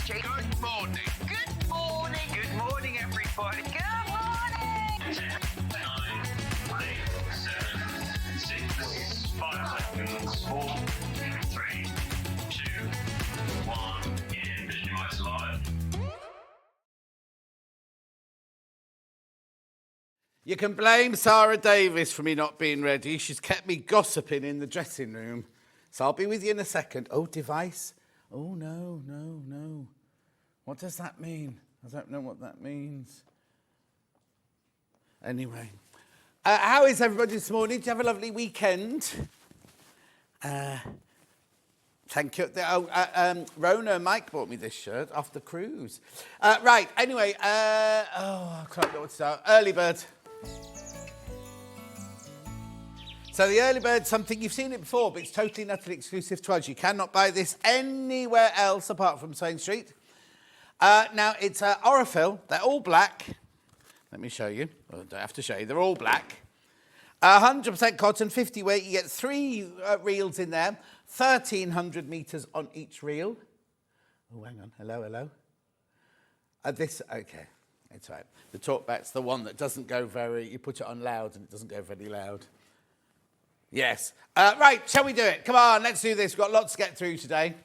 Good morning. Good morning. Good morning, everybody. Good morning. 10, 9, 8, 7, 6, 5 seconds, 4, 3, 2, 1, in Visualize Live. You can blame Sara Davies for me not being ready. She's kept me gossiping in the dressing room. So I'll be with you in a second. Oh, device. Oh, no. What does that mean? I don't know what that means. Anyway. How is everybody this morning? Did you have a lovely weekend? Thank you. Rona and Mike bought me this shirt off the cruise. Right, anyway. I can't know what to start. Early bird. So the early bird, something, you've seen it before, but it's totally and utterly exclusive to us. You cannot buy this anywhere else apart from Saint Street. Now, it's Orifil. They're all black. Let me show you. I don't have to show you. They're all black. 100% cotton, 50 weight. You get 3 reels in there. 1,300 metres on each reel. Oh, hang on. Hello. Okay. It's right. The talkback's the one that doesn't go very... You put it on loud and it doesn't go very loud. Yes. Right, shall we do it? Come on, let's do this. We've got lots to get through today.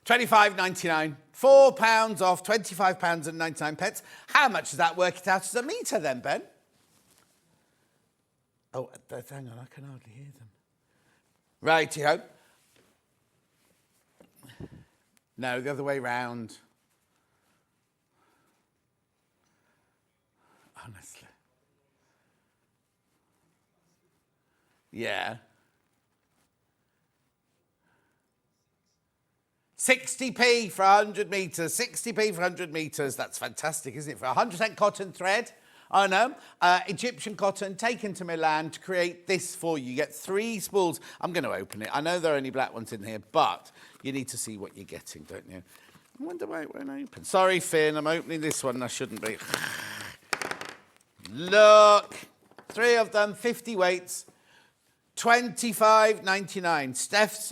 £25.99. £4 off, £25.99. How much does that work it out as a metre then, Ben? Oh, hang on, I can hardly hear them. Righty-ho. No, the other way round. Honestly. Yeah. 60p for 100 metres. 60p for 100 metres. That's fantastic, isn't it? For 100% cotton thread. I know. Egyptian cotton taken to Milan to create this for you. You get 3 spools. I'm going to open it. I know there are only black ones in here, but you need to see what you're getting, don't you? I wonder why it won't open. Sorry, Finn. I'm opening this one. I shouldn't be. Look. 3 of them, 50 weights. £25.99. Steph's,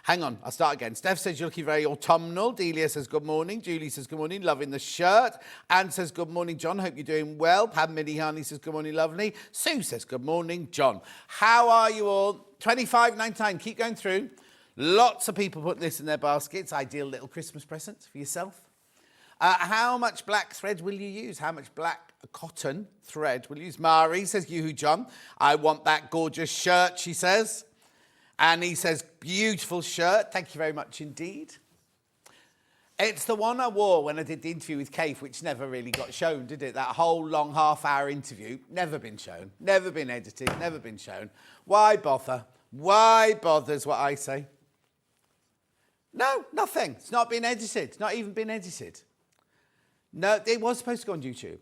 hang on, I'll start again. Steph says you're looking very autumnal. Delia says good morning. Julie says good morning, loving the shirt. Anne says good morning, John, hope you're doing well. Pam Honey says good morning, lovely. Sue says good morning, John. How are you all? £25.99, keep going through. Lots of people putting this in their baskets. Ideal little Christmas present for yourself. How much black thread will you use? How much black cotton thread will you use? Mari says, yoo-hoo, John. I want that gorgeous shirt, she says. Annie says, beautiful shirt. Thank you very much indeed. It's the one I wore when I did the interview with Kaffe, which never really got shown, did it? That whole long half-hour interview, never been shown, never been edited, never been shown. Why bother? Why bother is what I say. No, nothing. It's not been edited. It's not even been edited. No, it was supposed to go on YouTube.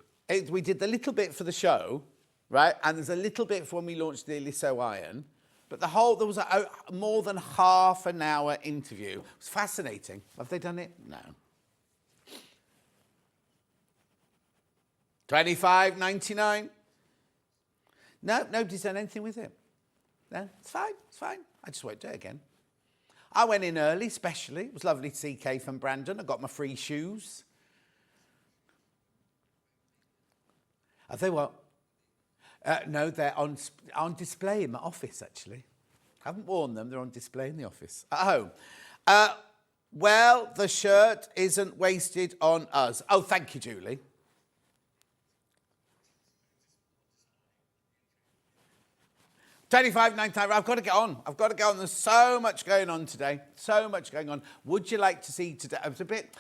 We did the little bit for the show, right? And there's a little bit for when we launched the Lisso Iron. But there was a more than half an hour interview. It was fascinating. Have they done it? No. £25.99. No, nobody's done anything with it. No, it's fine. I just won't do it again. I went in early, especially. It was lovely to see Kaffe and Brandon. I got my free shoes. Have they what? No, they're on display in my office, actually. I haven't worn them. They're on display in the office. At home. Well, the shirt isn't wasted on us. Oh, thank you, Julie. £25.99. I've got to get on. There's so much going on today. So much going on. Would you like to see today? It was a bit...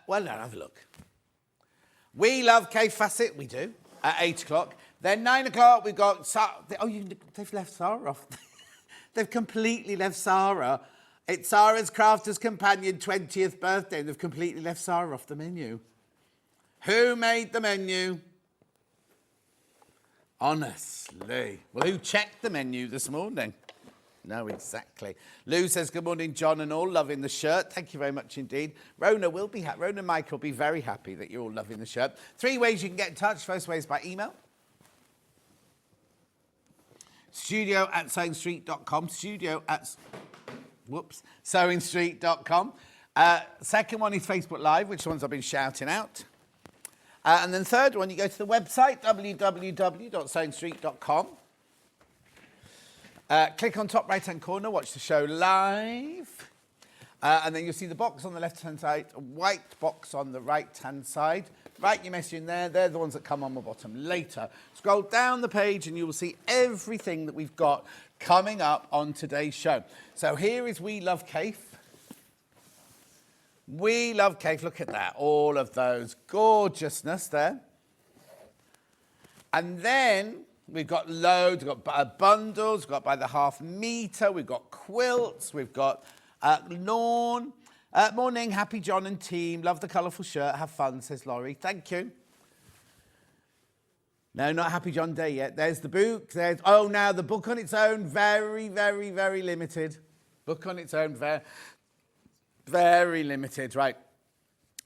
well, no, have a look. We love Kaffe Fassett. We do. At 8 o'clock. Then 9 o'clock, we've got... they've left Sara off. They've completely left Sara. It's Sara's Crafter's Companion 20th birthday, and they've completely left Sara off the menu. Who made the menu? Honestly. Well, who checked the menu this morning? No, exactly. Lou says, good morning, John and all, loving the shirt. Thank you very much indeed. Rona and Mike will be very happy that you're all loving the shirt. 3 ways you can get in touch. First way is by email. studio@saintstreet.com. sewingstreet.com. Second one is Facebook Live, which ones I've been shouting out. And then third one, you go to the website, www.sewingstreet.com. Click on top right-hand corner, watch the show live. And then you'll see the box on the left-hand side, a white box on the right-hand side. Write your message in there. They're the ones that come on the bottom later. Scroll down the page and you will see everything that we've got coming up on today's show. So here is We Love Kaffe. We Love Kaffe. Look at that. All of those gorgeousness there. And then we've got loads. We've got bundles. We've got by the half metre. We've got quilts. We've got lawn. Morning, happy John and team. Love the colourful shirt. Have fun, says Laurie. Thank you. No, not Happy John Day yet. There's the book. Now the book on its own. Very, very, very limited. Book on its own. Very, very limited. Right.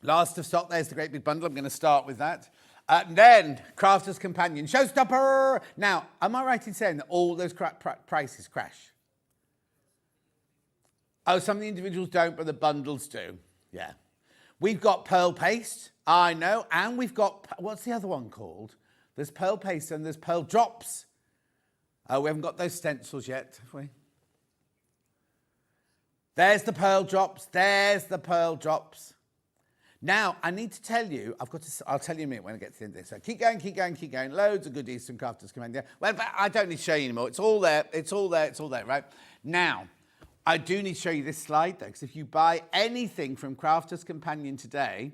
Last of stock. There's the great big bundle. I'm going to start with that. Then, Crafter's Companion. Showstopper. Now, am I right in saying that all those prices crash? Oh, some of the individuals don't, but the bundles do. Yeah. We've got pearl paste, I know, and we've got, what's the other one called? There's pearl paste and there's pearl drops. Oh, we haven't got those stencils yet, have we? There's the pearl drops. There's the pearl drops. Now, I need to tell you, I'll tell you in a minute when I get to the end of this. So keep going, keep going, keep going. Loads of goodies from Crafters Companion. Well, but I don't need to show you anymore. It's all there. It's all there. It's all there, right? Now, I do need to show you this slide, though, because if you buy anything from Crafter's Companion today,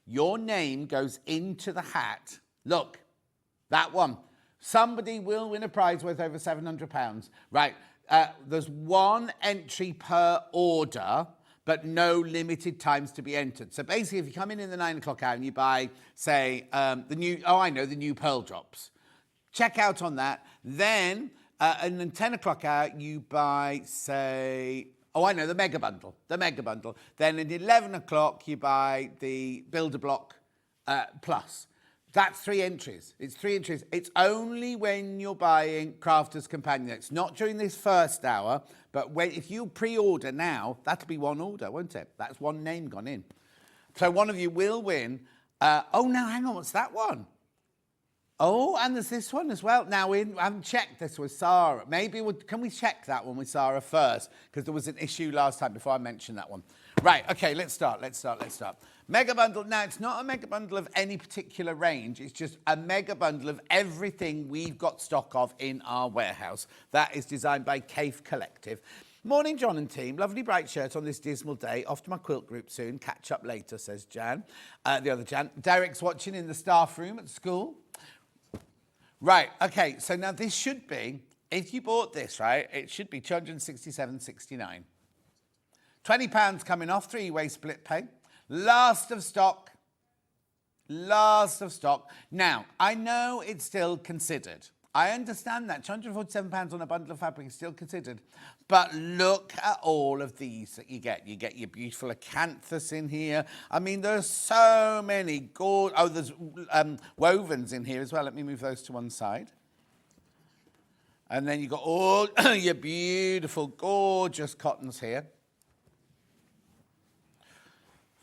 your name goes into the hat. Look, that one. Somebody will win a prize worth over £700. Right, there's one entry per order, but no limited times to be entered. So basically, if you come in the 9 o'clock hour and you buy, say, the new pearl drops, check out on that. Then, in the 10 o'clock hour, you buy, say, the mega bundle, Then at 11 o'clock, you buy the Builder Block Plus. That's 3 entries. It's 3 entries. It's only when you're buying Crafter's Companion. It's not during this first hour, but if you pre-order now, that'll be one order, won't it? That's one name gone in. So one of you will win. Now hang on, what's that one? Oh, and there's this one as well. Now, I haven't checked this with Sarah. Can we check that one with Sarah first? Because there was an issue last time before I mentioned that one. Right, okay, let's start. Mega bundle. Now, it's not a mega bundle of any particular range. It's just a mega bundle of everything we've got stock of in our warehouse. That is designed by Kaffe Collective. Morning, John and team. Lovely bright shirt on this dismal day. Off to my quilt group soon. Catch up later, says Jan. The other Jan. Derek's watching in the staff room at school. Right, okay, so now this should be, if you bought this, right, it should be £267.69. £20 coming off, 3-way split pay. Last of stock. Now, I know it's still considered. I understand that. £247 on a bundle of fabric is still considered. But look at all of these that you get. You get your beautiful acanthus in here. I mean, there's so many there's wovens in here as well. Let me move those to one side. And then you've got all your beautiful, gorgeous cottons here.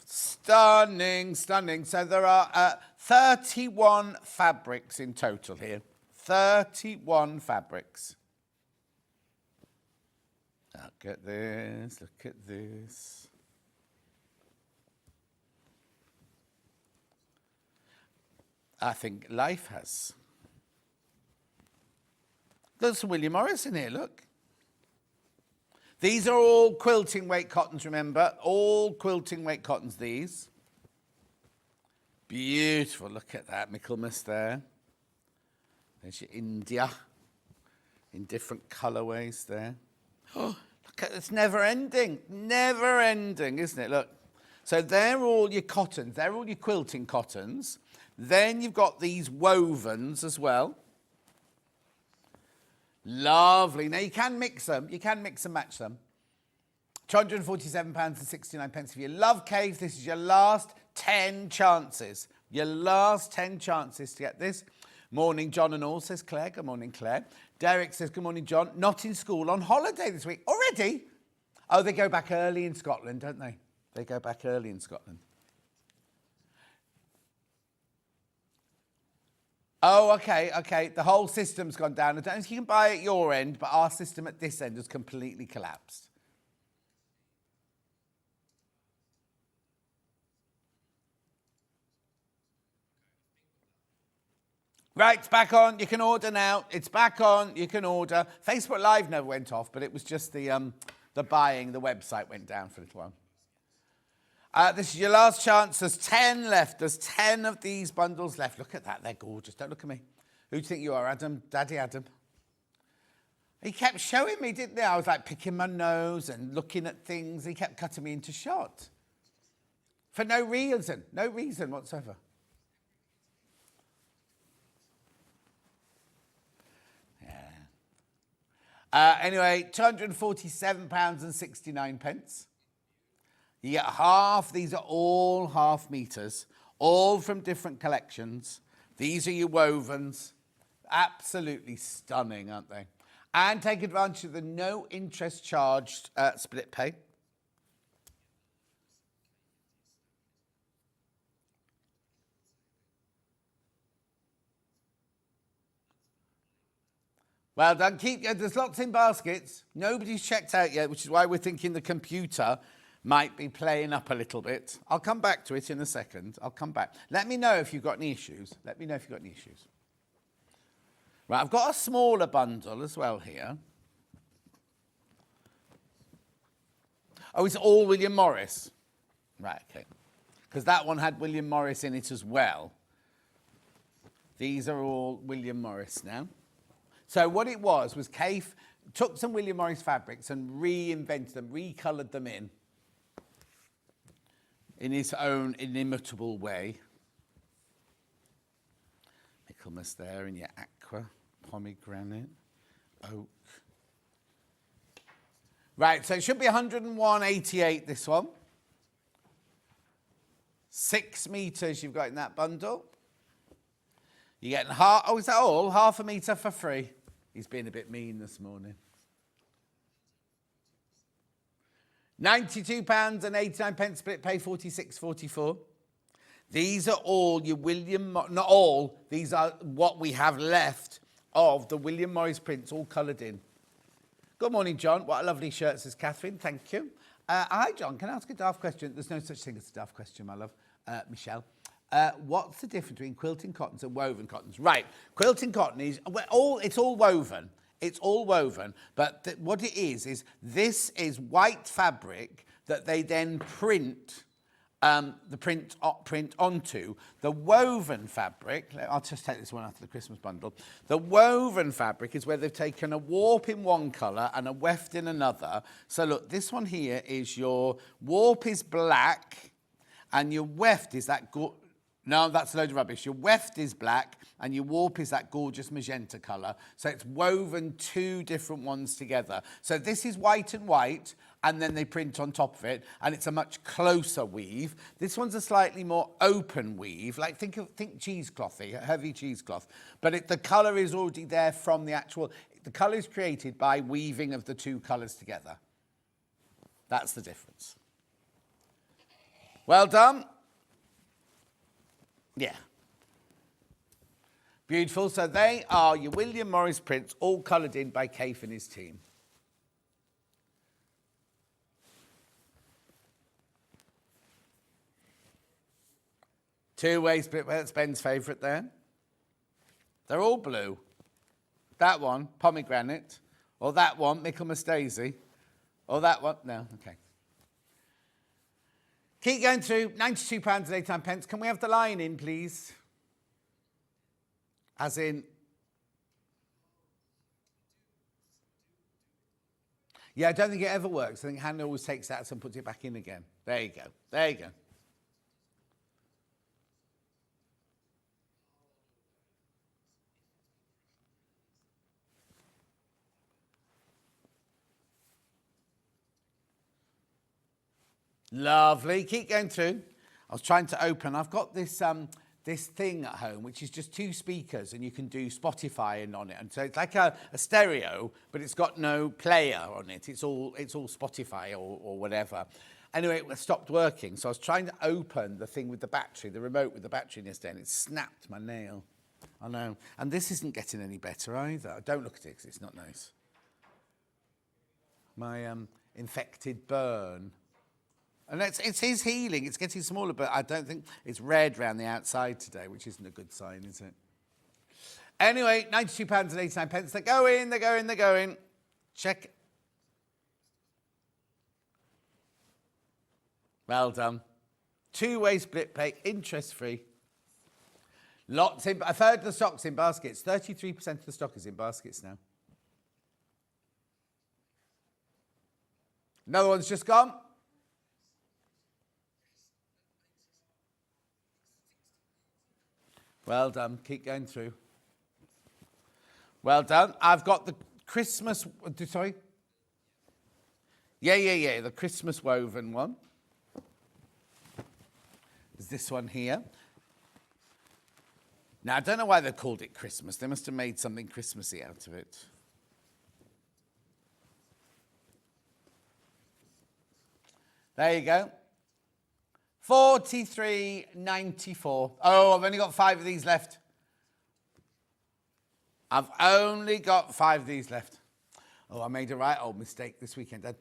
Stunning. So there are 31 fabrics in total here. 31 fabrics. Look at this. I think life has. There's some William Morris in here, look. These are all quilting weight cottons, remember? All quilting weight cottons, these. Beautiful, look at that, Michaelmas there. There's your India in different colourways there. Oh, look at it's never ending, isn't it? Look. So they're all your cottons, they're all your quilting cottons. Then you've got these wovens as well. Lovely. Now you can mix and match them. £247.69. If you love Kaffe, this is your last 10 chances. Your last 10 chances to get this. Morning, John and all, says Claire. Good morning, Claire. Derek says, good morning, John. Not in school, on holiday this week. Already? Oh, they go back early in Scotland, don't they? They go back early in Scotland. Oh, okay. The whole system's gone down. I don't know if you can buy at your end, but our system at this end has completely collapsed. Right, it's back on. You can order now. It's back on. You can order. Facebook Live never went off, but it was just the buying. The website went down for a little while. This is your last chance. There's 10 left. There's 10 of these bundles left. Look at that. They're gorgeous. Don't look at me. Who do you think you are, Adam? Daddy Adam. He kept showing me, didn't he? I was like picking my nose and looking at things. He kept cutting me into shot. For no reason. No reason whatsoever. Anyway, £247.69. You get half. These are all half meters, all from different collections. These are your wovens. Absolutely stunning, aren't they? And take advantage of the no interest charged split pay. Well done. There's lots in baskets. Nobody's checked out yet, which is why we're thinking the computer might be playing up a little bit. I'll come back to it in a second. I'll come back. Let me know if you've got any issues. Right, I've got a smaller bundle as well here. Oh, it's all William Morris. Right, okay. Because that one had William Morris in it as well. These are all William Morris now. So what it was Kaffe took some William Morris fabrics and reinvented them, recoloured them in his own inimitable way. Michaelmas there in your aqua, pomegranate, oak. Right, so it should be 101.88 this one. 6 meters you've got in that bundle. You're getting half, oh, is that all? Half a metre for free. He's been a bit mean this morning. £92.89 split pay, 46.44. These are all your not all, these are what we have left of the William Morris prints, all coloured in. Good morning, John. What a lovely shirt, says Catherine. Thank you. Hi, John. Can I ask a daft question? There's no such thing as a daft question, my love. Michelle. What's the difference between quilting cottons and woven cottons? Right, quilting cotton is it's all woven. It's all woven, but what it is this is white fabric that they then print print onto. The woven fabric, I'll just take this one out of the Christmas bundle. The woven fabric is where they've taken a warp in one colour and a weft in another. So look, this one here is your warp is black and your weft is that no, that's a load of rubbish. Your weft is black and your warp is that gorgeous magenta colour. So it's woven 2 different ones together. So this is white and white, and then they print on top of it, and it's a much closer weave. This one's a slightly more open weave, like think cheeseclothy, heavy cheesecloth. But the colour is already there from the colour is created by weaving of the 2 colours together. That's the difference. Well done. Yeah. Beautiful. So they are your William Morris prints, all coloured in by Kaffe and his team. Two-way split, that's Ben's favourite there. They're all blue. That one, pomegranate. Or that one, Michaelmas daisy. Or that one, no, okay. Keep going through, £92.89. Can we have the line in, please? As in... Yeah, I don't think it ever works. I think Hannah always takes that and puts it back in again. There you go. There you go. Lovely. Keep going through. I was trying to open. I've got this this thing at home, which is just 2 speakers, and you can do Spotify and on it. And so it's like a stereo, but it's got no player on it. It's all Spotify or whatever. Anyway, it stopped working. So I was trying to open the thing with the battery, the remote with the battery yesterday, and it snapped my nail. I know. And this isn't getting any better either. Don't look at it because it's not nice. My infected burn. And it's his healing. It's getting smaller, but I don't think it's red around the outside today, which isn't a good sign, is it? Anyway, £92.89. They're going, they're going, they're going. Check. Well done. 2-way split pay, interest-free. Lots in, a third of the stock's in baskets. 33% of the stock is in baskets now. Another one's just gone. Well done. Keep going through. Well done. I've got the Christmas... Sorry? Yeah. The Christmas woven one. There's this one here. Now, I don't know why they called it Christmas. They must have made something Christmassy out of it. There you go. 43.94. Oh, I've only got 5 of these left. I've only got 5 of these left. Oh, I made a right old mistake this weekend. I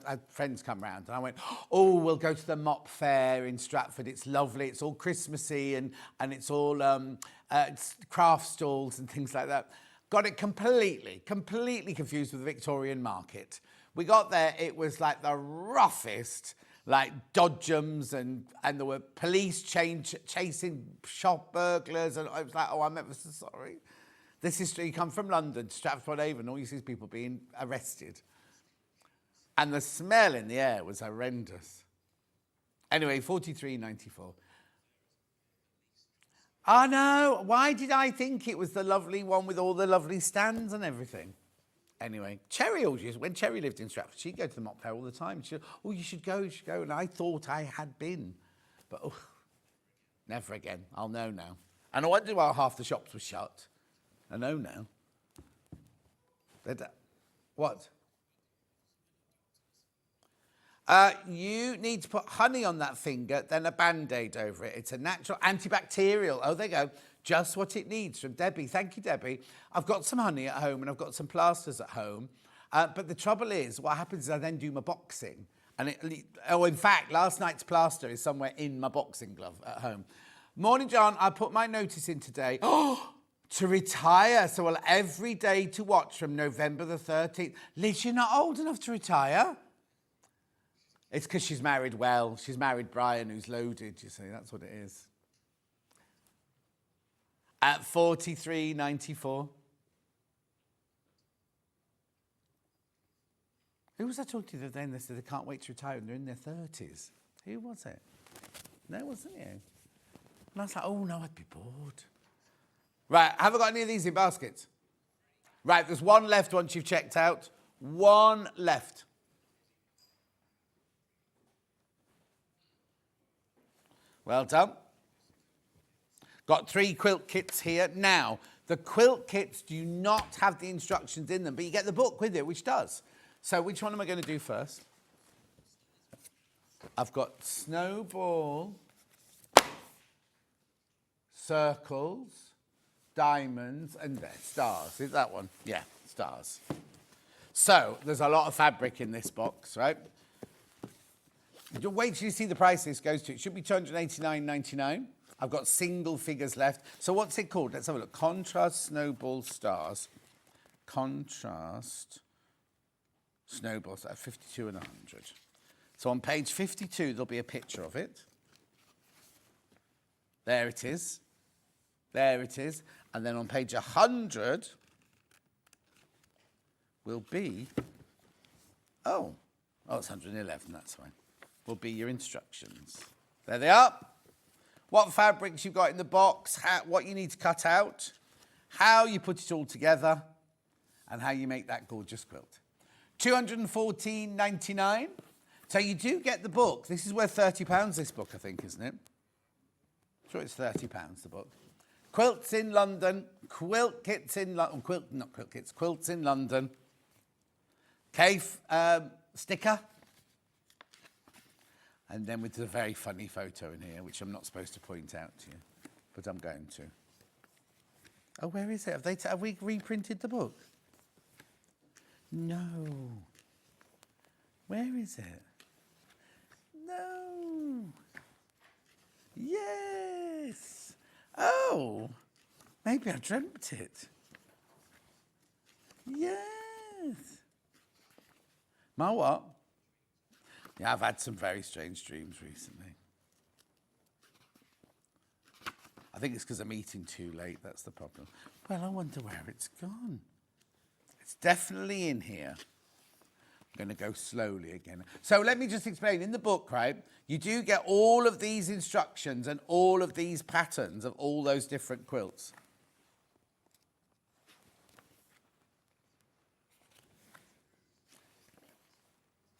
had friends come round and I went, oh, we'll go to the mop fair in Stratford. It's lovely. It's all Christmassy and it's all it's craft stalls and things like that. Got it completely confused with the Victorian market. We got there, it was like the roughest, like dodgems and there were police chasing shop burglars and I was like, oh, I'm ever so sorry. This is, you come from London to Stratford-on-Avon, all you see is people being arrested. And the smell in the air was horrendous. Anyway, 43.94. Oh no, why did I think it was the lovely one with all the lovely stands and everything? Anyway, Cherry always, when Cherry lived in Stratford, she'd go to the mop fair all the time. She'd, oh, you should go. And I thought I had been. But oh, never again. I'll know now. And I wonder why half the shops were shut. I know now. What? You need to put honey on that finger, then a Band-Aid over it. It's a natural antibacterial. Oh, there you go. Just what it needs from Debbie. Thank you, Debbie. I've got some honey at home and I've got some plasters at home. But the trouble is, what happens is I then do my boxing. And in fact, last night's plaster is somewhere in my boxing glove at home. Morning, John. I put my notice in today. Oh, to retire. So well, every day to watch from November the 13th. Liz, you're not old enough to retire. It's because she's married well. She's married Brian, who's loaded, you see. That's what it is. At 43.94. Who was I talking to the other day and they said they can't wait to retire and they're in their 30s? Who was it? No, wasn't you? And I was like, oh no, I'd be bored. Right, have I got any of these in baskets? Right, there's one left once you've checked out. One left. Well done. Got 3 quilt kits here. Now, the quilt kits do not have the instructions in them, but you get the book with it, which does. So which one am I going to do first? I've got snowball, circles, diamonds, and there, stars. Is that one? Yeah, stars. So there's a lot of fabric in this box, right? Wait till you see the price this goes to. It should be $289.99. I've got single figures left. So what's it called? Let's have a look. Contrast Snowball Stars. Contrast Snowballs at 52 and 100. So on page 52, there'll be a picture of it. There it is. There it is. And then on page 100 will be, oh, it's 111, that's fine. Will be your instructions. There they are. What fabrics you've got in the box, what you need to cut out, how you put it all together, and how you make that gorgeous quilt. $214.99. So you do get the book. This is worth £30, this book, I think, isn't it? Sure, it's £30 the book. Quilts in London. Quilt kits in London. Not quilt kits. Quilts in London. Kaffe sticker. And then with a very funny photo in here, which I'm not supposed to point out to you, but I'm going to. Oh, where is it? Have we reprinted the book? No. Where is it? No. Yes. Oh, maybe I dreamt it. Yes. My what? Yeah, I've had some very strange dreams recently. I think it's because I'm eating too late, that's the problem. Well, I wonder where it's gone. It's definitely in here. I'm going to go slowly again. So let me just explain. In the book, right, you do get all of these instructions and all of these patterns of all those different quilts.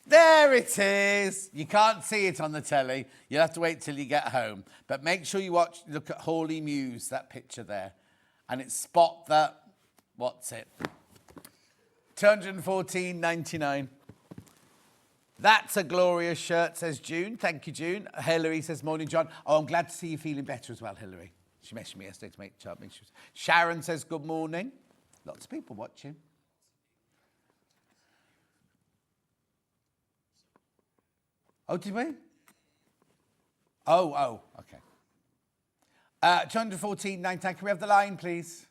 There it is. You can't see it on the telly. You'll have to wait till you get home. But make sure you look at Hawley Muse, that picture there. And it's spot that, what's it? £214.99. That's a glorious shirt, says June. Thank you, June. Hilary says, morning, John. Oh, I'm glad to see you feeling better as well, Hilary. She messaged me yesterday to make sure. Sharon says, good morning. Lots of people watching. Oh, did we? Oh, okay. 214.99. Can we have the line, please?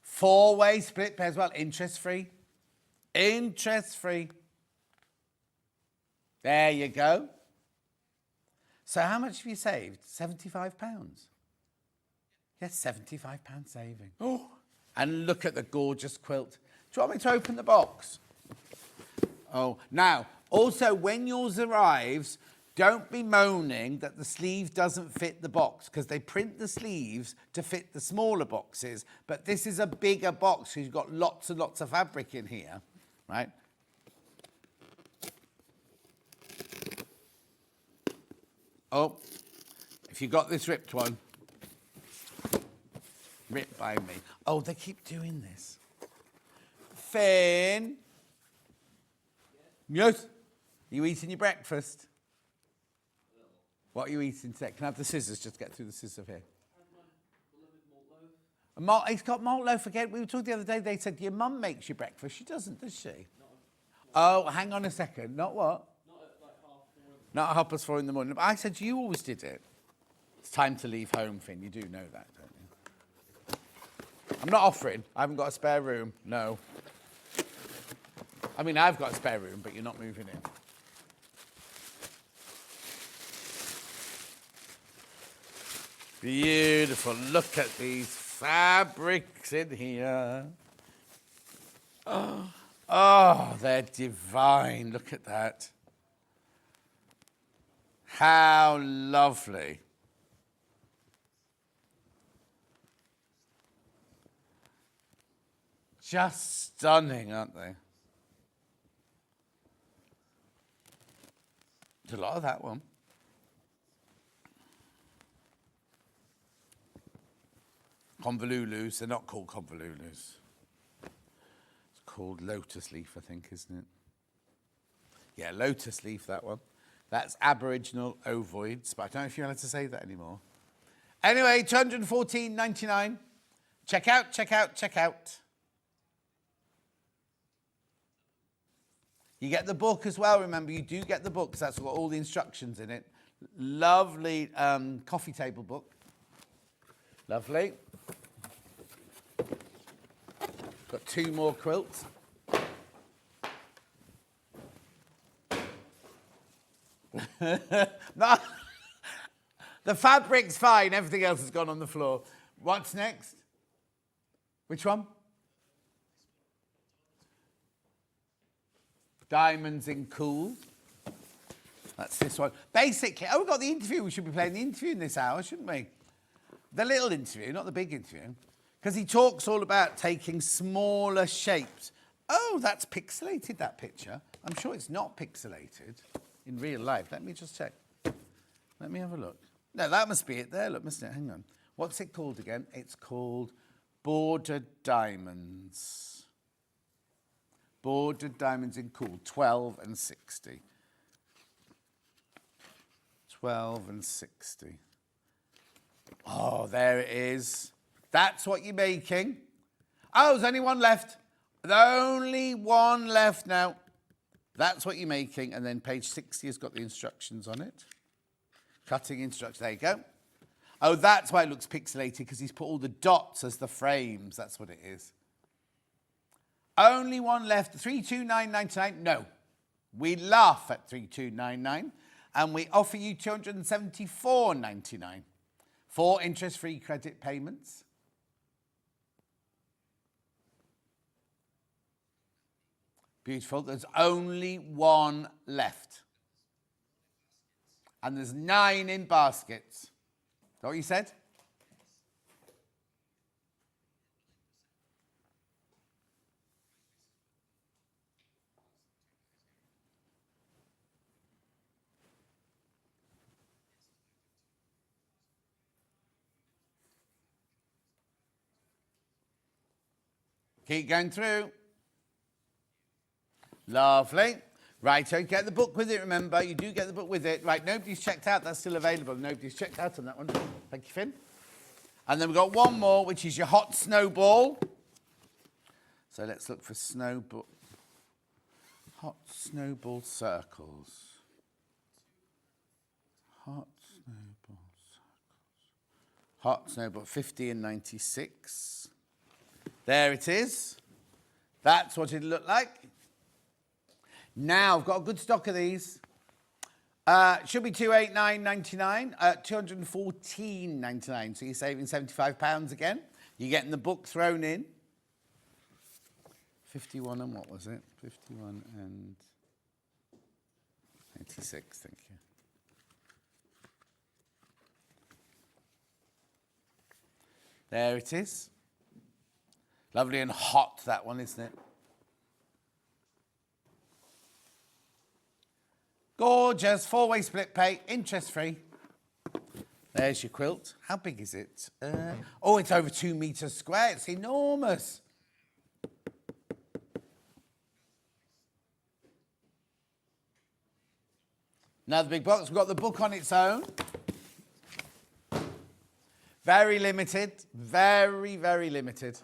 4-way split pay as well. Interest-free. Interest-free. There you go. So how much have you saved? £75? Yes, £75 saving. Oh, and look at the gorgeous quilt. Do you want me to open the box? Oh, now, also, when yours arrives, don't be moaning that the sleeve doesn't fit the box, because they print the sleeves to fit the smaller boxes, but this is a bigger box because you've got lots and lots of fabric in here, right? Oh, if you got this ripped one, ripped by me. Oh, they keep doing this. Finn. Yes. Are you eating your breakfast? What are you eating today? Can I have the scissors? Just get through the scissors here. He's got malt loaf again. We were talking the other day. They said your mum makes your breakfast. She doesn't, does she? Oh, hang on a second. Not what? Not at 4:30 in the morning. But I said you always did it. It's time to leave home, Finn. You do know that, don't you? I'm not offering. I haven't got a spare room. No. I mean, I've got a spare room, but you're not moving in. Beautiful. Look at these fabrics in here. Oh, they're divine. Look at that. How lovely. Just stunning, aren't they? There's a lot of that one. Convolulus, they're not called convolulus. It's called lotus leaf, I think, isn't it? Yeah, lotus leaf, that one. That's Aboriginal ovoids, but I don't know if you're allowed to say that anymore. Anyway, £214.99. Check out, check out, check out. You get the book as well, remember, you do get the book because that's got all the instructions in it. Lovely coffee table book. Lovely. Got 2 more quilts. No, the fabric's fine, everything else has gone on the floor. What's next? Which one? Diamonds in Cool. That's this one. Basically, we've got the interview. We should be playing the interview in this hour, shouldn't we? The little interview, not the big interview. Because he talks all about taking smaller shapes. Oh, that's pixelated, that picture. I'm sure it's not pixelated in real life. Let me just check. Let me have a look. No, that must be it there. Look, mustn't it? Hang on. What's it called again? It's called Bordered Diamonds. Bordered Diamonds in Cool, 12 and 60. 12 and 60. Oh, there it is. That's what you're making. Oh, there's only one left. There's only one left now. That's what you're making. And then page 60 has got the instructions on it. Cutting instructions. There you go. Oh, that's why it looks pixelated, because he's put all the dots as the frames. That's what it is. Only one left. 329.99. No. We laugh at 329.99 and we offer you 274.99 for interest-free credit payments. Beautiful. There's only one left. And there's 9 in baskets. Is that what you said? Keep going through. Lovely. Right, so get the book with it, remember. You do get the book with it. Right, nobody's checked out. That's still available. Nobody's checked out on that one. Thank you, Finn. And then we've got one more, which is your hot snowball. So let's look for snowball. Hot snowball circles. Hot snowball circles. Hot snowball, 50 and 96. There it is. That's what it looked like. Now, I've got a good stock of these. Should be 289.99, 214.99. So you're saving £75 again. You're getting the book thrown in. 51 and what was it? 51 and 96, thank you. There it is. Lovely and hot, that one, isn't it? Gorgeous, 4-way split pay, interest-free. There's your quilt. How big is it? Oh, it's over 2 meters square. It's enormous. Another big box. We've got the book on its own. Very limited. Very, very limited.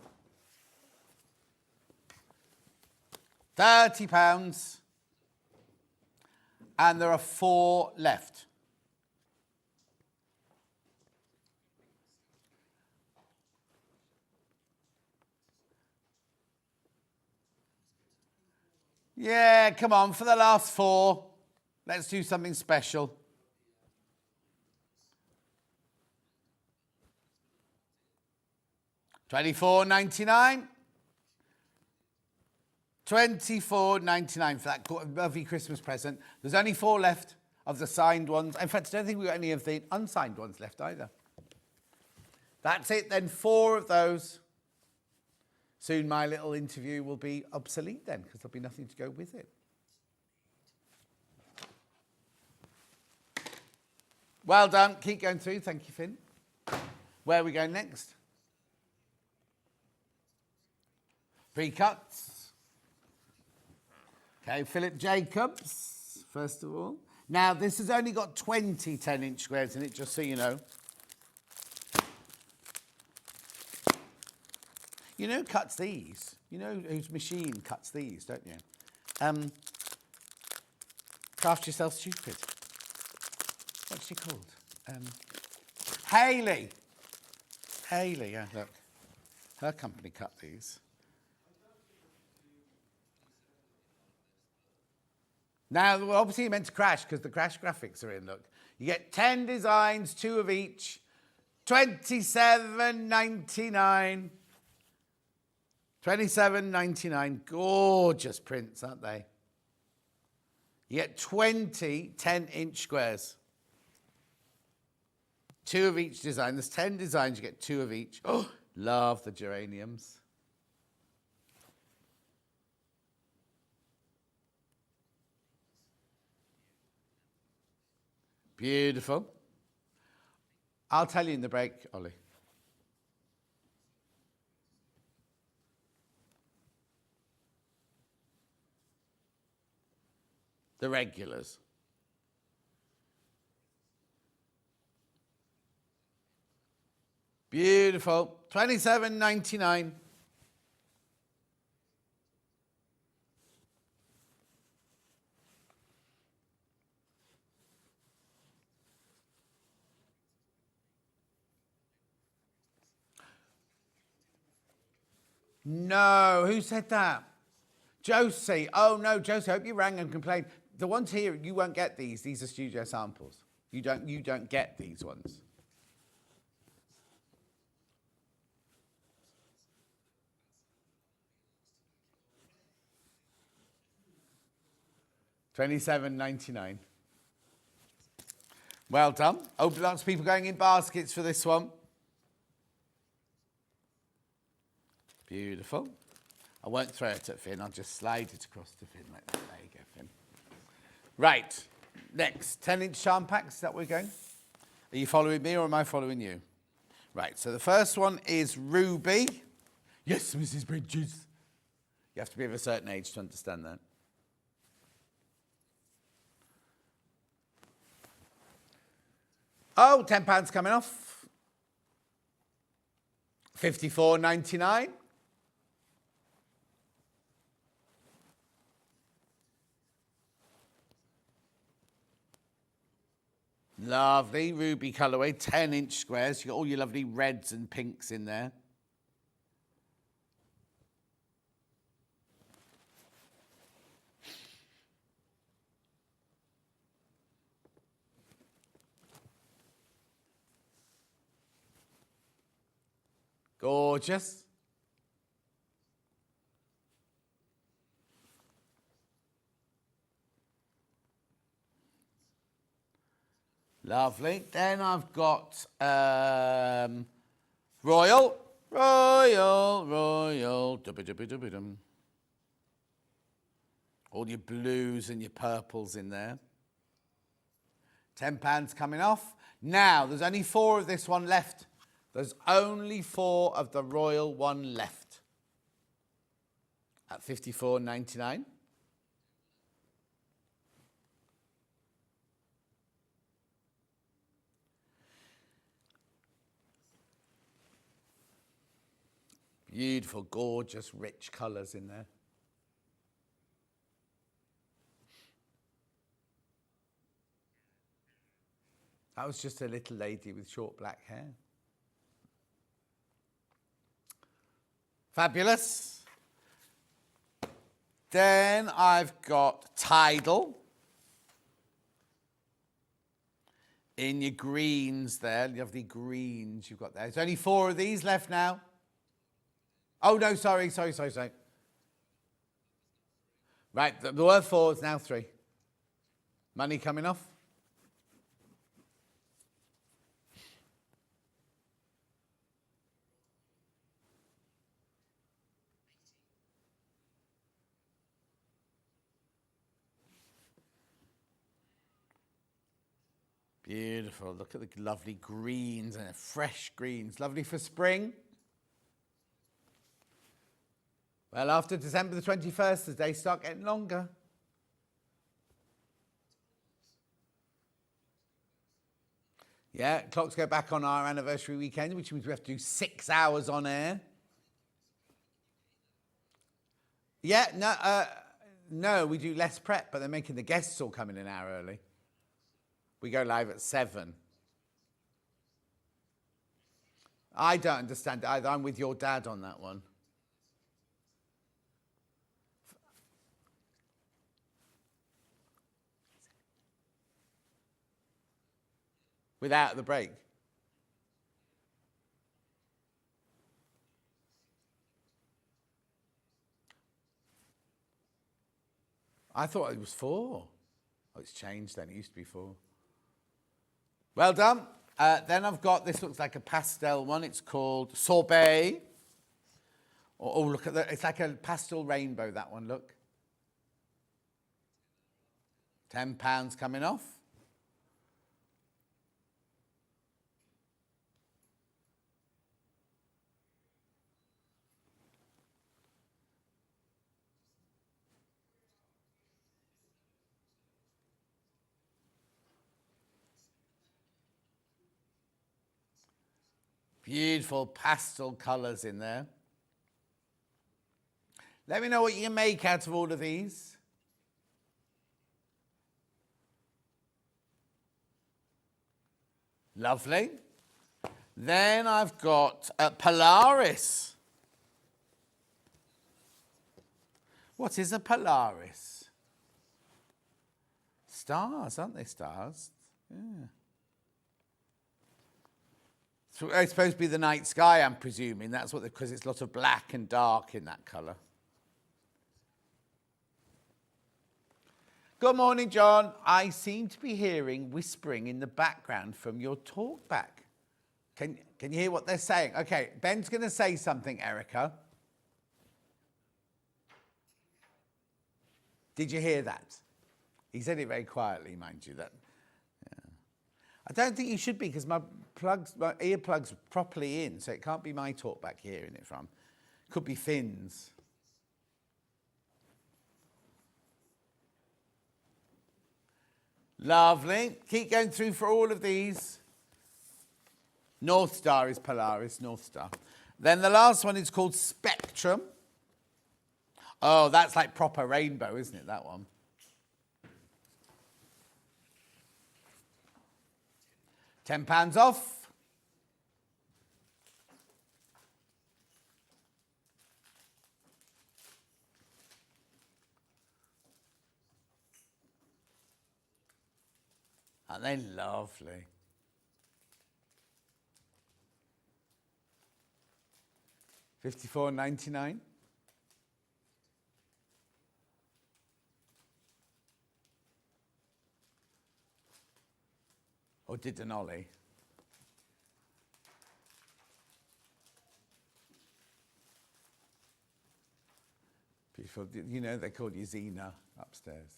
£30. And there are 4 left. Yeah, come on, for the last 4, let's do something special. $24.99. $24.99 for that lovely Christmas present. There's only 4 left of the signed ones. In fact, I don't think we've got any of the unsigned ones left either. That's it then, 4 of those. Soon my little interview will be obsolete then, because there'll be nothing to go with it. Well done. Keep going through. Thank you, Finn. Where are we going next? Pre-cuts. Okay, Philip Jacobs, first of all. Now, this has only got 20 10-inch squares in it, just so you know. You know who cuts these? You know whose machine cuts these, don't you? Craft Yourself Stupid. What's she called? Hayley. Hayley, yeah, look. Her company cut these. Now, well, obviously, you're meant to crash because the crash graphics are in, look. You get 10 designs, 2 of each, $27.99. $27.99. Gorgeous prints, aren't they? You get 20 10-inch squares. 2 of each design. There's 10 designs, you get 2 of each. Oh, love the geraniums. Beautiful. I'll tell you in the break, Ollie. The regulars. Beautiful. 27.99. No, who said that? Josie. Oh no, Josie, I hope you rang and complained. The ones here, you won't get these. These are studio samples. You don't get these ones. $27.99. Well done. Hope lots of people going in baskets for this one. Beautiful. I won't throw it at Finn. I'll just slide it across to Finn. There you go, Finn. Right. Next, 10-inch charm packs. Is that where we're going? Are you following me or am I following you? Right. So the first one is Ruby. Yes, Mrs. Bridges. You have to be of a certain age to understand that. Oh, £10 coming off. $54.99. Lovely ruby colourway, 10-inch squares. You've got all your lovely reds and pinks in there. Gorgeous. Lovely. Then I've got Royal. Dubby-dubby-dubby-dum. All your blues and your purples in there. £10 coming off. Now, there's only 4 of this one left. There's only 4 of the Royal one left. At $54.99. Beautiful, gorgeous, rich colours in there. That was just a little lady with short black hair. Fabulous. Then I've got Tidal. In your greens there, lovely greens you've got there. There's only 4 of these left now. Oh, no, sorry. Right, there were 4, it's now 3. Money coming off. Beautiful. Look at the lovely greens and fresh greens. Lovely for spring. Well, after December the 21st, the days start getting longer. Yeah, clocks go back on our anniversary weekend, which means we have to do 6 hours on air. Yeah, no, we do less prep, but they're making the guests all come in an hour early. We go live at 7. I don't understand either. I'm with your dad on that one. Without the break. I thought it was 4. Oh, it's changed then. It used to be 4. Well done. Then I've got, this looks like a pastel one. It's called Sorbet. Oh, look at that. It's like a pastel rainbow, that one, look. £10 coming off. Beautiful pastel colours in there. Let me know what you can make out of all of these. Lovely. Then I've got Polaris. What is a Polaris? Stars, aren't they stars? Yeah. So it's supposed to be the night sky, I'm presuming. That's what, because it's a lot of black and dark in that colour. Good morning, John. I seem to be hearing whispering in the background from your talk back. Can you hear what they're saying? Okay, Ben's going to say something, Erica. Did you hear that? He said it very quietly, mind you. That. Yeah. I don't think you should be, because my earplugs are properly in, so it can't be my talk back hearing it from. Could be Finn's. Lovely. Keep going through for all of these. North Star is Polaris, North Star. Then the last one is called Spectrum. Oh, that's like proper rainbow, isn't it, that one? £10 off. Aren't they lovely? $54.99. Or did an Ollie? Beautiful. You know they called you Zena upstairs.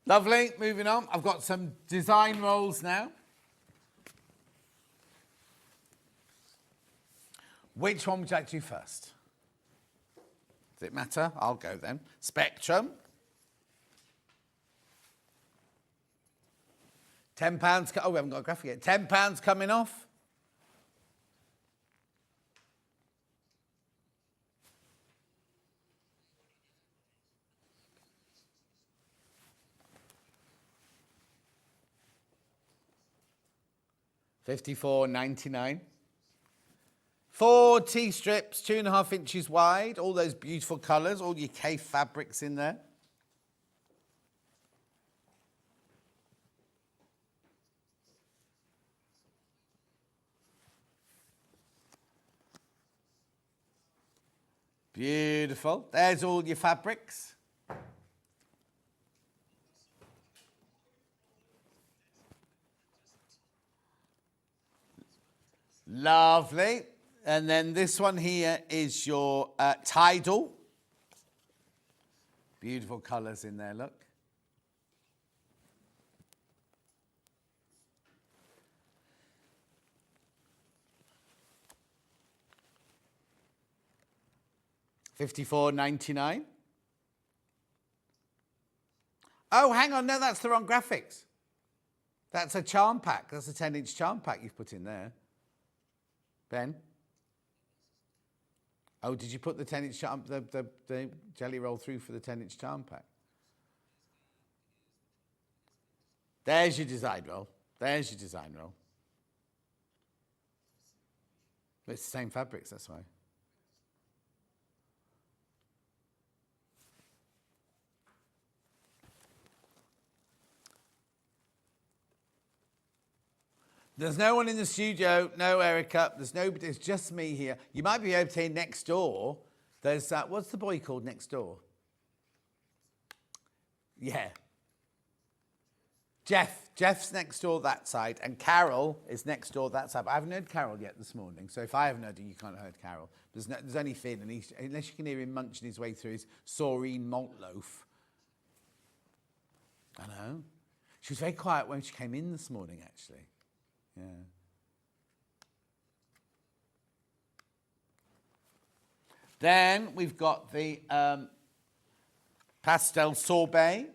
Lovely, moving on. I've got some design rolls now. Which one would you like to do first? Does it matter? I'll go then. Spectrum. £10. Oh, we haven't got a graphic yet. £10 coming off. $54.99. 4 T-strips, 2.5 inches wide, all those beautiful colours, all your Kaffe fabrics in there. Beautiful. There's all your fabrics. Lovely. And then this one here is your Tidal. Beautiful colours in there, look. $54.99. Oh, hang on, no, that's the wrong graphics. That's a charm pack. That's a 10-inch charm pack you've put in there. Ben? Oh, did you put the 10-inch charm, the jelly roll through for the 10-inch charm pack? There's your design roll. There's your design roll. It's the same fabrics, that's why. There's no one in the studio. No, Erica. There's nobody. It's just me here. You might be able to hear next door. There's what's the boy called next door? Yeah. Jeff. Jeff's next door that side, and Carol is next door that side. But I haven't heard Carol yet this morning. So if I haven't heard her, you can't have heard Carol. There's only Finn, and unless you can hear him munching his way through his saurine malt loaf. I know. She was very quiet when she came in this morning, actually. Yeah. Then we've got the pastel sorbet.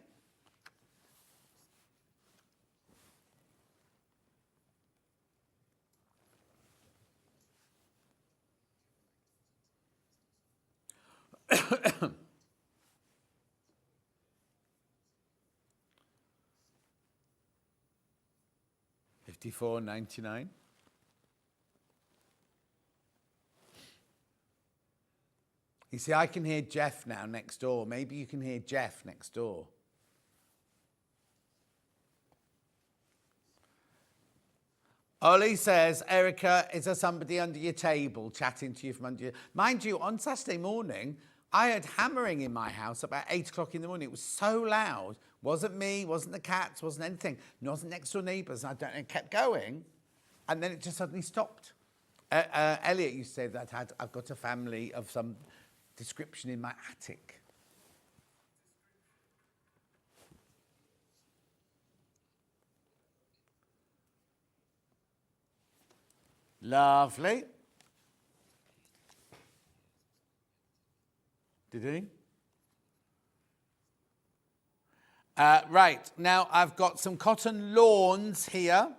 $54.99. You see, I can hear Jeff now next door. Maybe you can hear Jeff next door. Ollie says, Erica, is there somebody under your table chatting to you from under your... Mind you, on Saturday morning, I had hammering in my house about 8 o'clock in the morning. It was so loud. Wasn't me, wasn't the cats, wasn't anything. Wasn't next door neighbours. I don't know, it kept going. And then it just suddenly stopped. Elliot used to say that I've got a family of some description in my attic. Lovely. Did he? Right, now I've got some cotton lawns here.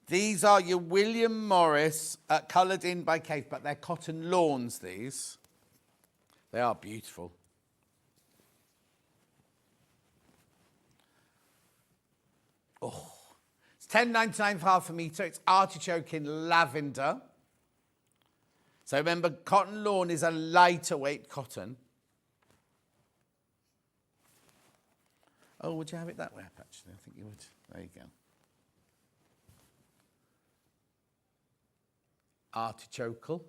These are your William Morris, coloured in by Kaffe, but they're cotton lawns, these. They are beautiful. Oh, it's $10.99 for half a metre. It's artichoke in lavender. So remember, cotton lawn is a lighter weight cotton. Oh, would you have it that way, actually? I think you would. There you go. Artichokel.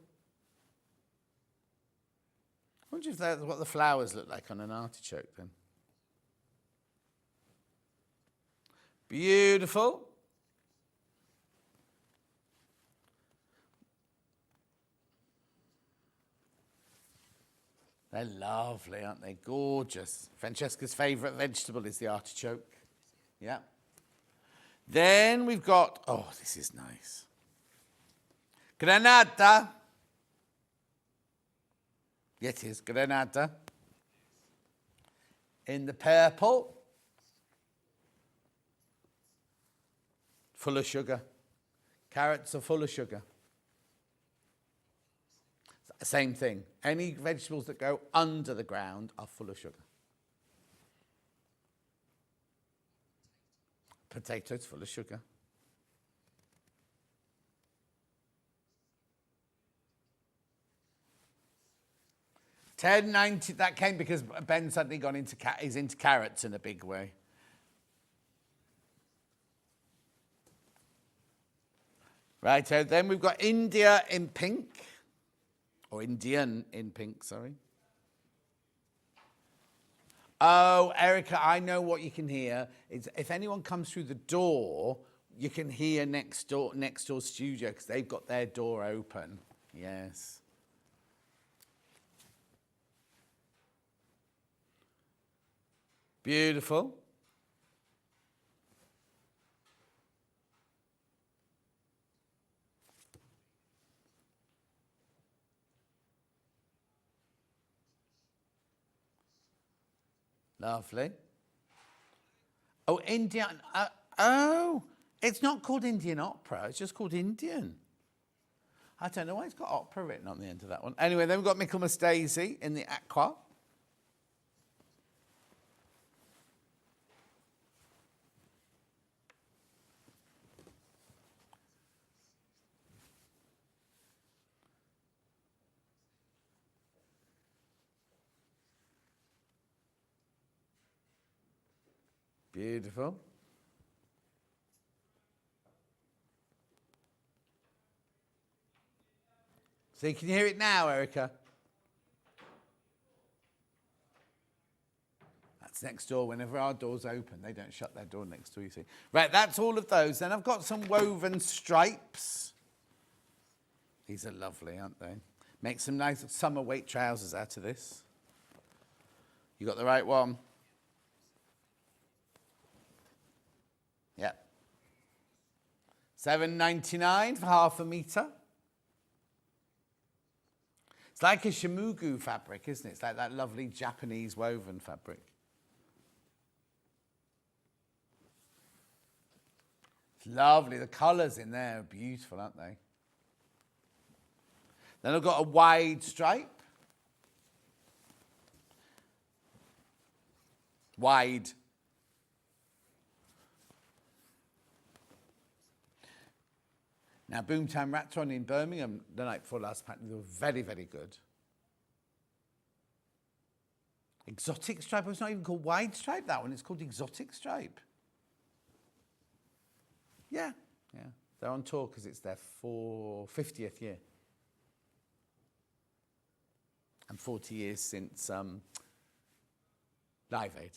I wonder if that's what the flowers look like on an artichoke then. Beautiful. They're lovely, aren't they? Gorgeous. Francesca's favourite vegetable is the artichoke. Yeah. Then we've got, oh, this is nice. Granada. Yeah, it is, Granada. In the purple. Full of sugar. Carrots are full of sugar. Same thing. Any vegetables that go under the ground are full of sugar. Potatoes full of sugar. $10.90. That came because Ben suddenly is into carrots in a big way. Right, so then we've got India in pink. Or Indian in pink, sorry. Oh, Erica, I know what you can hear. It's, if anyone comes through the door, you can hear next door studio because they've got their door open. Yes. Beautiful. Lovely. Oh, Indian. Oh, it's not called Indian opera. It's just called Indian. I don't know why it's got opera written on the end of that one. Anyway, then we've got Michaelmas Daisy in the aqua. Beautiful. So you can hear it now, Erica? That's next door. Whenever our door's open, they don't shut their door next door, you see. Right, that's all of those. Then I've got some woven stripes. These are lovely, aren't they? Make some nice summer weight trousers out of this. You got the right one? Yep. $7.99 for half a metre. It's like a shimugu fabric, isn't it? It's like that lovely Japanese woven fabric. It's lovely. The colours in there are beautiful, aren't they? Then I've got a wide stripe. Wide. Now, Boomtown Rats on in Birmingham the night before last, apparently they were very, very good. Exotic stripe. It's not even called wide stripe, that one. It's called exotic stripe. Yeah. They're on tour because it's their 50th year. And 40 years since Live Aid.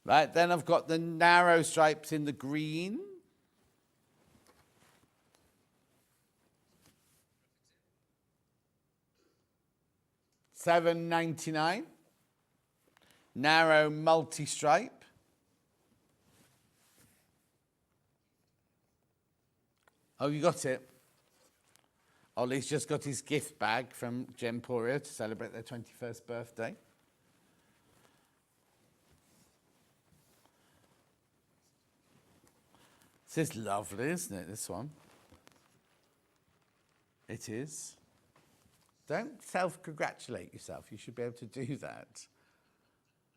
Right, then I've got the narrow stripes in the green. $7.99. Narrow multi-stripe. Oh, you got it? Ollie's just got his gift bag from Gemporia to celebrate their 21st birthday. This is lovely, isn't it, this one? It is. Don't self-congratulate yourself. You should be able to do that.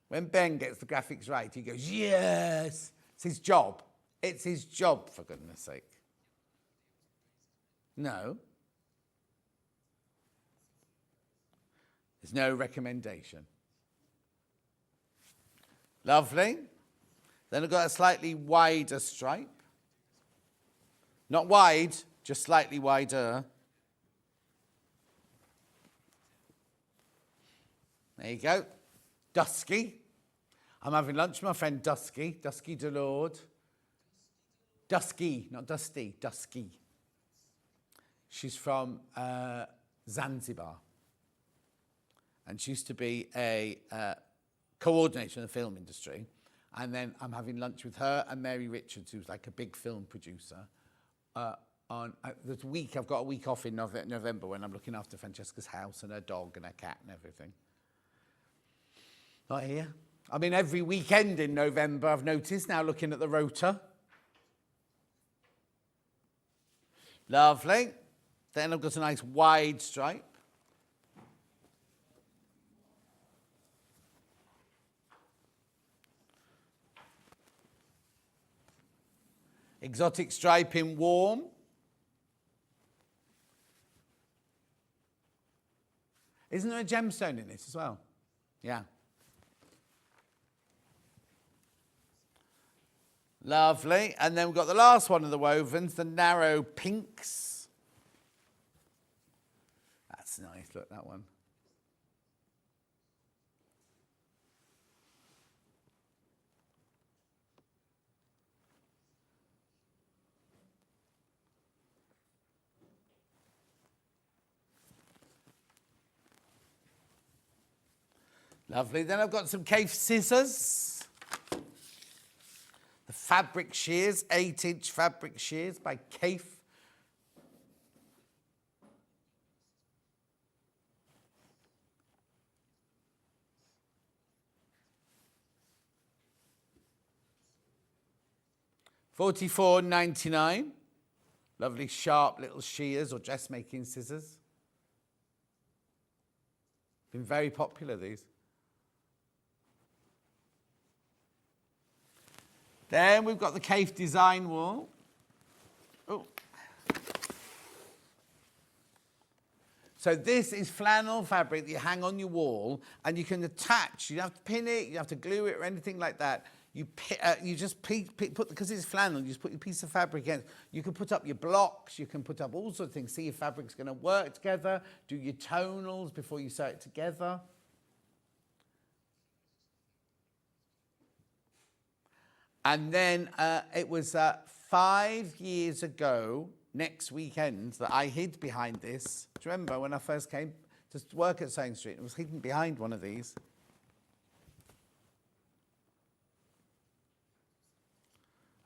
When Ben gets the graphics right, he goes, yes! It's his job. It's his job, for goodness sake. No. There's no recommendation. Lovely. Then I've got a slightly wider stripe. Not wide, just slightly wider. There you go. Dusky. I'm having lunch with my friend Dusky Delord. Dusky, not Dusty, Dusky. She's from Zanzibar. And she used to be a coordinator in the film industry. And then I'm having lunch with her and Mary Richards, who's like a big film producer. This week, I've got a week off in November when I'm looking after Francesca's house and her dog and her cat and everything. Not here. I mean, every weekend in November, I've noticed now looking at the rota. Lovely. Then I've got a nice wide stripe. Exotic stripe in warm. Isn't there a gemstone in it as well? Yeah. Lovely. And then we've got the last one of the wovens, the narrow pinks. That's nice. Look, that one. Lovely. Then I've got some Kaffe scissors. The fabric shears, 8-inch fabric shears by Kaffe. $44.99. Lovely sharp little shears or dressmaking scissors. Been very popular, these. Then we've got the Kaffe design wall. Oh. So this is flannel fabric that you hang on your wall and you can attach. You don't have to pin it, you don't have to glue it or anything like that. You just put, because it's flannel, you just put your piece of fabric in. You can put up your blocks, you can put up all sorts of things. See if fabric's going to work together. Do your tonals before you sew it together. And then it was 5 years ago, next weekend, that I hid behind this. Do you remember when I first came to work at Sewing Street? I was hidden behind one of these.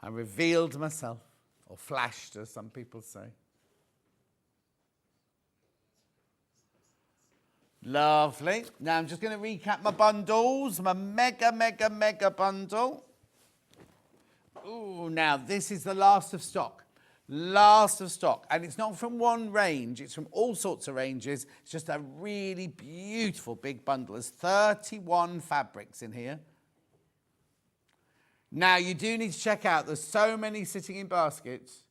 I revealed myself, or flashed, as some people say. Lovely. Now I'm just going to recap my bundles, my mega bundle. Ooh, now this is the last of stock. Last of stock. And it's not from one range, it's from all sorts of ranges. It's just a really beautiful big bundle. There's 31 fabrics in here. Now you do need to check out, there's so many sitting in baskets.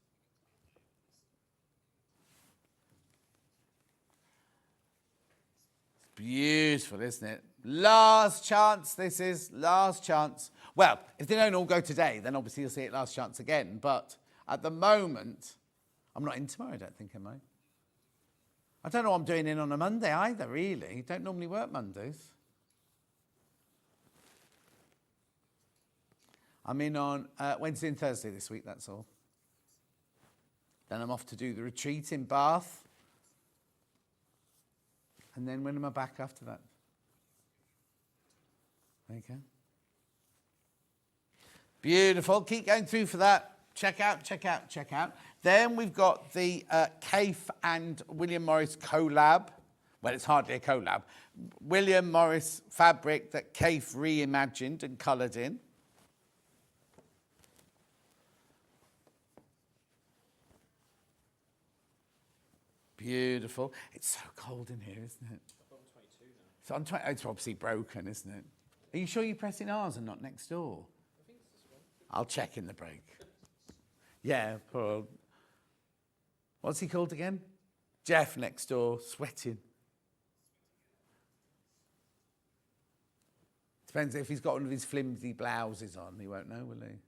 Beautiful, isn't it? Last chance, this is last chance. Well, if they don't all go today, then obviously you'll see it last chance again. But at the moment, I'm not in tomorrow, I don't think, am I? I don't know what I'm doing in on a Monday either, really. Don't normally work Mondays. I'm in on Wednesday and Thursday this week, that's all. Then I'm off to do the retreat in Bath. And then when am I back after that? There you go. Beautiful. Keep going through for that. Check out, check out, check out. Then we've got the Kaffe and William Morris collab. Well, it's hardly a collab. William Morris fabric that Kaffe reimagined and coloured in. Beautiful. It's so cold in here, isn't it? I'm on 22 now. So on 20, it's obviously broken, isn't it? Are you sure you're pressing ours and not next door? I think it's this one. I'll check in the break. Yeah, poor old... What's he called again? Jeff next door, sweating. Depends if he's got one of his flimsy blouses on. He won't know, will he?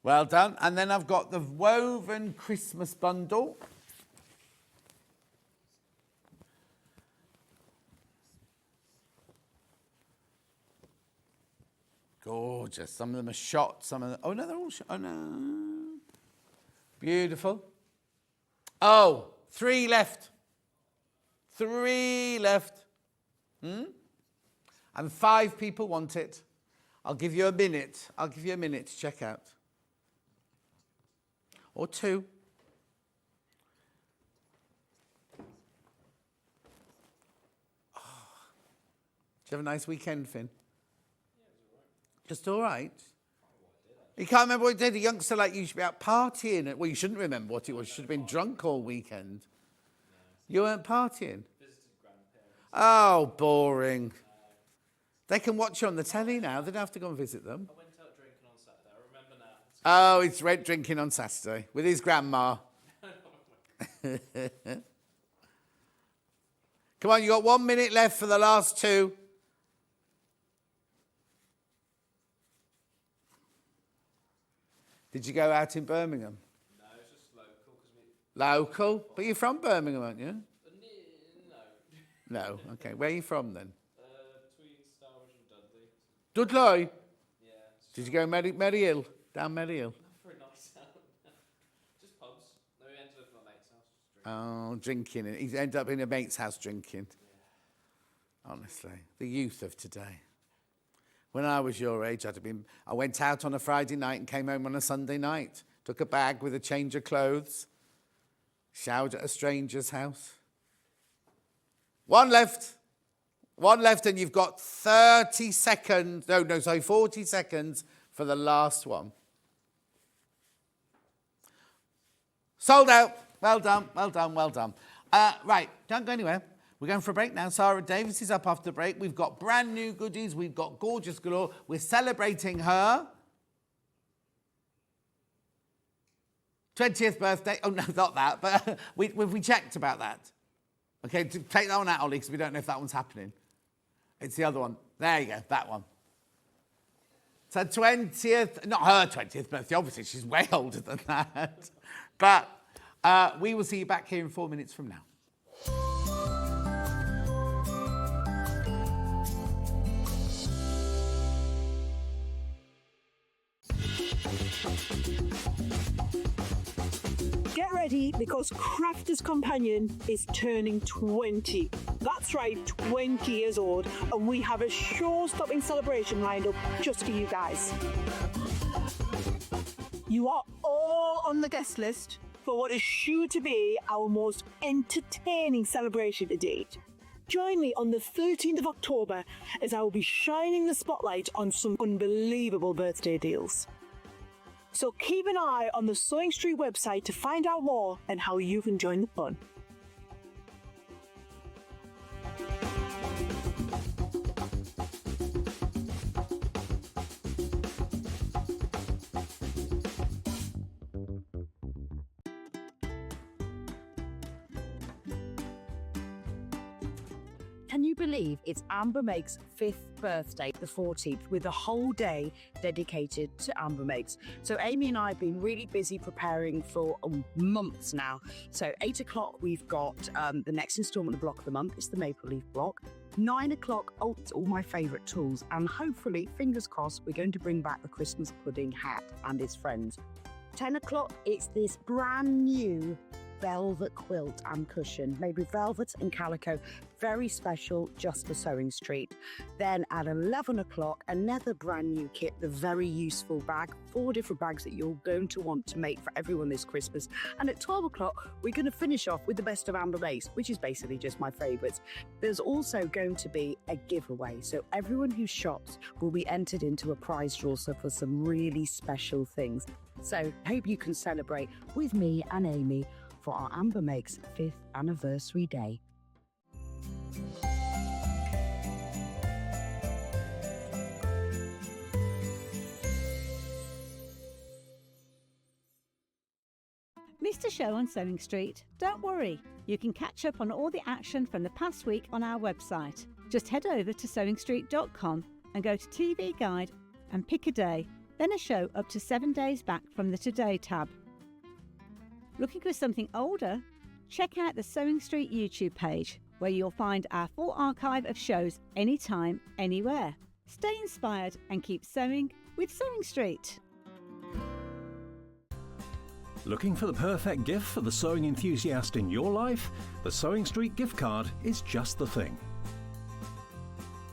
Well done. And then I've got the woven Christmas bundle. Gorgeous. Some of them are shot. Some of them... Oh, no, they're all shot. Oh, no. Beautiful. Oh, 3 left. 3 left. And 5 people want it. I'll give you a minute. I'll give you a minute to check out. Or 2. Oh. Did you have a nice weekend, Finn? Yeah, it was all right. Just all right? I can't remember what I did, You can't remember what you did? A youngster like you should be out partying. Well, you shouldn't remember what it was. You should have been drunk all weekend. You weren't partying? Visited grandparents. Oh, boring. They can watch you on the telly now. They don't have to go and visit them. I went out drinking on Saturday. I remember now. Oh, he's went drinking on Saturday with his grandma. Come on, you got 1 minute left for the last 2. Did you go out in Birmingham? No, it's just local. Local? But you're from Birmingham, aren't you? No. No. Okay. Where are you from then? Between Stowers and Dudley. Dudley? Yeah. Did you go Merry Hill? Down Merry Hill? Not very nice out. Just pubs. No, we ended up at my mate's house. Just drinking. Oh, drinking. He ended up in a mate's house drinking. Yeah. Honestly, the youth of today. When I was your age, I went out on a Friday night and came home on a Sunday night. Took a bag with a change of clothes. Showered at a stranger's house. 1 left. 1 left, and you've got 30 seconds. No, sorry, 40 seconds for the last one. Sold out. Well done, well done, well done. Right, don't go anywhere. We're going for a break now. Sara Davies is up after the break. We've got brand new goodies. We've got gorgeous galore. We're celebrating her 20th birthday. Oh, no, not that. But we checked about that. Okay, take that one out, Ollie, because we don't know if that one's happening. It's the other one. There you go, that one. It's her 20th, not her 20th birthday, obviously, she's way older than that. But we will see you back here in 4 minutes from now. Get ready ready because Crafter's Companion is turning 20. That's right, 20 years old, and we have a show-stopping celebration lined up just for you guys. You are all on the guest list for what is sure to be our most entertaining celebration to date. Join me on the 13th of October as I will be shining the spotlight on some unbelievable birthday deals. So keep an eye on the Sewing Street website to find out more and how you can join the fun. Can you believe it's Amber Make's 5th birthday, the 14th, with a whole day dedicated to Amber Makes? So Amy and I have been really busy preparing for months now. So 8 o'clock, we've got the next instalment of the block of the month. It's the Maple Leaf block. 9 o'clock, it's all my favourite tools. And hopefully, fingers crossed, we're going to bring back the Christmas pudding hat and its friends. 10 o'clock, it's this brand new velvet quilt and cushion made with velvet and calico, very special just for Sewing Street. Then at 11 o'clock, another brand new kit, the very useful bag, 4 different bags that you're going to want to make for everyone this Christmas. And at 12 o'clock, we're going to finish off with the best of Amber Lace, which is basically just my favourites. There's also going to be a giveaway, so everyone who shops will be entered into a prize draw for some really special things. So hope you can celebrate with me and Amy for our Amber Makes 5th anniversary day. Missed a show on Sewing Street? Don't worry, you can catch up on all the action from the past week on our website. Just head over to sewingstreet.com and go to TV Guide and pick a day, then a show up to 7 days back from the Today tab. Looking for something older? Check out the Sewing Street YouTube page, where you'll find our full archive of shows anytime, anywhere. Stay inspired and keep sewing with Sewing Street. Looking for the perfect gift for the sewing enthusiast in your life? The Sewing Street gift card is just the thing.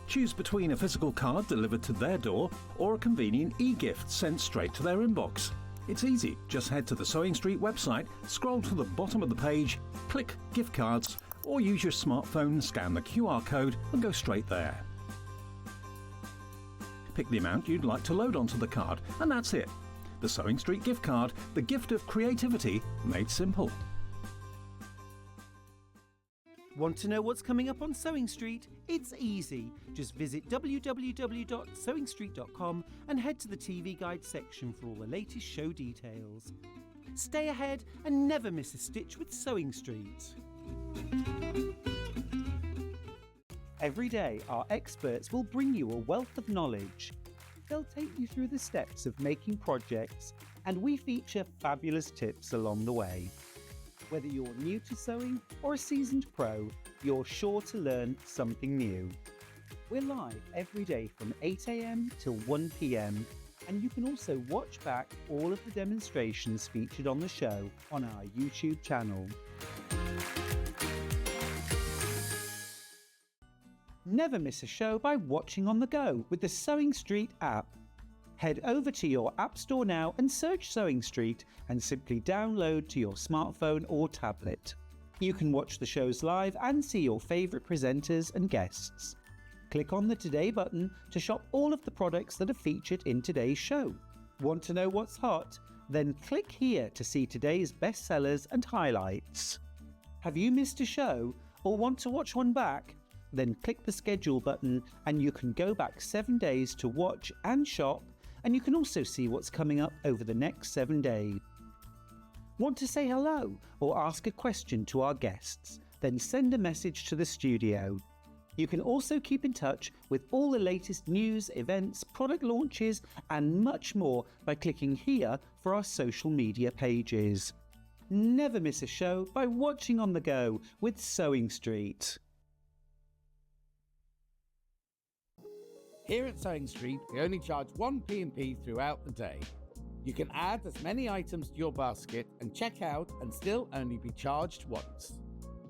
Choose between a physical card delivered to their door or a convenient e-gift sent straight to their inbox. It's easy. Just head to the Sewing Street website, scroll to the bottom of the page, click Gift Cards, or use your smartphone, scan the QR code and go straight there. Pick the amount you'd like to load onto the card, and that's it. The Sewing Street gift card, the gift of creativity made simple. Want to know what's coming up on Sewing Street? It's easy. Just visit www.sewingstreet.com and head to the TV Guide section for all the latest show details. Stay ahead and never miss a stitch with Sewing Street. Every day, our experts will bring you a wealth of knowledge. They'll take you through the steps of making projects, and we feature fabulous tips along the way. Whether you're new to sewing or a seasoned pro, you're sure to learn something new. We're live every day from 8 a.m. till 1 p.m, and you can also watch back all of the demonstrations featured on the show on our YouTube channel. Never miss a show by watching on the go with the Sewing Street app. Head over to your App Store now and search Sewing Street and simply download to your smartphone or tablet. You can watch the shows live and see your favourite presenters and guests. Click on the Today button to shop all of the products that are featured in today's show. Want to know what's hot? Then click here to see today's bestsellers and highlights. Have you missed a show or want to watch one back? Then click the schedule button and you can go back 7 days to watch and shop, and you can also see what's coming up over the next 7 days. Want to say hello or ask a question to our guests? Then send a message to the studio. You can also keep in touch with all the latest news, events, product launches and much more by clicking here for our social media pages. Never miss a show by watching on the go with Sewing Street. Here at Sewing Street, we only charge one P&P throughout the day. You can add as many items to your basket and check out and still only be charged once.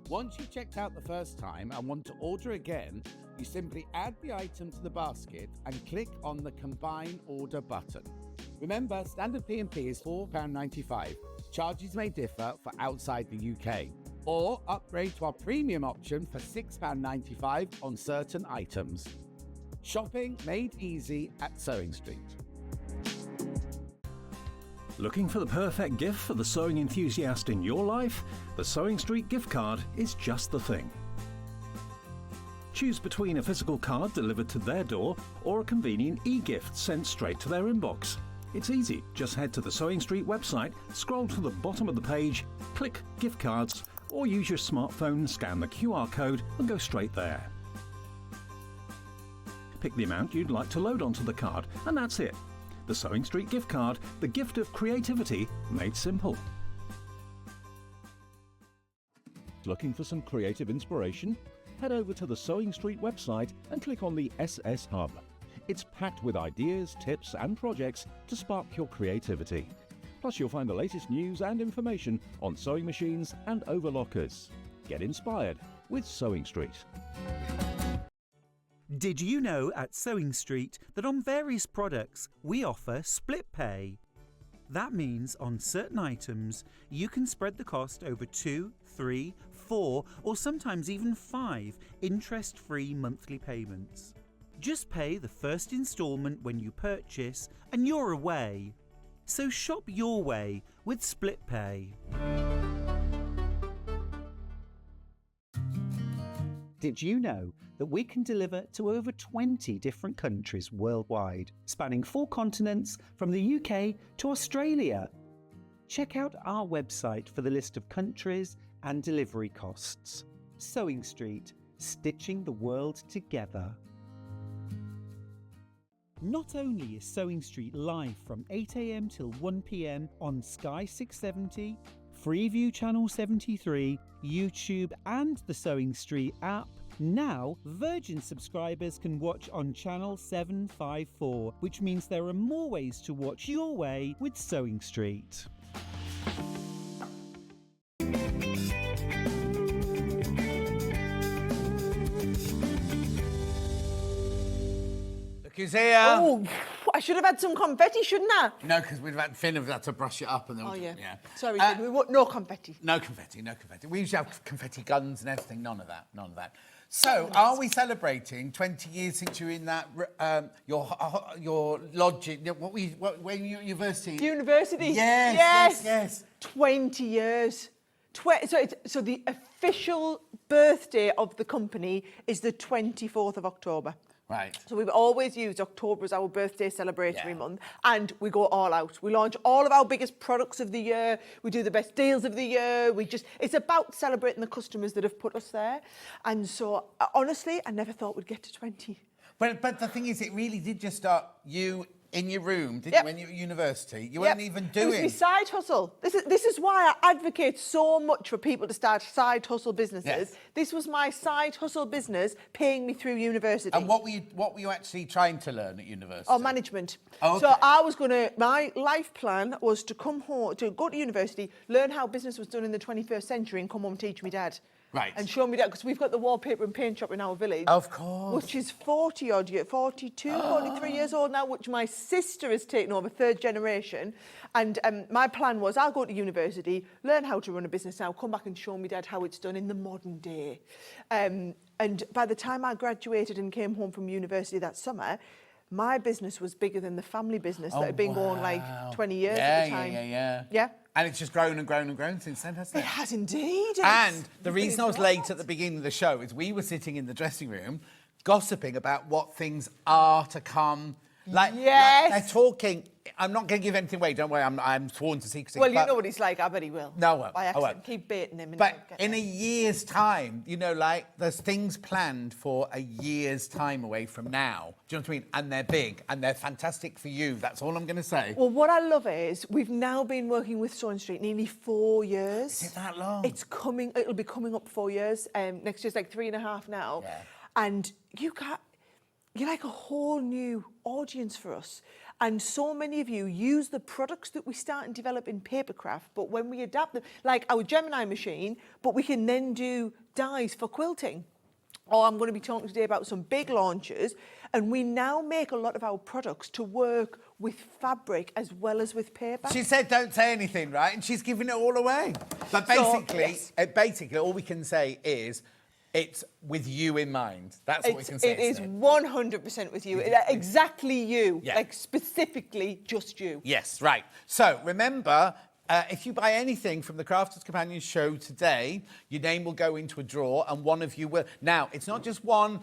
Once you've checked out the first time and want to order again, you simply add the item to the basket and click on the Combine Order button. Remember, standard P&P is £4.95. Charges may differ for outside the UK. Or upgrade to our premium option for £6.95 on certain items. Shopping made easy at Sewing Street. Looking for the perfect gift for the sewing enthusiast in your life? The Sewing Street gift card is just the thing. Choose between a physical card delivered to their door or a convenient e-gift sent straight to their inbox. It's easy, just head to the Sewing Street website, scroll to the bottom of the page, click Gift Cards, or use your smartphone, scan the QR code and go straight there. Pick the amount you'd like to load onto the card and that's it. The Sewing Street gift card, the gift of creativity made simple. Looking for some creative inspiration? Head over to the Sewing Street website and click on the SS Hub. It's packed with ideas, tips and projects to spark your creativity. Plus you'll find the latest news and information on sewing machines and overlockers. Get inspired with Sewing Street. Did you know at Sewing Street that on various products we offer split pay? That means on certain items you can spread the cost over 2, 3, 4 or sometimes even 5 interest-free monthly payments. Just pay the first instalment when you purchase and you're away. So shop your way with split pay. Did you know that we can deliver to over 20 different countries worldwide, spanning 4 continents from the UK to Australia? Check out our website for the list of countries and delivery costs. Sewing Street, stitching the world together. Not only is Sewing Street live from 8 AM till 1 PM on Sky 670, Freeview Channel 73, YouTube and the Sewing Street app, now Virgin subscribers can watch on Channel 754, which means there are more ways to watch your way with Sewing Street. Look who's here. Oh, I should have had some confetti, shouldn't I? No, because we've had Finn have had to brush it up and then. Oh, yeah. Yeah. Sorry, we want no confetti. No confetti, no confetti. We usually have confetti guns and everything. None of that. None of that. So, are we celebrating 20 years since you're in that your lodging? Where were you at university? University. Yes. 20 years. So the official birthday of the company is the 24th of October. Right. So we've always used October as our birthday celebratory month, and we go all out. We launch all of our biggest products of the year. We do the best deals of the year. It's about celebrating the customers that have put us there. And so, honestly, I never thought we'd get to 20. But the thing is, it really did just start you in your room, didn't you, when you were at university? You weren't even doing... It was my side hustle. This is why I advocate so much for people to start side hustle businesses. Yes. This was my side hustle business paying me through university. And what were you actually trying to learn at university? Oh, management. Oh, okay. So my life plan was to come home, to go to university, learn how business was done in the 21st century and come home and teach me dad. Right. And show me that, because we've got the wallpaper and paint shop in our village. Of course. Which is 42, 43 years old now, which my sister has taken over, 3rd generation. And my plan was, I'll go to university, learn how to run a business now, come back and show me dad how it's done in the modern day. And by the time I graduated and came home from university that summer, my business was bigger than the family business that had been going like 20 years at the time. Yeah. And it's just grown and grown and grown since then, hasn't it? It has indeed. And the reason I was late at the beginning of the show is we were sitting in the dressing room gossiping about what things are to come. Like they're talking. I'm not going to give anything away. Don't worry. I'm sworn to secrecy. Well, you know what he's like. I bet he will. No, I won't. By I accident. won't. Keep baiting him. But in a year's time, there's things planned for a year's time away from now. Do you know what I mean? And they're big and they're fantastic for you. That's all I'm going to say. Well, what I love is we've now been working with Sewing Street nearly 4 years. Is it that long? It'll be coming up 4 years. Next year's like 3.5 now. Yeah. And you're like a whole new audience for us. And so many of you use the products that we start and develop in papercraft, but when we adapt them, like our Gemini machine, but we can then do dies for quilting. Or I'm going to be talking today about some big launches, and we now make a lot of our products to work with fabric as well as with paper. She said don't say anything, right? And she's giving it all away. But basically, all we can say is it's with you in mind. That's what we can say. It is 100% with you. Exactly you. Yeah. Like specifically just you. Yes, right. So remember, if you buy anything from the Crafters Companion show today, your name will go into a draw, and one of you will. Now, it's not just one.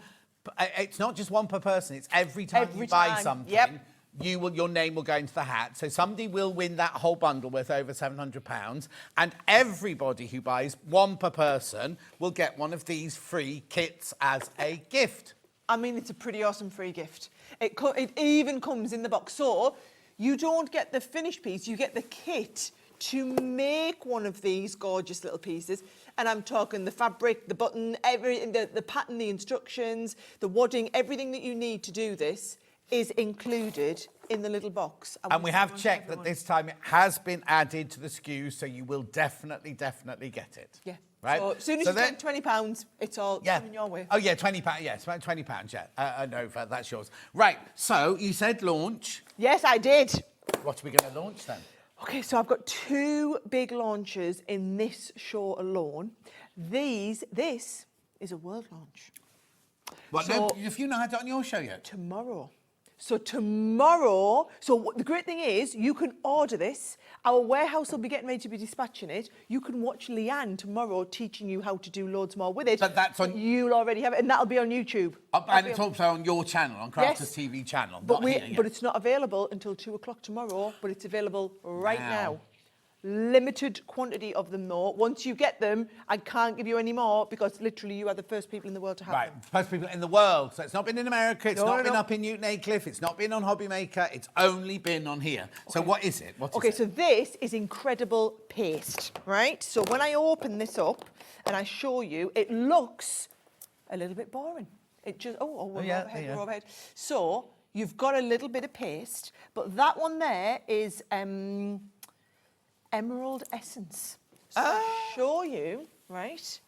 It's not just one per person. It's every time you buy something. Yep. Your name will go into the hat. So somebody will win that whole bundle worth over £700, and everybody who buys one per person will get one of these free kits as a gift. I mean, it's a pretty awesome free gift. It even comes in the box. So you don't get the finished piece, you get the kit to make one of these gorgeous little pieces. And I'm talking the fabric, the button, everything, the pattern, the instructions, the wadding, everything that you need to do this is included in the little box. And we have checked that this time it has been added to the SKU, so you will definitely get it. Yeah. Right? So as soon as you spend £20, it's all coming your way. Oh, yeah, £20. Yeah, it's about £20, yeah. I know, that's yours. Right, so you said launch. Yes, I did. What are we going to launch then? Okay, so I've got 2 big launches in this show alone. This is a world launch. What, no, if you not had it on your show yet? Tomorrow. So tomorrow, the great thing is you can order this. Our warehouse will be getting ready to be dispatching it. You can watch Leanne tomorrow teaching you how to do loads more with it. But that's on... You'll already have it, and that'll be on YouTube. And it's also on your channel, on Crafters TV channel. But it's not available until 2 o'clock tomorrow, but it's available right now. Limited quantity of them though. Once you get them, I can't give you any more because literally you are the first people in the world to have them. Right, first people in the world. So it's not been in America, it's not been up in Newton Aycliffe, it's not been on Hobby Maker, it's only been on here. Okay. So what is it? So this is incredible paste, right? So when I open this up and I show you, it looks a little bit boring. It just, we're overhead. So you've got a little bit of paste, but that one there is Emerald Essence. So I'll show you, right?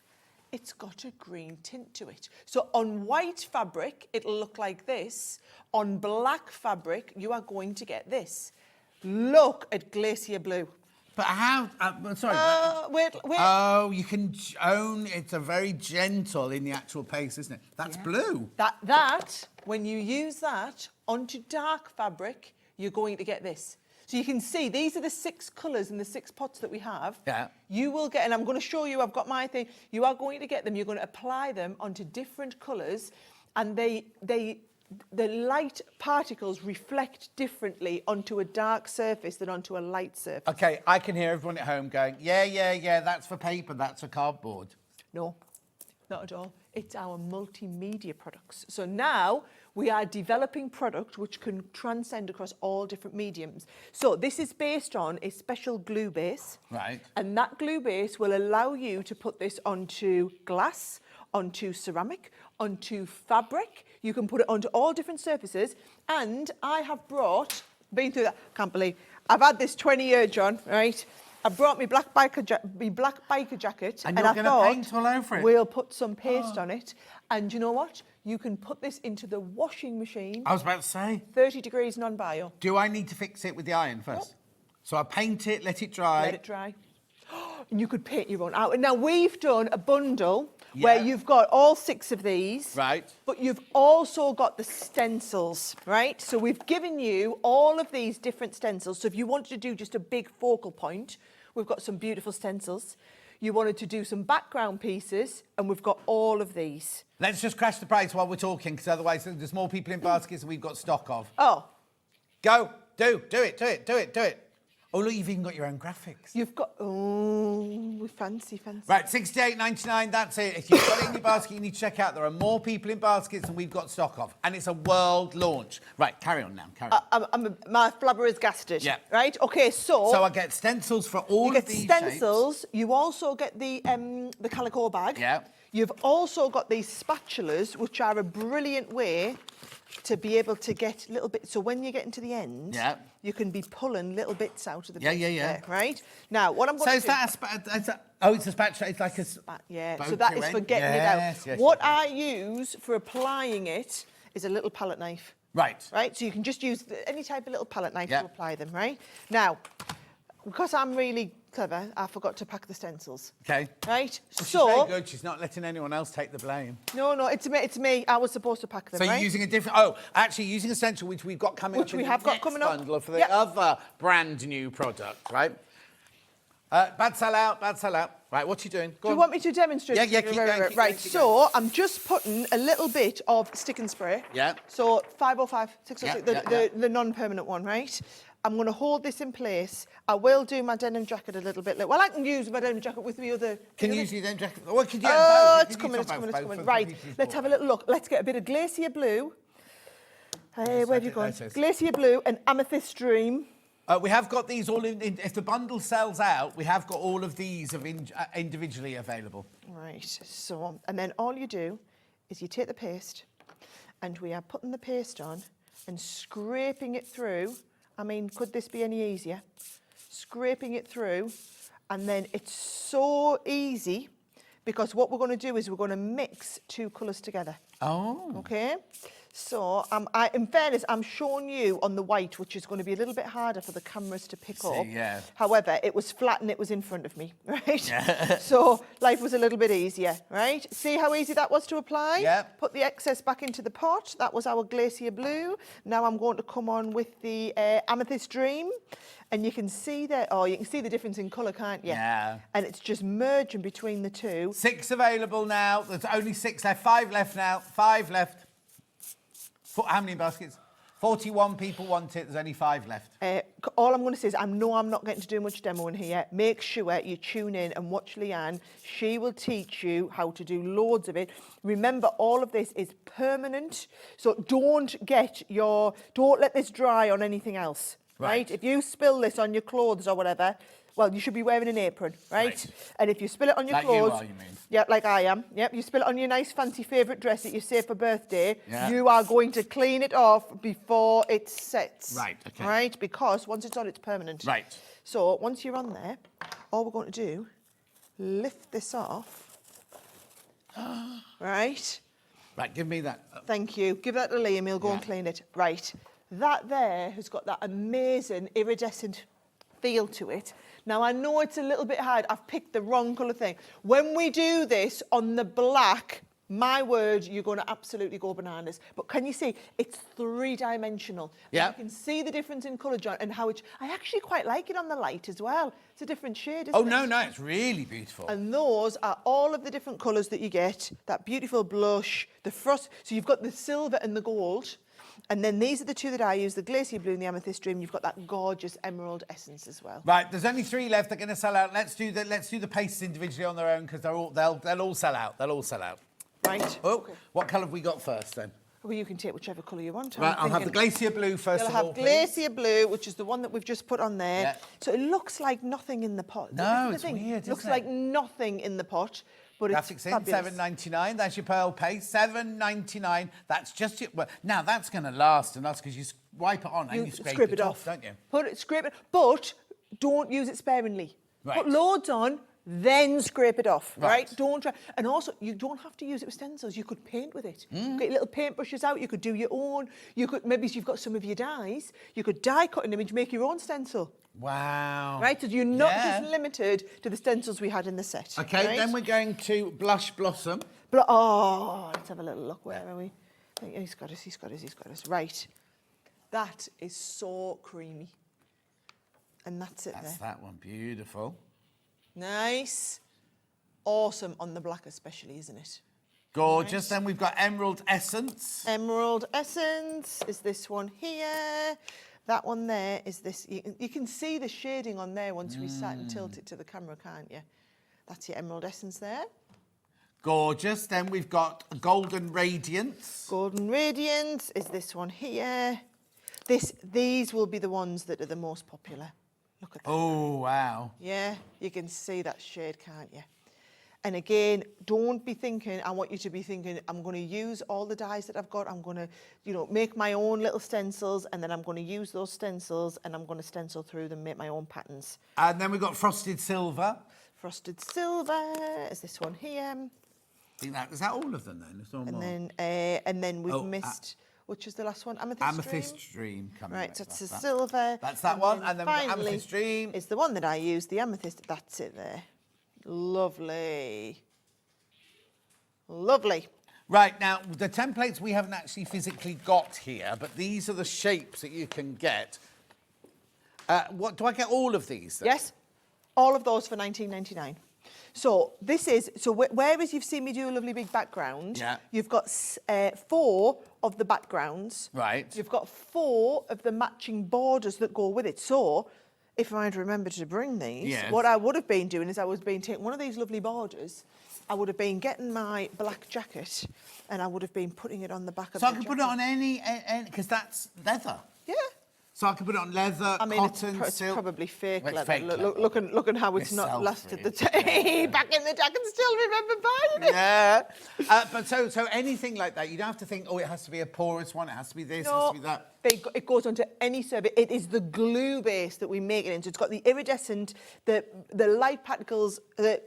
It's got a green tint to it. So on white fabric, it'll look like this. On black fabric, you are going to get this. Look at Glacier Blue. But how, sorry. Wait. Oh, you can own, it's a very gentle in the actual paste, isn't it? That's blue. That, when you use that onto dark fabric, you're going to get this. So you can see, these are the 6 colours in the 6 pots that we have. Yeah. You will get, and I'm going to show you, I've got my thing, you are going to get them, you're going to apply them onto different colours, and the light particles reflect differently onto a dark surface than onto a light surface. Okay, I can hear everyone at home going, yeah, that's for paper, that's for cardboard. No, not at all. It's our multimedia products. So now we are developing product which can transcend across all different mediums. So this is based on a special glue base. Right. And that glue base will allow you to put this onto glass, onto ceramic, onto fabric. You can put it onto all different surfaces. And I have been through that, can't believe, I've had this 20-year, John, right? I brought my black biker jacket, and I thought paint all over it. We'll put some paste on it. And you know what? You can put this into the washing machine. I was about to say. 30 degrees non-bio. Do I need to fix it with the iron first? Nope. So I paint it, let it dry. Let it dry. And you could paint your own out. And now we've done a bundle where you've got all 6 of these. Right. But you've also got the stencils, right? So we've given you all of these different stencils. So if you wanted to do just a big focal point, we've got some beautiful stencils. You wanted to do some background pieces, and we've got all of these. Let's just crash the price while we're talking, because otherwise there's more people in baskets than we've got stock of. Oh. Go. Do it. Oh, look, you've even got your own graphics. You've got, fancy. Right, $68.99, that's it. If you've got it in your basket, you need to check out. There are more people in baskets than we've got stock of. And it's a world launch. Right, carry on now, carry on. My flabber is gasted. Yeah. Right, okay, so... So I get stencils for all of these You get stencils. You also get the calico bag. Yeah. You've also got these spatulas, which are a brilliant way to be able to get little bits. So when you get into the end, you can be pulling little bits out of the paste there, right? Now, what I'm going to do... So is that it's a spatula, it's like a... so that is for getting it out. Yes, what I use for applying it is a little palette knife. Right. Right, so you can just use any type of little palette knife to apply them, right? Now, because I'm really clever, I forgot to pack the stencils. Okay. Right? Well, so... She's very good. She's not letting anyone else take the blame. No, it's me. I was supposed to pack them, So right? you're using a different... Oh, actually, using a stencil, which we've got coming up in the next bundle for the other brand new product, right? Bad sell out. Right, what are you doing? Go Do you want me to demonstrate? Yeah, keep going. Right, so I'm just putting a little bit of stick and spray. Yeah. So 505, 606, Yeah, the non-permanent one, right? I'm going to hold this in place. I will do my denim jacket a little bit later. Well, I can use my denim jacket with the other... Can you use your denim jacket? Oh, could you it's coming. Right, let's have a little look. Let's get a bit of glacier blue. Hey, where have you gone? Glacier blue and amethyst dream. We have got these all in... If the bundle sells out, we have got all of these individually available. Right, so... And then all you do is you take the paste and we are putting the paste on and scraping it through. I mean, could this be any easier? Scraping it through, and then it's so easy because what we're going to do is we're going to mix two colours together. Oh. Okay? So, in fairness, I'm showing you on the white, which is going to be a little bit harder for the cameras to pick up. Yeah. However, it was flat and it was in front of me, right? Yeah. So, life was a little bit easier, right? See how easy that was to apply? Yeah. Put the excess back into the pot. That was our glacier blue. Now I'm going to come on with the amethyst dream. And you can see you can see the difference in colour, can't you? Yeah. And it's just merging between the two. 6 available now. There's only 6 left. 5 left now. 5 left. How many baskets? 41 people want it. There's only 5 left. All I'm going to say is I'm not getting to do much demoing here. Make sure you tune in and watch Leanne. She will teach you how to do loads of it. Remember, all of this is permanent. So don't let this dry on anything else. Right? If you spill this on your clothes or whatever, well, you should be wearing an apron, right? And if you spill it on your clothes... Like you mean? Yeah, like I am. Yep, you spill it on your nice fancy favourite dress that you save for birthday, you are going to clean it off before it sets. Right, okay. Right? Because once it's on, it's permanent. Right. So once you're on there, all we're going to do, lift this off. Right? Right, give me that. Thank you. Give that to Liam, he'll go and clean it. Right. That there has got that amazing iridescent feel to it. Now, I know it's a little bit hard. I've picked the wrong colour thing. When we do this on the black, my word, you're going to absolutely go bananas. But can you see? It's 3-dimensional. Yeah. You can see the difference in colour, John, and how I actually quite like it on the light as well. It's a different shade, isn't it? Oh, no, it's really beautiful. And those are all of the different colours that you get. That beautiful blush, the frost. So you've got the silver and the gold. And then these are the 2 that I use, the glacier blue and the amethyst dream. You've got that gorgeous emerald essence as well. Right, there's only 3 left. They're going to sell out. Let's do the pastes individually on their own because they'll all sell out. They'll all sell out. Right. Oh, okay. What colour have we got first then? Well, you can take whichever colour you want. Right, I'll have the glacier blue first of all. You'll have glacier blue, which is the one that we've just put on there. Yeah. So it looks like nothing in the pot. No, it's weird, It looks isn't like it? nothing in the pot. But Graphics it's in, fabulous. $7.99. That's your pearl paste, $7.99. That's just it. Well, now that's going to last and that's because you wipe it on and you scrape it off, don't you? Scrape it, but don't use it sparingly. Right. Put loads on, then scrape it off, right? Don't try. And also, you don't have to use it with stencils. You could paint with it. Get little paintbrushes out. You could do your own. You could, maybe if you've got some of your dyes, you could die cut an image, make your own stencil. Wow. Right, so you're not just limited to the stencils we had in the set. Okay, right? then we're going to Blush Blossom. Let's have a little look. Where are we? He's got us. Right. That is so creamy. And that's it there. That's that one. Beautiful. Nice. Awesome on the black especially, isn't it? Gorgeous. Nice. Then we've got Emerald Essence. Emerald Essence is this one here. That one there is this. You can see the shading on there once we sat and tilt it to the camera, can't you? That's your emerald essence there. Gorgeous. Then we've got Golden Radiance. Golden Radiance is this one here. These will be the ones that are the most popular. Look at that. Oh, wow. Yeah, you can see that shade, can't you? And again, don't be thinking, I want you to be thinking, I'm going to use all the dyes that I've got. I'm going to, make my own little stencils, and then I'm going to use those stencils, and I'm going to stencil through them, make my own patterns. And then we've got Frosted Silver. Frosted Silver is this one here. Is that all of them then? There's no more. And then we've missed, which is the last one? Amethyst Dream. Right, so it's a silver. That's that one. And then we've got Amethyst Dream. It's the one that I use, the amethyst. That's it there. Lovely. Lovely. Right, now, the templates we haven't actually physically got here, but these are the shapes that you can get. What do I get all of these then? Yes, all of those for $19.99. So whereas you've seen me do a lovely big background, you've got 4 of the backgrounds. Right. You've got 4 of the matching borders that go with it. So if I'd remembered to bring these, what I would have been doing is I was taking one of these lovely borders, I would have been getting my black jacket, and I would have been putting it on the back of the jacket. So I can put it on any, because that's leather. Yeah. So I can put it on leather, cotton, it's silk. probably fake Well, it's leather. fake leather. Look at how it's not lasted the day. Back in the day, I can still remember buying it. Yeah. But so anything like that, you don't have to think, oh, it has to be a porous one, it has to be this, it has to be that. It goes onto any surface. It is the glue base that we make it into. It's got the iridescent, the light particles, the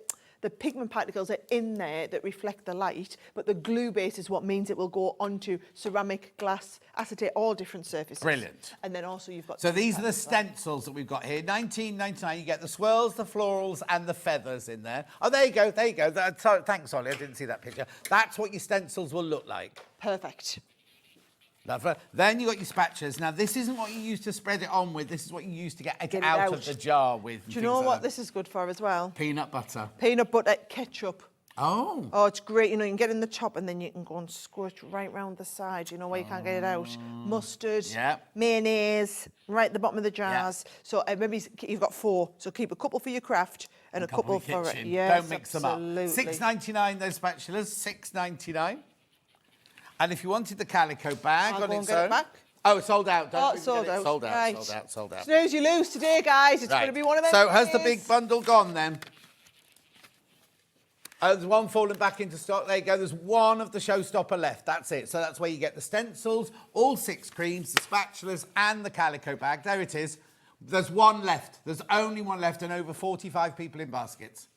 pigment particles are in there that reflect the light, but the glue base is what means it will go onto ceramic, glass, acetate, all different surfaces. Brilliant. And then also you've got... So these are the stencils that we've got here. $19.99. You get the swirls, the florals, and the feathers in there. Oh, there you go. There you go. Thanks, Ollie. I didn't see that picture. That's what your stencils will look like. Perfect. Lovely. Then you got your spatulas. Now, this isn't what you use to spread it on with. This is what you use to get it out of the jar with. Do you know what this is good for as well? Peanut butter. Peanut butter, ketchup. Oh. Oh, it's great. You know, you can get in the top and then you can go and squirt right round the side, where you can't get it out. Mustard, mayonnaise, right at the bottom of the jars. So maybe you've got 4. So keep a couple for your craft and a couple for it. Yes, don't mix them up. $6.99 those spatulas, $6.99. And if you wanted the calico bag on its own... Oh, it's sold out. Oh, it's sold out. Sold out, right. sold out, sold out. Snooze, you lose today, guys. It's going to be one of them. So has the big bundle gone then? There's one falling back into stock. There you go. There's one of the showstopper left. That's it. So that's where you get the stencils, all 6 creams, the spatulas, and the calico bag. There it is. There's one left. There's only one left, and over 45 people in baskets.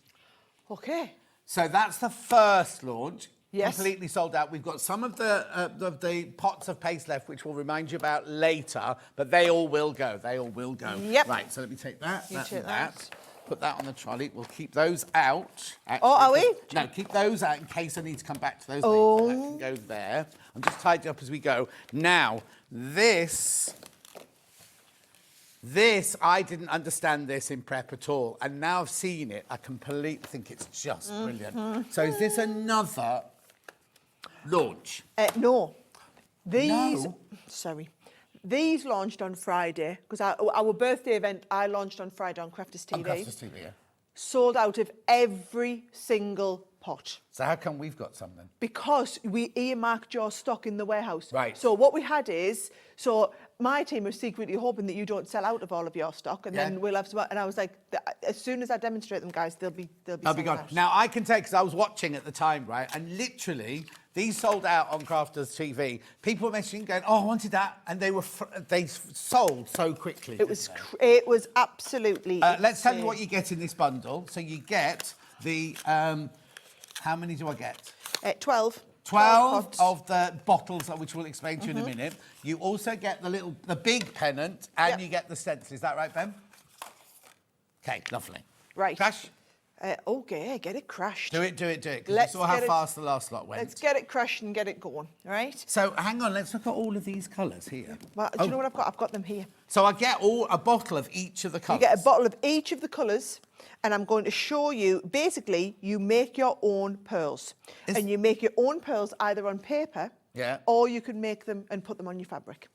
Okay. So that's the first launch. Yes. Completely sold out. We've got some of the pots of paste left, which we'll remind you about later, but they all will go. They all will go. Yep. Right, so let me take that, You that, take and that. Put that on the trolley. We'll keep those out. Actually, are we? No, keep those out in case I need to come back to those later. So that can go there. I'm just tidying up as we go. Now, this, I didn't understand this in prep at all. And now I've seen it, I completely think it's just brilliant. So is this another launch? No. These launched on Friday, because our birthday event, I launched on Friday on Crafters TV. On Crafters TV, yeah. Sold out of every single pot. So how come we've got some then? Because we earmarked your stock in the warehouse. Right. So what we had is, my team was secretly hoping that you don't sell out of all of your stock, and then we'll have some. And I was like, as soon as I demonstrate them, guys, they'll be gone. Out. Now I can tell because I was watching at the time, right? And literally, these sold out on Crafters TV. People were messaging, going, "Oh, I wanted that," and they sold so quickly. It was absolutely. Let's tell you what you get in this bundle. So you get the. How many do I get? 12. 12 of the bottles, which we'll explain to you in a minute. You also get the big pennant, and you get the stencil. Is that right, Ben? Okay, lovely. Right. Crash? Okay, get it crashed. Do it. Because you saw how fast the last lot went. Let's get it crashed and get it going, right? So, hang on, let's look at all of these colours here. Well, do you know what I've got? I've got them here. So I get a bottle of each of the colours. You get a bottle of each of the colours, and I'm going to show you, basically, you make your own pearls. And you make your own pearls either on paper, or you can make them and put them on your fabric.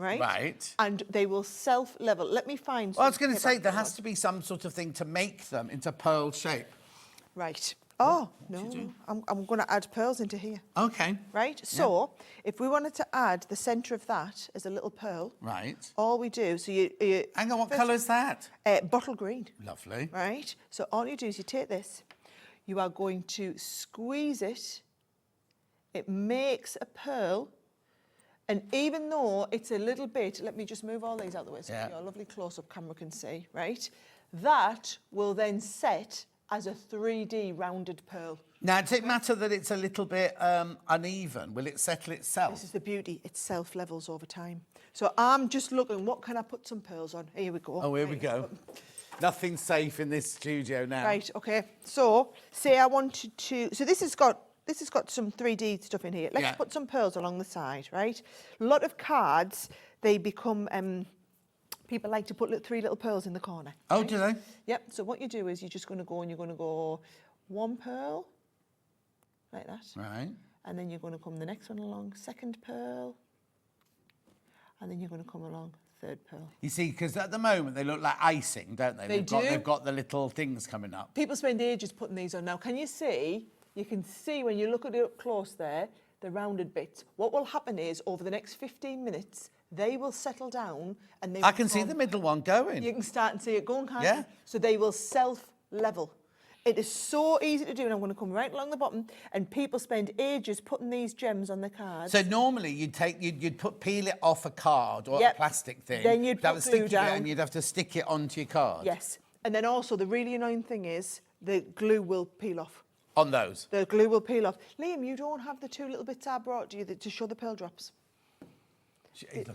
right? Right. And they will self-level. Let me find... Well, I was going to some say, there paper has to be some sort of thing to make them into pearl shape. Right. Oh, no, I'm going to add pearls into here. Okay. Right? So, if we wanted to add the centre of that as a little pearl, Right. all we do, so you Hang on, what colour is that? Bottle green. Lovely. Right? So all you do is you take this, you are going to squeeze it, it makes a pearl, and even though it's a little bit, let me just move all these out of the way so your lovely close-up camera can see, right? That will then set as a 3D rounded pearl. Now, does it matter that it's a little bit uneven? Will it settle itself? This is the beauty, it self-levels over time. So I'm just looking, what can I put some pearls on? Here we go. Oh, here we go. Nothing's safe in this studio now. Right, okay. So, say I wanted to... So this has got some 3D stuff in here. Let's put some pearls along the side, right? A lot of cards, they become... people like to put 3 little pearls in the corner. Oh, right? do they? Yep. So what you do is you're just going to go and you're going to go 1 pearl, like that. Right. And then you're going to come the next one along, 2nd pearl. And then you're going to come along, 3rd pearl. You see, because at the moment they look like icing, don't they? They've got the little things coming up. People spend ages putting these on. Now, can you see? You can see when you look at it up close there, the rounded bits. What will happen is over the next 15 minutes, they will settle down and they I can see the middle one going. You can start and see it going, can't you? you? So they will self-level. It is so easy to do, and I'm going to come right along the bottom, and people spend ages putting these gems on the cards. So normally you'd peel it off a card or a plastic thing. Then you'd put glue down. And you'd have to stick it onto your card. Yes. And then also the really annoying thing is the glue will peel off. On those? The glue will peel off. Liam, you don't have the 2 little bits I brought, do you, to show the pearl drops?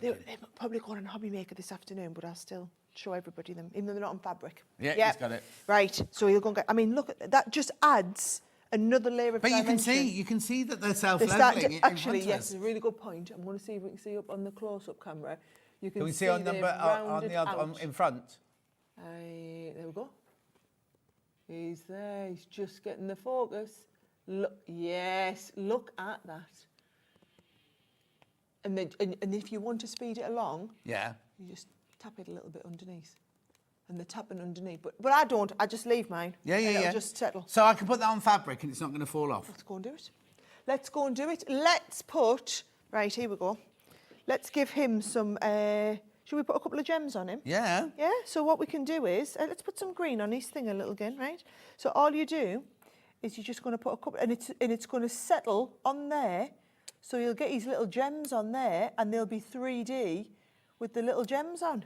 They're probably going on Hobby Maker this afternoon, but I'll still show everybody them, even though they're not on fabric. Yeah, he's got it. Right, so you'll go and get... I mean, look, that just adds another layer of dimension. But you can see that they're They're self-leveling. starting to, actually, yes, it's a really good point. I'm going to see if we can see up on the close-up camera. You can we see on they've the rounded in front? There we go. He's there. He's just getting the focus. Look, yes, look at that. And then, and if you want to speed it along, you just tap it a little bit underneath. And the tapping underneath. But I don't. I just leave mine. It'll just settle. So I can put that on fabric and it's not going to fall off. Let's go and do it. Let's go and do it. Let's put... Right, here we go. Let's give him some... should we put a couple of gems on him? Yeah. Yeah, so what we can do is... let's put some green on his thing a little again, right? So all you do is you're just going to put a couple... And it's going to settle on there. So you'll get his little gems on there and they'll be 3D with the little gems on.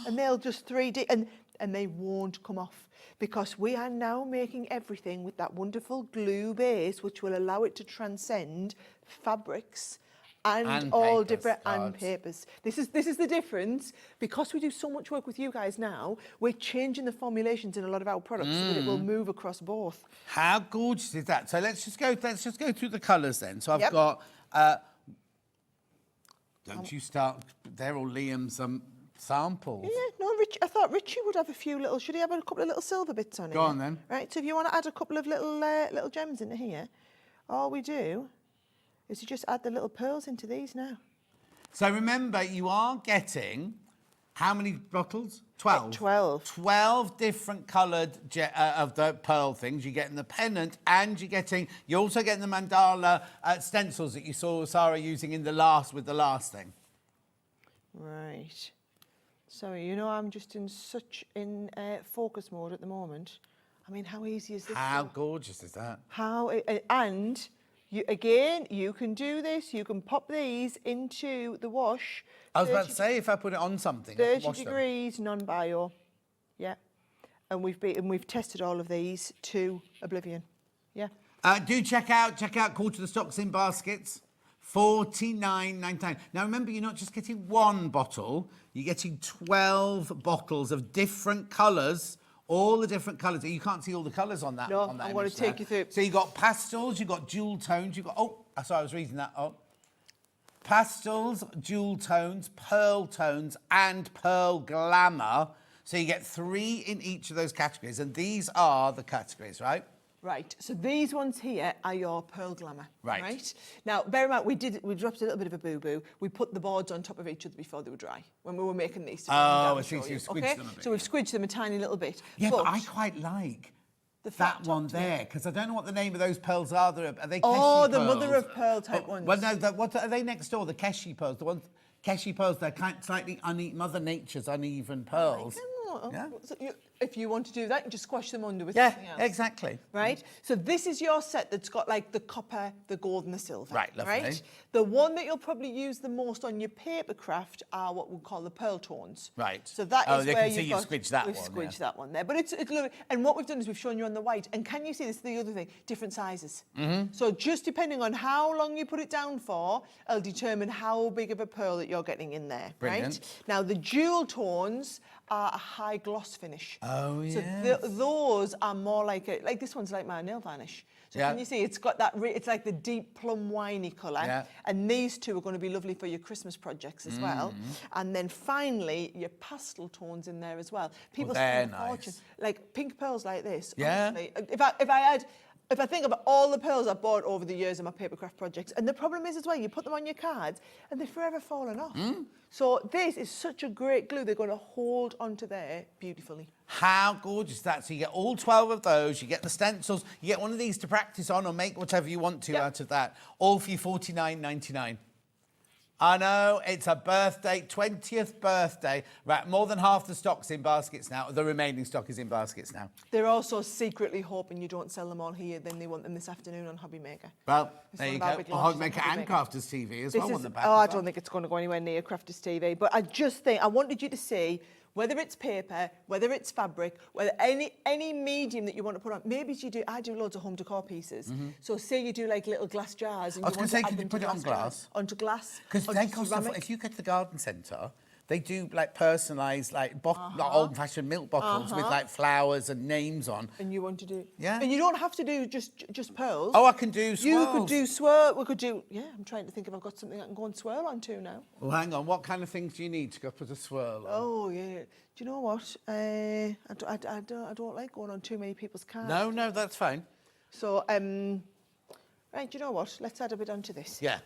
And they'll just 3D... And they won't come off because we are now making everything with that wonderful glue base which will allow it to transcend fabrics and all different and papers. This is the difference. Because we do so much work with you guys now, we're changing the formulations in a lot of our products so that it will move across both. How gorgeous is that? So let's just go through the colours then. So I've got don't you start, they're all Liam's samples. Yeah, no, I thought Richie would have a few little... Should he have a couple of little silver bits on it? Go on then. Right, so if you want to add a couple of little gems into here, all we do is you just add the little pearls into these now. So remember, you are getting... How many bottles? 12. 12. 12 different coloured of the pearl things. You're getting the pennant and you're also getting the mandala stencils that you saw Sara using with the last thing. Right. Sorry, you know, I'm just in focus mode at the moment. I mean, how easy is this? How gorgeous is that? And you can do this. You can pop these into the wash. I was about to say, if I put it on something, 30 degrees, non-bio. Yeah. And we've tested all of these to oblivion. Yeah. Do check out Quarter the Stocks in Baskets. $49.99. Now remember, you're not just getting 1 bottle, you're getting 12 bottles of different colours, all the different colours. You can't see all the colours on that. No, on that I'm going to take you through. So you've got pastels, you've got jewel tones, you've got... Oh, sorry, I was reading that. Oh. Pastels, jewel tones, pearl tones, and pearl glamour. So you get 3 in each of those categories, and these are the categories, right? Right, so these ones here are your Pearl Glamour. Right. Now, bear in mind, we dropped a little bit of a boo-boo. We put the boards on top of each other before they were dry when we were making these. Oh, I see, so you squidged them a bit, So we've squidged them a tiny little bit. Yeah, but I quite like that one there, because I don't know what the name of those pearls are. Are they Keshi the pearls? mother of pearl type ones. Well, no, what are they next door? The Keshi pearls. The ones Keshi pearls. They're kind slightly Mother Nature's uneven pearls. Yeah. So if you want to do that, you just squash them under with Yeah, something else. exactly. Right? So this is your set that's got like the copper, the gold and the silver. Right, lovely. Right? The one that you'll probably use the most on your paper craft are what we call the pearl tones. Right. So that is they where can see you've you've got, squidged that we've one. squidged that one there. But it's lovely. And what we've done is we've shown you on the white. And can you see this is the other thing? Different sizes. So just depending on how long you put it down for, it'll determine how big of a pearl that you're getting in there. Brilliant. Right? Now the jewel tones are a high gloss finish. Oh, So those are more like this one's like my nail varnish. So Yeah. can you see it's got that? It's like the deep plum winey colour. Yeah. And these two are going to be lovely for your Christmas projects as well. And then finally your pastel tones in there as well. People spend a fortune. Like pink pearls like this. Yeah. Honestly, if I think about all the pearls I've bought over the years in my papercraft projects, and the problem is as well, you put them on your cards and they're forever falling off. So this is such a great glue. They're going to hold onto there beautifully. How gorgeous is that? So you get all 12 of those, you get the stencils, you get one of these to practice on or make whatever you want to out of that. All for you $49.99. I know, it's a birthday, 20th birthday. Right, more than half the stock's in baskets now. The remaining stock is in baskets now. They're also secretly hoping you don't sell them all here, then they want them this afternoon on Hobby Maker. Well, It's there one you of our go. big Or launches Hobby on Maker Hobby and Maker. Crafters TV as well on the back. I as well. don't think it's going to go anywhere near Crafters TV, but I just think I wanted you to see whether it's paper, whether it's fabric, whether any medium that you want to put on. Maybe I do loads of home decor pieces. So say you do like little glass jars. And I was you going want to say, add can you them put to it on glass? Onto glass. Because onto they cost, ceramic. if you go to the garden centre, they do like personalised, like old-fashioned milk bottles with like flowers and names on. And you want to do... Yeah. And you don't have to do just pearls. Oh, I can do swirls. You could do swirl. We could do... Yeah, I'm trying to think if I've got something I can go and swirl onto now. Well, hang on. What kind of things do you need to go put a swirl on? Oh, yeah. Do you know what? I don't like going on too many people's cards. No, that's fine. So, right, do you know what? Let's add a bit onto this. Yeah.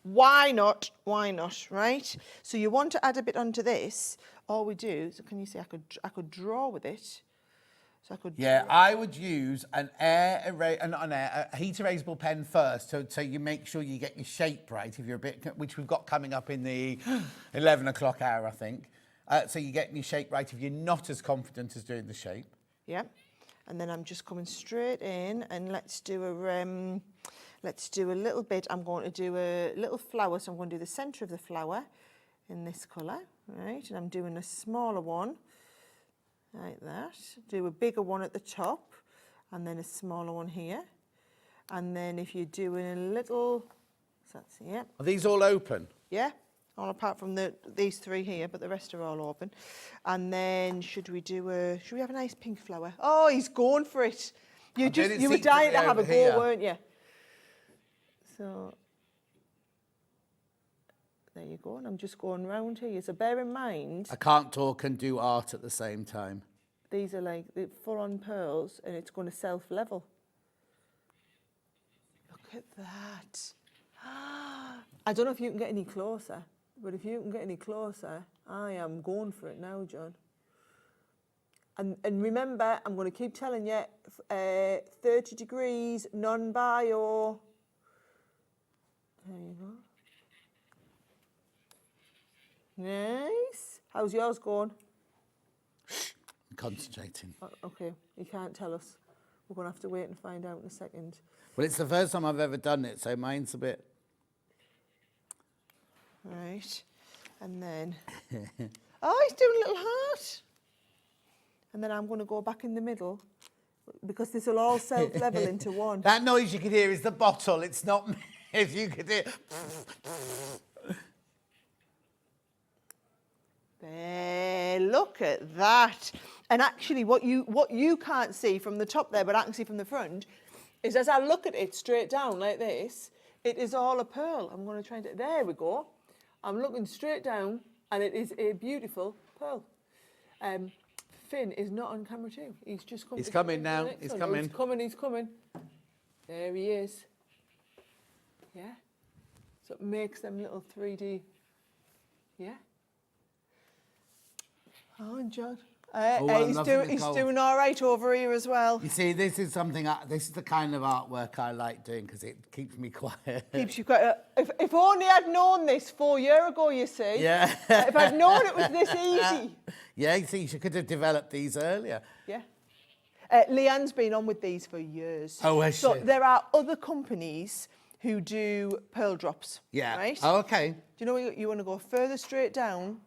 Why not? Why not, right? So you want to add a bit onto this. All we do, so can you see I could draw with it. So I could Yeah, I would use a heat erasable pen first, so you make sure you get your shape right. If you're a bit, which we've got coming up in the 11 o'clock hour, I think. So you get your shape right if you're not as confident as doing the shape. Yeah, and then I'm just coming straight in, and let's do a little bit. I'm going to do a little flower, so I'm going to do the centre of the flower in this colour, right? And I'm doing a smaller one, like that. Do a bigger one at the top, and then a smaller one here. And then if you're doing a little, so that's, yeah. Are these all open? Yeah, all apart from these three here, but the rest are all open. And then should we have a nice pink flower? Oh, he's going for it. You were dying to have a go, weren't you? So there you go, and I'm just going round here. So bear in mind, I can't talk and do art at the same time. these are like the full-on pearls, and it's going to self-level. Look at that. I don't know if you can get any closer, but if you can get any closer, I am going for it now, John. And remember, I'm going to keep telling you, 30 degrees, non-bio. There you go. Nice. How's yours going? I'm concentrating. Okay, you can't tell us. We're going to have to wait and find out in a second. Well, it's the first time I've ever done it, so mine's a bit... Right. And then... oh, he's doing a little heart. And then I'm going to go back in the middle, because this will all self-level into one. That noise you can hear is the bottle. It's not me. If you could hear... There, look at that. And actually what you can't see from the top there, but I can see from the front, is as I look at it straight down like this, it is all a pearl. I'm going to try and... there we go. I'm looking straight down, and it is a beautiful pearl. Finn is not on camera too. He's just coming. He's coming now. He's coming. He's coming. He's coming. There he is. Yeah. So it makes them little 3D. Yeah. Oh, and John. He's doing all right over here as well. You see, this is something. This is the kind of artwork I like doing because it keeps me quiet. Keeps you quiet. If only I'd known this 4 years ago, you see. Yeah. If I'd known it was this easy. Yeah, you see, you could have developed these earlier. Yeah. Leanne's been on with these for years. Oh, has so she? there are other companies who do pearl drops. Yeah. Right? Oh, okay. Do you know what you want to go further straight down?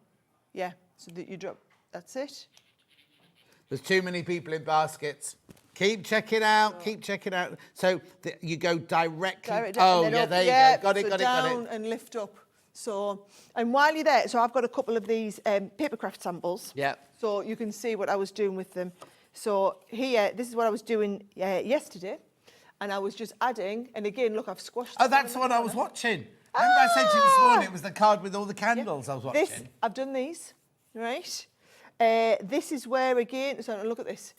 Yeah. So that you drop. That's it. There's too many people in baskets. Keep checking out. Keep checking out. So you go directly. Oh, yeah, there you go. Got it, got it, got it. Down and lift up. So, and while you're there, so I've got a couple of these papercraft samples. Yeah. So you can see what I was doing with them. So here, this is what I was doing yesterday. And I was just adding, and again, look, I've squashed. Oh, that's what I was watching. Remember I said to you this morning, it was the card with all the candles I was watching. I've done these, right? This is where, again, so look at this.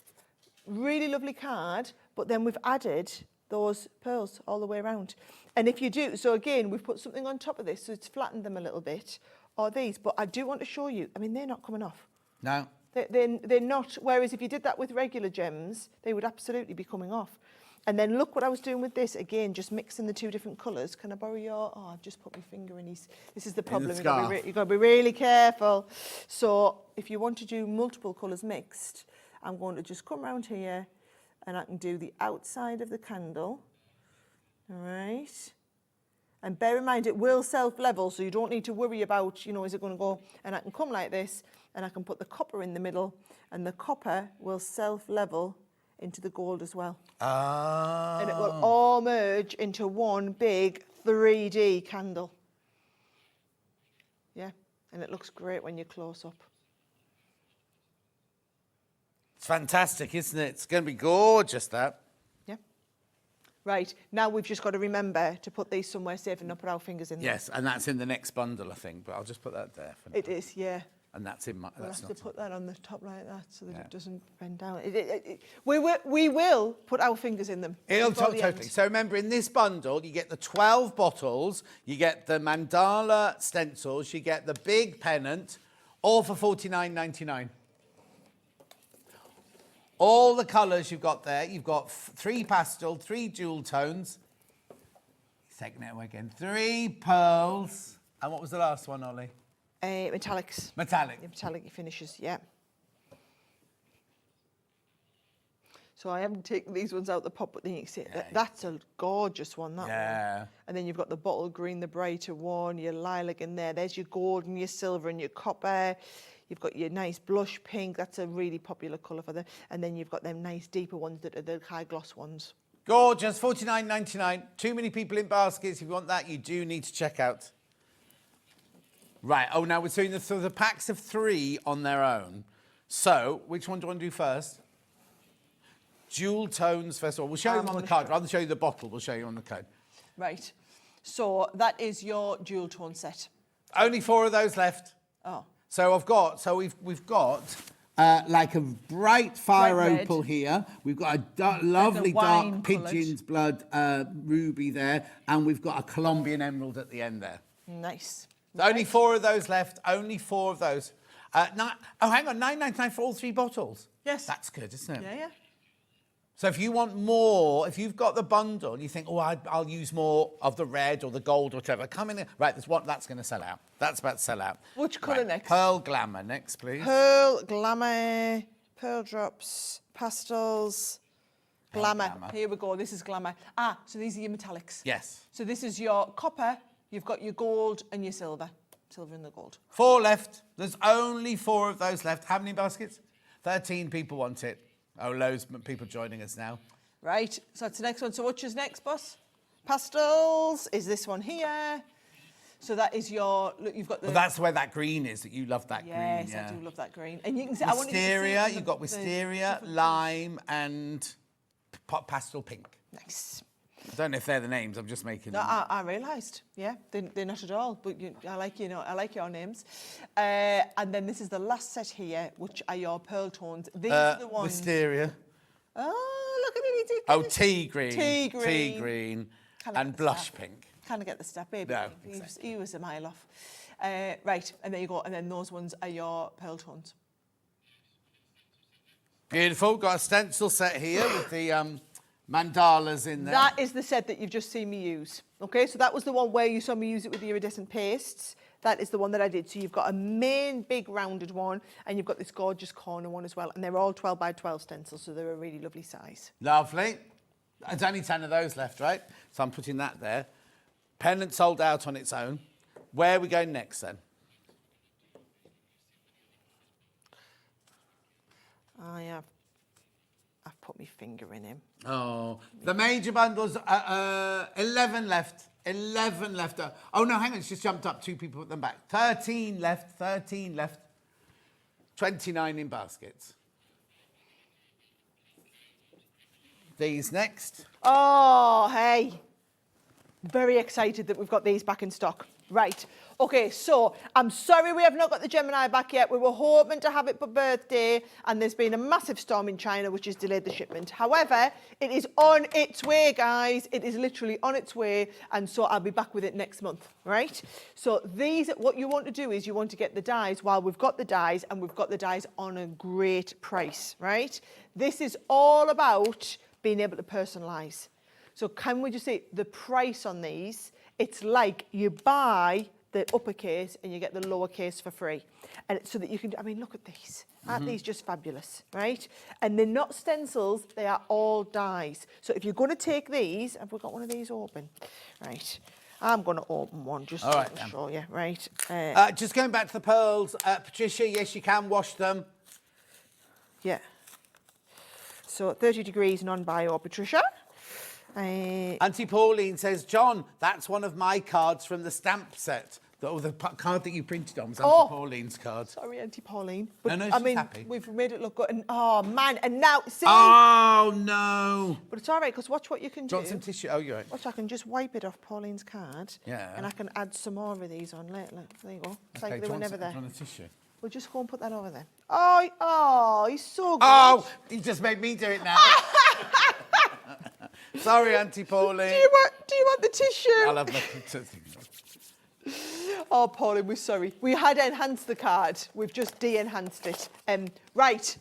Really lovely card, but then we've added those pearls all the way around. And if you do, so again, we've put something on top of this, so it's flattened them a little bit, or these. But I do want to show you, I mean, they're not coming off. No. They're not, whereas if you did that with regular gems, they would absolutely be coming off. And then look what I was doing with this, again, just mixing the two different colours. Can I borrow your, oh, I've just put my finger in his, this is the problem, you've got to be really careful. So if you want to do multiple colours mixed, I'm going to just come around here and I can do the outside of the candle, all right? And bear in mind, it will self-level, so you don't need to worry about, you know, is it going to go, and I can come like this, and I can put the copper in the middle, and the copper will self-level into the gold as well. Ah. And it will all merge into one big 3D candle. Yeah, and it looks great when you're close up. It's fantastic, isn't it? It's going to be gorgeous, that. Yeah. Right, now we've just got to remember to put these somewhere safe and not put our fingers in there. Yes, and that's in the next bundle, I think, but I'll just put that there for now. It is, yeah. And that's in my... We'll that's have not to put that on the top like that so that Yeah. it doesn't bend down. We will put our fingers in them. It'll before the totally. end. So remember, in this bundle, you get the 12 bottles, you get the mandala stencils, you get the big pennant, all for $49.99. All the colours you've got there. You've got 3 pastel, 3 jewel tones. Taking it away again. 3 pearls. And what was the last one, Ollie? Metallics. Metallic. The metallic finishes, yeah. So I haven't taken these ones out the pot, but then you can see that's a gorgeous one, that one. And then you've got the bottle green, the brighter one, your lilac in there. There's your gold and your silver and your copper. You've got your nice blush pink. That's a really popular colour for them. And then you've got them nice deeper ones that are the high gloss ones. Gorgeous, $49.99. Too many people in baskets. If you want that, you do need to check out. Right, oh, now we're doing the packs of 3 on their own. So, which one do you want to do first? Jewel tones, first of all. We'll show you them on the card. Rather than show you the bottle, we'll show you on the code. Right. So that is your jewel tone set. Only 4 of those left. Oh. So we've got like a bright fire opal here. We've got a lovely dark pigeon's blood ruby there, and we've got a Colombian emerald at the end there. Nice. Only 4 of those left. Only 4 of those. Hang on, $9.99 for all 3 bottles. Yes. That's good, isn't it? Yeah, yeah. So if you want more, if you've got the bundle, you think, oh, I'll use more of the red or the gold or whatever, come in. Right, there's one that's going to sell out. That's about to sell out. Which colour next? Pearl Glamour next, please. Pearl Glamour, pearl drops, pastels, glamour. Here we go. This is glamour. Ah, so these are your metallics. Yes. So this is your copper. You've got your gold and your silver. Silver and the gold. 4 left. There's only 4 of those left. How many baskets? 13 people want it. Oh, loads of people joining us now. Right, so that's the next one. So which is next, boss? Pastels is this one here. So that is your, look, you've got the... Well, that's where that green is, that you love that green. Yes, I do love that green. And you can see... Wisteria, you've got wisteria, lime and pastel pink. Nice. I don't know if they're the names. I'm just making No, them. I realised. Yeah, they're not at all. But I like I like your names. And then this is the last set here, which are your pearl tones. These are the ones. Wisteria. Oh, look at it. He did Oh, get it. tea green. Tea green. Tea green. Kinda And get the blush step. pink. Kind of get the step, baby. No, He was a mile off. Right, and there you go. And then those ones are your pearl tones. Beautiful. Got a stencil set here with the mandalas in there. That is the set that you've just seen me use. Okay, so that was the one where you saw me use it with the iridescent pastes. That is the one that I did. So you've got a main big rounded one and you've got this gorgeous corner one as well. And they're all 12 by 12 stencils, so they're a really lovely size. Lovely. There's only 10 of those left, right? So I'm putting that there. Pendant sold out on its own. Where are we going next then? I've put my finger in him. Oh, the major bundles, 11 left. 11 left. Oh, no, hang on. It's just jumped up. 2 people put them back. 13 left. 13 left. 29 in baskets. These next. Oh, hey. Very excited that we've got these back in stock. Right. Okay, so I'm sorry we have not got the Gemini back yet. We were hoping to have it for birthday, and there's been a massive storm in China, which has delayed the shipment. However, it is on its way, guys. It is literally on its way, and so I'll be back with it next month, right? So these, what you want to do is you want to get the dies while we've got the dies, and we've got the dies on a great price, right? This is all about being able to personalise. So can we just say the price on these? It's like you buy the uppercase and you get the lowercase for free. And so that you can, I mean, look at these. Aren't these just fabulous, right? And they're not stencils, they are all dies. So if you're going to take these, have we got one of these open? Right. I'm going to open one just to show you, right? Just going back to the pearls. Patricia, yes, you can wash them. Yeah. So 30 degrees non-bio, Patricia. Auntie Pauline says, John, that's one of my cards from the stamp set. The card that you printed on was Auntie Pauline's card. Sorry, Auntie Pauline. But, No, I she's mean, happy. we've made it look good. And, oh, man. And now, see? Oh, no. But it's all right, because watch what you can Do you do. want some tissue? Oh, you're right. Watch, I can just wipe it off Pauline's card. Yeah. And I can add some more of these on later. There you go. It's like Okay, they do were you never want there. do you want a tissue? We'll just go and put that over there. Oh, he's so good. Oh, you just made me do it now. Sorry, Auntie Pauline. Do you want the tissue? I love my Oh, Pauline, we're sorry. We had enhanced the card. We've just de-enhanced it. Right.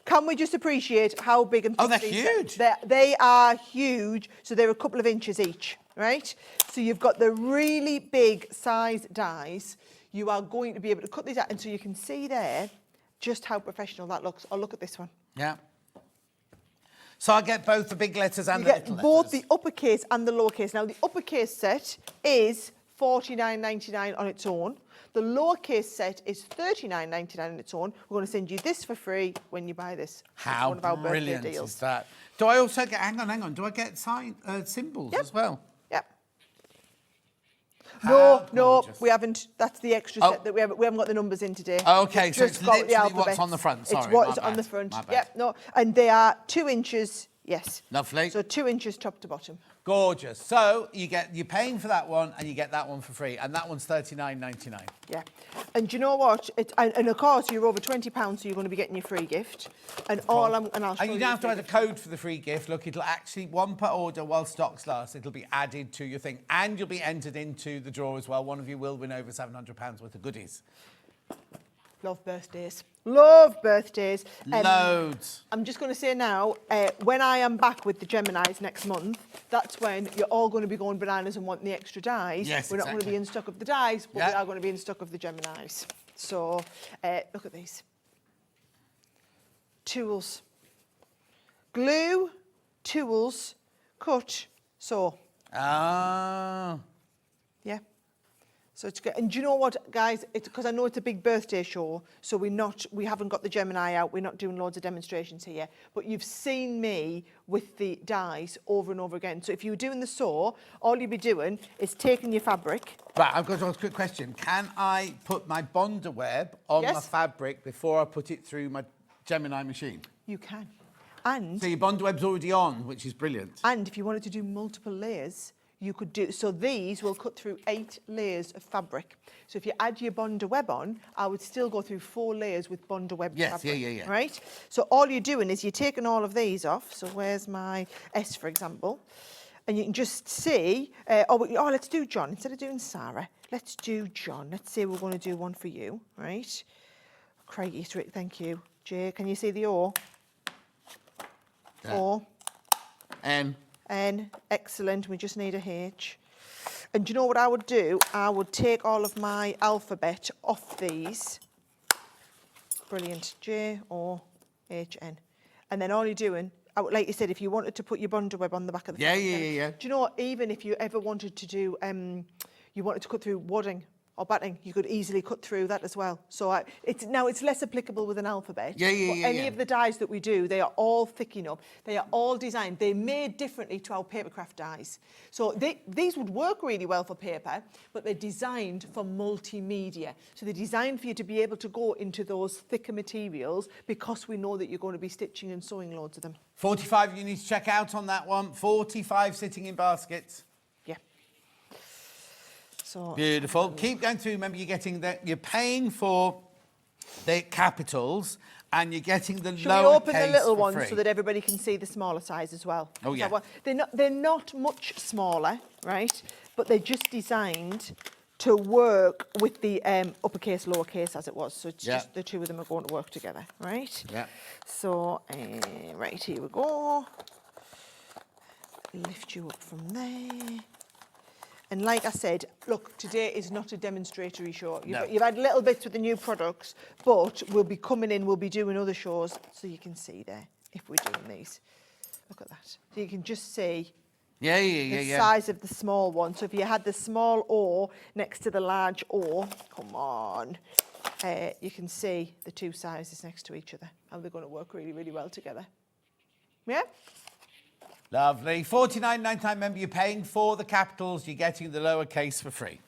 Can we just appreciate how big and thick they're these huge. They are huge. So they're a couple of inches each, right? So you've got the really big size dies. You are going to be able to cut these out. And so you can see there just how professional that looks. Oh, look at this one. Yeah. So I get both the big letters and You the get little both letters. the uppercase and the lowercase. Now, the uppercase set is $49.99 on its own. The lowercase set is $39.99 on its own. We're going to send you this for free when you buy this. It's How one of our birthday brilliant deals. is that? Do I also get, hang on, do I get symbols as well? Yep. How No, gorgeous. we haven't. That's the extra set that we haven't got the numbers in today. Okay, We've so just it's got the literally what's alphabets. on the front. It's Sorry, what my is on bad, the front. my bad. Yep, no. And they are 2 inches, yes. Lovely. So 2 inches top to bottom. Gorgeous. So you're paying for that one and you get that one for free. And that one's $39.99. Yeah. And do you know what? And of course, you're over £20, so you're going to be getting your free gift. And I'll show And you don't have to add a code for the free gift. Look, it'll actually, one per order while stocks last, it'll be added to your thing. And you'll be entered into the draw as well. One of you will win over £700 worth of goodies. Love birthdays. Love birthdays. Loads. I'm just going to say now, when I am back with the Geminis next month, that's when you're all going to be going bananas and wanting the extra dies. Yes, We're not going to exactly. be in stock of the dies, but Yeah. we are going to be in stock of the Geminis. So, look at these. Tools. Glue, tools, cut, sew. Ah. Yeah. So it's good. And do you know what, guys? It's because I know it's a big birthday show, so we haven't got the Gemini out. We're not doing loads of demonstrations here. But you've seen me with the dies over and over again. So if you were doing the sew, all you'd be doing is taking your fabric. Right, I've got a quick question. Can I put my Bonder web on Yes. my fabric before I put it through my Gemini machine? You can. And So your bond web's already on, which is brilliant. And if you wanted to do multiple layers, you could do, so these will cut through 8 layers of fabric. So if you add your Bonder web on, I would still go through 4 layers with Bonder web fabric. Yeah. Right? So all you're doing is you're taking all of these off. So where's my S, for example? And you can just see, let's do John. Instead of doing Sarah, let's do John. Let's say we're going to do one for you, right? Craigie, thank you. J, can you see the O? Yeah. O. N, excellent. We just need a H. And do you know what I would do? I would take all of my alphabet off these. Brilliant. J, O, H, N. And then all you're doing, like you said, if you wanted to put your Bonder web on the back of the fabric, yeah. Do you know what? Even if you ever wanted to do, you wanted to cut through wadding or batting, you could easily cut through that as well. So it's less applicable with an alphabet. Yeah. Any of the dies that we do, they are all thick enough. They are all designed. They're made differently to our papercraft dies. So these would work really well for paper, but they're designed for multimedia. So they're designed for you to be able to go into those thicker materials because we know that you're going to be stitching and sewing loads of them. 45 you need to check out on that one. 45 sitting in baskets. So beautiful. Keep going through. Remember, you're paying for the capitals and you're getting the Should lower we open case the little for ones free. so that everybody can see the smaller size as well? Oh, yeah. They're not much smaller, right? But they're just designed to work with the uppercase, lowercase as it was. So it's just the two of them are going to work together, right? Yeah. So, right, here we go. Lift you up from there. And like I said, look, today is not a demonstratory show. You've had little bits with the new products, but we'll be coming in, we'll be doing other shows, so you can see there if we're doing these. Look at that. So you can just see the size of the small one. So if you had the small O next to the large O, come on, you can see the two sizes next to each other, and they're going to work really, really well together. Yeah? Lovely. $49.99. Remember, you're paying for the capitals. You're getting the lowercase for free.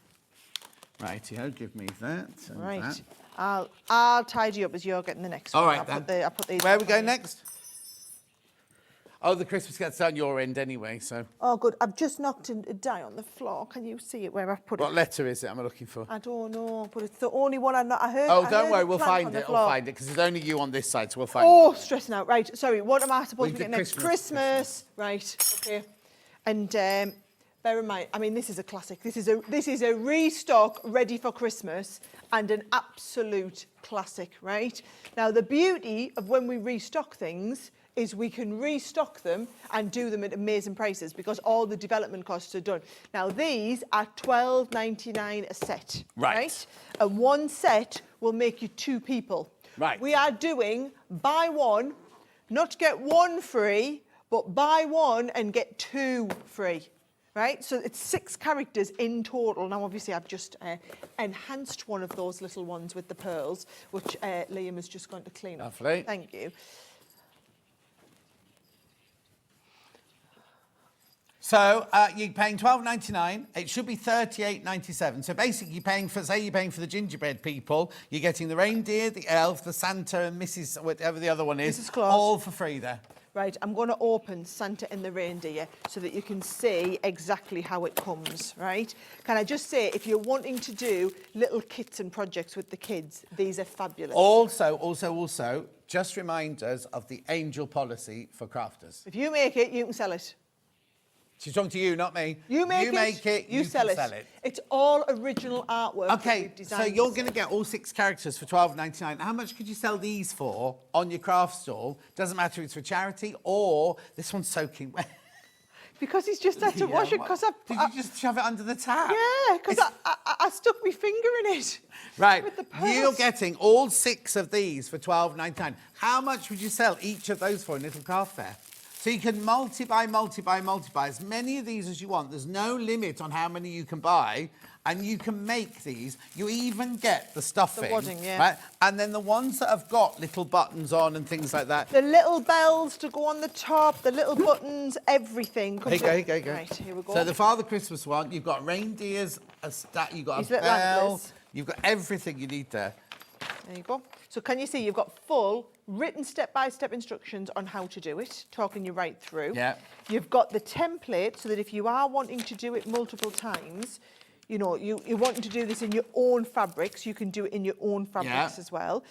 Rightio, give me that. And Right. that. I'll tidy up as you're getting the next one. All right, then. I'll put these Where are we back on going you. next? Oh, the Christmas gets on your end anyway, so. Oh, good. I've just knocked a die on the floor. Can you see it where I've put What it? letter is it I'm looking for? I don't know, but it's the only one I heard. Oh, I don't heard worry, the we'll plank find on the it. floor. We'll find it, because there's only you on this side, so we'll find it. Oh, stressing out. Right, sorry, what am I supposed We to get did next? Christmas. Right, okay. And bear in mind, I mean, this is a classic. This is a restock ready for Christmas and an absolute classic, right? Now, the beauty of when we restock things is we can restock them and do them at amazing prices because all the development costs are done. Now, these are $12.99 a set, right? And one set will make you 2 people. Right. We are doing buy one, not get one free, but buy one and get 2 free, right? So it's 6 characters in total. Now, obviously, I've just enhanced one of those little ones with the pearls, which Liam is just going to clean up. Lovely. Thank you. So you're paying $12.99. It should be $38.97. So basically, you're paying for the gingerbread people. You're getting the reindeer, the elf, the Santa, and Mrs. whatever the other one is. Mrs. Claus. All for free there. Right, I'm going to open Santa and the reindeer so that you can see exactly how it comes, right? Can I just say, if you're wanting to do little kits and projects with the kids, these are fabulous. Also, just remind us of the angel policy for crafters. If you make it, you can sell it. She's talking to you, not me. You make it, you sell sell it. It's all original artwork. Okay, so you're going to get all 6 characters for $12.99. How much could you sell these for on your craft stall? Doesn't matter if it's for charity or this one's soaking wet. Because he's just had to wash it. Because Did you just shove it under the tap? Yeah, because I stuck my finger in it. Right, With the pearls. you're getting all 6 of these for $12.99. How much would you sell each of those for in Little Craft Fair? So you can multiply as many of these as you want. There's no limit on how many you can buy, and you can make these. You even get the stuffing, The wadding, yeah. right? And then the ones that have got little buttons on and things like that. The little bells to go on the top, the little buttons, everything. Here you go. Right, here we go. So the Father Christmas one, you've got reindeers, you've got These a little bell, antlers. you've got everything you need there. There you go. So can you see you've got full written step-by-step instructions on how to do it, talking you right through. Yeah. You've got the template so that if you are wanting to do it multiple times, you know, you're wanting to do this in your own fabrics, you can do it in your own fabrics as well.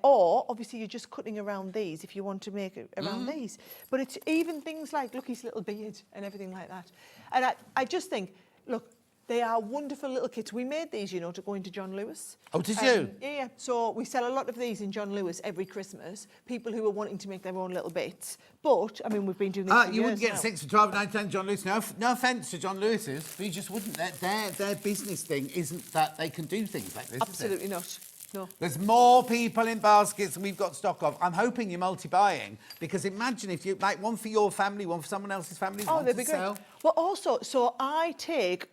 Or, obviously, you're just cutting around these if you want to make it around these. But it's even things like, look, his little beard and everything like that. And I just think, look, they are wonderful little kits. We made these, you know, to go into John Lewis. Oh, did you? Yeah. So we sell a lot of these in John Lewis every Christmas. People who are wanting to make their own little bits. But, I mean, we've been doing this for You wouldn't years get now. 6 for 12.99 John Lewis. No offence to John Lewis's, but you just wouldn't. Their business thing isn't that they can do things like this, is it? Absolutely not. No. There's more people in baskets than we've got stock of. I'm hoping you're multi-buying, because imagine if you like one for your family, one for someone else's family, one they'd to be great. sell. Well, also, so I take,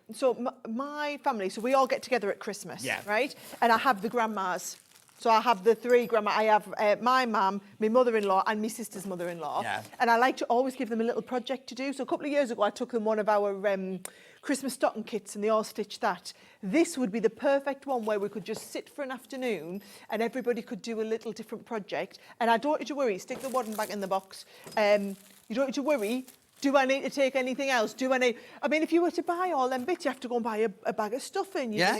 my family, so we all get together at Christmas, right? And I have the grandmas. So I have the 3 grandma. I have my mum, my mother-in-law, and my sister's mother-in-law. Yeah. And I like to always give them a little project to do. So a couple of years ago, I took them one of our Christmas stocking kits, and they all stitched that. This would be the perfect one where we could just sit for an afternoon and everybody could do a little different project. And I don't want you to worry, stick the wadding back in the box. You don't need to worry. Do I need to take anything else? I mean, if you were to buy all them bits, you have to go and buy a bag of stuffing. Yeah.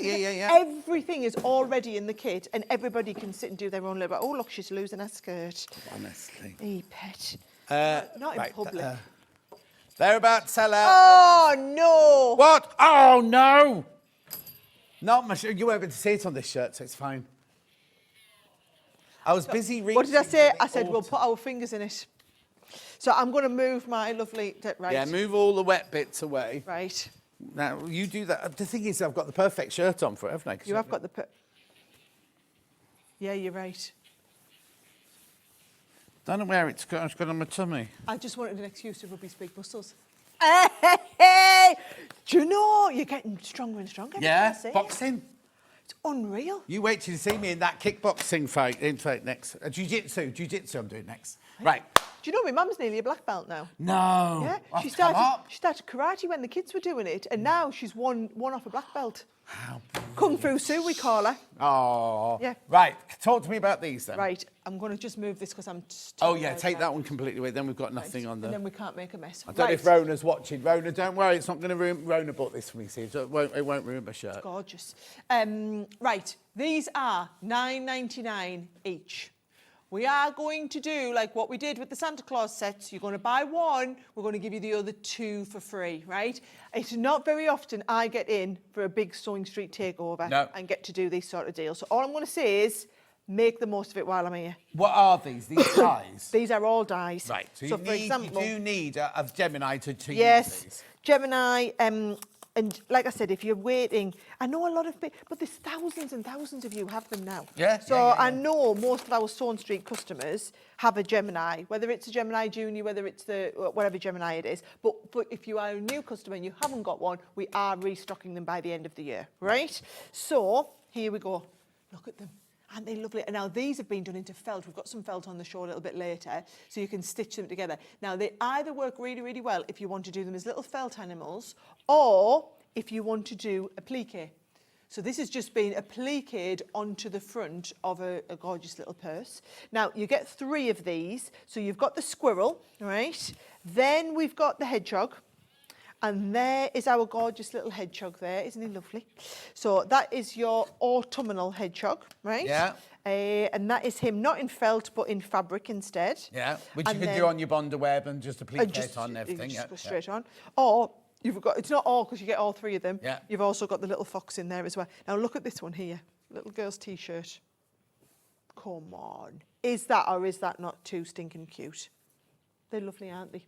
Everything is already in the kit and everybody can sit and do their own little... Oh, look, she's losing her skirt. Honestly. Hey, pet. Not in public. They're about to sell out. Oh, no. What? Oh, no. Not much. You weren't able to see it on this shirt, so it's fine. I was busy reading. What did I say? I said, we'll put our fingers in it. So I'm going to move my lovely... Right. Yeah, move all the wet bits away. Right. Now, you do that. The thing is, I've got the perfect shirt on for it, haven't I? You have got the... Yeah, you're right. Don't know where it's got on my tummy. I just wanted an excuse to rub his big muscles. Hey! Do you know, you're getting stronger and stronger. Yeah, I see. boxing. It's unreal. You wait till you see me in that kickboxing fight next. Jiu-jitsu I'm doing next. Right. Do you know my mum's nearly a black belt now? No. Yeah, she started karate when the kids were doing it, and now she's one off a black belt. How Kung Fu Sue, we call her. Oh. Yeah. Right. Talk to me about these then. Right. I'm going to just move this because I'm... Oh, yeah. Take that one completely away. Then we've got nothing on And there. then we can't make a mess. I don't know if Rona's watching. Rona, don't worry. It's not going to ruin... Rona bought this for me, see. It won't ruin my shirt. It's gorgeous. Right. These are $9.99 each. We are going to do like what we did with the Santa Claus sets. You're going to buy one, we're going to give you the other 2 for free, right? It's not very often I get in for a big Sewing Street takeover and get to do these sort of deals. So all I'm going to say is make the most of it while I'm here. What are these? These dies? These are all dies. Right. So, for example, you do need a Gemini to use these. Gemini. And like I said, if you're waiting, I know a lot of people, but there's thousands and thousands of you have them now. Yeah. So I know most of our Sewing Street customers have a Gemini, whether it's a Gemini Junior, whether it's whatever Gemini it is. But if you are a new customer and you haven't got one, we are restocking them by the end of the year, right? So here we go. Look at them. Aren't they lovely? And now these have been done into felt. We've got some felt on the show a little bit later, so you can stitch them together. Now, they either work really, really well if you want to do them as little felt animals, or if you want to do a plique. So this has just been appliqued onto the front of a gorgeous little purse. Now, you get 3 of these. So you've got the squirrel, right? Then we've got the hedgehog. And there is our gorgeous little hedgehog there. Isn't he lovely? So that is your autumnal hedgehog, right? Yeah. And that is him, not in felt, but in fabric instead. Yeah, which you can do on your Bonder web and just applique it on and everything. Just go straight on. Or you've got, it's not all because you get all 3 of them. Yeah. You've also got the little fox in there as well. Now look at this one here. Little girl's T-shirt. Come on. Is that or is that not too stinking cute? They're lovely, aren't they?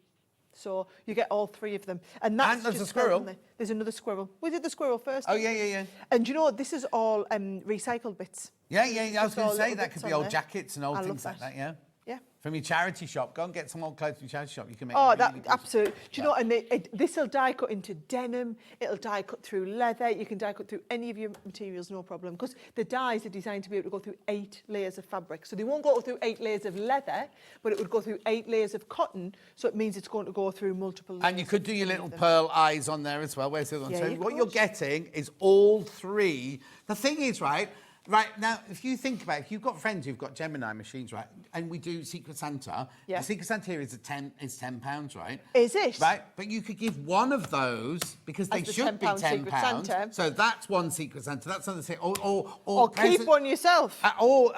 So you get all 3 of them. And that's there's just a squirrel. There's another squirrel. We did the squirrel first. Oh, yeah. And you know, this is all recycled bits. Yeah. I was going to say, that little could bits be on old there. jackets and old I things love like that, yeah? Yeah. From your charity shop. Go and get some old clothes from your charity shop. You can make Oh, really that good... absolutely. Do you know? And this will die cut into denim. It'll die cut through leather. You can die cut through any of your materials, no problem. Because the dies are designed to be able to go through 8 layers of fabric. So they won't go through 8 layers of leather, but it would go through 8 layers of cotton. So it means it's going to go through multiple layers. And you could do your little pearl eyes on there as well. Where's the other one? Yeah, So you what could. you're getting is all 3. The thing is, right, Right, now, if you think about it, if you've got friends who've got Gemini machines, right, and we do Secret Santa, Yeah. the Secret Santa here is £10, right? Is it? Right, but you could give one of those, because they As the should be £10 Secret £10. Santa. So that's one Secret Santa, that's another thing. Or keep one yourself. Or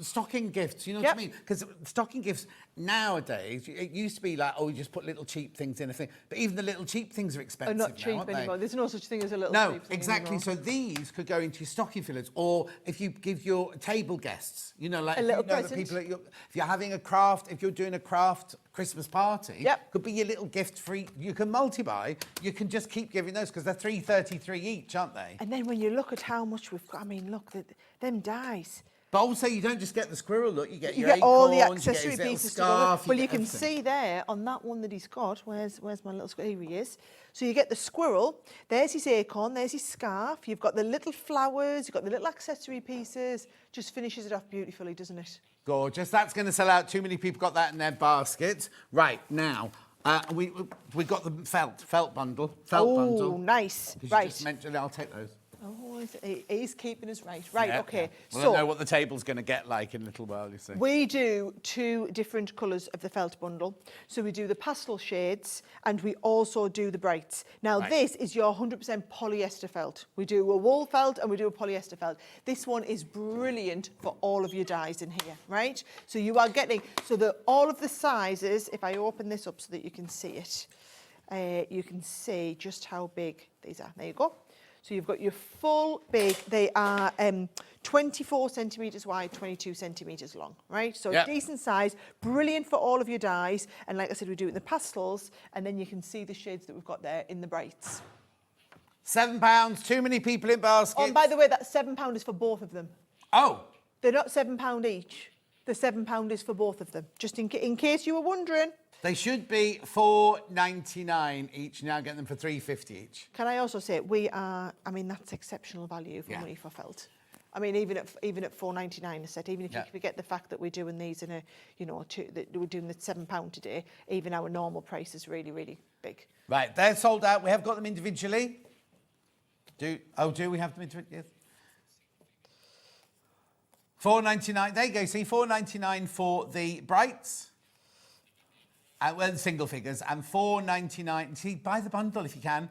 stocking gifts, you know Yep. what I mean? Because stocking gifts nowadays, it used to be like, oh, you just put little cheap things in a thing. But even the little cheap things are expensive They're not now, cheap aren't they? anymore. There's no such thing as a little No, cheap thing exactly. anymore. So these could go into your stocking fillers, or if you give your table guests, you know, like A if little you know the present. people that if you're having a craft, if you're doing a craft Christmas party, Yep. could be your little gift free. You can multi-buy. You can just keep giving those because they're $3.33 each, aren't they? And then when you look at how much we've got, I mean, look, them dies. But also, you don't just get the squirrel look. You get You your get all the acorns, you get accessory his little pieces to go scarf. with. Well, you get can everything. see there on that one that he's got. Where's my little squirrel? Here he is. So you get the squirrel. There's his acorn. There's his scarf. You've got the little flowers. You've got the little accessory pieces. Just finishes it off beautifully, doesn't it? Gorgeous. That's going to sell out. Too many people got that in their baskets. Right, now, we got the felt bundle. Oh, nice. 'Cause you Right. just mentioned, I'll take those. Oh, he's keeping us right. Right, Yeah, okay. yeah. Well, So I know what the table's going to get like in a little while, you see. we do 2 different colours of the felt bundle. So we do the pastel shades and we also do the brights. Now Right. this is your 100% polyester felt. We do a wool felt and we do a polyester felt. This one is brilliant for all of your dyes in here, right? So you are getting, all of the sizes, if I open this up so that you can see it, you can see just how big these are. There you go. So you've got your full big, they are 24 centimetres wide, 22 centimetres long, right? So Yep. decent size, brilliant for all of your dyes. And like I said, we do it in the pastels, and then you can see the shades that we've got there in the brights. £7, too many people in baskets. Oh, and by the way, that £7 is for both of them. Oh, They're not £7 each. The £7 is for both of them, just in case you were wondering. they should be $4.99 each. Now get them for $3.50 each. Can I also say, that's exceptional value for Yeah. money for felt. I mean, even at $4.99 a set, even if Yeah. you forget the fact that we're doing these in that we're doing the £7 today, even our normal price is really, really big. Right, they're sold out. We have got them individually. Do we have them individually? Yes. $4.99. There you go. See, $4.99 for the brights. The single figures, and $4.99. See, buy the bundle if you can.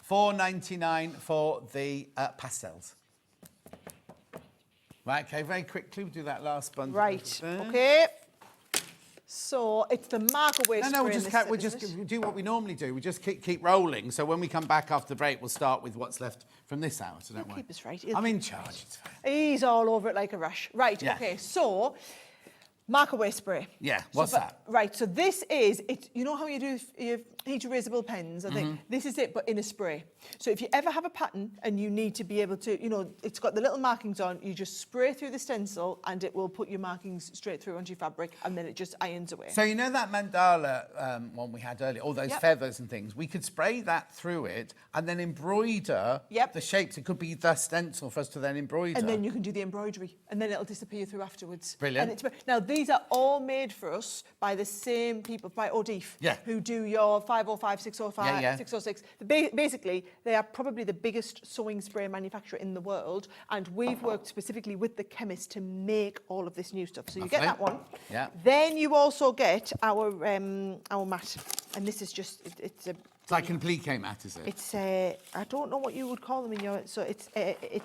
$4.99 for the pastels. Right, okay, very quickly, we'll do that last bundle. Right, okay. So it's the marker waste. No, we'll just do what we normally do. We just keep rolling. So when we come back after the break, we'll start with what's left from this hour. So don't worry. Keep us right. I'm in charge. It's fine. He's all over it like a rash. Right, Yeah. okay, so marker waste spray. Yeah, what's that? Right, so this is, you know how you do your heat erasable pens, I think? Mm-hmm. This is it, but in a spray. So if you ever have a pattern and you need to be able to, it's got the little markings on, you just spray through the stencil and it will put your markings straight through onto your fabric and then it just irons away. So you know that mandala one we had earlier, all those Yep. feathers and things, we could spray that through it and then embroider Yep. the shapes. It could be the stencil for us to then embroider. And then you can do the embroidery and then it'll disappear through afterwards. Brilliant. And now, these are all made for us by the same people, by O'Deef, Yeah. who do your 505, 605, Yeah, yeah. 606. Basically, they are probably the biggest sewing spray manufacturer in the world, and we've worked specifically with the chemist to make all of this new stuff. So you get that Lovely. one. Yeah. Then you also get our mat, and this is just it's a. It's like an applique mat, is it? It's I don't know what you would call them in your. So it's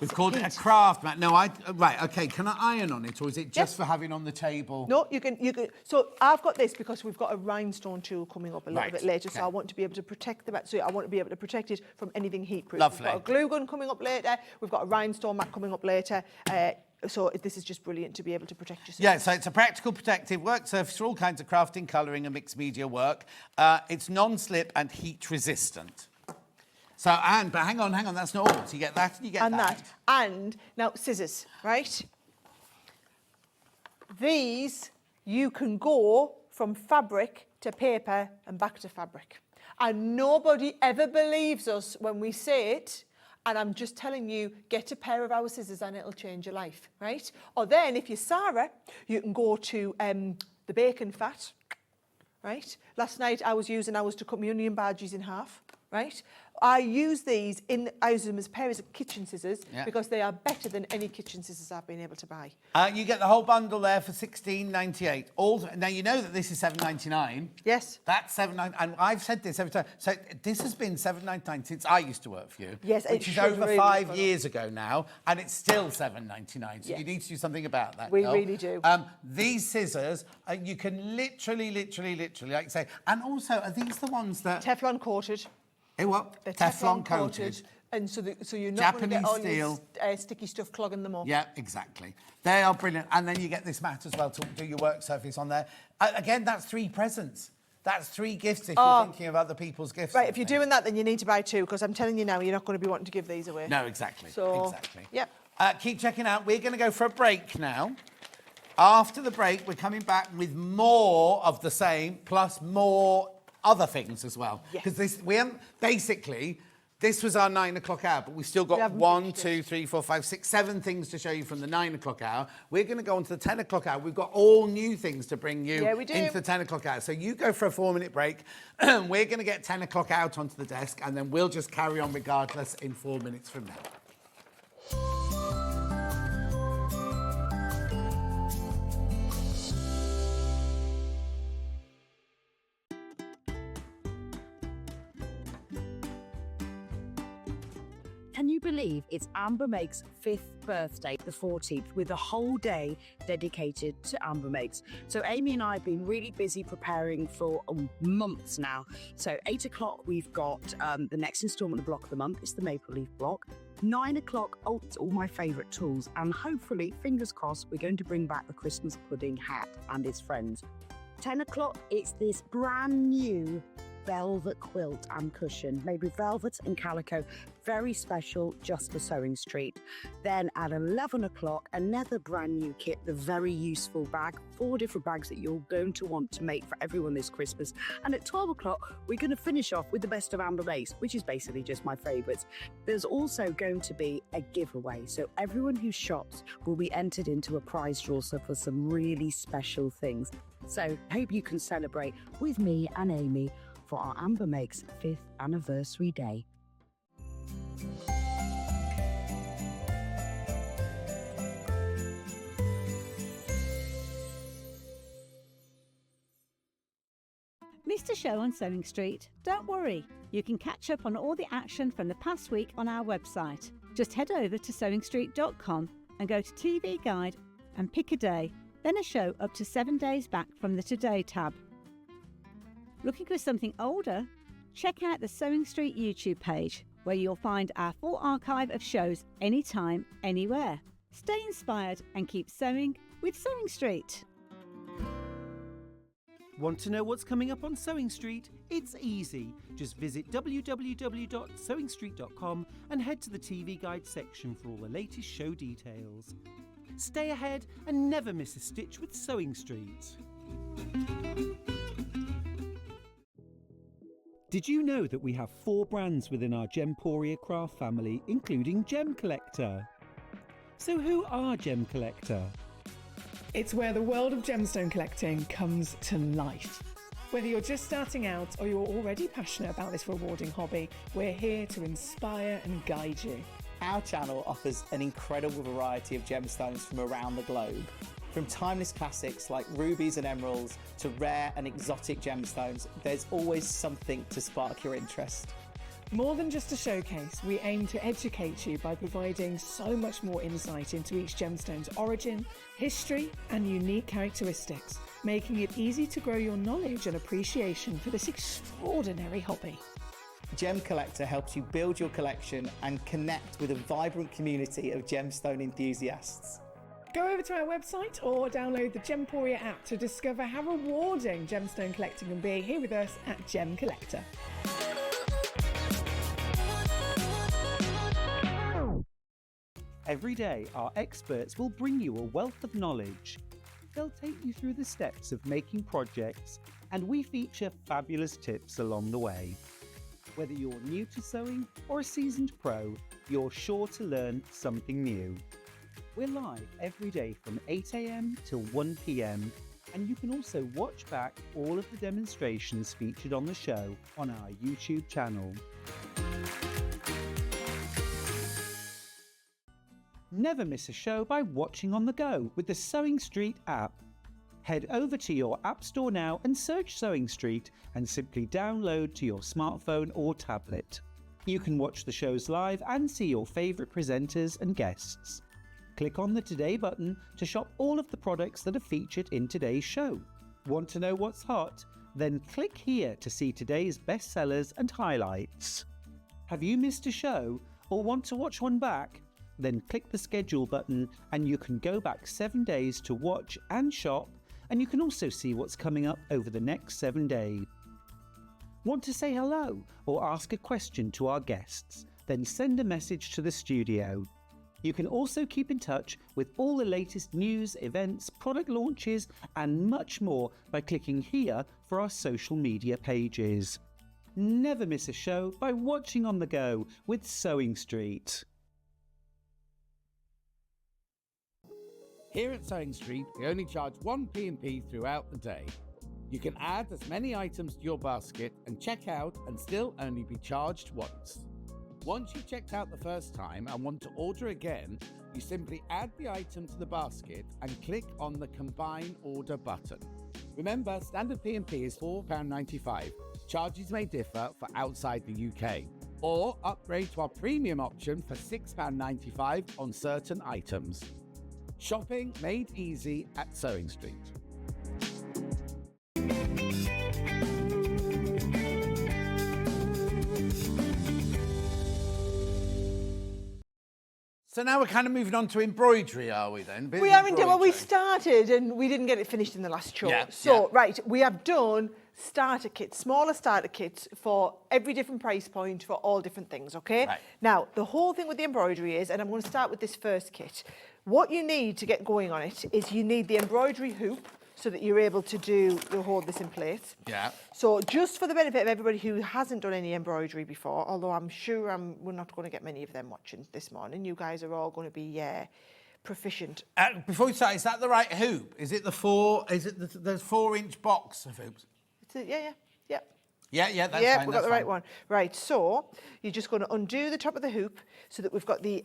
We've called it a heat. craft mat. No, right, okay. Can I iron on it, or is it just Yes. for having on the table? No, you can. So I've got this because we've got a rhinestone tool coming up a little Right, bit later. So okay. I want to be able to protect the mat. So I want to be able to protect it from anything heat-proof. Lovely. We've got a glue gun coming up later. We've got a rhinestone mat coming up later. So this is just brilliant to be able to protect yourself. Yeah, so it's a practical protective work surface for all kinds of crafting, colouring and mixed media work. It's non-slip and heat resistant. So, but hang on, that's not all. So you get that and you get And that. And now scissors, right? These, you can go from fabric to paper and back to fabric. And nobody ever believes us when we say it. And I'm just telling you, get a pair of our scissors and it'll change your life, right? Or then, if you're Sara, you can go to the bacon fat, right? Last night I was using ours to cut my onion badges in half. right? I use these I use them as pairs of kitchen scissors because they are better than any kitchen scissors I've been able to buy. You get the whole bundle there for $16.98. Now, you know that this is $7.99. Yes. That's $7.99. And I've said this every time. So this has been $7.99 since I used to work for you. Yes, which is over 5 years ago now. And it's still $7.99. So you need to do something about that. We really do. These scissors, you can literally, like you say. And also, are these the ones that... Teflon coated. Hey, what? They're Teflon coated. And so you're not going to get all steel. your sticky stuff clogging them up. Yeah, exactly. They are brilliant. And then you get this mat as well to do your work surface on there. Again, that's 3 presents. That's 3 gifts if you're thinking of other people's gifts. Right, if you're doing that, then you need to buy 2, because I'm telling you now, you're not going to be wanting to give these away. No, exactly. So, exactly. Yep. Keep checking out. We're going to go for a break now. After the break, we're coming back with more of the same, plus more other things as well. Because this was our 9 o'clock hour, but we've still got 1, 2, 3, 4, 5, 6, 7 things to show you from the 9 o'clock hour. We're going to go on to the 10 o'clock hour. We've got all new things to bring you into the 10 o'clock hour. So you go for a 4-minute break. We're going to get 10 o'clock out onto the desk, and then we'll just carry on regardless in 4 minutes from now. Can you believe it's Amber Make's 5th birthday, the 14th, with a whole day dedicated to Amber Makes? So Amy and I have been really busy preparing for months now. So 8 o'clock, we've got the next instalment of Block of the Month. It's the Maple Leaf Block. 9 o'clock, it's all my favourite tools. And hopefully, fingers crossed, we're going to bring back the Christmas pudding hat and its friends. 10 o'clock, it's this brand new velvet quilt and cushion made with velvet and calico, very special just for Sewing Street. Then at 11 o'clock, another brand new kit, the very useful bag, 4 different bags that you're going to want to make for everyone this Christmas. And at 12 o'clock, we're going to finish off with the best of Amber Makes, which is basically just my favourites. There's also going to be a giveaway, so everyone who shops will be entered into a prize draw for some really special things. So hope you can celebrate with me and Amy for our Amber Makes 5th anniversary day. Missed a show on Sewing Street? Don't worry, you can catch up on all the action from the past week on our website. Just head over to sewingstreet.com and go to TV Guide and pick a day, then a show up to 7 days back from the Today tab. Looking for something older? Check out the Sewing Street YouTube page, where you'll find our full archive of shows anytime, anywhere. Stay inspired and keep sewing with Sewing Street. Want to know what's coming up on Sewing Street? It's easy. Just visit www.sewingstreet.com and head to the TV Guide section for all the latest show details. Stay ahead and never miss a stitch with Sewing Street. Did you know that we have 4 brands within our Gemporia craft family, including Gem Collector? So who are Gem Collector? It's where the world of gemstone collecting comes to life. Whether you're just starting out or you're already passionate about this rewarding hobby, we're here to inspire and guide you. Our channel offers an incredible variety of gemstones from around the globe. From timeless classics like rubies and emeralds to rare and exotic gemstones, there's always something to spark your interest. More than just a showcase, we aim to educate you by providing so much more insight into each gemstone's origin, history, and unique characteristics, making it easy to grow your knowledge and appreciation for this extraordinary hobby. Gem Collector helps you build your collection and connect with a vibrant community of gemstone enthusiasts. Go over to our website or download the Gemporia app to discover how rewarding gemstone collecting can be here with us at Gem Collector. Every day, our experts will bring you a wealth of knowledge. They'll take you through the steps of making projects, and we feature fabulous tips along the way. Whether you're new to sewing or a seasoned pro, you're sure to learn something new. We're live every day from 8 a.m. till 1 p.m, And you can also watch back all of the demonstrations featured on the show on our YouTube channel. Never miss a show by watching on the go with the Sewing Street app. Head over to your App Store now and search Sewing Street and simply download to your smartphone or tablet. You can watch the shows live and see your favourite presenters and guests. Click on the Today button to shop all of the products that are featured in today's show. Want to know what's hot? Then click here to see today's bestsellers and highlights. Have you missed a show or want to watch one back? Then click the schedule button and you can go back 7 days to watch and shop, and you can also see what's coming up over the next 7 days. Want to say hello or ask a question to our guests? Then send a message to the studio. You can also keep in touch with all the latest news, events, product launches and much more by clicking here for our social media pages. Never miss a show by watching on the go with Sewing Street. Here at Sewing Street, we only charge one P&P throughout the day. You can add as many items to your basket and check out and still only be charged once. Once you've checked out the first time and want to order again, you simply add the item to the basket and click on the Combine Order button. Remember, standard P&P is £4.95. Charges may differ for outside the UK. Or upgrade to our premium option for £6.95 on certain items. Shopping made easy at Sewing Street. So now we're kind of moving on to embroidery, are we then? We are indeed. Well, we started and we didn't get it finished in the last show. Yeah, so, right, we have done starter kits, smaller starter kits for every different price point for all different things, okay? Right. Now, the whole thing with the embroidery is, and I'm going to start with this first kit, what you need to get going on it is you need the embroidery hoop so that you're able to hold this in place. Yeah. So just for the benefit of everybody who hasn't done any embroidery before, although I'm sure we're not going to get many of them watching this morning, you guys are all going to be proficient. Before we start, is that the right hoop? Is it the there's 4-inch box of hoops? Yeah. Yeah, that's yeah, fine. we've got the right one. Right, so you're just going to undo the top of the hoop so that we've got the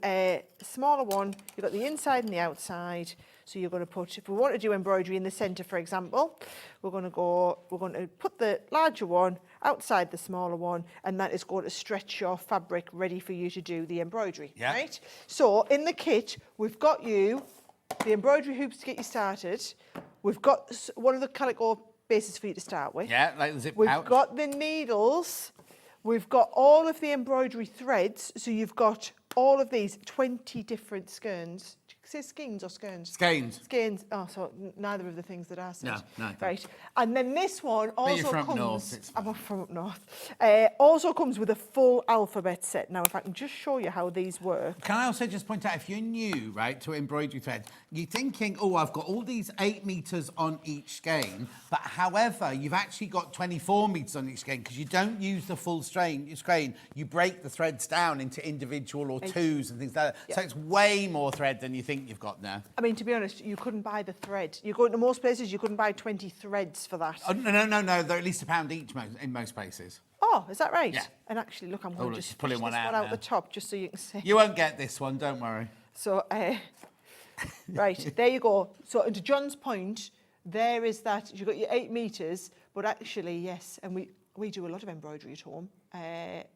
smaller one, you've got the inside and the outside. So you're going to put, if we want to do embroidery in the centre, for example, we're going to put the larger one outside the smaller one, and that is going to stretch your fabric ready for you to do the embroidery, right? So in the kit, we've got you the embroidery hoops to get you started. We've got one of the calico bases for you to start with. Yeah, like the zip We've pouch. got the needles. We've got all of the embroidery threads. So you've got all of these 20 different skeins. Do you say skeins or skeins? Skeins. Skeins. Oh, so neither of the things that I said. No. Right. And then this one also you're from comes... North, I'm from up north. Also comes with a full alphabet set. Now, if I can just show you how these work. Can I also just point out, if you're new, right, to embroidery thread, you're thinking, oh, I've got all these 8 metres on each skein, but however, you've actually got 24 metres on each skein because you don't use the full skein. You break the threads down into individual or twos and things like that. Yeah. So it's way more thread than you think you've got now. I mean, to be honest, you couldn't buy the thread. You go into most places, you couldn't buy 20 threads for that. Oh, no. They're at least £1 each in most places. Oh, is that right? Yeah. And actually, look, I'm going to just pulling push one this out one out now. the top just so you can see. You won't get this one, don't worry. So, right, there you go. So, to John's point, there is that, you've got your 8 metres, but actually, yes, and we do a lot of embroidery at home.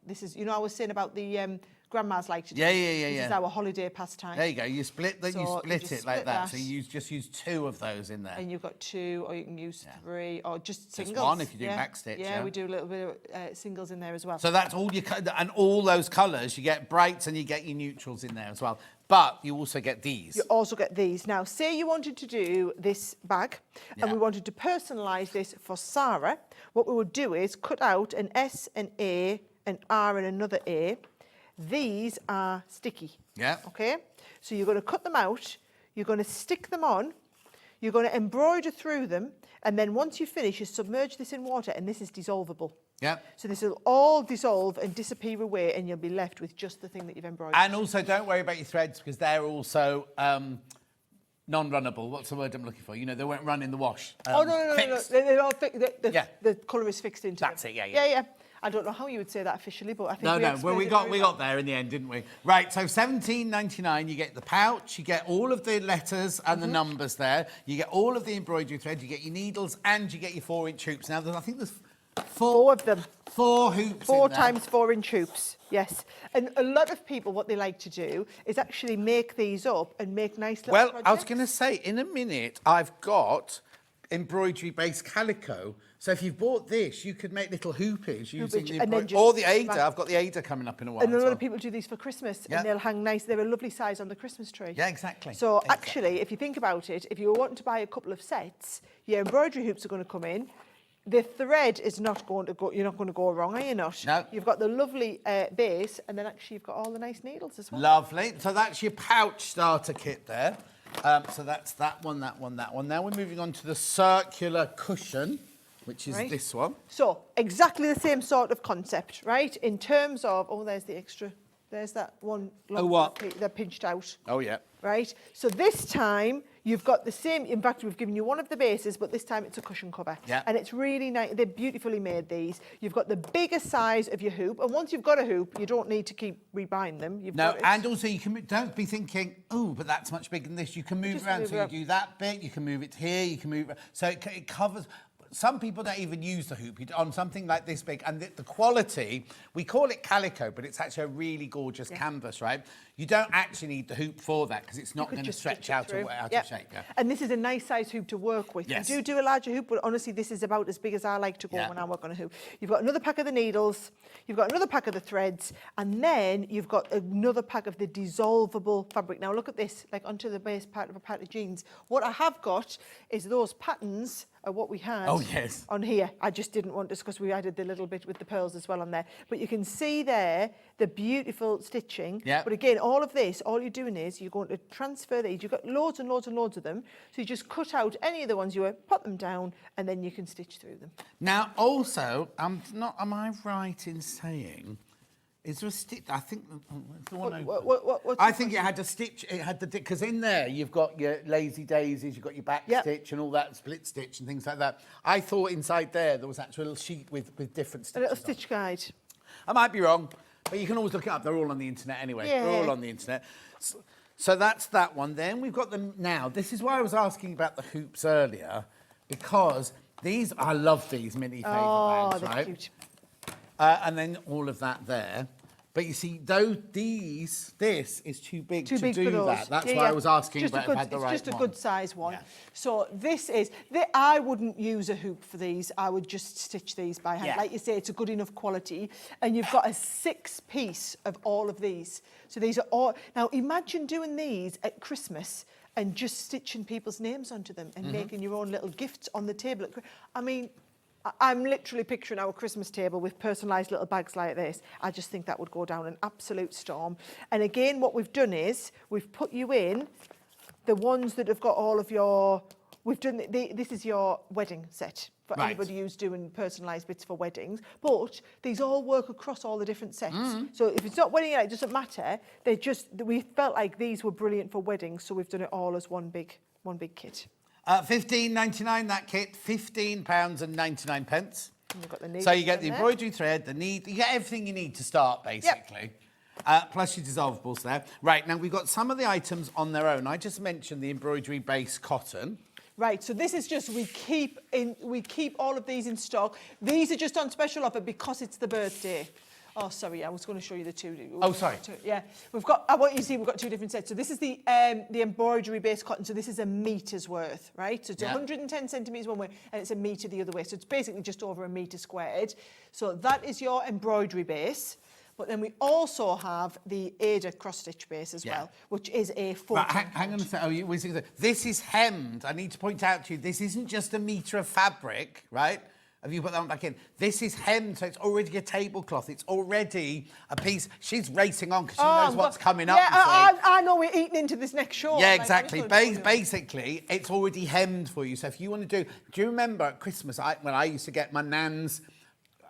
This is, I was saying about the grandmas like to do. Yeah. This is our holiday pastime. There you go. You split it like that. So you just use 2 of those in there. And you've got 2, or you can use 3, or just singles. Just 1 if you do back stitch. Yeah, we do a little bit of singles in there as well. So that's all and all those colours. You get brights and you get your neutrals in there as well. But you also get these. You also get these. Now, say you wanted to do this bag and we wanted to personalise this for Sarah. What we would do is cut out an S, an A, an R and another A. These are sticky. Yeah. Okay? So you're going to cut them out, you're going to stick them on, you're going to embroider through them, and then once you finish, you submerge this in water, and this is dissolvable. Yeah. So this will all dissolve and disappear away, and you'll be left with just the thing that you've embroidered. And also, don't worry about your threads because they're also non-runnable. What's the word I'm looking for? You know, they won't run in the wash. No. Fixed. They're all the colour is fixed into That's them. it, yeah. I don't know how you would say that officially, but I think No. Well, we explained it got there in the end, didn't we? Right. So $17.99. You get the pouch. You get all of the letters and the numbers there. You get all of the embroidery thread. You get your needles and you get your 4-inch hoops. Now, I think there's four of them. 4 hoops. 4 times 4-inch hoops. Yes. And a lot of people, what they like to do is actually make these up and make nice little projects. I was going to say, in a minute, I've got embroidery-based calico. So if you've bought this, you could make little hoopies using the embroidery. Or the Ada. I've got the Ada coming up in a while. And a lot of people do these for Christmas, Yeah. and they'll hang nice. They're a lovely size on the Christmas tree. Yeah, exactly. So actually, if you think about it, if you were wanting to buy a couple of sets, your embroidery hoops are going to come in. The thread is not going to go. You're not going to go wrong, are you not? No. You've got the lovely base, and then actually you've got all the nice needles as well. Lovely. So that's your pouch starter kit there. So that's that one. Now we're moving on to the circular cushion, which is this one. So exactly the same sort of concept, right? In terms of, there's the extra. There's that one. They're pinched out. Oh, yeah. Right? So this time, you've got the same. In fact, we've given you one of the bases, but this time it's a cushion cover. Yeah. And it's really nice. They're beautifully made, these. You've got the bigger size of your hoop. And once you've got a hoop, you don't need to keep rebuying them. And also you can don't be thinking, but that's much bigger than this. You can move around. So you do that bit, you can move it here, you can move. So it covers. Some people don't even use the hoop on something like this big. And the quality, we call it calico, but it's actually a really gorgeous canvas, right? You don't actually need the hoop for that because it's not going to stretch out of shape. Yeah. And this is a nice size hoop to work with. Yes. You do a larger hoop, but honestly, this is about as big as I like to go when I work on a hoop. You've got another pack of the needles, you've got another pack of the threads, and then you've got another pack of the dissolvable fabric. Now look at this, like onto the base part of a pair of jeans. What I have got is those patterns are what we had on here. I just didn't want this because we added the little bit with the pearls as well on there. But you can see there the beautiful stitching. Yeah. But again, all of this, all you're doing is you're going to transfer these. You've got loads and loads and loads of them. So you just cut out any of the ones you want, put them down, and then you can stitch through them. Now, also, am I right in saying, is there a stitch? I think the one I think it had a stitch. It had because in there you've got your lazy daisies, you've got your back stitch and all that split stitch and things like that. I thought inside there was actually a little sheet with different stitches. A little stitch guide. I might be wrong, but you can always look it up. They're all on the internet anyway. Yeah. They're all on the internet. So that's that one. Then we've got them now. This is why I was asking about the hoops earlier, because I love these mini favourite bags, right? Cute. And then all of that there. But you see, this is too big to do that. That's why I was asking about if I had the right one. It's just a good size one. Yeah. So I wouldn't use a hoop for these. I would just stitch these by hand. Yeah. Like you say, it's a good enough quality. And you've got a 6-piece of all of these. So these are all... Now, imagine doing these at Christmas and just stitching people's names onto them and making your own little gifts on the table. I mean... I'm literally picturing our Christmas table with personalised little bags like this. I just think that would go down an absolute storm. And again, what we've done is we've put you in the ones that have got all of your... We've done... This is your wedding set for anybody who's doing personalised bits for weddings. But these all work across all the different sets. So if it's not wedding, it doesn't matter. We felt like these were brilliant for weddings, so we've done it all as one big kit. £15.99 that kit, £15.99. So you get the embroidery thread, you get everything you need to start basically. Plus your dissolvables there. Right, now we've got some of the items on their own. I just mentioned the embroidery base cotton. Right, so this is just, we keep all of these in stock. These are just on special offer because it's the birthday. Oh, sorry, I was going to show you the two. Oh, sorry. Yeah, I want you to see we've got two different sets. So this is the embroidery-based cotton. So this is a meter's worth, right? So it's 110 centimetres one way and it's a metre the other way. So it's basically just over a metre squared. So that is your embroidery base. But then we also have the Ada cross-stitch base as well, which is a 14 Right, hang on a second. This is hemmed. I need to point out to you, this isn't just a metre of fabric, right? Have you put that one back in? This is hemmed, so it's already a tablecloth. It's already a piece. She's racing on because she knows what's coming up. Yeah, I know we're eating into this next show. Yeah, exactly. Basically, it's already hemmed for you. So if you want to do you remember at Christmas when I used to get my nan's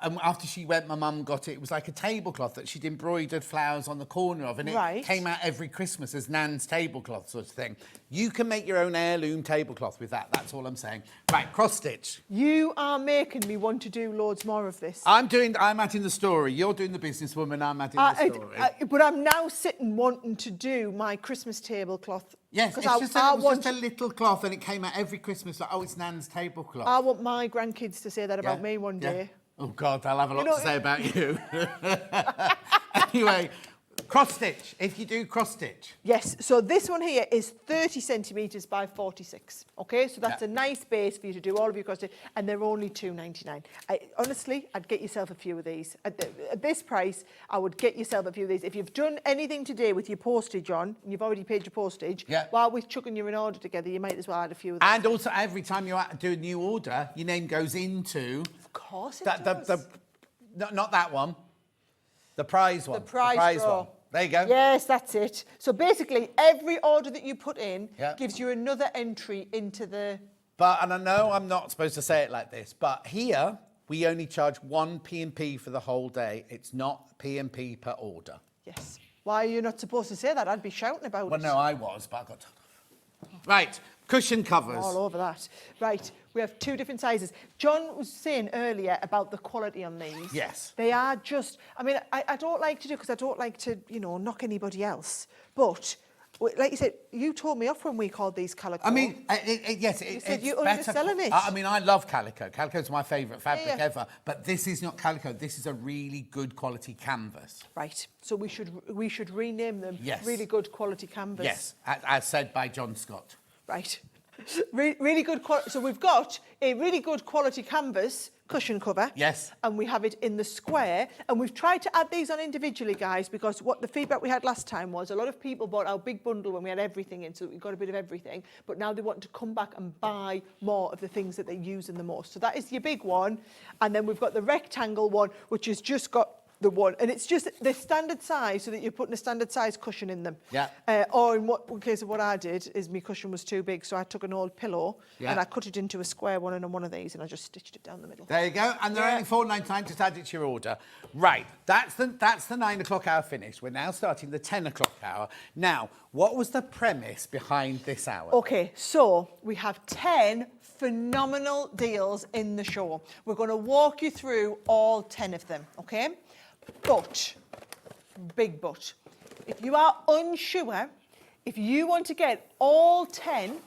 and after she went, my mum got it. It was like a tablecloth that she'd embroidered flowers on the corner of, and it came out every Christmas as Nan's tablecloth sort of thing. You can make your own heirloom tablecloth with that. That's all I'm saying. Right, cross stitch. You are making me want to do loads more of this. I'm adding the story. You're doing the businesswoman. I'm adding the story. But I'm now sitting wanting to do my Christmas tablecloth. Yes, it's just a little cloth, and it came out every Christmas like, oh, it's Nan's tablecloth. I want my grandkids to say that about me one day. Oh, God, I'll have a lot to say about you. Anyway, cross stitch, if you do cross stitch. Yes, so this one here is 30 centimetres by 46, okay? So that's a nice base for you to do all of your cross stitch, and they're only £2.99. Honestly, I'd get yourself a few of these. At this price, I would get yourself a few of these. If you've done anything today with your postage on, and you've already paid your postage, while we're chucking you an order together, you might as well add a few of these. And also, every time you do a new order, your name goes into... Of course it does. Not that one. The prize one. The prize draw. One. There you go. Yes, that's it. So basically, every order that you put in gives you another entry into the... But, and I know I'm not supposed to say it like this, but here, we only charge 1 P&P for the whole day. It's not P&P per order. Yes. Why are you not supposed to say that? I'd be shouting about it. Well, no, I was, but I got told off. Right, cushion covers. All over that. Right, we have 2 different sizes. John was saying earlier about the quality on these. Yes. They are just, I mean, I don't like to do, because I don't like to, you know, knock anybody else. But, like you said, you told me off when we called these calico. I mean, yes, you said it's you're better. underselling it. I mean, I love calico. Calico's my favourite fabric ever. But this is not calico. This is a really good quality canvas. Right. So we should rename them. Yes. Really good quality canvas. Yes, as said by John Scott. Right. Really good quality. So we've got a really good quality canvas cushion cover. Yes. And we have it in the square. And we've tried to add these on individually, guys, because what the feedback we had last time was a lot of people bought our big bundle when we had everything in, so we got a bit of everything. But now they want to come back and buy more of the things that they're using the most. So that is your big one. And then we've got the rectangle one, which has just got the one, and it's just the standard size, so that you're putting a standard size cushion in them. Yeah. Or in case of what I did, is my cushion was too big, so I took an old pillow and I cut it into a square one and on one of these, and I just stitched it down the middle. There you go, and they're only £4.99. Just add it to your order. Right, that's the 9 o'clock hour finished. We're now starting the 10 o'clock hour. Now, what was the premise behind this hour? Okay, so we have 10 phenomenal deals in the show. We're going to walk you through all 10 of them, okay? But, big but, if you are unsure, if you want to get all 10,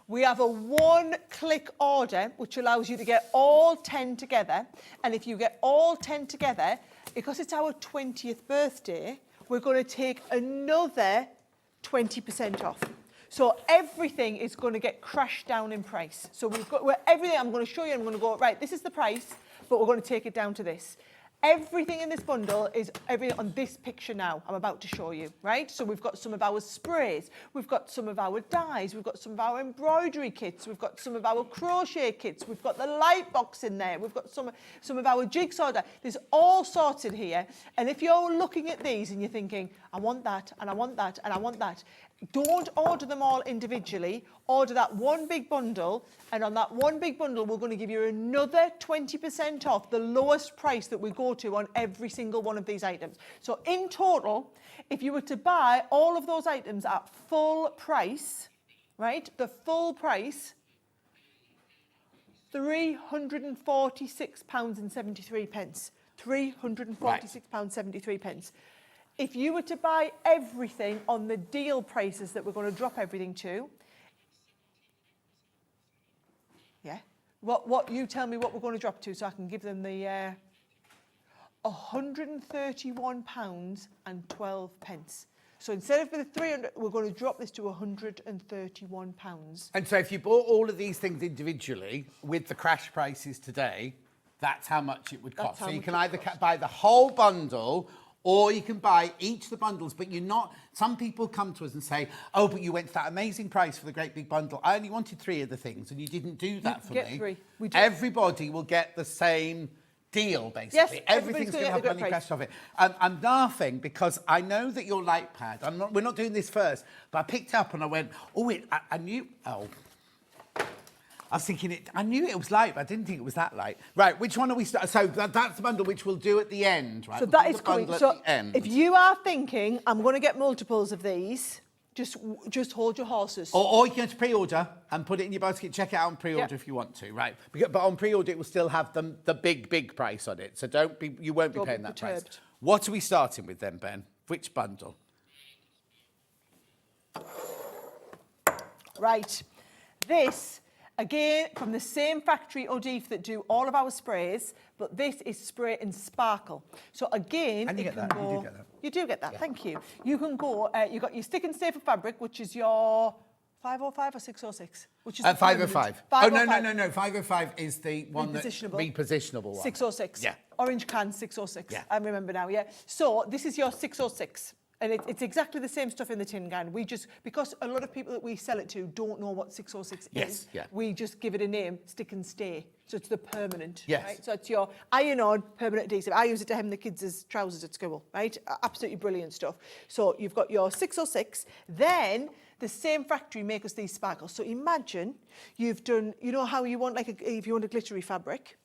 we have a one-click order, which allows you to get all 10 together. And if you get all 10 together, because it's our 20th birthday, we're going to take another 20% off. So everything is going to get crashed down in price. So everything I'm going to show you, I'm going to go, right, this is the price, but we're going to take it down to this. Everything in this bundle is everything on this picture now I'm about to show you, right? So we've got some of our sprays, we've got some of our dyes, we've got some of our embroidery kits, we've got some of our crochet kits, we've got the light box in there, we've got some of our jigsaw. There's all sorts in here. And if you're looking at these and you're thinking, I want that, and I want that, and I want that, don't order them all individually. Order that one big bundle, and on that one big bundle, we're going to give you another 20% off the lowest price that we go to on every single one of these items. So in total, if you were to buy all of those items at full price, right, the full price, £346.73. £346.73. If you were to buy everything on the deal prices that we're going to drop everything to, what you tell me what we're going to drop to, so I can give them the £131.12. So instead of the 300, we're going to drop this to £131. And so if you bought all of these things individually with the crash prices today, that's how much it would cost. So you can either buy the whole bundle, or you can buy each of the bundles, but you're not... Some people come to us and say, oh, but you went for that amazing price for the great big bundle. I only wanted 3 of the things, and you didn't do that for me. Get 3. We do. Everybody will get the same deal, basically. Yes, everything's going to have money crashed off it. I'm laughing because I know that your light pad... we're not doing this first, but I picked up and I went, oh, I knew... Oh... I was thinking I knew it was light, but I didn't think it was that light. Right, which one are we starting? So that's the bundle which we'll do at the end, right? So We'll that do is the bundle coming. at So the end. if you are thinking, I'm going to get multiples of these, just hold your horses. Or you can pre-order and put it in your basket. Check it out on pre-order if you want to, right? But on pre-order, it will still have the big price on it. So you won't be paying that price. What are we starting with then, Ben? Which bundle? Right. This, again, from the same factory, Odif, that do all of our sprays, but this is spray and sparkle. So again, And you it get can that, go... you do get that. You do get that, thank you. You can go, you've got your stick and stay for fabric, which is your 505 or 606? Which is the 505. permanent. Oh, no. 505 is the one repositionable one. 606. Yeah. Orange can 606. Yeah. I remember now, yeah. So this is your 606. And it's exactly the same stuff in the tin can. We just, because a lot of people that we sell it to don't know what 606 is, we just give it a name, stick and stay. So it's the permanent, right? So it's your iron-on permanent adhesive. I use it to hem the kids' trousers at school, right? Absolutely brilliant stuff. So you've got your 606. Then the same factory make us these sparkles. So imagine you've done, you know how you want, if you want a glittery fabric,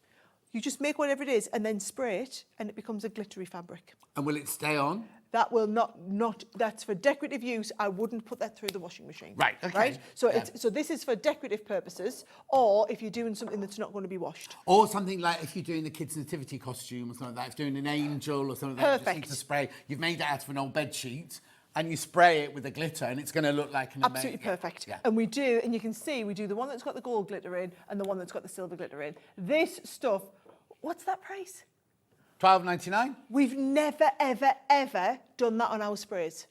you just make whatever it is and then spray it and it becomes a glittery fabric. And will it stay on? That will not. That's for decorative use. I wouldn't put that through the washing machine. Right. Okay. Right. So so this is for decorative purposes, or if you're doing something that's not going to be washed. Or something like if you're doing the kids' nativity costume or something like that. If you're doing an angel or something like that, you just need to spray. You've made it out of an old bed sheet, and you spray it with a glitter, and it's going to look like an absolutely perfect. Yeah. And we do, and you can see we do the one that's got the gold glitter in and the one that's got the silver glitter in. This stuff. What's that price? $12.99. We've never, ever done that on our sprays.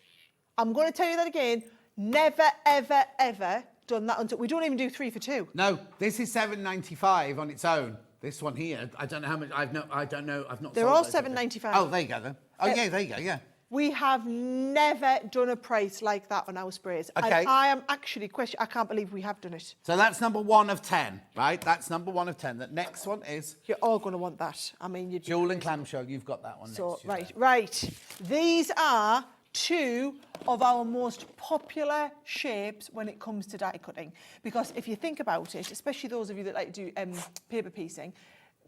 I'm going to tell you that again. Never, ever done that until we don't even do 3 for 2. No, this is $7.95 on its own. This one here, I don't know how much. I don't know. I've not. They're all $7.95. Oh, there you go then. Oh yeah, there you go. Yeah. We have never done a price like that on our sprays. Okay. And I am actually I can't believe we have done it. So that's number 1 of 10, right? That's number 1 of 10. The next one is... You're all going to want that. I mean, you Jewel and clamshell, you've got that one so, next to you right. These are 2 of our most popular shapes when it comes to die cutting. Because if you think about it, especially those of you that like to do paper piecing,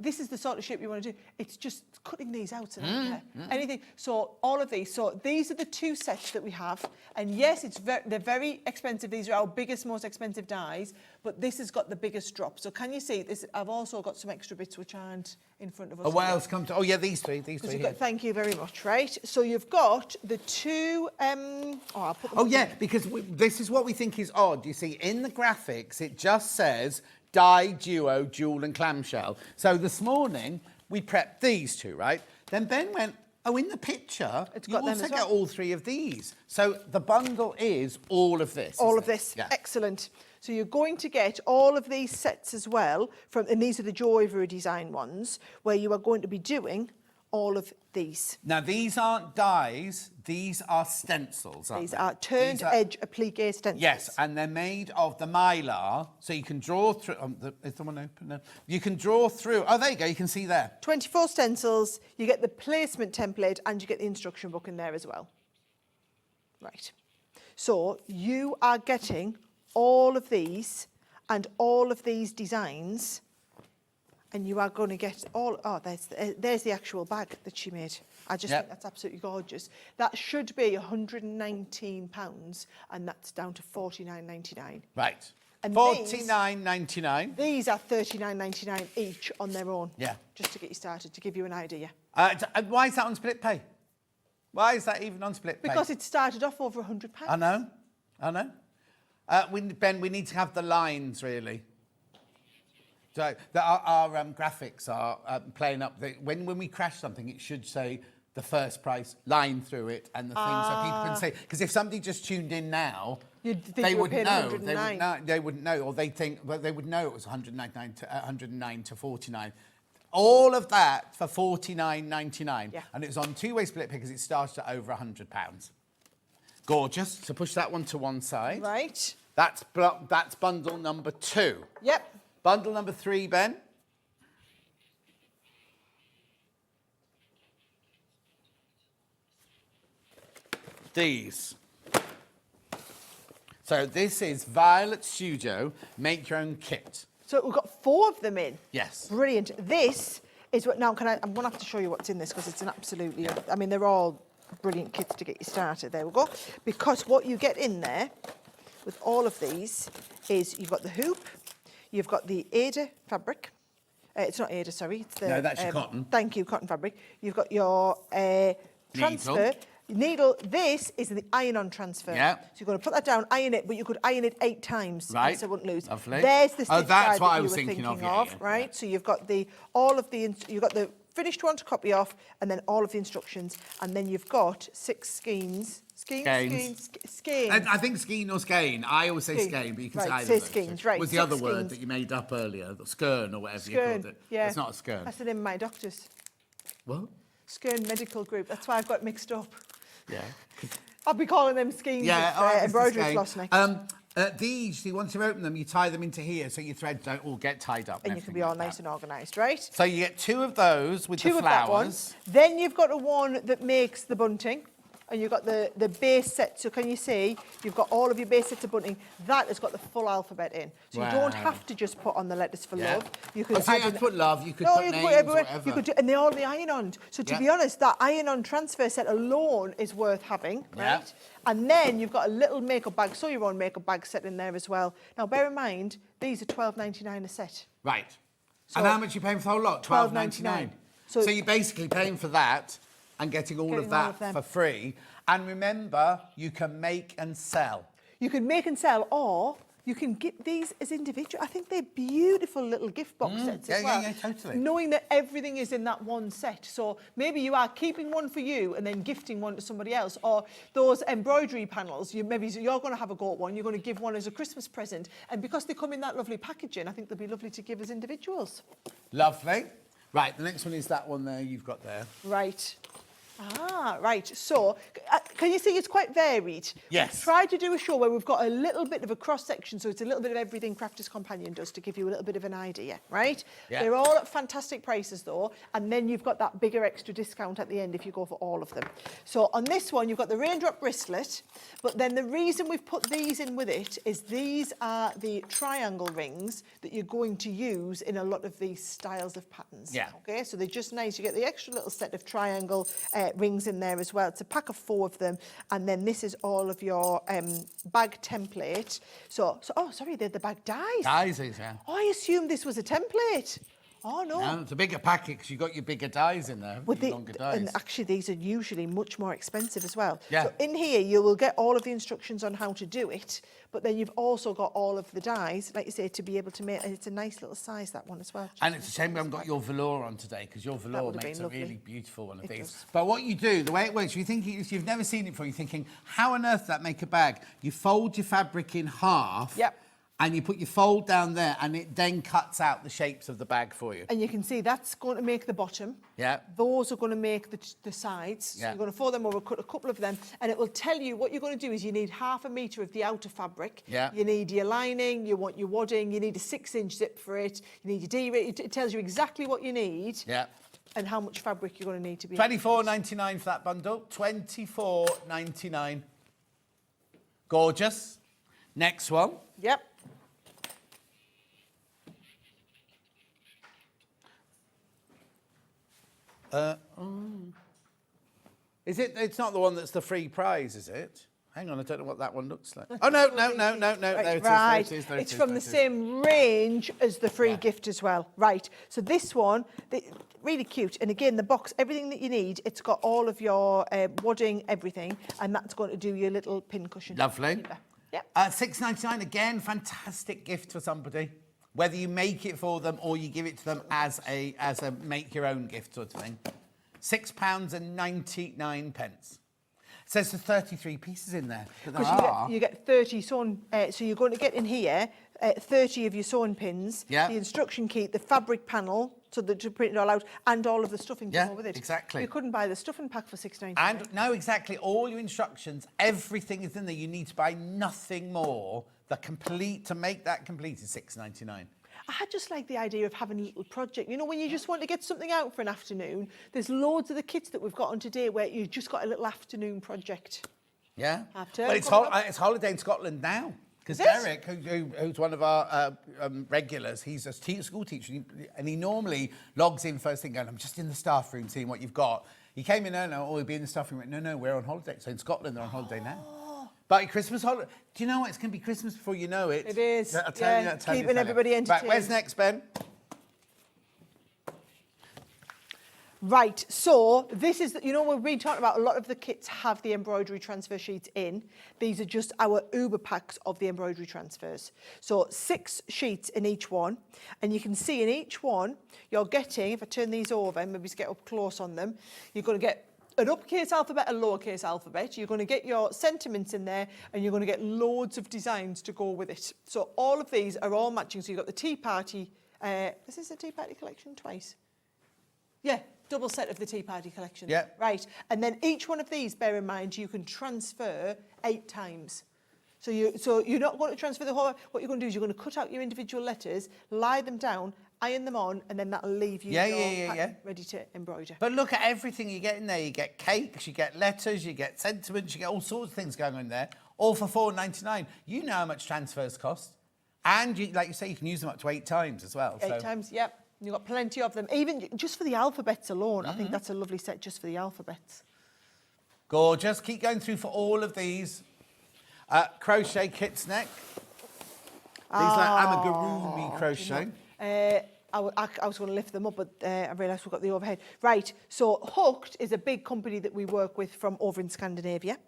this is the sort of shape you want to do. It's just cutting these out and anything. So all of these. So these are the 2 sets that we have. And yes, they're very expensive. These are our biggest, most expensive dies. But this has got the biggest drop. So can you see this? I've also got some extra bits which aren't in front of us. Oh, what else come to? Oh yeah, these three. Thank you very much. Right. So you've got the 2. I'll put them. Oh yeah, because this is what we think is odd. You see, in the graphics, it just says die, duo, jewel and clamshell. So this morning, we prepped these 2, right? Then Ben went, oh, in the picture, you also get all 3 of these. So the bundle is all of this. All of this. Yeah. Excellent. So you're going to get all of these sets as well, and these are the Joivery design ones, where you are going to be doing all of these. Now, these aren't dies, these are stencils, aren't These they? are turned edge applique stencils. Yes, and they're made of the mylar, so you can draw through... is the one open? No. You can draw through... Oh, there you go, you can see there. 24 stencils, you get the placement template, and you get the instruction book in there as well. Right. So you are getting all of these and all of these designs, and you are going to get all... Oh, there's the actual bag that she made. I just think that's absolutely gorgeous. That should be £119, and that's down to $49.99. Right. And $49.99. These are $39.99 each on their own. Yeah. Just to get you started, to give you an idea. Why is that on split pay? Why is that even on split pay? Because it started off over £100. I know. Ben, we need to have the lines, really. So our graphics are playing up. When we crash something, it should say the first price line through it and the thing, so people can say. Because if somebody just tuned in now, they wouldn't know. They wouldn't know, or they would know it was 109 to 49. All of that for $49.99, and it was on 2-way split because it started at over £100. Gorgeous. So push that one to one side. Right. That's bundle number 2. Yep. Bundle number 3, Ben. These. So this is Violet Studio Make Your Own Kit. So we've got 4 of them in. Yes. Brilliant. This is what, now I'm going to have to show you what's in this because it's an absolutely, I mean, they're all brilliant kits to get you started. There we go. Because what you get in there with all of these is you've got the hoop, you've got the Ada fabric. It's not Ada, sorry. It's the, no, that's your cotton. Thank you, cotton fabric. You've got your transfer. Needle. This is the iron-on transfer. Yeah. So you're going to put that down, iron it, but you could iron it 8 times. Right. So it wouldn't lose. Lovely. There's the Oh, stitch that's guide what that I you was were thinking of, right? yeah. So you've got you've got the finished one to copy off, and then all of the instructions, and then you've got 6 skeins. Skeins. I think skein or skein. I always say skein, but you can say either. Say of those. skeins, right. Was the 6 other word skeins. that you made up earlier, the skern or whatever you called it? Yeah. It's not a skern. That's the name of my doctor's. What? Skern Medical Group. That's why I've got mixed up. Yeah. I'll be calling them skeins. Yeah, Embroidery floss next. These, once you open them, you tie them into here so your threads don't all get tied up. And you can be all nice and organised, right? So you get 2 of those with the flowers. Of that one. Then you've got a one that makes the bunting. And you've got the base set. So can you see, you've got all of your base sets of bunting. That has got the full alphabet in. So you don't have to just put on the letters for love. You could put love, you could no, put you names, could put everywhere. whatever. You could do, and they're all the iron-on. So to be honest, that iron-on transfer set alone is worth having, right? And then you've got a little makeup bag, sew your own makeup bag set in there as well. Now, bear in mind, these are $12.99 a set. Right. So and how much are you paying for the whole lot? $12.99. So you're basically paying for that and getting all of that for free. And remember, you can make and sell. You can make and sell, or you can get these as individual. I think they're beautiful little gift box sets as well. Yeah, totally. Knowing that everything is in that one set. So maybe you are keeping one for you and then gifting one to somebody else. Or those embroidery panels, maybe you're going to have a go at one, you're going to give one as a Christmas present. And because they come in that lovely packaging, I think they'll be lovely to give as individuals. Lovely. Right, the next one is that one there you've got there. Right. Ah, right. So, can you see it's quite varied? Yes. We've tried to do a show where we've got a little bit of a cross-section, so it's a little bit of everything Crafter's Companion does to give you a little bit of an idea, right? Yeah. They're all at fantastic prices, though, and then you've got that bigger extra discount at the end if you go for all of them. So, on this one, you've got the raindrop bracelet, but then the reason we've put these in with it is these are the triangle rings that you're going to use in a lot of these styles of patterns. Yeah. Okay, so they're just nice. You get the extra little set of triangle rings in there as well. It's a pack of 4 of them, and then this is all of your bag template. So oh, sorry, they're the bag dies. Dies, yeah. Oh, I assumed this was a template. Oh, no. No, it's a bigger packet because you've got your bigger dies in there, your longer dies. And actually, these are usually much more expensive as well. Yeah. So in here, you will get all of the instructions on how to do it, but then you've also got all of the dies, like you say, to be able to make, and it's a nice little size, that one as well. And it's a shame we haven't got your velour on today because your velour would have makes been a lovely. really beautiful one of It these. does. But what you do, the way it works, if you've never seen it before, you're thinking, how on earth does that make a bag? You fold your fabric in half. Yep. And you put your fold down there and it then cuts out the shapes of the bag for you. And you can see that's going to make the bottom. Yeah. Those are going to make the sides. So Yeah. you're going to fold them over, cut a couple of them, and it will tell you what you're going to do is you need 1/2 metre of the outer fabric. Yeah. You need your lining, you want your wadding, you need a 6-inch zip for it, you need your D-ring. It tells you exactly what you need. Yeah. And how much fabric you're going to need to be. $24.99 for that bundle. $24.99. Gorgeous. Next one. Yep. Is it? It's not the one that's the free prize, is it? Hang on, I don't know what that one looks like. Oh, no. Right, There it is. it's from the same range as the free gift as well. Right, so this one, really cute. And again, the box, everything that you need, it's got all of your wadding, everything, and that's going to do your little pin cushion. Lovely. Yep. $6.99 again, fantastic gift for somebody. Whether you make it for them or you give it to them as a make your own gift sort of thing. £6.99. It says there's 33 pieces in there. But there are. You get 30 sewn, so you're going to get in here 30 of your sewn pins, Yeah. the instruction kit, the fabric panel, so that to print it all out, and all of the stuffing to Yeah, go with it. exactly. You couldn't buy the stuffing pack for $6.99. And no, exactly. All your instructions, everything is in there. You need to buy nothing more. To make that complete is $6.99. I just like the idea of having a little project. You know, when you just want to get something out for an afternoon, there's loads of the kits that we've got on today where you've just got a little afternoon project. Yeah. Half term Well, it's coming up. holiday in Scotland now. Because Derek, who's one of our regulars, he's a school teacher, and he normally logs in first thing going, I'm just in the staff room seeing what you've got. He came in, we'll be in the staff room. Went, no, we're on holiday. So in Scotland, they're on holiday now. But Christmas holiday, do you know what? It's going to be Christmas before you know it. It is. I'll tell you. Keeping everybody entertained. Right, where's next, Ben? Right, so this is, we've been talking about a lot of the kits have the embroidery transfer sheets in. These are just our Uber packs of the embroidery transfers. So 6 sheets in each one. And you can see in each one, you're getting, if I turn these over and maybe just get up close on them, you're going to get an uppercase alphabet, a lowercase alphabet. You're going to get your sentiments in there and you're going to get loads of designs to go with it. So all of these are all matching. So you've got the Tea Party, is this a Tea Party collection twice? Yeah. Double set of the Tea Party collection. Yeah. Right. And then each one of these, bear in mind, you can transfer 8 times. So you're not going to transfer the whole. What you're going to do is you're going to cut out your individual letters, lie them down, iron them on, and then that'll leave you your pack ready to embroider. But look at everything you get in there. You get cakes, you get letters, you get sentiments, you get all sorts of things going on there, all for $4.99. You know how much transfers cost. And, like you say, you can use them up to 8 times as well. 8 times, yep. You've got plenty of them, even just for the alphabets alone. I think that's a lovely set just for the alphabets. Gorgeous. Keep going through for all of these. Crochet kits next. These like amigurumi crochet. I was going to lift them up, but I realised we've got the overhead. Right, so Hooked is a big company that we work with from over in Scandinavia.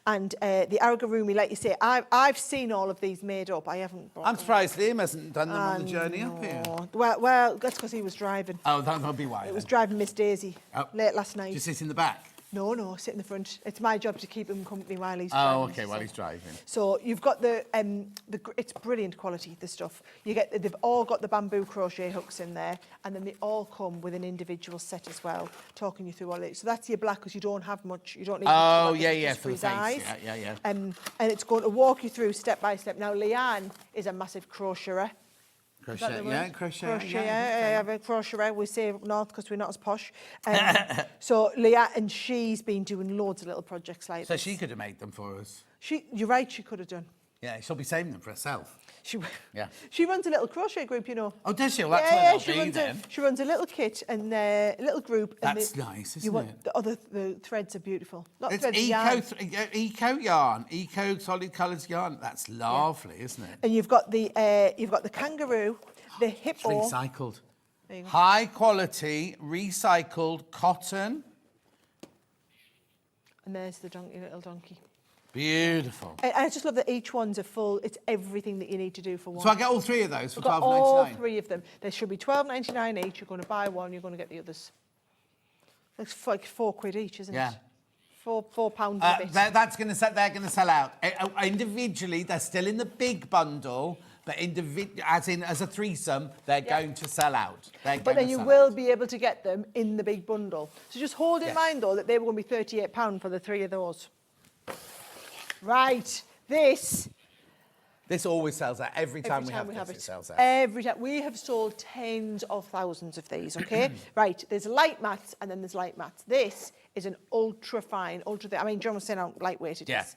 And the amigurumi, like you say, I've seen all of these made up. I haven't bought I'm surprised Liam hasn't done them on the journey up here. Well, that's because he was driving. Oh, that'll be why. It was driving Miss Daisy late last night. Just sit in the back? No, sit in the front. It's my job to keep him company while he's driving. Oh, okay, while he's driving. So you've got it's brilliant quality, the stuff. They've all got the bamboo crochet hooks in there, and then they all come with an individual set as well, talking you through all it. So that's your black, because you don't have much, you don't need much. Oh, yeah, for the face. Eyes. Yeah. And it's going to walk you through step by step. Now, Leanne is a massive crocheter. Crochet. I have a crocheter. We say up north because we're not as posh. So Leah, and she's been doing loads of little projects like this. So she could have made them for us. You're right, she could have done. Yeah, she'll be saving them for herself. She runs a little crochet group, Oh, does she? Well, that's where they'll be then. She runs a little kit and a little group. That's nice, isn't it? The threads are beautiful. It's eco yarn, eco solid colours yarn. That's lovely, isn't it? And you've got the kangaroo, the hippo. It's recycled. High quality recycled cotton. And there's the little donkey. Beautiful. And I just love that each one's it's everything that you need to do for one. So I get all 3 of those for $12.99? All 3 of them. There should be $12.99 each. You're going to buy one, you're going to get the others. It's like £4 each, isn't it? £4 a bit. They're going to sell out. Individually, they're still in the big bundle, but as a threesome, they're going to sell out. But then you will be able to get them in the big bundle. So just hold in mind, though, that they were going to be £38 for the 3 of those. Right, this always sells out. Every time we have it sells out. Every time. We have sold tens of thousands of these, okay? Right, there's light mats and then there's light mats. This is an ultra fine, I mean, John was saying how lightweight it is.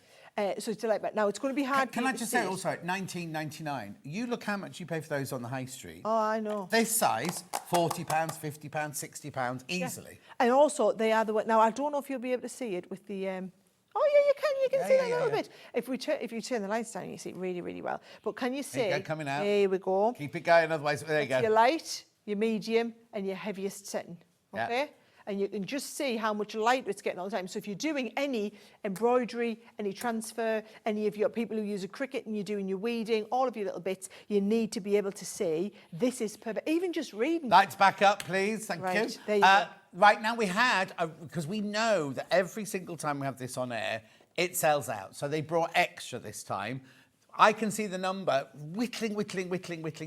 So it's a light mat. Now, it's going to be hard Can I just say also, $19.99, you look how much you pay for those on the high street. Oh, I know. This size, £40, £50, £60, easily. Yeah. And also, they are the way. Now, I don't know if you'll be able to see it with the... Oh, yeah, you can see that a little bit. If you turn the lights down, you see it really, really well. But can you see? There you go, coming out. Here we go. Keep it going, otherwise, there you go. Your light, your medium, and your heaviest setting, okay? And you can just see how much light it's getting all the time. So if you're doing any embroidery, any transfer, any of your people who use a Cricut and you're doing your weeding, all of your little bits, you need to be able to see this is perfect. Even just reading. Lights back up, please. Thank you. There you go. Right now because we know that every single time we have this on air, it sells out. So they brought extra this time. I can see the number whittling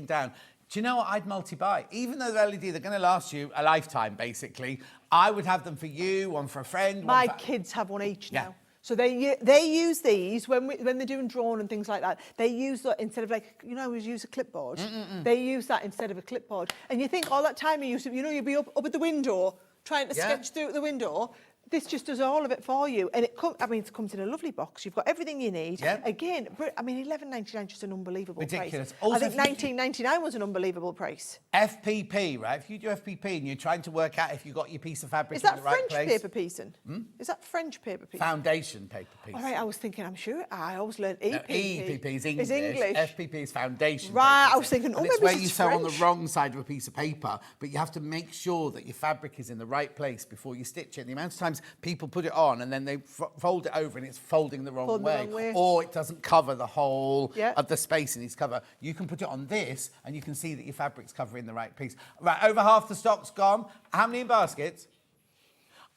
down. Do you know what? I'd multi-buy. Even though they're LED, they're going to last you a lifetime, basically. I would have them for you, one for a friend. My kids have one each now. So they use these when they're doing drawing and things like that. They use that instead of we use a clipboard. They use that instead of a clipboard. And you think all that time you used to, you'd be up at the window trying to sketch through the window. this just does all of it for you, and it comes in a lovely box. You've got everything you need. Yep. Again, $11.99 just an unbelievable Ridiculous. price. Also, I think $19.99 was an unbelievable price. FPP, right? If you do FPP and you're trying to work out if you got your piece of fabric Is in that the right French place, paper piecing? Is that French paper piecing? foundation paper piece. All right, I was thinking, I'm sure I always learned No, EPP. EPP is English. FPP is foundation. Right, paper, I was thinking, and oh, it's maybe where this you is sew on the French. wrong side of a piece of paper, but you have to make sure that your fabric is in the right place before you stitch it. The amount of times people put it on and then they fold it over and it's folding the wrong way, or it doesn't cover the whole of the space it needs to cover. You can put it on this and you can see that your fabric's covering the right piece. Right, over half the stock's gone. How many in baskets?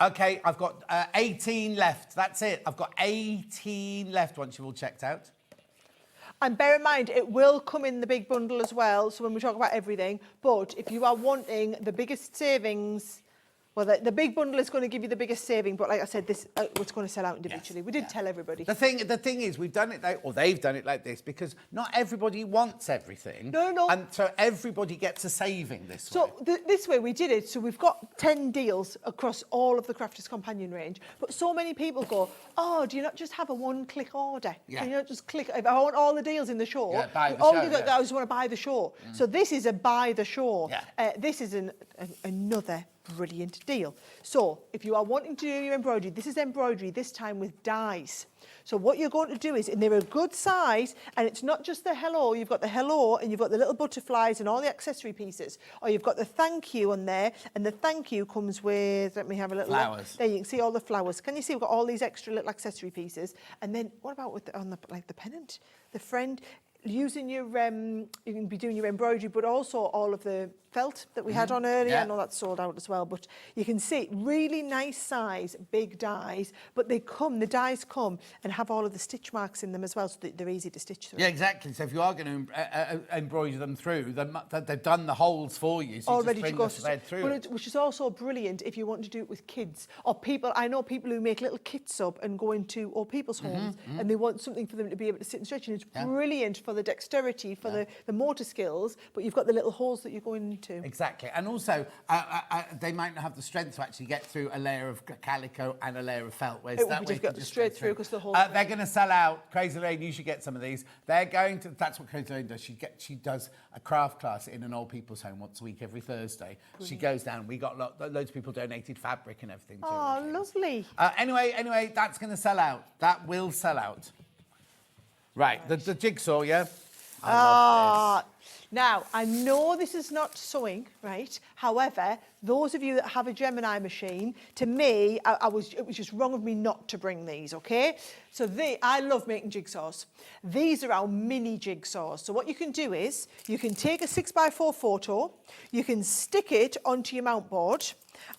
Okay, I've got 18 left. That's it. I've got 18 left once you've all checked out. And bear in mind, it will come in the big bundle as well, so when we talk about everything, but if you are wanting the biggest savings, well, the big bundle is going to give you the biggest saving, but like I said, this it's going to sell out individually. We did tell everybody. The thing is, we've done it they've done it like this because not everybody wants everything. No. And so everybody gets a saving this way. So this way we did it. So we've got 10 deals across all of the Crafters Companion range, but so many people go, oh, do you not just have a one-click order? Yeah. Can you not just click, if I want all the deals in the show, buy the all show, you got, I just want to buy the show. So this is a buy the show. This is another brilliant deal. So if you are wanting to do your embroidery, this is embroidery this time with dies. So what you're going to do is, and they're a good size, and it's not just the hello, you've got the hello and you've got the little butterflies and all the accessory pieces, or you've got the thank you on there, and the thank you comes with, let me have a little flowers. Look. There you can see all the flowers. Can you see we've got all these extra little accessory pieces? And then what about with the pennant, the friend? Using your, you can be doing your embroidery, but also all of the felt that we had on earlier. I know that's sold out as well, but you can see really nice size, big dies, but the dies come and have all of the stitch marks in them as well, so that they're easy to stitch through. Yeah, exactly. So if you are going to embroider them through, they've done the holes for you, so all you ready just to bring go the thread through. But which is also brilliant if you want to do it with kids or people. I know people who make little kits up and go into old people's homes and they want something for them to be able to sit and stretch, and it's brilliant for the dexterity, for the motor skills, but you've got the little holes that you're going into. Exactly. And also, they might not have the strength to actually get through a layer of calico and a layer of felt. Whereas It that would way just go straight through because the holes. They're going to sell out. Crazy Lane, you should get some of these. They're going to. That's what Crazy Lane does. She does a craft class in an old people's home once a week every Thursday. Brilliant. She goes down. We got loads of people donated fabric and everything. Oh, lovely. Anyway, that's going to sell out. That will sell out. Right, the jigsaw, yeah. I love this. Now, I know this is not sewing, right? However, those of you that have a Gemini machine, to me, it was just wrong of me not to bring these, okay? So I love making jigsaws. These are our mini jigsaws. So what you can do is, you can take a 6x4 photo, you can stick it onto your mount board,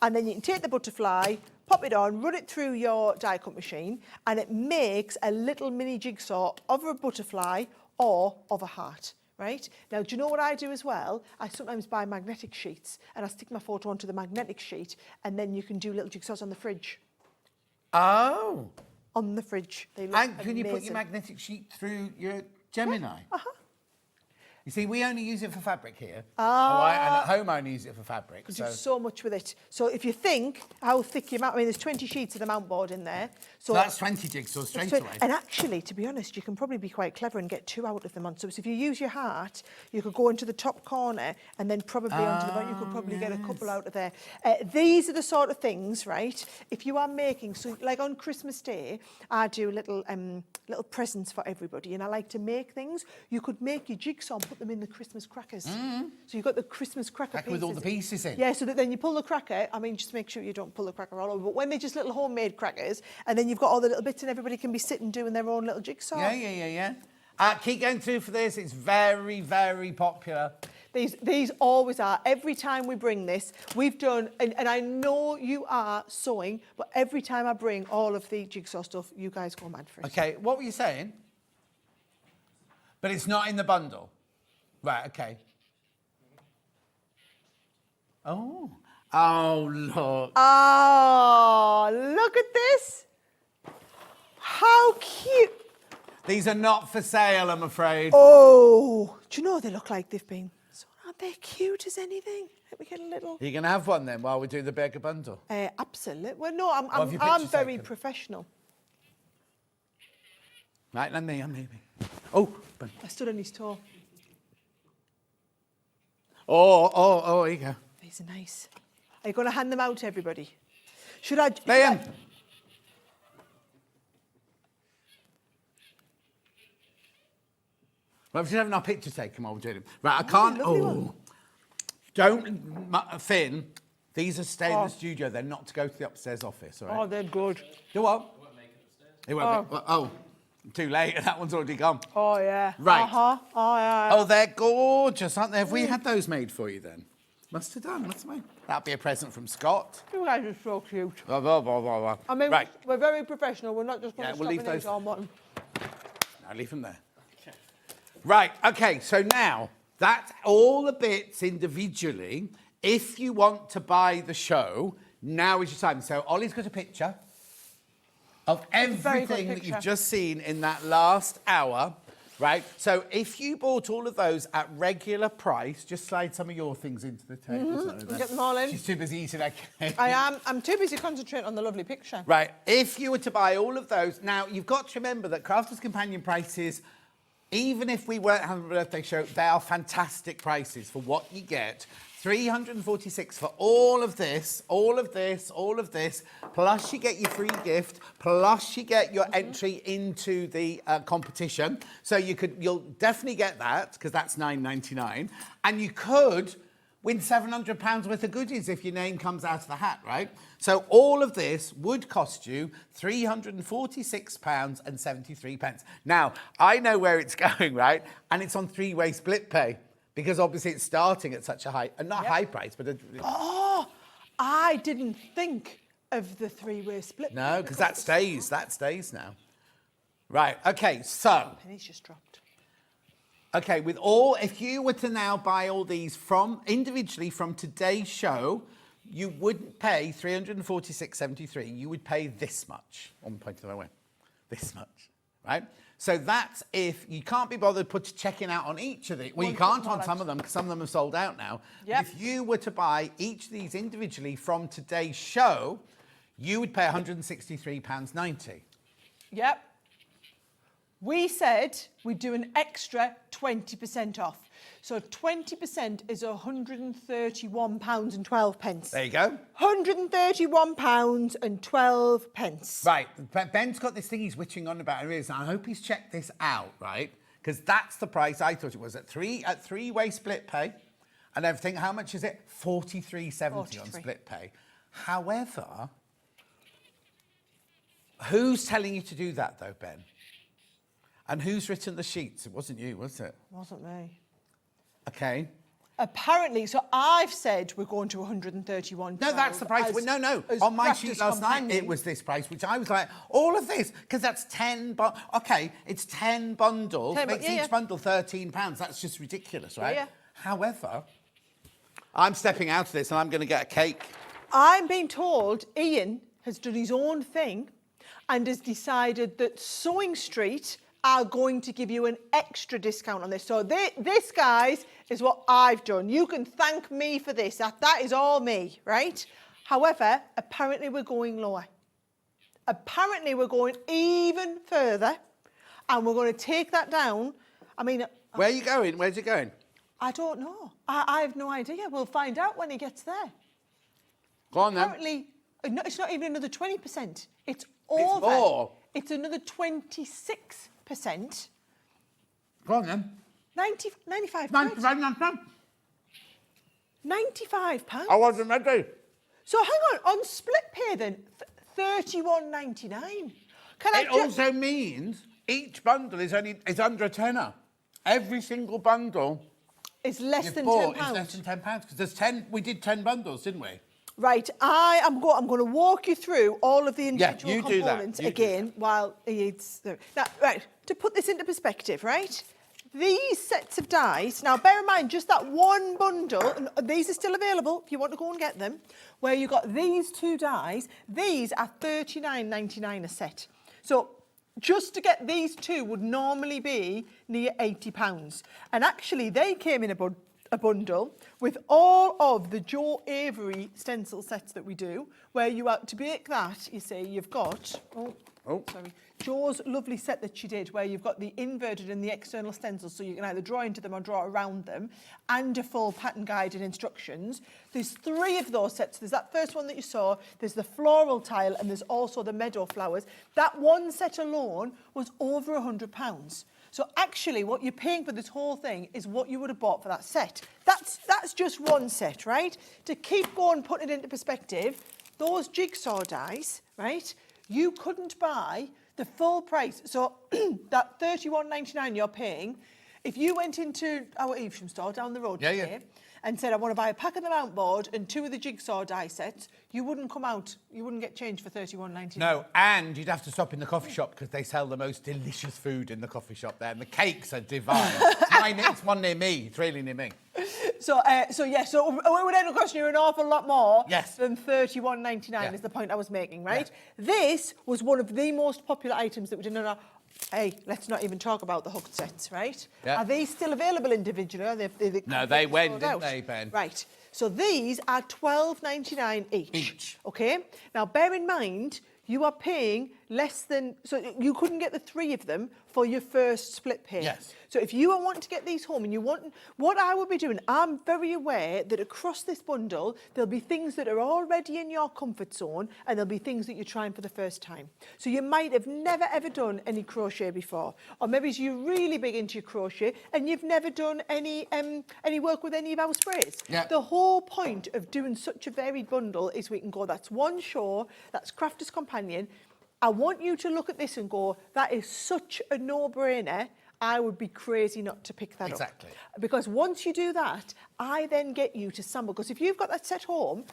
and then you can take the butterfly, pop it on, run it through your die cut machine, and it makes a little mini jigsaw of a butterfly or of a heart. Right? Now, do you know what I do as well? I sometimes buy magnetic sheets and I stick my photo onto the magnetic sheet, and then you can do little jigsaws on the fridge. Oh. On the fridge. They look and can amazing. You put your magnetic sheet through your Gemini? Yeah. You see, we only use it for fabric here. And at home I only use it for fabric. Because you do so much with it. So if you think how thick your mount, there's 20 sheets of the mount board in there. So that's 20 jigsaws straight away. And actually, to be honest, you can probably be quite clever and get 2 out of them on. So if you use your heart, you could go into the top corner and then probably onto the bottom, you could probably get a couple out of there. These are the sort of things, right? If you are making, so like on Christmas Day, I do little presents for everybody, and I like to make things. You could make your jigsaw and put them in the Christmas crackers. So you've got the Christmas cracker pieces. With all the pieces in. Yeah, so that then you pull the cracker. Just make sure you don't pull the cracker all over. But when they're just little homemade crackers, and then you've got all the little bits, and everybody can be sitting doing their own little jigsaw. Yeah. Keep going through for this. It's very, very popular. These always are. Every time we bring this, we've done, and I know you are sewing, but every time I bring all of the jigsaw stuff, you guys go mad for it. Okay, what were you saying? But it's not in the bundle. Right, okay. Oh, look. Oh, look at this. How cute. These are not for sale, I'm afraid. Oh, do you know they look like they've been sewn? Aren't they cute as anything? Let me get a little... Are you going to have one then while we do the beggar bundle? Absolutely. Well, no, have your I'm pictures very taken? professional. Right, and me, maybe. Oh, I stood on his toe. oh, here you go. These are nice. Are you going to hand them out to everybody? Should I... Liam. Well, if you're having our picture taken while we're doing it. Right, I can't... lovely one. Don't... Finn, these are staying in the studio. They're not to go to the upstairs office, all right? Oh, they're good. Do what? It won't make... Oh, too late. That one's already gone. Oh, yeah. Right. Uh-huh. Oh, yeah. Oh, they're gorgeous, aren't they? Have we had those made for you then? Must have done, must we? That'll be a present from Scott. You guys are so cute. Blah, blah, blah, blah, blah. I mean, right. we're very professional. We're not just going to we'll leave those. on one. No, leave them there. Right, okay, so now, that's all the bits individually. If you want to buy the show, now is your time. So Ollie's got a picture of everything that you've just seen in that last hour, right? So if you bought all of those at regular price, just slide some of your things into the table. Get them all in. She's too busy eating that cake. I am. I'm too busy concentrating on the lovely picture. Right, if you were to buy all of those, now you've got to remember that Crafters Companion prices, even if we weren't having a birthday show, they are fantastic prices for what you get. $346 for all of this, all of this, all of this, plus you get your free gift, plus you get your entry into the competition. So you'll definitely get that, because that's $9.99. And you could win £700 worth of goodies if your name comes out of the hat, right? So all of this would cost you £346.73. Now, I know where it's going, right? And it's on three-way split pay. Because obviously it's starting at such a high, high price, but... Oh, I didn't think of the three-way split. No, because that stays now. Right, okay, so... Penny's just dropped. Okay, if you were to now buy all these individually from today's show, you wouldn't pay $346.73. You would pay this much. I'm pointing my way. This much, right? So that's if you can't be bothered checking out on each of these. Well, you can't on some of them, because some of them are sold out now. Yep. If you were to buy each of these individually from today's show, you would pay £163.90. Yep. We said we'd do an extra 20% off. So 20% is £131.12. There you go. £131.12. Right. Ben's got this thing he's witching on about. And I hope he's checked this out, right? Because that's the price I thought it was at three-way split pay and everything. How much is it? $43.70 on split pay. However, who's telling you to do that, though, Ben? And who's written the sheets? It wasn't you, was it? Wasn't me. Okay. Apparently, so I've said we're going to 131. No, that's the price. No. On my sheet last night, it was this price, which I was like, all of this, because that's 10... Okay, it's 10 bundles. Makes each bundle £13. That's just ridiculous, right? Yeah. However, I'm stepping out of this and I'm going to get a cake. I'm being told Ian has done his own thing and has decided that Sewing Street are going to give you an extra discount on this. So this, guys, is what I've done. You can thank me for this. That is all me, right? However, apparently we're going lower. Apparently we're going even further, and we're going to take that down. I mean... Where are you going? Where's it going? I don't know. I have no idea. We'll find out when he gets there. Go on, then. Apparently, it's not even another 20%. It's over. It's more. It's another 26%. Go on, then. 95 £95. £95. I wasn't ready. So hang on split pay then, £31.99. It also means each bundle is under a tenner. Every single bundle is less than £10. £10. It's less than £10 because there's 10. We did 10 bundles, didn't we? Right, I'm going to walk you through all of the individual components again while it's there. Now, right, to put this into perspective, right? These sets of dies, now bear in mind just that one bundle, and these are still available if you want to go and get them, where you've got these two dies, these are $39.99 a set. So just to get these two would normally be near £80. And actually they came in a bundle with all of the Joe Avery stencil sets that we do, where you to bake that, you see, you've got, sorry, Joe's lovely set that she did, where you've got the inverted and the external stencils, so you can either draw into them or draw around them, and a full pattern guide and instructions. There's 3 of those sets. There's that first one that you saw, there's the floral tile, and there's also the meadow flowers. That one set alone was over £100. So actually what you're paying for this whole thing is what you would have bought for that set. That's just one set, right? To keep going, putting it into perspective, those jigsaw dies, right? You couldn't buy the full price. So that £31.99 you're paying, if you went into our Evesham store down the road today and said, I want to buy a pack of the mount board and 2 of the jigsaw die sets, you wouldn't come out, you wouldn't get change for £31.99. No, and you'd have to stop in the coffee shop because they sell the most delicious food in the coffee shop there, and the cakes are divine. It's one near me. It's really near me. So it would end up costing you an awful lot more than £31.99 is the point I was making, right? Yeah. This was one of the most popular items that we did on our... Hey, let's not even talk about the hooked sets, right? Yeah. Are these still available individually? No, they went, didn't they, Ben? Right. So these are £12.99 each. Okay? Now, bear in mind, you are paying less than... So you couldn't get the 3 of them for your first split pay. Yes. So if you are wanting to get these home and you want... What I would be doing, I'm very aware that across this bundle, there'll be things that are already in your comfort zone and there'll be things that you're trying for the first time. So you might have never, ever done any crochet before. Or maybe you're really big into your crochet and you've never done any work with any of our sprays. Yeah. The whole point of doing such a varied bundle is we can go, that's one show, that's Crafter's Companion. I want you to look at this and go, that is such a no-brainer. I would be crazy not to pick that up. Exactly. Because once you do that, I then get you to sample. Because if you've got that set home,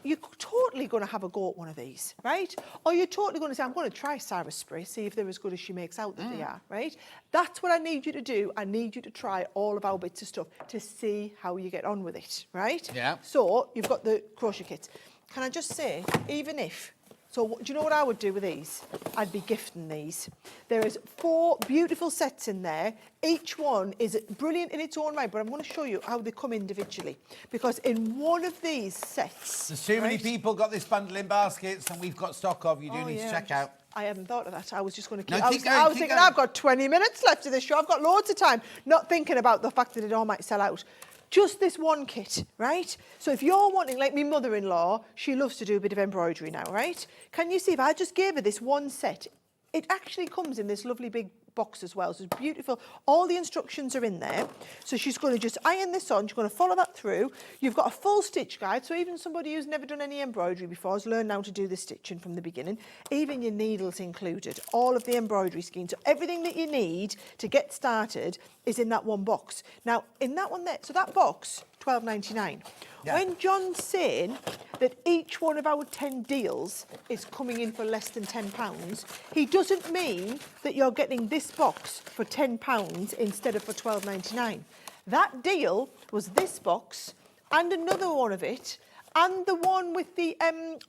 you're totally going to have a go at one of these, right? Or you're totally going to say, I'm going to try Sarah's spray, see if they're as good as she makes out that they are, right? That's what I need you to do. I need you to try all of our bits of stuff to see how you get on with it, right? Yeah. So you've got the crochet kits. Can I just say, even if... So do you know what I would do with these? I'd be gifting these. There is 4 beautiful sets in there. Each one is brilliant in its own right, but I'm going to show you how they come individually. Because in one of these sets... There's too many people got this bundle in baskets and we've got stock of. You do need to check out. I hadn't thought of that. I was just going to keep... No, I was thinking, I've got 20 minutes left of this show. I've got loads of time. Not thinking about the fact that it all might sell out. Just this one kit, right? So if you're wanting, like my mother-in-law, she loves to do a bit of embroidery now, right? Can you see if I just gave her this one set, it actually comes in this lovely big box as well. So it's beautiful. All the instructions are in there. So she's going to just iron this on. She's going to follow that through. You've got a full stitch guide. So even somebody who's never done any embroidery before has learned now to do the stitching from the beginning. Even your needles included. All of the embroidery schemes. So everything that you need to get started is in that one box. Now, in that one there, so that box, £12.99. Yeah. When John's saying that each one of our 10 deals is coming in for less than £10, he doesn't mean that you're getting this box for £10 instead of for £12.99. That deal was this box and another one of it, and the one with the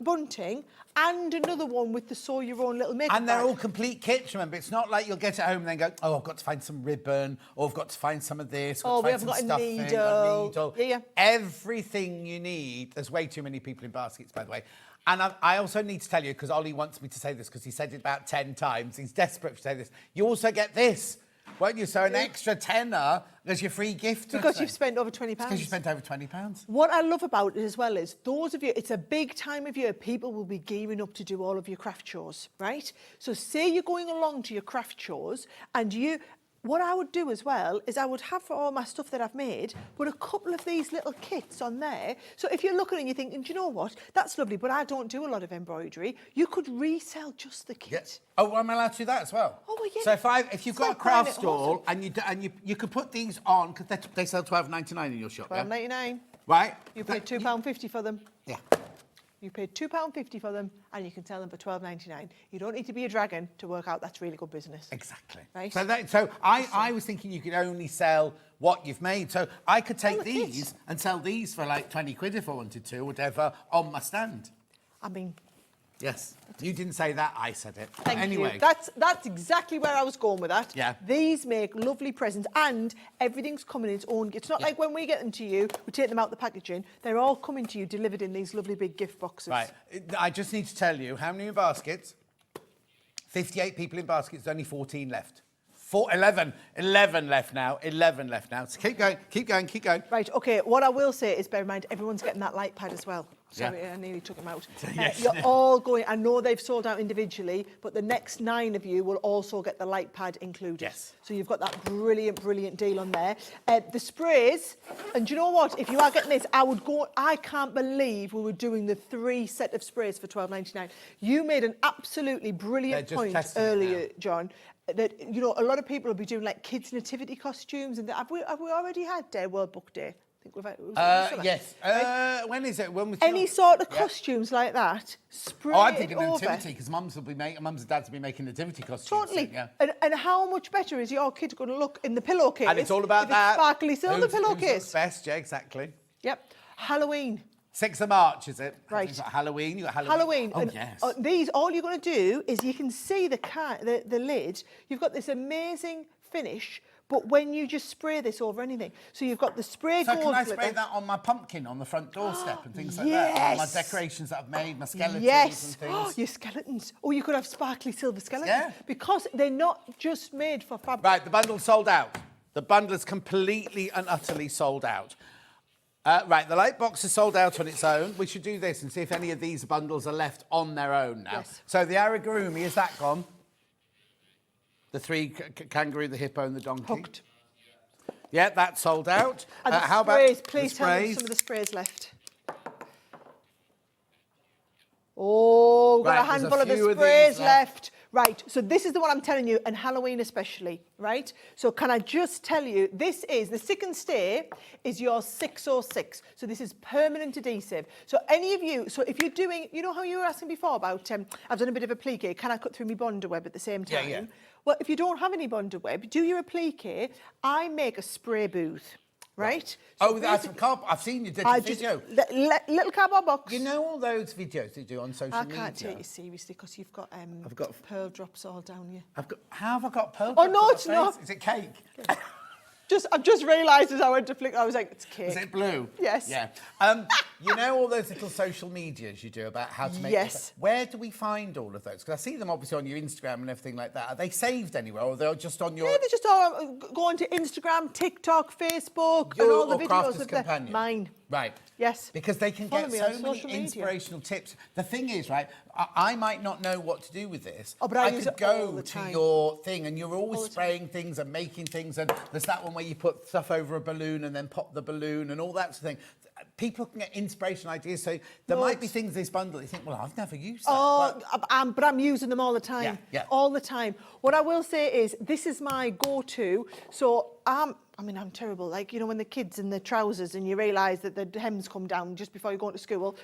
bunting, and another one with the sew your own little makeup And they're bag. all complete kits, remember. It's not like you'll get it home and then go, oh, I've got to find some ribbon, or I've got to find some of this, Oh, we haven't got a needle. Yeah. Everything you need. There's way too many people in baskets, by the way. And I also need to tell you, because Ollie wants me to say this, because he said it about 10 times. He's desperate to say this. You also get this, won't you? So an extra tenner as your free gift. Because you've spent over £20. Because you spent over £20. What I love about it as well is those of you, it's a big time of year, people will be gearing up to do all of your craft shows, right? So say you're going along to your craft shows and what I would do as well is I would have all my stuff that I've made, but a couple of these little kits on there. So if you're looking and you're thinking, do you know what? That's lovely, but I don't do a lot of embroidery. You could resell just the kit. Yes. Oh, I'm allowed to do that as well. Oh, well, yeah. So if you've got a craft stall and you could put these on, because they sell £12.99 in your shop. £12.99. Yeah? Right. You paid £2.50 for them. Yeah. You paid £2.50 for them, and you can sell them for £12.99. You don't need to be a dragon to work out that's really good business. Exactly. Right? So I was thinking you could only sell what you've made. So I could take these and sell these for like 20 quid if I wanted to, whatever, on my stand. I mean, Yes. You didn't say that, I said it. Thank anyway. you. That's exactly where I was going with that. Yeah. These make lovely presents and everything's coming in its own. It's not like when we get them to you, we take them out the packaging. They're all coming to you delivered in these lovely big gift boxes. Right. I just need to tell you, how many in baskets? 58 people in baskets, only 14 left. 11 left now. 11 left now. So keep going, keep going, keep going. Right, OK, what I will say is, bear in mind, everyone's getting that light pad as well. Sorry, Yeah. I nearly took them out. Yes. You're all going, I know they've sold out individually, but the next 9 of you will also get the light pad included. Yes. So you've got that brilliant, brilliant deal on there. The sprays, and do you know what? If you are getting this, I can't believe we were doing the 3 set of sprays for $12.99. You made an absolutely brilliant point earlier, John, that, you know, a lot of people will be doing like kids' nativity costumes. And have we already had World Book Day? I think we've had, yes. Right? When is it? When was Any sort of costumes like that, spray I'm it thinking over. nativity, because mums and dads will be making nativity costumes. Totally. So, yeah. And how much better is your kid going to look in the pillowcase? And it's all about if that. It's sparkly silver Who's pillowcase. looks best? Yeah, exactly. Yep. Halloween. 6th of March, is it? Right. You've got Halloween. You got Halloween. Oh, And, yes. these, all you're going to do is you can see the lid. You've got this amazing finish, but when you just spray this over anything. So you've got the spray So gold can I glitter. spray that on my pumpkin on the front doorstep and things like Yes. that? On my decorations that I've made, my skeletons Yes. and things. Your skeletons. Or you could have sparkly silver skeletons. Yeah. Because they're not just made for fabric. Right, the bundle's sold out. The bundle is completely and utterly sold out. Right, the light box is sold out on its own. We should do this and see if any of these bundles are left on their own now. Yes. So the Aragorumi, is that gone? The 3 kangaroo, the hippo and the donkey? Hooked. Yeah, that's sold out. And the how sprays, about please the tell me sprays? some of the sprays left. Oh, we've got Right, a there's a handful of the few of sprays these left. left. Right, so this is the one I'm telling you, and Halloween especially, right? So can I just tell you, this is, the Sick and Stay is your 606. So this is permanent adhesive. So any of you, so if you're doing, you know how you were asking before about, I've done a bit of applique, can I cut through my bonder web at the same Yeah, time? yeah. Well, if you don't have any bonder web, do your applique. I make a spray booth. Right? Oh, that's from cardboard. I've seen you did a video. Little cardboard box. You know all those videos you do on social media? I can't take you seriously because you've got, I've got pearl drops all down you. How have I got pearl Oh, drops no, on my it's not. face? Is it cake? I've just realised as I went to flick, I was like, it's cake. Is it blue? Yes. Yeah. You know all those little social medias you do about how to make... Yes. Where do we find all of those? Because I see them obviously on your Instagram and everything like that. Are they saved anywhere or they're just on your... Yeah, they're just all going to Instagram, TikTok, Facebook, and all the videos Crafters of Companion? Mine. Right. Yes. Because they can Follow get me so on many social media. inspirational tips. The thing is, right, I might not know what to do with this. Oh, but I use could it all go the to time. your thing and you're always All the spraying things and making things, and there's that one where you put stuff over a balloon and then pop the balloon and all that sort of thing. People can get inspirational ideas. So there might be things in this bundle that you think, well, I've never used that. Oh, but I'm using them all the time. Yeah. All the time. What I will say is, this is my go-to. So I'm terrible. Like, you know, when the kids in the trousers and you realise that the hems come down just before you go into school,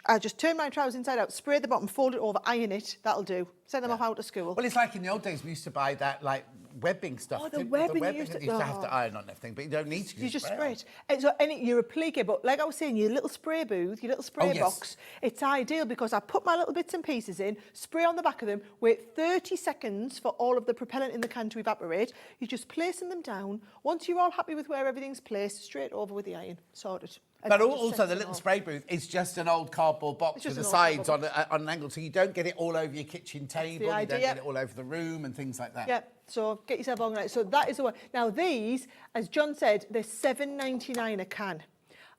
I just turn my trousers inside out, spray the bottom, fold it over, iron it. That'll do. Send them off out to school. Well, it's like in the old days, we used to buy that, like, webbing stuff. Oh, the webbing you used to... you used to have to iron on everything, but you don't need to. You just spray it. And so you're applique, but like I was saying, your little spray booth, your little spray box, it's ideal because I put my little bits and pieces in, spray on the back of them, wait 30 seconds for all of the propellant in the can to evaporate. You're just placing them down. Once you're all happy with where everything's placed, straight over with the iron. Sorted. But also the little spray booth is just an old cardboard box with the sides on an angle, so you don't get it all over your kitchen table, you don't get it all over the room and things like that. Yeah, so get yourself organised. So that is the one. Now these, as John said, they're $7.99 a can.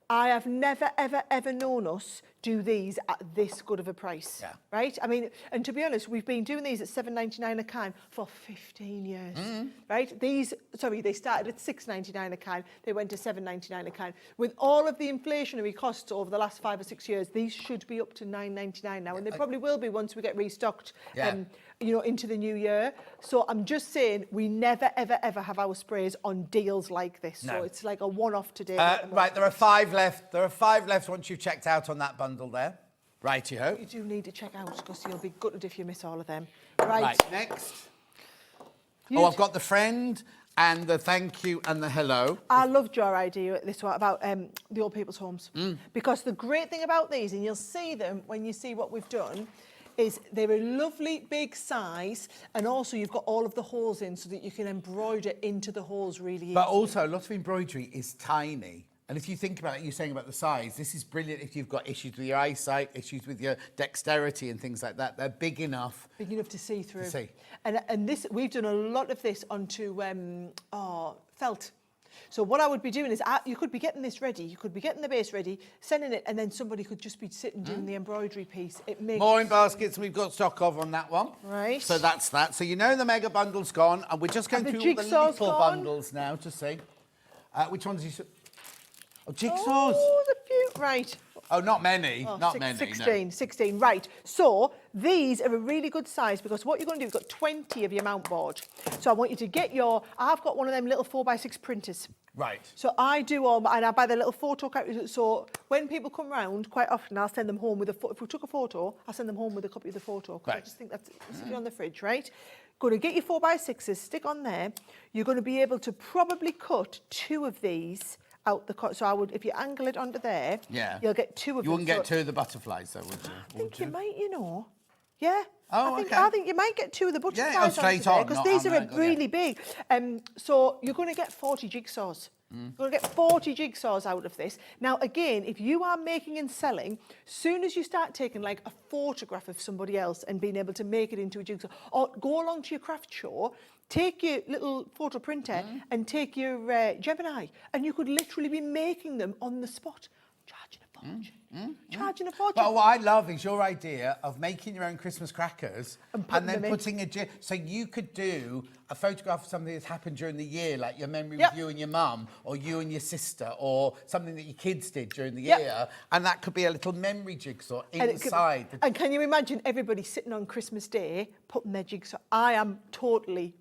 I have never, ever, ever known us do these at this good of a price. Yeah. Right? I mean, and to be honest, we've been doing these at $7.99 a can for 15 years. Right? These, they started at $6.99 a can. They went to $7.99 a can. With all of the inflationary costs over the last 5 or 6 years, these should be up to $9.99 now, and they probably will be once we get restocked. You know, into the new year. So I'm just saying, we never, ever, ever have our sprays on deals like this. No. So it's like a one-off today. Right, there are 5 left. There are 5 left once you've checked out on that bundle there. Righty-ho. You do need to check out because you'll be gutted if you miss all of them. Right. Next. I've got the friend and the thank you and the hello. I loved your idea, this one, about the old people's homes. Because the great thing about these, and you'll see them when you see what we've done, is they're a lovely big size, and also you've got all of the holes in so that you can embroider into the holes really easily. But also, a lot of embroidery is tiny. And if you think about it, you're saying about the size, this is brilliant if you've got issues with your eyesight, issues with your dexterity and things like that. They're big enough. Big enough to see through. To see. And this, we've done a lot of this onto felt. So what I would be doing is, you could be getting this ready, you could be getting the base ready, sending it, and then somebody could just be sitting doing the embroidery piece. It makes More in baskets we've got stock of on that one. Right. So that's that. So you know the mega bundle's gone, and we're just going through all the little bundles now to see. Which ones you... Oh, jigsaws. Oh, the beaut. Right. Oh, not many. Oh, not many. 16, no. 16. Right. So these are a really good size because what you're going to do is got 20 of your mount board. So I want you to get I've got one of them little 4x6 printers. Right. So I do and I buy the little photo characters. So when people come round, quite often I'll send them home with if we took a photo, I'll send them home with a copy of the photo. Right. I just think that's sitting on the fridge, right? Going to get your 4x6s, stick on there. You're going to be able to probably cut 2 of these out the cut. So I would, if you angle it onto there, you'll get 2 of them. You wouldn't get 2 of the butterflies, though, would you? I think you might, Yeah. Oh, I think you might get 2 of the butterflies. Yeah, straight on. Because these are really big. So you're going to get 40 jigsaws. You're going to get 40 jigsaws out of this. Now, again, if you are making and selling, soon as you start taking like a photograph of somebody else and being able to make it into a jigsaw, or go along to your craft show, take your little photo printer and take your Gemini, and you could literally be making them on the spot, charging a fortune. Charging a fortune. But what I love is your idea of making your own Christmas crackers and then putting so you could do a photograph of something that's happened during the year, like your memory with you and your mum, or you and your sister, or something that your kids did during the year, and that could be a little memory jigsaw inside. And can you imagine everybody sitting on Christmas Day putting their jigsaw? I am totally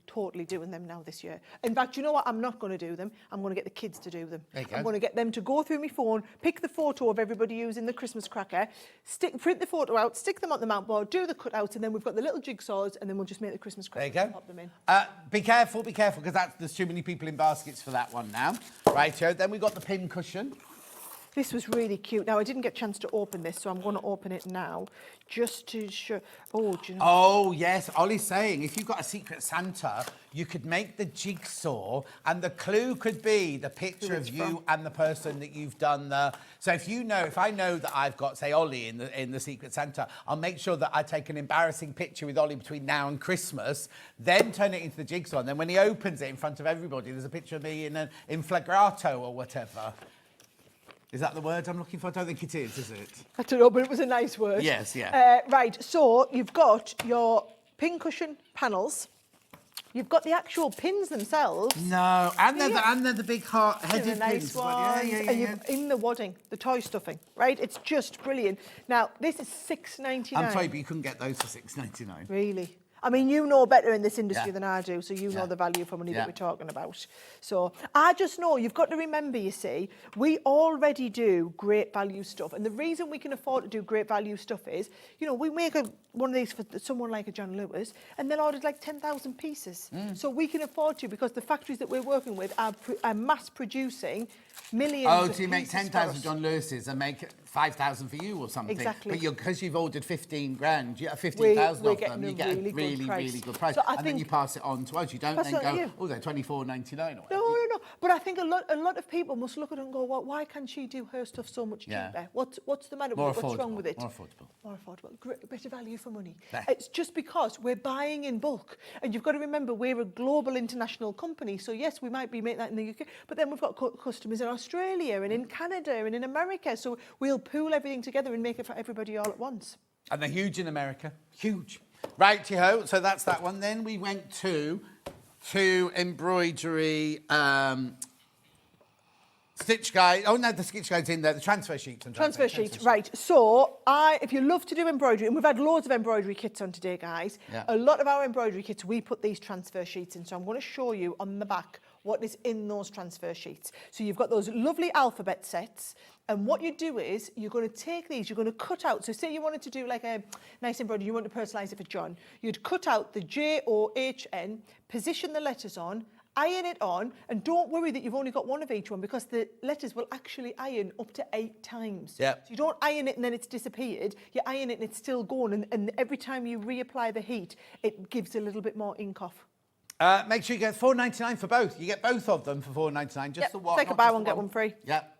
doing them now this year. In fact, you know what? I'm not going to do them. I'm going to get the kids to do them. I'm going to get them to go through my phone, pick the photo of everybody using the Christmas cracker, print the photo out, stick them on the mount board, do the cutouts, and then we've got the little jigsaws, and then we'll just make the Christmas crackers and pop them in. Be careful, because there's too many people in baskets for that one now. Righto, then we've got the pin cushion. This was really cute. Now, I didn't get a chance to open this, so I'm going to open it now just to show... Oh, do you know... Oh, yes. Ollie's saying if you've got a Secret Santa, you could make the jigsaw, and the clue could be the picture of you and the person that you've done the... So if I know that I've got, say, Ollie in the Secret Santa, I'll make sure that I take an embarrassing picture with Ollie between now and Christmas, then turn it into the jigsaw, and then when he opens it in front of everybody, there's a picture of me in flagrato or whatever. Is that the word I'm looking for? I don't think it is it? I don't know, but it was a nice word. Yes, yeah. Right, so you've got your pin cushion panels. You've got the actual pins themselves. No, and they're the big heart-headed nice pins. Ones. And you've in the wadding, the toy stuffing, right? It's just brilliant. Now, this is $6.99. I'm sorry, but you couldn't get those for $6.99. Really? I mean, you know better in this industry than I do, so you know the value for money that we're talking about. So I just know, you've got to remember, you see, we already do great value stuff. And the reason we can afford to do great value stuff is, we make one of these for someone like a John Lewis, and they'll order like 10,000 pieces. So we can afford to, because the factories that we're working with are mass producing millions of so you make 10,000 John Lewis's and make 5,000 for you or something. Exactly. But because you've ordered 15,000, you get 15,000 of them, you get a really good price. So and then you pass it on to us. You don't then go, they're $24.99 or whatever. No. But I think a lot of people must look at it and go, well, why can't she do her stuff so much cheaper? What's the matter with it? What's wrong with it? More affordable. More affordable. Better value for money. It's just because we're buying in bulk. And you've got to remember, we're a global international company. So yes, we might be making that in the UK, but then we've got customers in Australia and in Canada and in America. So we'll pool everything together and make it for everybody all at once. And they're huge in America. Huge. Righty-ho, so that's that one. Then we went to embroidery stitch guide. Oh, no, the stitch guide's in there. The transfer sheets. Transfer sheets, right. So, if you love to do embroidery, and we've had loads of embroidery kits on today, guys. Yeah. A lot of our embroidery kits, we put these transfer sheets in. So I'm going to show you on the back what is in those transfer sheets. So you've got those lovely alphabet sets. And what you do is, you're going to take these, you're going to cut out. So say you wanted to do like a nice embroidery, you want to personalise it for John. You'd cut out the J-O-H-N, position the letters on, iron it on, and don't worry that you've only got one of each one, because the letters will actually iron up to 8 times. Yep. So you don't iron it and then it's disappeared. You iron it and it's still going, and every time you reapply the heat, it gives a little bit more ink off. Make sure you get $4.99 for both. You get both of them for $4.99. Just the one. It's like a buy one, get one free. Yep.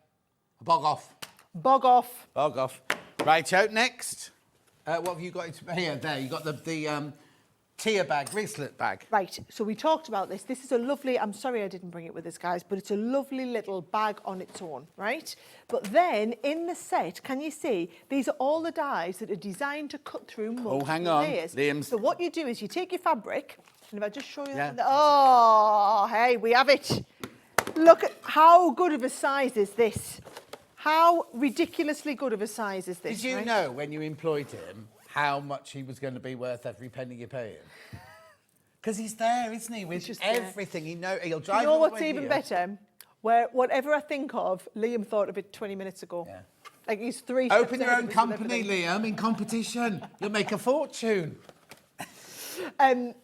Bog off. Bog off. Bog off. Right, out next. What have you got here? There, you got the tier bag, wristlet bag. Right, so we talked about this. This is a lovely, I'm sorry I didn't bring it with us, guys, but it's a lovely little bag on its own, right? But then in the set, can you see, these are all the dies that are designed to cut through multiple hang on, layers. Liam's. So what you do is you take your fabric, and if I just show you Yeah. that, oh, hey, we have it. Look at how good of a size is this. How ridiculously good of a size is this, Did you right? know when you employed him how much he was going to be worth every penny you pay him? Because he's there, isn't he? With just everything. He'll drive You know all the what's way even here. better? Where whatever I think of, Liam thought of it 20 minutes ago. Yeah. Like he's 3 steps Open your ahead own of us with company, everything. Liam, in competition. You'll make a fortune. And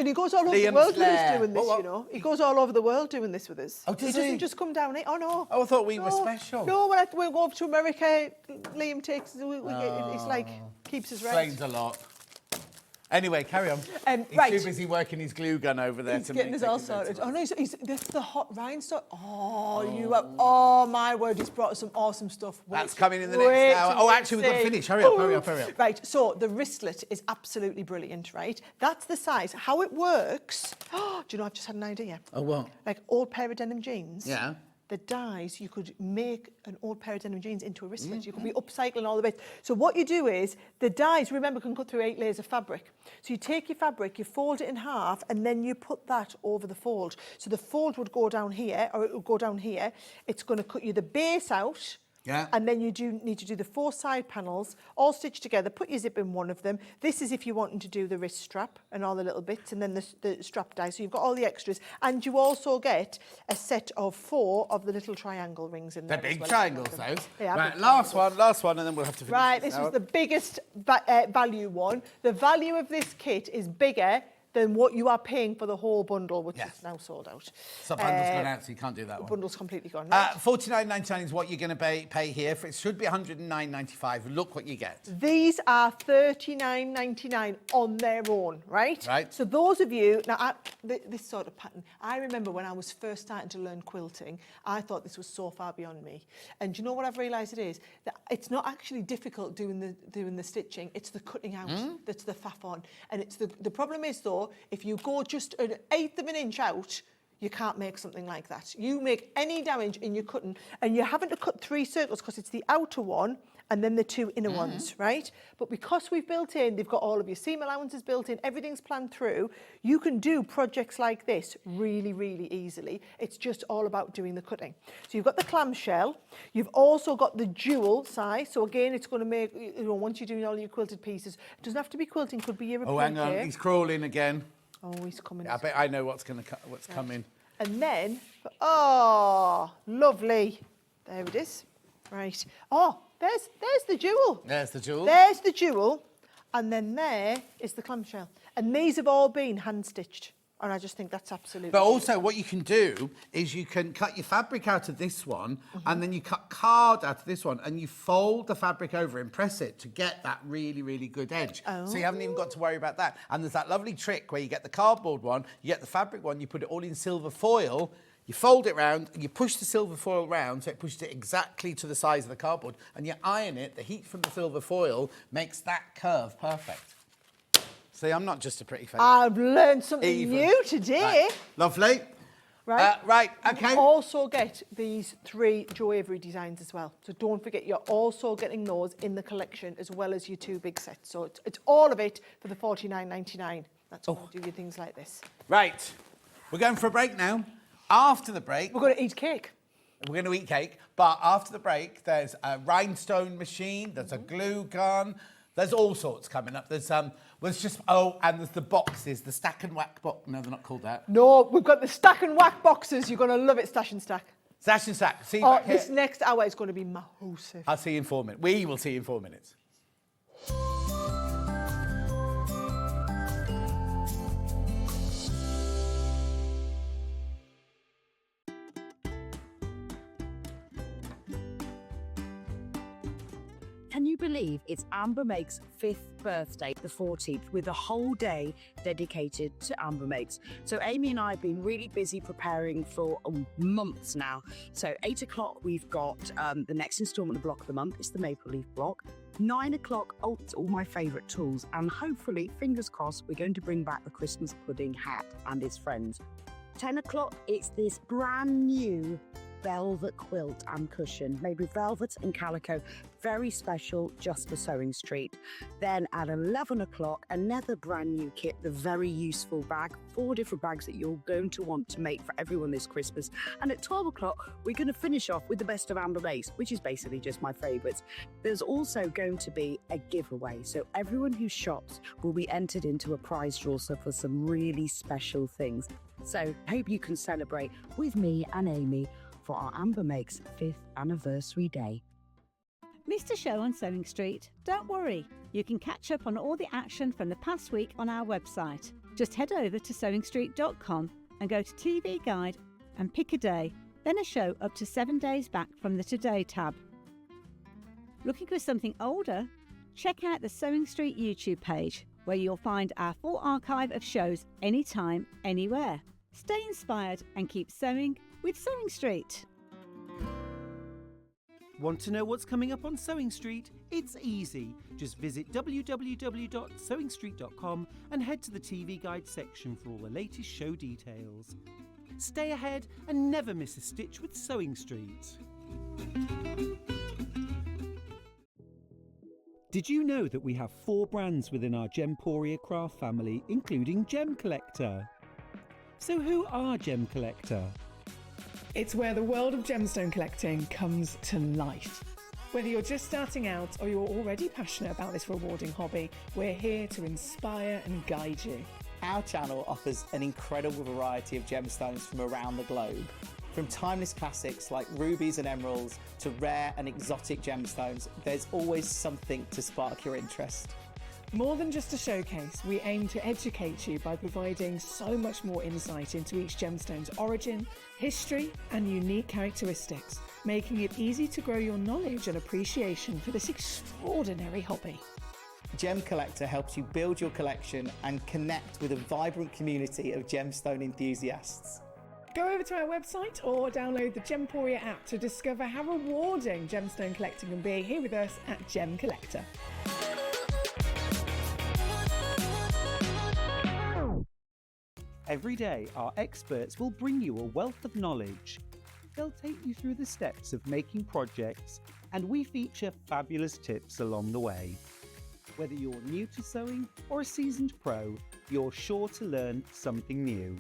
he goes all over Liam's the world with lair. us doing this, What? you know. He goes all over the world doing this with us. Oh, does he? he? Doesn't just come down here. Oh, no. Oh, I thought we were No. special. No, when we go over to America, Liam takes... It's like, keeps us right. Explains a lot. Anyway, carry on. He's right. too busy working his glue gun over there He's to getting make us all taking notes sorted. of Oh, us. no, that's the hot rhinestone. Oh, my word, he's brought us some awesome stuff. That's coming in the next hour. Oh, actually, we've got to finish. Hurry up, hurry up, hurry up. Right, so the wristlet is absolutely brilliant, right? That's the size. How it works... Oh, do you know, I've just had an idea. Oh, what? Like old pair of denim jeans. Yeah. The dies, you could make an old pair of denim jeans into a wristlet. You could be upcycling all the bits. So what you do is, the dies, remember, can cut through 8 layers of fabric. So you take your fabric, you fold it in half, and then you put that over the fold. So the fold would go down here, or it would go down here. It's going to cut you the base out. Yeah. And then you need to do the 4 side panels, all stitched together. Put your zip in one of them. This is if you're wanting to do the wrist strap and all the little bits, and then the strap die. So you've got all the extras. And you also get a set of 4 of the little triangle rings in there. They're as big well. triangles, those. They are Right, big last one, and then we'll have to finish. Right, this was the biggest value one. The value of this kit is bigger than what you are paying for the whole bundle, which is now sold out. So bundle's gone out, so you can't do that The one. bundle's completely gone. $49.99 is what you're going to pay here. It should be $109.95. Look what you get. These are $39.99 on their own, right? Right. So those of you, now this sort of pattern, I remember when I was first starting to learn quilting, I thought this was so far beyond me. And do you know what I've realised it is? That it's not actually difficult doing the stitching, it's the cutting out that's the faff on. And it's the problem is though, if you go just 1/8 of an inch out, you can't make something like that. You make any damage in your cutting, and you're having to cut 3 circles because it's the outer one and then the 2 inner ones, right? But because we've built in, they've got all of your seam allowances built in, everything's planned through, you can do projects like this really, really easily. It's just all about doing the cutting. So you've got the clamshell, you've also got the jewel size. So again, it's going to make, you know, once you're doing all your quilted pieces, it doesn't have to be quilting, could be European. Oh, hang on, he's crawling again. Oh, he's coming. I bet I know what's coming. And then, oh, lovely. There it is. Right. Oh, there's the jewel. There's the jewel. There's the jewel. And then there is the clamshell. And these have all been hand-stitched. And I just think that's absolutely... But also what you can do is you can cut your fabric out of this one and then you cut card out of this one and you fold the fabric over and press it to get that really, really good edge. So you haven't even got to worry about that. And there's that lovely trick where you get the cardboard one, you get the fabric one, you put it all in silver foil, you fold it round and you push the silver foil round so it pushes it exactly to the size of the cardboard and you iron it. The heat from the silver foil makes that curve perfect. See, I'm not just a pretty face. I've learned something new today. Right. Lovely. Right. Right, okay. You also get these 3 Joe Avery designs as well. So don't forget, you're also getting those in the collection as well as your 2 big sets. So it's all of it for the $49.99. That's when you do your things like this. Right. We're going for a break now. After the break... We're going to eat cake. We're going to eat cake. But after the break, there's a rhinestone machine, there's a glue gun, there's all sorts coming up. There's and there's the boxes, the stack and whack box. No, they're not called that. No, we've got the stack and whack boxes. You're going to love it, Stash and Stack. Stash and Stack. See you back here. This next hour is going to be massive. I'll see you in 4 minutes. We will see you in 4 minutes. Can you believe it's Amber Makes' 5th birthday, the 14th, with a whole day dedicated to Amber Makes? So Amy and I have been really busy preparing for months now. So 8 o'clock, we've got the next instalment of Block of the Month. It's the Maple Leaf Block. 9 o'clock, oh, it's all my favourite tools. And hopefully, fingers crossed, we're going to bring back the Christmas pudding hat and his friends. 10 o'clock, it's this brand new velvet quilt and cushion made with velvet and calico, very special just for Sewing Street. Then at 11 o'clock, another brand new kit, the very useful bag, 4 different bags that you're going to want to make for everyone this Christmas. And at 12 o'clock, we're going to finish off with the best of Amber Makes, which is basically just my favourites. There's also going to be a giveaway, so everyone who shops will be entered into a prize draw for some really special things. So hope you can celebrate with me and Amy for our Amber Makes 5th anniversary day. Missed a show on Sewing Street? Don't worry, you can catch up on all the action from the past week on our website. Just head over to sewingstreet.com and go to TV Guide and pick a day, then a show up to 7 days back from the Today tab. Looking for something older? Check out the Sewing Street YouTube page, where you'll find our full archive of shows anytime, anywhere. Stay inspired and keep sewing with Sewing Street. Want to know what's coming up on Sewing Street? It's easy. Just visit www.sewingstreet.com and head to the TV Guide section for all the latest show details. Stay ahead and never miss a stitch with Sewing Street. Did you know that we have 4 brands within our Gemporia craft family, including Gem Collector? So who are Gem Collector? It's where the world of gemstone collecting comes to life. Whether you're just starting out or you're already passionate about this rewarding hobby, we're here to inspire and guide you. Our channel offers an incredible variety of gemstones from around the globe. From timeless classics like rubies and emeralds to rare and exotic gemstones, there's always something to spark your interest. More than just a showcase, we aim to educate you by providing so much more insight into each gemstone's origin, history, and unique characteristics, making it easy to grow your knowledge and appreciation for this extraordinary hobby. Gem Collector helps you build your collection and connect with a vibrant community of gemstone enthusiasts. Go over to our website or download the Gemporia app to discover how rewarding gemstone collecting can be here with us at Gem Collector. Every day, our experts will bring you a wealth of knowledge. They'll take you through the steps of making projects, and we feature fabulous tips along the way. Whether you're new to sewing or a seasoned pro, you're sure to learn something new.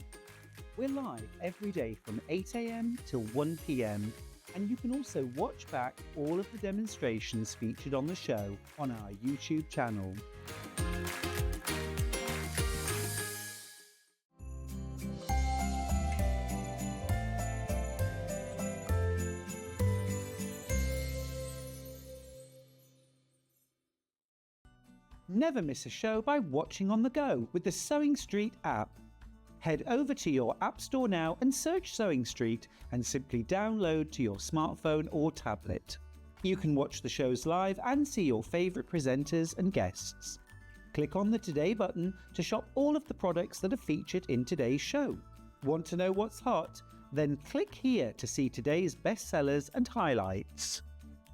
We're live every day from 8 a.m. till 1 p.m, and you can also watch back all of the demonstrations featured on the show on our YouTube channel. Never miss a show by watching on the go with the Sewing Street app. Head over to your App Store now and search Sewing Street and simply download to your smartphone or tablet. You can watch the shows live and see your favourite presenters and guests. Click on the Today button to shop all of the products that are featured in today's show. Want to know what's hot? Then click here to see today's bestsellers and highlights.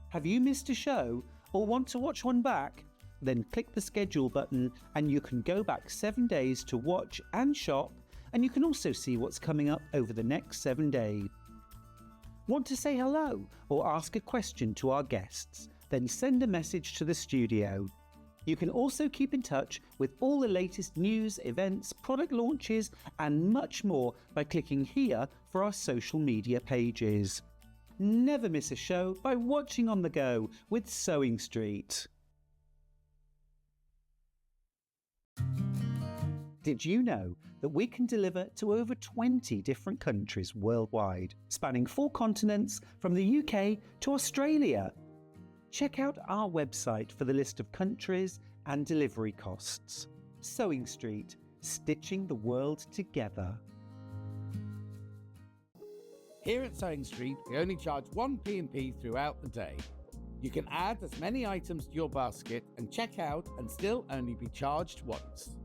Have you missed a show or want to watch one back? Then click the schedule button and you can go back 7 days to watch and shop, and you can also see what's coming up over the next 7 days. Want to say hello or ask a question to our guests? Then send a message to the studio. You can also keep in touch with all the latest news, events, product launches and much more by clicking here for our social media pages. Never miss a show by watching on the go with Sewing Street. Did you know that we can deliver to over 20 different countries worldwide, spanning 4 continents from the UK to Australia? Check out our website for the list of countries and delivery costs. Sewing Street, stitching the world together. Here at Sewing Street, we only charge 1 P&P throughout the day. You can add as many items to your basket and check out and still only be charged once.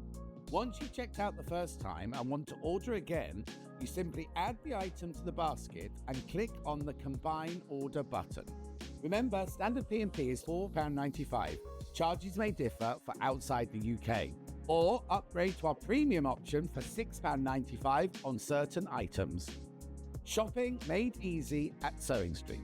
Once you've checked out the first time and want to order again, you simply add the item to the basket and click on the Combine Order button. Remember, standard P&P is £4.95. Charges may differ for outside the UK. Or upgrade to our premium option for £6.95 on certain items. Shopping made easy at Sewing Street.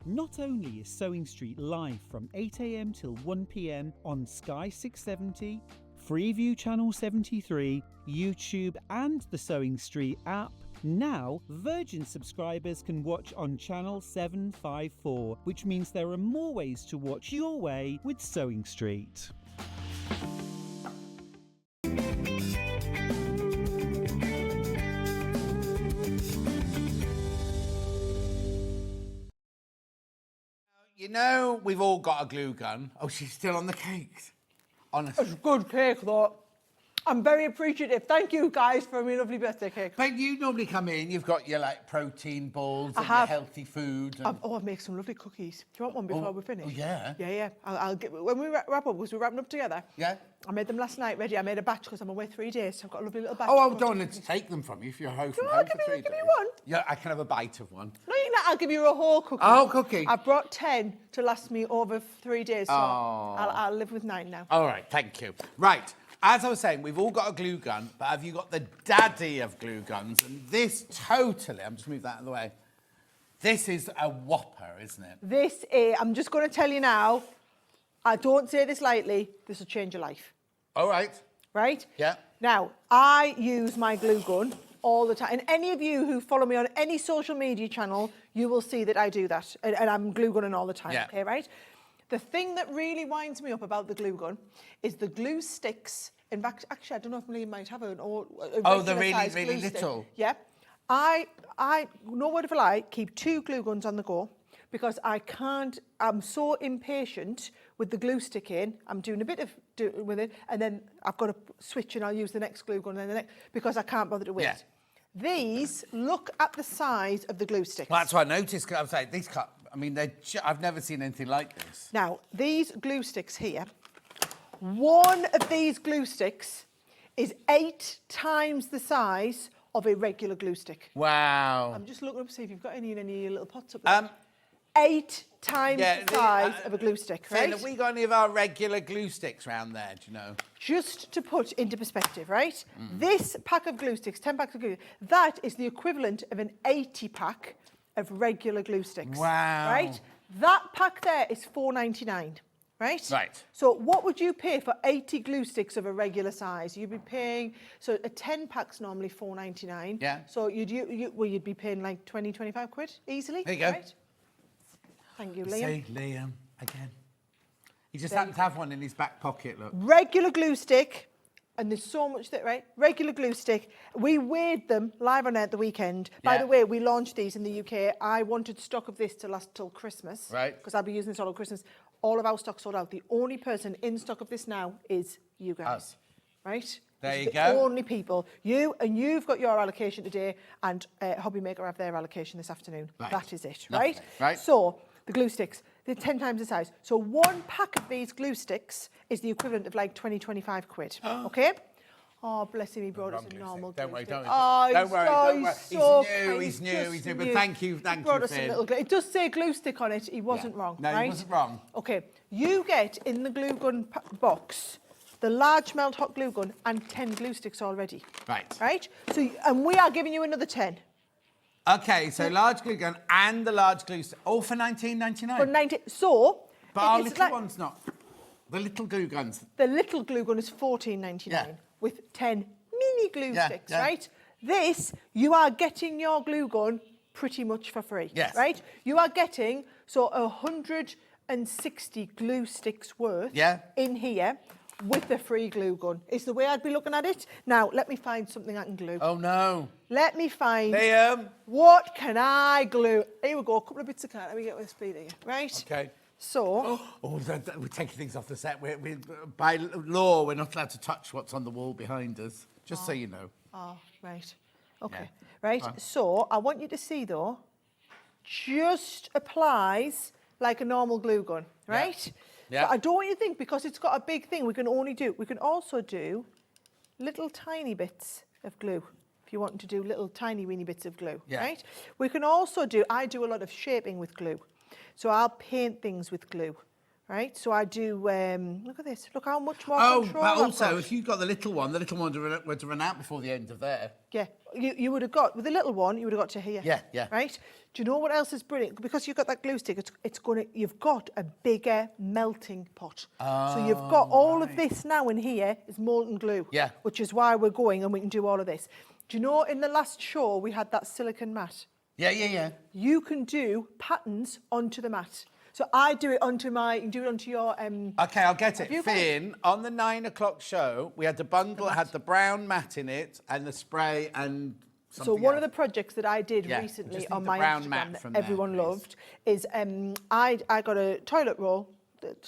Not only is Sewing Street live from 8 a.m. till 1 p.m. on Sky 670, Freeview Channel 73, YouTube and the Sewing Street app, now Virgin subscribers can watch on Channel 754, which means there are more ways to watch your way with Sewing Street. You know, we've all got a glue gun. Oh, she's still on the cakes. Honestly. It's a good cake, though. I'm very appreciative. Thank you, guys, for my lovely birthday cake. But you normally come in, you've got your, like, protein balls and your healthy food. And... I've made some lovely cookies. Do you want one before we finish? Oh, yeah? Yeah. I'll get... When we wrap up, because we're wrapping up together. Yeah? I made them last night ready. I made a batch because I'm away 3 days, so I've got a lovely little batch. Oh, I don't want to take them from you if you're home from home for 3 days. Give me one? Yeah, I can have a bite of one. No, you're not. I'll give you a whole cookie. Oh, cookie. I brought 10 to last me over 3 days, so I'll live with 9 now. All right, thank you. Right, as I was saying, we've all got a glue gun, but have you got the daddy of glue guns? And this totally, I'm just move that out of the way. This is a whopper, isn't it? This is, I'm just going to tell you now, I don't say this lightly, this will change your life. All right. Right? Yeah. Now, I use my glue gun all the time. And any of you who follow me on any social media channel, you will see that I do that. And I'm glue gunning all the time, yeah. Okay, right? The thing that really winds me up about the glue gun is the glue sticks. In fact, actually, I don't know if Lee might have an oh, the really, really little. Stick. Yeah. I, no word of a lie, keep 2 glue guns on the go because I can't, I'm so impatient with the glue stick in. I'm doing a bit of with it, and then I've got to switch and I'll use the next glue gun and then the next, because I can't bother to wait. Yeah. These, look at the size of the glue sticks. Well, that's what I noticed. I was like, these cut. I mean, I've never seen anything like this. Now, these glue sticks here, one of these glue sticks is 8 times the size of a regular glue stick. Wow. I'm just looking up to see if you've got any in any little pots up there. 8 times the size of a glue stick, right? Have we got any of our regular glue sticks around there, do you know? Just to put into perspective, right? This pack of glue sticks, 10 packs of glue, that is the equivalent of an 80 pack of regular glue sticks. Wow. Right? That pack there is $4.99. Right? Right. So what would you pay for 80 glue sticks of a regular size? You'd be paying, so a 10 pack's normally $4.99. Yeah. So you'd be paying like 20, 25 quid easily. There you go. Right? Thank you, Liam. See, Liam, again. He just happened to have one in his back pocket, look. Regular glue stick, and there's so much that, right? Regular glue stick. We weighed them live on air at the weekend. Yeah. By the way, we launched these in the UK. I wanted stock of this to last till Christmas. Right. Because I'll be using this all over Christmas. All of our stock sold out. The only person in stock of this now is you guys. Us. Right? There you The go. only people. You've got your allocation today, and Hobbymaker have their allocation this afternoon. Right. That is it, Lovely. right? Right. So, the glue sticks, they're 10 times the size. So one pack of these glue sticks is the equivalent of like 20, 25 quid. Okay? Oh, bless him, he brought us a normal glue Don't worry, stick. don't worry. Oh, Don't worry, don't worry. So He's new, just he's new. But new. thank you, He brought us a Finn. little glue. It does say glue stick on it. He wasn't wrong, No, right? he wasn't wrong. Okay, you get in the glue gun box the large melt hot glue gun and 10 glue sticks already. Right. Right? So, and we are giving you another 10. Okay, so large glue gun and the large glue stick, all for $19.99. For 90. So, But our it's little like- one's not. The little glue guns. The little glue gun is $14.99 Yeah. with 10 mini glue Yeah, sticks, yeah. right? This, you are getting your glue gun pretty much for free, Yes. right? You are getting, so 160 glue sticks worth in here with the free glue gun. Is the way I'd be looking at it. Now, let me find something I can glue. Oh, no. Let me find... Liam. What can I glue? Here we go, a couple of bits of card. Let me get with speed here, right? Okay. So... Oh, we're taking things off the set. By law, we're not allowed to touch what's on the wall behind us, just so you know. Oh, right. Okay. Right. So I want you to see, though, just applies like a normal glue gun, right? Yeah. But I don't want you to think because it's got a big thing, we can also do little tiny bits of glue. If you want to do little tiny weeny bits of glue, right? We can also I do a lot of shaping with glue. So I'll paint things with glue, right? So I do, look at this, look how much more control but I've also, got. if you've got the little one would run out before the end of there. Yeah, you would have got, with the little one, you would have got to here. Yeah. Right? Do you know what else is brilliant? Because you've got that glue stick, you've got a bigger melting pot. So you've got all of this now in here is molten glue. Yeah. Which is why we're going and we can do all of this. Do you know in the last show we had that silicone mat? Yeah. You can do patterns onto the mat. So I do it onto you can do it onto your... Okay, I'll get it. Finn, on the 9 o'clock show, we had the bundle that had the brown mat in it and the spray and something So one else. of the projects that I did Yeah, recently just on need the my brown Instagram mat that from there, everyone please. loved is I got a toilet roll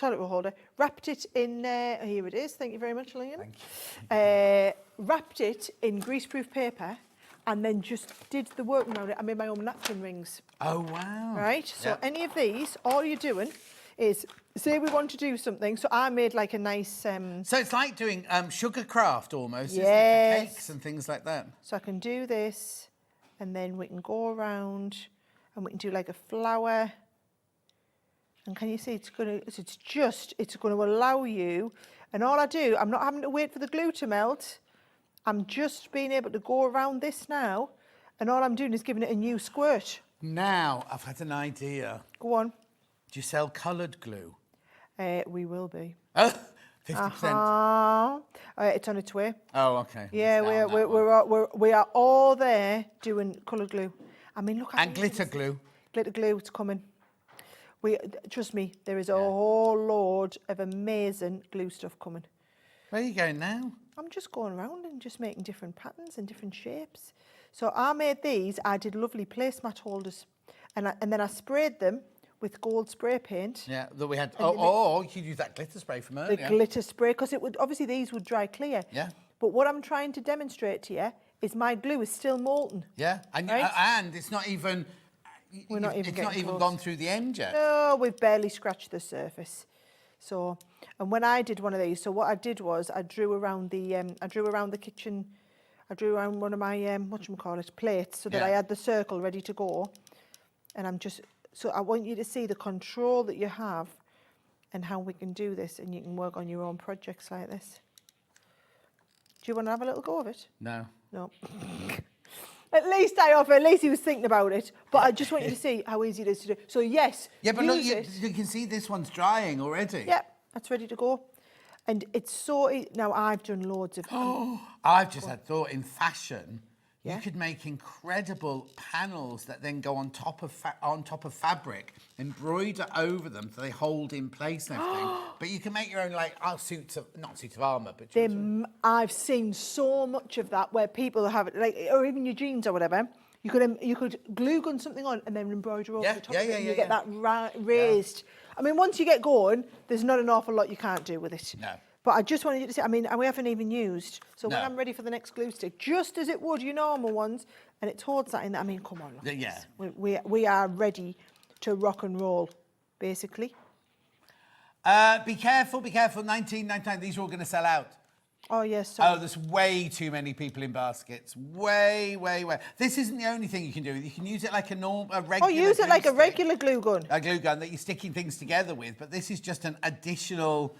holder, wrapped it in, here it is, thank you very much, Liam. Thank you. Wrapped it in greaseproof paper and then just did the work around it. I made my own napkin rings. Oh, wow. Right, so any of these, all you're doing is, say we want to do something, so I made like a nice... So it's like doing sugar craft almost, isn't it? Yes. For cakes and things like that. So I can do this, and then we can go around, and we can do like a flower. And can you see it's going to allow you, and all I do, I'm not having to wait for the glue to melt. I'm just being able to go around this now, and all I'm doing is giving it a new squirt. Now, I've had an idea. Go on. Do you sell coloured glue? We will be. 50%? It's on its way. Oh, okay. Yeah, we are all there doing coloured glue. I mean, look. And glitter glue. Glitter glue, it's coming. Trust me, there is a whole load of amazing glue stuff coming. Where are you going now? I'm just going around and just making different patterns and different shapes. So I made these. I did lovely placemat holders, and then I sprayed them with gold spray paint. Yeah, that we had. You could use that glitter spray from earlier. The glitter spray, because it would obviously these would dry clear. Yeah. But what I'm trying to demonstrate to you is my glue is still molten. Yeah, and right? And it's not even. It's not even gone through the end yet. No, we've barely scratched the surface. So, and when I did one of these, so what I did was I drew around the kitchen. I drew around one of my plates, so that I had the circle ready to go. And so I want you to see the control that you have and how we can do this, and you can work on your own projects like this. Do you want to have a little go of it? No. No. At least he was thinking about it. But I just want you to see how easy it is to do. So yes, yeah, but look, you can see this one's drying already. Yeah, that's ready to go. And it's so now I've done loads of. I've just had thought in fashion. You could make incredible panels that then go on top of fabric, embroider over them so they hold in place and everything. But you can make your own not suits of armour, but I've seen so much of that where people have it, or even your jeans or whatever. You could glue gun something on and then embroider over the top of it. You get that raised. I mean, once you get going, there's not an awful lot you can't do with it. No. But I just wanted you to see, I mean, we haven't even used. So when I'm ready for the next glue stick, just as it would your normal ones, and it holds that in there. I mean, come on. Look at this. We are ready to rock and roll, basically. Be careful. 1999. These are all going to sell out. Oh, yes. Oh, there's way too many people in baskets. Way. This isn't the only thing you can do. You can use it like a regular. Oh, use it like a regular glue gun. A glue gun that you're sticking things together with. But this is just an additional.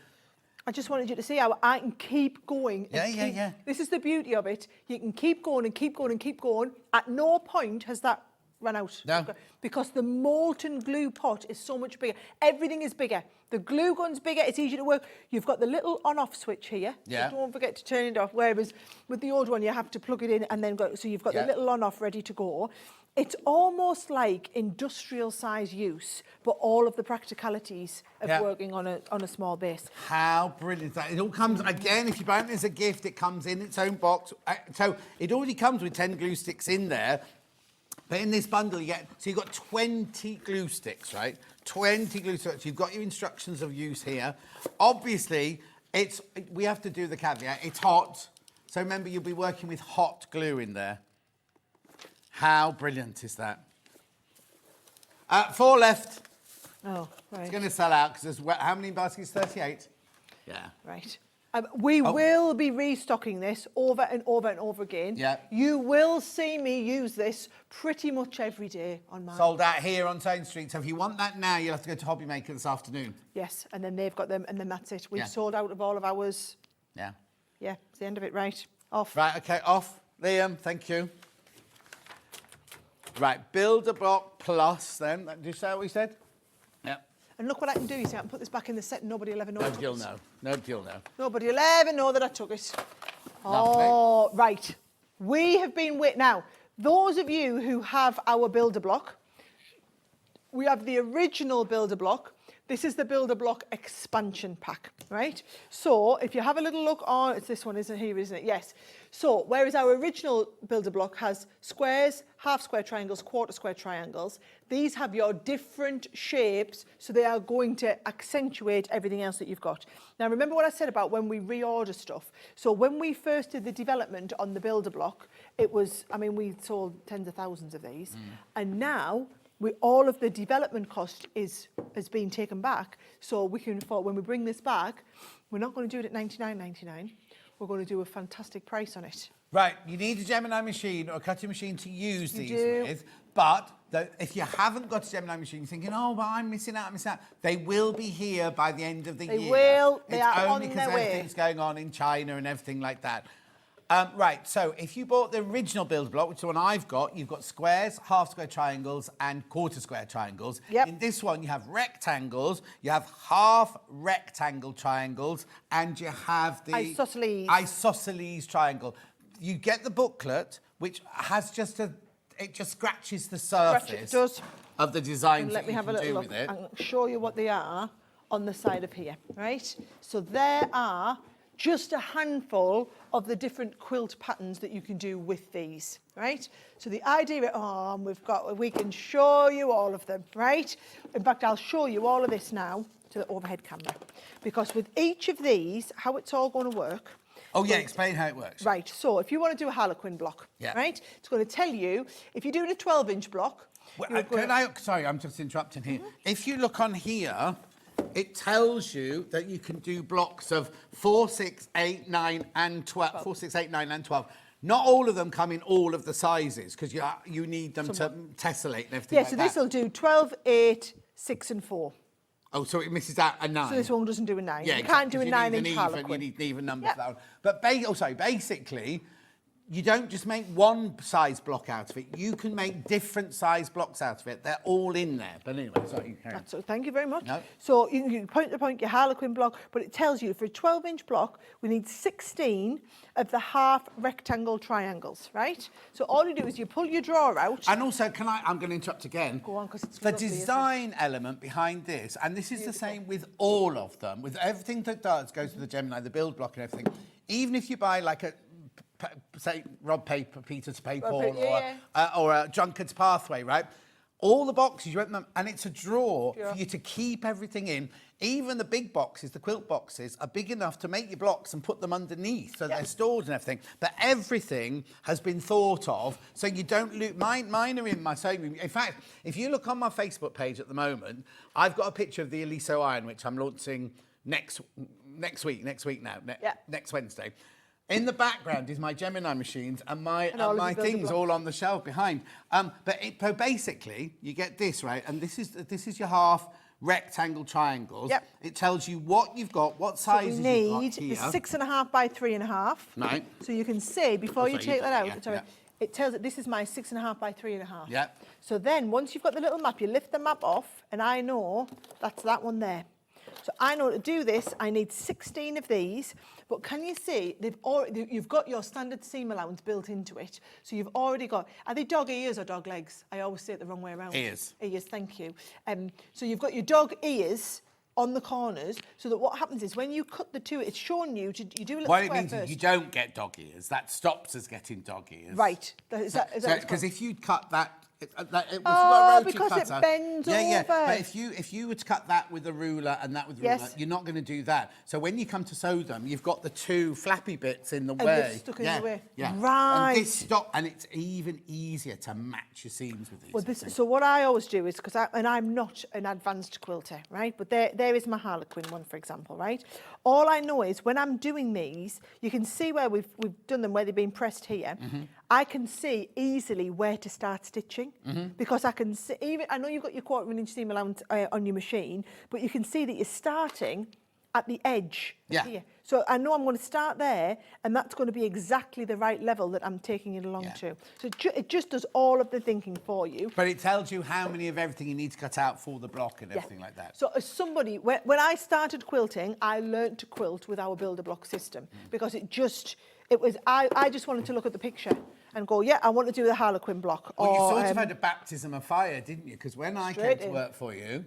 I just wanted you to see how I can keep going. Yeah. This is the beauty of it. You can keep going and keep going and keep going. At no point has that run out. No. Because the molten glue pot is so much bigger. Everything is bigger. The glue gun's bigger. It's easier to work. You've got the little on-off switch here. Yeah. So don't forget to turn it off. Whereas with the old one, you have to plug it in and then go. So you've got the little on-off ready to go. It's almost like industrial size use, but all of the practicalities of working on a small base. How brilliant is that? It all comes, again, if you buy it as a gift, it comes in its own box. So it already comes with 10 glue sticks in there. But in this bundle, you've got 20 glue sticks, right? 20 glue sticks. You've got your instructions of use here. Obviously, we have to do the caveat. It's hot. So remember, you'll be working with hot glue in there. How brilliant is that? 4 left. Oh, right. It's going to sell out because there's how many baskets? 38. Yeah. Right. We will be restocking this over and over and over again. Yeah. You will see me use this pretty much every day on mine. Sold out here on Sane Street. So if you want that now, you'll have to go to Hobby Maker this afternoon. Yes, and then they've got them, and then that's it. We've Yeah. sold out of all of ours. Yeah. Yeah, it's the end of it. Right. Off. Right, okay, off. Liam, thank you. Right, Builder Block Plus then. Did you say what we said? Yeah. And look what I can do. You see, I can put this back in the set and nobody will ever know. Nobody will know. Nobody will know. Nobody will ever know that I took it. Lovely. Oh, right. We have been with now. Those of you who have our builder block, we have the original builder block. This is the builder block expansion pack, right? So if you have a little look, oh, it's this one, isn't it? Here, isn't it? Yes. So whereas our original builder block has squares, half square triangles, quarter square triangles, these have your different shapes, so they are going to accentuate everything else that you've got. Now, remember what I said about when we reorder stuff. So when we first did the development on the builder block, it was, I mean, we sold tens of thousands of these. And now, all of the development cost has been taken back, so we can afford, when we bring this back, we're not going to do it at $99.99. We're going to do a fantastic price on it. Right, you need a Gemini machine or a cutting machine to use You these do. with, but if you haven't got a Gemini machine, you're thinking, oh, but I'm missing out. They will be here by the end of the year. They will. They it's are only on because their way. everything's going on in China and everything like that. Right, so if you bought the original build block, which is the one I've got, you've got squares, half square triangles, and quarter square triangles. Yep. In this one, you have rectangles, you have half rectangle triangles, and you have the isosceles triangle. You get the booklet, which has it just scratches the surface of the designs Let me have a do little look with it. and show you what they are on the side of here, right? So there are just a handful of the different quilt patterns that you can do with these, right? So the idea, we can show you all of them, right? In fact, I'll show you all of this now to the overhead camera, because with each of these, how it's all going to work. Oh yeah, explain how it works. Right, so if you want to do a Harlequin block, right? It's going to tell you, if you're doing a 12-inch block... Sorry, I'm just interrupting here. If you look on here, it tells you that you can do blocks of 4, 6, 8, 9 and 12. 4, 6, 8, 9 and 12. Not all of them come in all of the sizes because you need them to tessellate and everything like that. Yeah, so this will do 12, 8, 6 and 4. Oh, so it misses out a 9. So this one doesn't do a 9. Yeah, you can't do a 9-inch You Harlequin. need an even number for that one. But basically, you don't just make one size block out of it. You can make different size blocks out of it. They're all in there. But anyway, sorry, you carry on. So thank you very much. No. So you can point to point your Harlequin block, but it tells you for a 12-inch block, we need 16 of the half rectangle triangles, right? So all you do is you pull your drawer out. And also, I'm going to interrupt again. Go on, because it's the lovely, design element behind this, and this is the same with all of them, with everything that goes to the Gemini, the build block and everything. Even if you buy like a, say, Rob Peter's Paper or a Drunkard's Pathway, right? All the boxes, you open them, and it's a drawer for you to keep everything in. Even the big boxes, the quilt boxes, are big enough to make your blocks and put them underneath, so they're stored and everything. But everything has been thought of, so you don't lose. Mine are in my sewing room. In fact, if you look on my Facebook page at the moment, I've got a picture of the Eliso iron, which I'm launching next Wednesday. In the background is my Gemini machines and my things all on the shelf behind. But basically, you get this, right? And this is your half rectangle triangles. Yep. It tells you what you've got, what sizes you've got here. So we need the 6.5 by 3.5. Right. So you can see, before you take that out, yeah. it tells it this is my 6.5 by 3.5. Yeah. So then, once you've got the little map, you lift the map off, and I know that's that one there. So I know to do this, I need 16 of these. But can you see, you've got your standard seam allowance built into it. So you've already got, are they dog ears or dog legs? I always say it the wrong way around. Ears. Ears, thank you. So you've got your dog ears on the corners, so that what happens is when you cut the two, it's showing you to you do a little What it square means first. is you don't get dog ears. That stops us getting dog ears. Right. Because if you cut that If you've got a Oh, rotary because it cutter, bends yeah. over. But if you were to cut that with a ruler and that with a ruler, Yes. you're not going to do that. So when you come to sew them, you've got the two flappy bits in the And way. they're stuck in the way. Yeah. Right. And this stop, and it's even easier to match your seams with these. Well, I think. so what I always do is, because I'm not an advanced quilter, right? But there is my Harlequin one, for example, right? All I know is when I'm doing these, you can see where we've done them, where they've been pressed here. I can see easily where to start stitching because I can see, even I know you've got your 1/4 inch seam allowance on your machine, but you can see that you're starting at the edge here. So I know I'm going to start there, and that's going to be exactly the right level that I'm taking it along to. So it just does all of the thinking for you. But it tells you how many of everything you need to cut out for the block and everything like that. So as somebody, when I started quilting, I learned to quilt with our builder block system because I just wanted to look at the picture and go, yeah, I want to do the Harlequin block. Well, you or, sort of had a baptism of fire, didn't you? Because when I came Straight to in. work for you,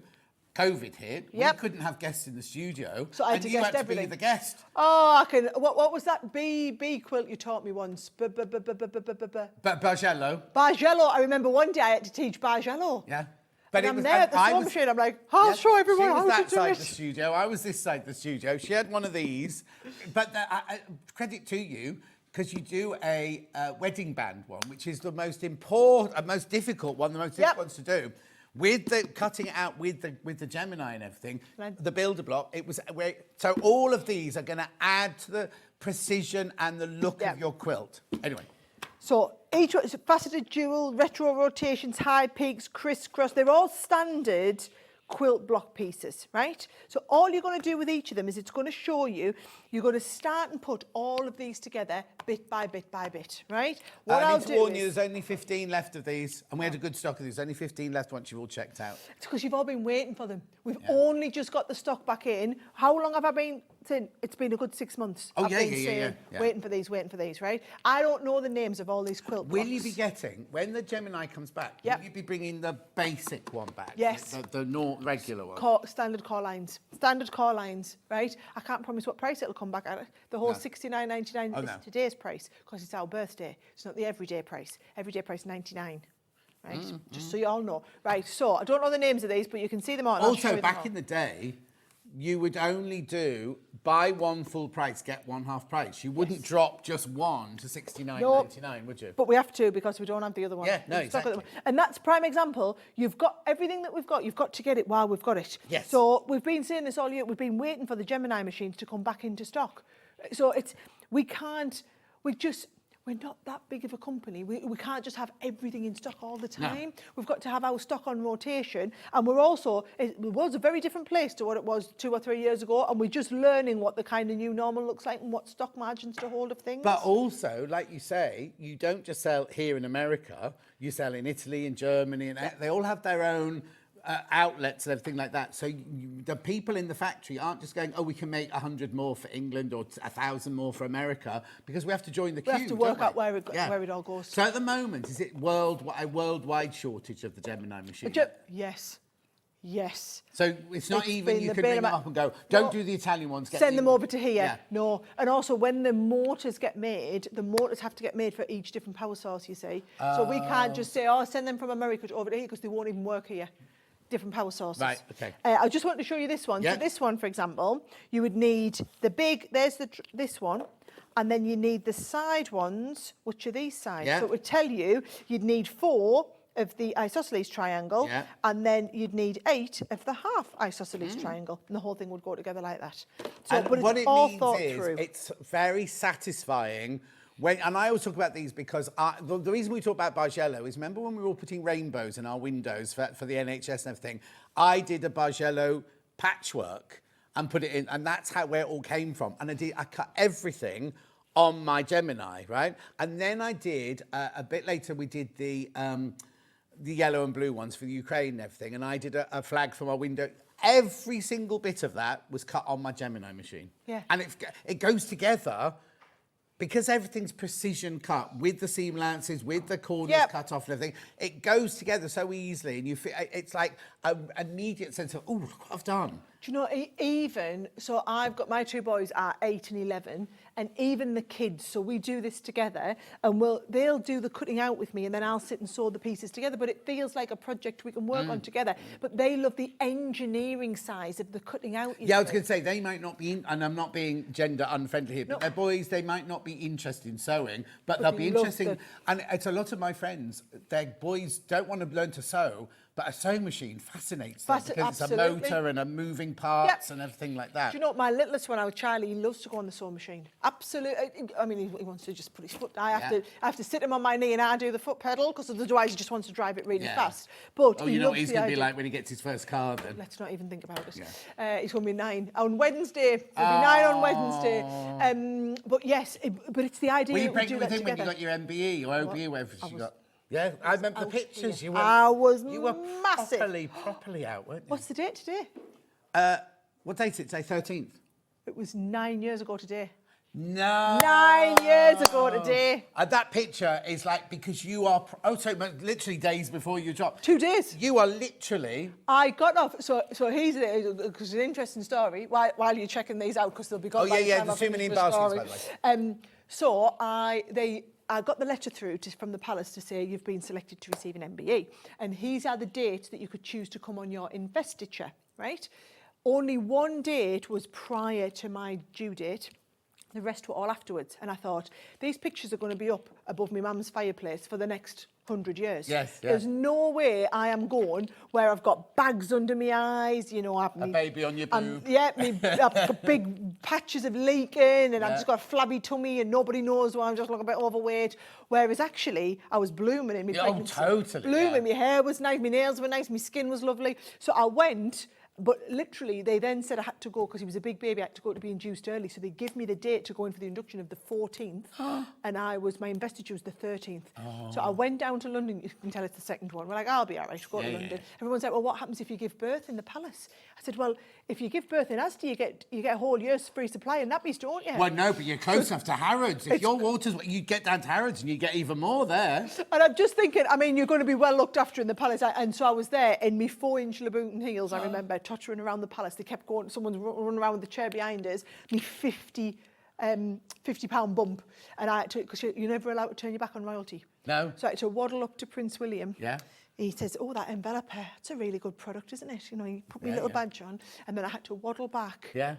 COVID hit. Yep. We couldn't have guests in the studio. So I had and to you guess had to everything. be the guest. Oh, I can. What was that bee quilt you taught me once? But Bargello. Bargello. I remember one day I had to teach Bargello. Yeah. But I'm there at the sewing machine. I'm like, I'll show everyone She was how that to do side it. of the studio. I was this side of the studio. She had one of these. But credit to you, because you do a wedding band one, which is the most important, most difficult one, the most difficult ones to do. With the cutting it out with the Gemini and everything, the builder block, it was so all of these are going to add to the precision and the look of your quilt. Anyway. So each one is faceted jewel, retro rotations, high peaks, crisscross. They're all standard quilt block pieces, right? So all you're going to do with each of them is it's going to show you, you're going to start and put all of these together bit by bit by bit, right? What I I'll need to do warn you, is... there's only 15 left of these, and we had a good stock of these. Only 15 left once you've all checked out. It's because you've all been waiting for them. We've only just got the stock back in. How long have I been saying? It's been a good 6 months. Oh, I've been saying, waiting for these, right? I don't know the names of all these quilt blocks. Will you be getting, when the Gemini comes back, will you be bringing the basic one back? Yes. The regular one? Standard core lines. Standard core lines, right? I can't promise what price it'll come back at. The whole $69.99 is today's price because it's our birthday. It's not the everyday price. Everyday price $99. Right? Just so you all know. Right, so I don't know the names of these, but you can see them on. Also, back in the day, you would only do buy one full price, get one half price. You wouldn't drop just one to $69.99, would you? But we have to because we don't have the other one. Yeah, no, exactly. And that's prime example. You've got everything that we've got. You've got to get it while we've got it. Yes. So we've been saying this all year. We've been waiting for the Gemini machines to come back into stock. So we're not that big of a company. We can't just have everything in stock all the time. No. We've got to have our stock on rotation. And we're also, it was a very different place to what it was 2 or 3 years ago. And we're just learning what the kind of new normal looks like and what stock margins to hold of things. But also, like you say, you don't just sell here in America. You sell in Italy and Germany. And they all have their own outlets and everything like that. So the people in the factory aren't just going, oh, we can make 100 more for England or 1,000 more for America, because we have to join the queue. We have to work out where it all goes to. So at the moment, is it a worldwide shortage of the Gemini machine? Yes. Yes. So it's not even you can ring them up and go, don't do the Italian ones. Send them over to here. Yeah. No. And also when the motors get made, the motors have to get made for each different power source, you see. So we can't just say, oh, send them from America over to here because they won't even work here. Different power sources. Right, okay. I just want to show you this one. Yeah. So this one, for example, you would need the big, there's this one, and then you need the side ones, which are these sides. Yeah. So it would tell you you'd need 4 of the isosceles triangle, and then you'd need 8 of the half isosceles triangle, and the whole thing would go together like that. So, And but what it's it all means thought is through. it's very satisfying. And I always talk about these because the reason we talk about Bargello is, remember when we were all putting rainbows in our windows for the NHS and everything? I did a Bargello patchwork and put it in, and that's where it all came from. And I cut everything on my Gemini, right? And then I did, a bit later, we did the yellow and blue ones for the Ukraine and everything, and I did a flag for my window. Every single bit of that was cut on my Gemini machine. Yeah. And it goes together. Because everything's precision cut with the seam lances, with the corners cut off and everything, it goes together so easily, and you feel it's like an immediate sense of, oh, look what I've done. Do you know, even, so I've got, my 2 boys are 8 and 11, and even the kids. So we do this together, and they'll do the cutting out with me, and then I'll sit and sew the pieces together. But it feels like a project we can work on together. But they love the engineering side of the cutting out. Yeah, I was going to say, they might not be, and I'm not being gender unfriendly here, but they're boys, they might not be interested in sewing, but they'll be interested. And it's a lot of my friends, their boys don't want to learn to sew, but a sewing machine fascinates them because it's a motor and a moving parts and everything like that. Do you know, my littlest one, Charlie, he loves to go on the sewing machine. Absolutely. I mean, he wants to just put his foot. I have to sit him on my knee and I do the foot pedal, because otherwise he just wants to drive it really fast. But you know what he's going to be like when he gets his first car then? Let's not even think about it. He's going to be 9 on Wednesday. He'll be 9 on Wednesday. But yes, but it's the idea. Were you pregnant with him when you got your MBE or OBE, whatever you got? Yeah, I remember the pictures. You were massive. properly out, weren't you? What's the date today? What date is it today? 13th? It was 9 years ago today. No. 9 years ago today. That picture is like, because you are, literally days before you dropped. 2 days. You are literally. I got off, so here's because it's an interesting story, while you're checking these out, because they'll be gone by the time there's I too many in finish the baskets, story. by the way. So I got the letter through from the palace to say you've been selected to receive an MBE. And these are the dates that you could choose to come on your investiture, right? Only one date was prior to my due date. The rest were all afterwards. And I thought, these pictures are going to be up above my mum's fireplace for the next 100 years. Yes, There's no way I am going where I've got bags under my eyes, you know, I've a baby on your boob. I've got big patches of leaking, and I've just got a flabby tummy, and nobody knows why I'm just looking a bit overweight. Whereas actually, I was blooming in my pregnancy. Totally. Blooming. My hair was nice, my nails were nice, my skin was lovely. So I went. But literally, they then said I had to go, because he was a big baby, I had to go to be induced early. So they give me the date to go in for the induction of the 14th. And my investiture was the 13th. So I went down to London. You can tell it's the second one. We're like, I'll be all right, go to London. Everyone's like, well, what happens if you give birth in the palace? I said, well, if you give birth in Asda, you get a whole year's free supply of nappies, don't you? Well, no, but you're close enough to Harrods. If your water's, you get down to Harrods and you get even more there. And I'm just thinking, I mean, you're going to be well looked after in the palace. And so I was there in my 4-inch Louboutin heels, I remember, tottering around the palace. They kept going, someone's running around with the chair behind us, me 50 £50 bump, and I had to, because you're never allowed to turn your back on royalty. No. So I had to waddle up to Prince William. Yeah. He says, oh, that enveloper, it's a really good product, isn't it? You know, he put me little badge on, and then I had to waddle back. Yeah.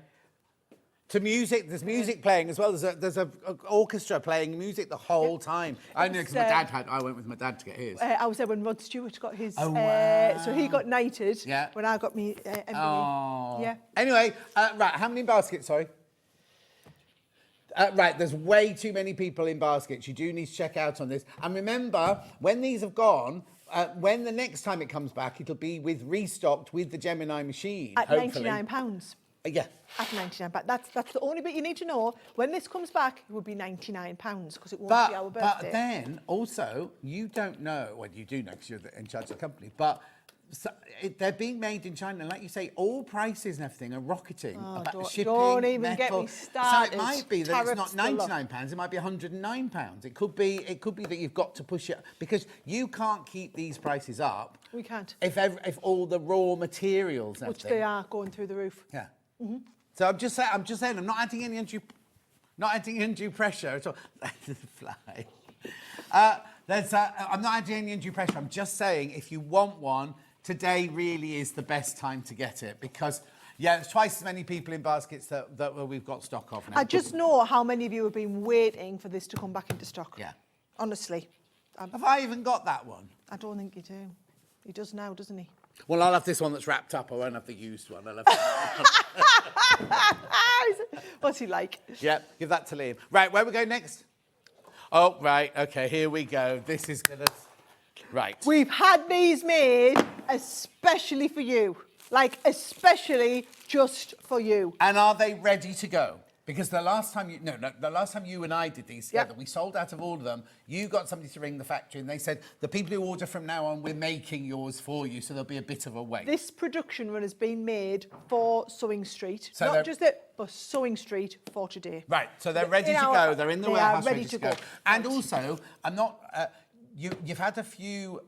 To music, there's music playing as well. There's an orchestra playing music the whole time. I know because I went with my dad to get his. I was there when Rod Stewart got his. Oh, wow. So he got knighted Yeah. when I got me MBE. Oh. Yeah. Anyway, right, how many baskets, sorry? Right, there's way too many people in baskets. You do need to check out on this. And remember, when these have gone, when the next time it comes back, it'll be restocked with the Gemini machine. At hopefully. £99. Yeah. At £99. But that's the only bit you need to know. When this comes back, it will be £99 because it won't be our birthday. But then, also, you don't know, well, you do know because you're in charge of the company, but they're being made in China. Like you say, all prices and everything are rocketing. About shipping, don't even metal. get me started. So it might be that it's not Tariffs £99, it might be £109. It could be that you've got to push it, because you can't keep these prices up. We can't. If all the raw materials and Which everything. they are going through the roof. Yeah. Mm-hmm. So I'm just saying, I'm not adding any undue pressure at all. The fly. I'm not adding any undue pressure. I'm just saying, if you want one, today really is the best time to get it, because there's twice as many people in baskets that we've got stock of now. I just know how many of you have been waiting for this to come back into stock. Yeah. Honestly. Have I even got that one? I don't think you do. He does now, doesn't he? Well, I'll have this one that's wrapped up. I won't have the used one. What's he like? Yeah, give that to Liam. Right, where we go next? Oh, right, okay, here we go. This is gonna... Right. We've had these made especially for you. Like, especially just for you. And are they ready to go? Because the last time you and I did these together, we sold out of all of them. You got somebody to ring the factory and they said, the people who order from now on, we're making yours for you, so there'll be a bit of a wait. This production run has been made for Sewing Street. So not just it, but Sewing Street for today. Right, so they're ready to go. They're in the warehouse ready to go. And also, I'm not... you've had a few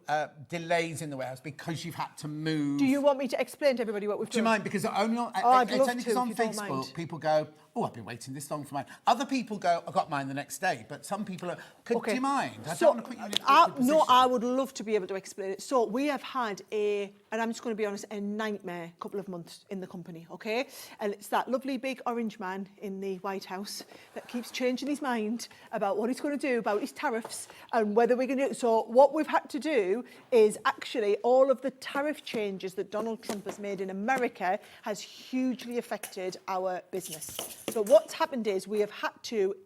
delays in the warehouse because you've had to move. Do you want me to explain to everybody what we've done? Do you mind? Because only on, I'd it's love only to, because on if you don't mind. Facebook people go, oh, I've been waiting this long for mine. Other people go, I got mine the next day. But some people are, do you mind? I don't want to put you in an awkward position. No, I would love to be able to explain it. So we have had and I'm just going to be honest, a nightmare couple of months in the company, okay? And it's that lovely big orange man in the White House that keeps changing his mind about what he's going to do about his tariffs and whether we're going to do it. So what we've had to do is actually all of the tariff changes that Donald Trump has made in America has hugely affected our business. So what's happened is we have had to,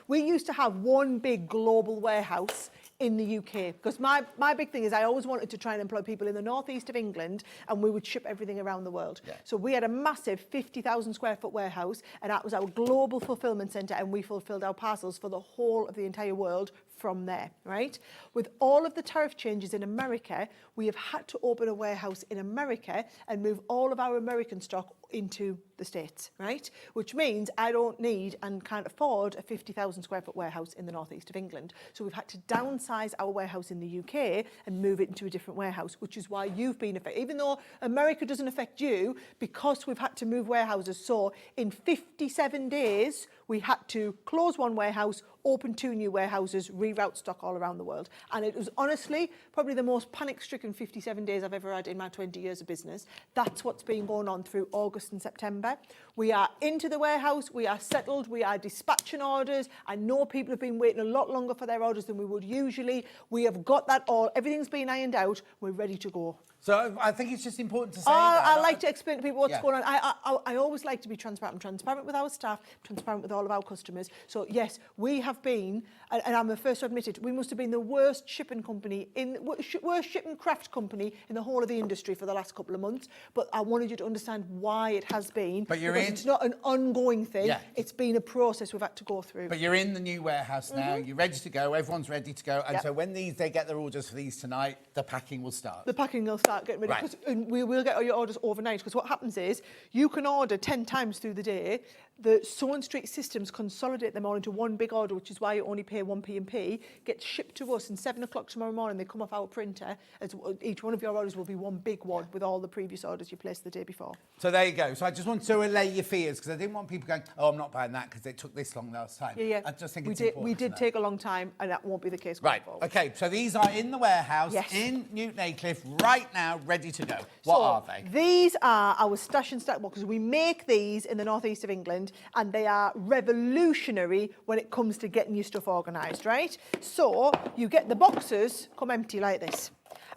we used to have one big global warehouse in the UK, because my big thing is I always wanted to try and employ people in the northeast of England, and we would ship everything around the world. Yeah. So we had a massive 50,000 square foot warehouse, and that was our global fulfillment centre, and we fulfilled our parcels for the whole of the entire world from there, right? With all of the tariff changes in America, we have had to open a warehouse in America and move all of our American stock into the States, right? Which means I don't need and can't afford a 50,000 square foot warehouse in the northeast of England. So we've had to downsize our warehouse in the UK and move it into a different warehouse, which is why you've been affected. Even though America doesn't affect you, because we've had to move warehouses. So in 57 days, we had to close one warehouse, open 2 new warehouses, reroute stock all around the world. And it was honestly probably the most panic-stricken 57 days I've ever had in my 20 years of business. That's what's been going on through August and September. We are into the warehouse, we are settled, we are dispatching orders. I know people have been waiting a lot longer for their orders than we would usually. We have got that all, everything's been ironed out, we're ready to go. So I think it's just important to say that. I like to explain to people what's going on. I always like to be transparent. I'm transparent with our staff, transparent with all of our customers. So yes, we have been, and I'm the first to admit it, we must have been the worst shipping company, worst shipping craft company in the whole of the industry for the last couple of months. But I wanted you to understand why it has been. But it's not an ongoing thing. Yeah. It's been a process we've had to go through. But you're in the new warehouse now. You're ready to go. Everyone's ready to go. And so when they get their orders for these tonight, the packing will start. The packing will start getting ready. Right. And we will get all your orders overnight, because what happens is you can order 10 times through the day. The Sewing Street systems consolidate them all into one big order, which is why you only pay 1 P&P, gets shipped to us, and 7 o'clock tomorrow morning they come off our printer. As each one of your orders will be one big one with all the previous orders you placed the day before. So there you go. So I just want to allay your fears, because I didn't want people going, oh, I'm not buying that because it took this long last time. Yeah. I just think it's important. We did take a long time, and that won't be the case going forward. Okay, so these are in the warehouse in Newton Aycliffe right now, ready to go. What are they? These are our stash and stack boxes. We make these in the northeast of England, and they are revolutionary when it comes to getting your stuff organised, right? So you get the boxes come empty like this,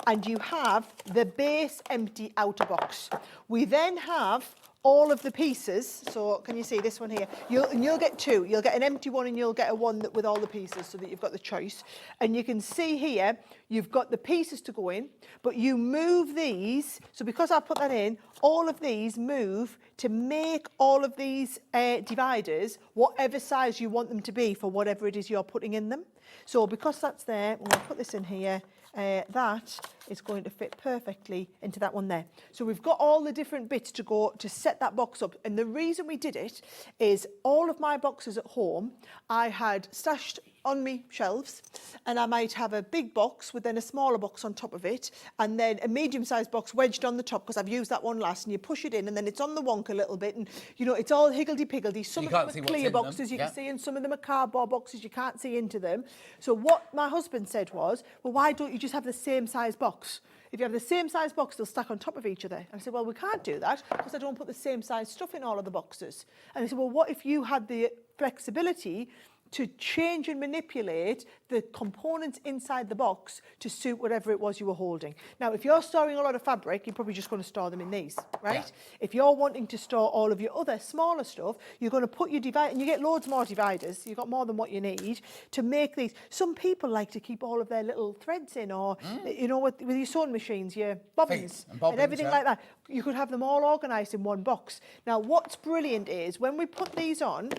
and you have the base empty outer box. We then have all of the pieces. So can you see this one here? You'll get 2. You'll get an empty one, and you'll get a one with all the pieces, so that you've got the choice. And you can see here, you've got the pieces to go in, but you move these. So because I put that in, all of these move to make all of these dividers whatever size you want them to be for whatever it is you're putting in them. So because that's there, I'm going to put this in here. That is going to fit perfectly into that one there. So we've got all the different bits to go to set that box up. And the reason we did it is all of my boxes at home I had stashed on me shelves, and I might have a big box with then a smaller box on top of it, and then a medium-sized box wedged on the top, because I've used that one last, and you push it in, and then it's on the wonk a little bit, and you know, it's all higgledy-piggledy. Some of them are clear boxes you can see, and some of them are cardboard boxes you can't see into them. So what my husband said was, well, why don't you just have the same size box? If you have the same size box, they'll stack on top of each other. And I said, well, we can't do that because I don't put the same size stuff in all of the boxes. And he said, well, what if you had the flexibility to change and manipulate the components inside the box to suit whatever it was you were holding. Now, if you're storing a lot of fabric, you're probably just going to store them in these, right? Yeah. If you're wanting to store all of your other smaller stuff, you're going to put your divider, and you get loads more dividers. You've got more than what you need to make these. Some people like to keep all of their little threads in, or, you know, with your sewing machines, your bobbins and everything like that. You could have them all organised in one box. Now, what's brilliant is when we put these on,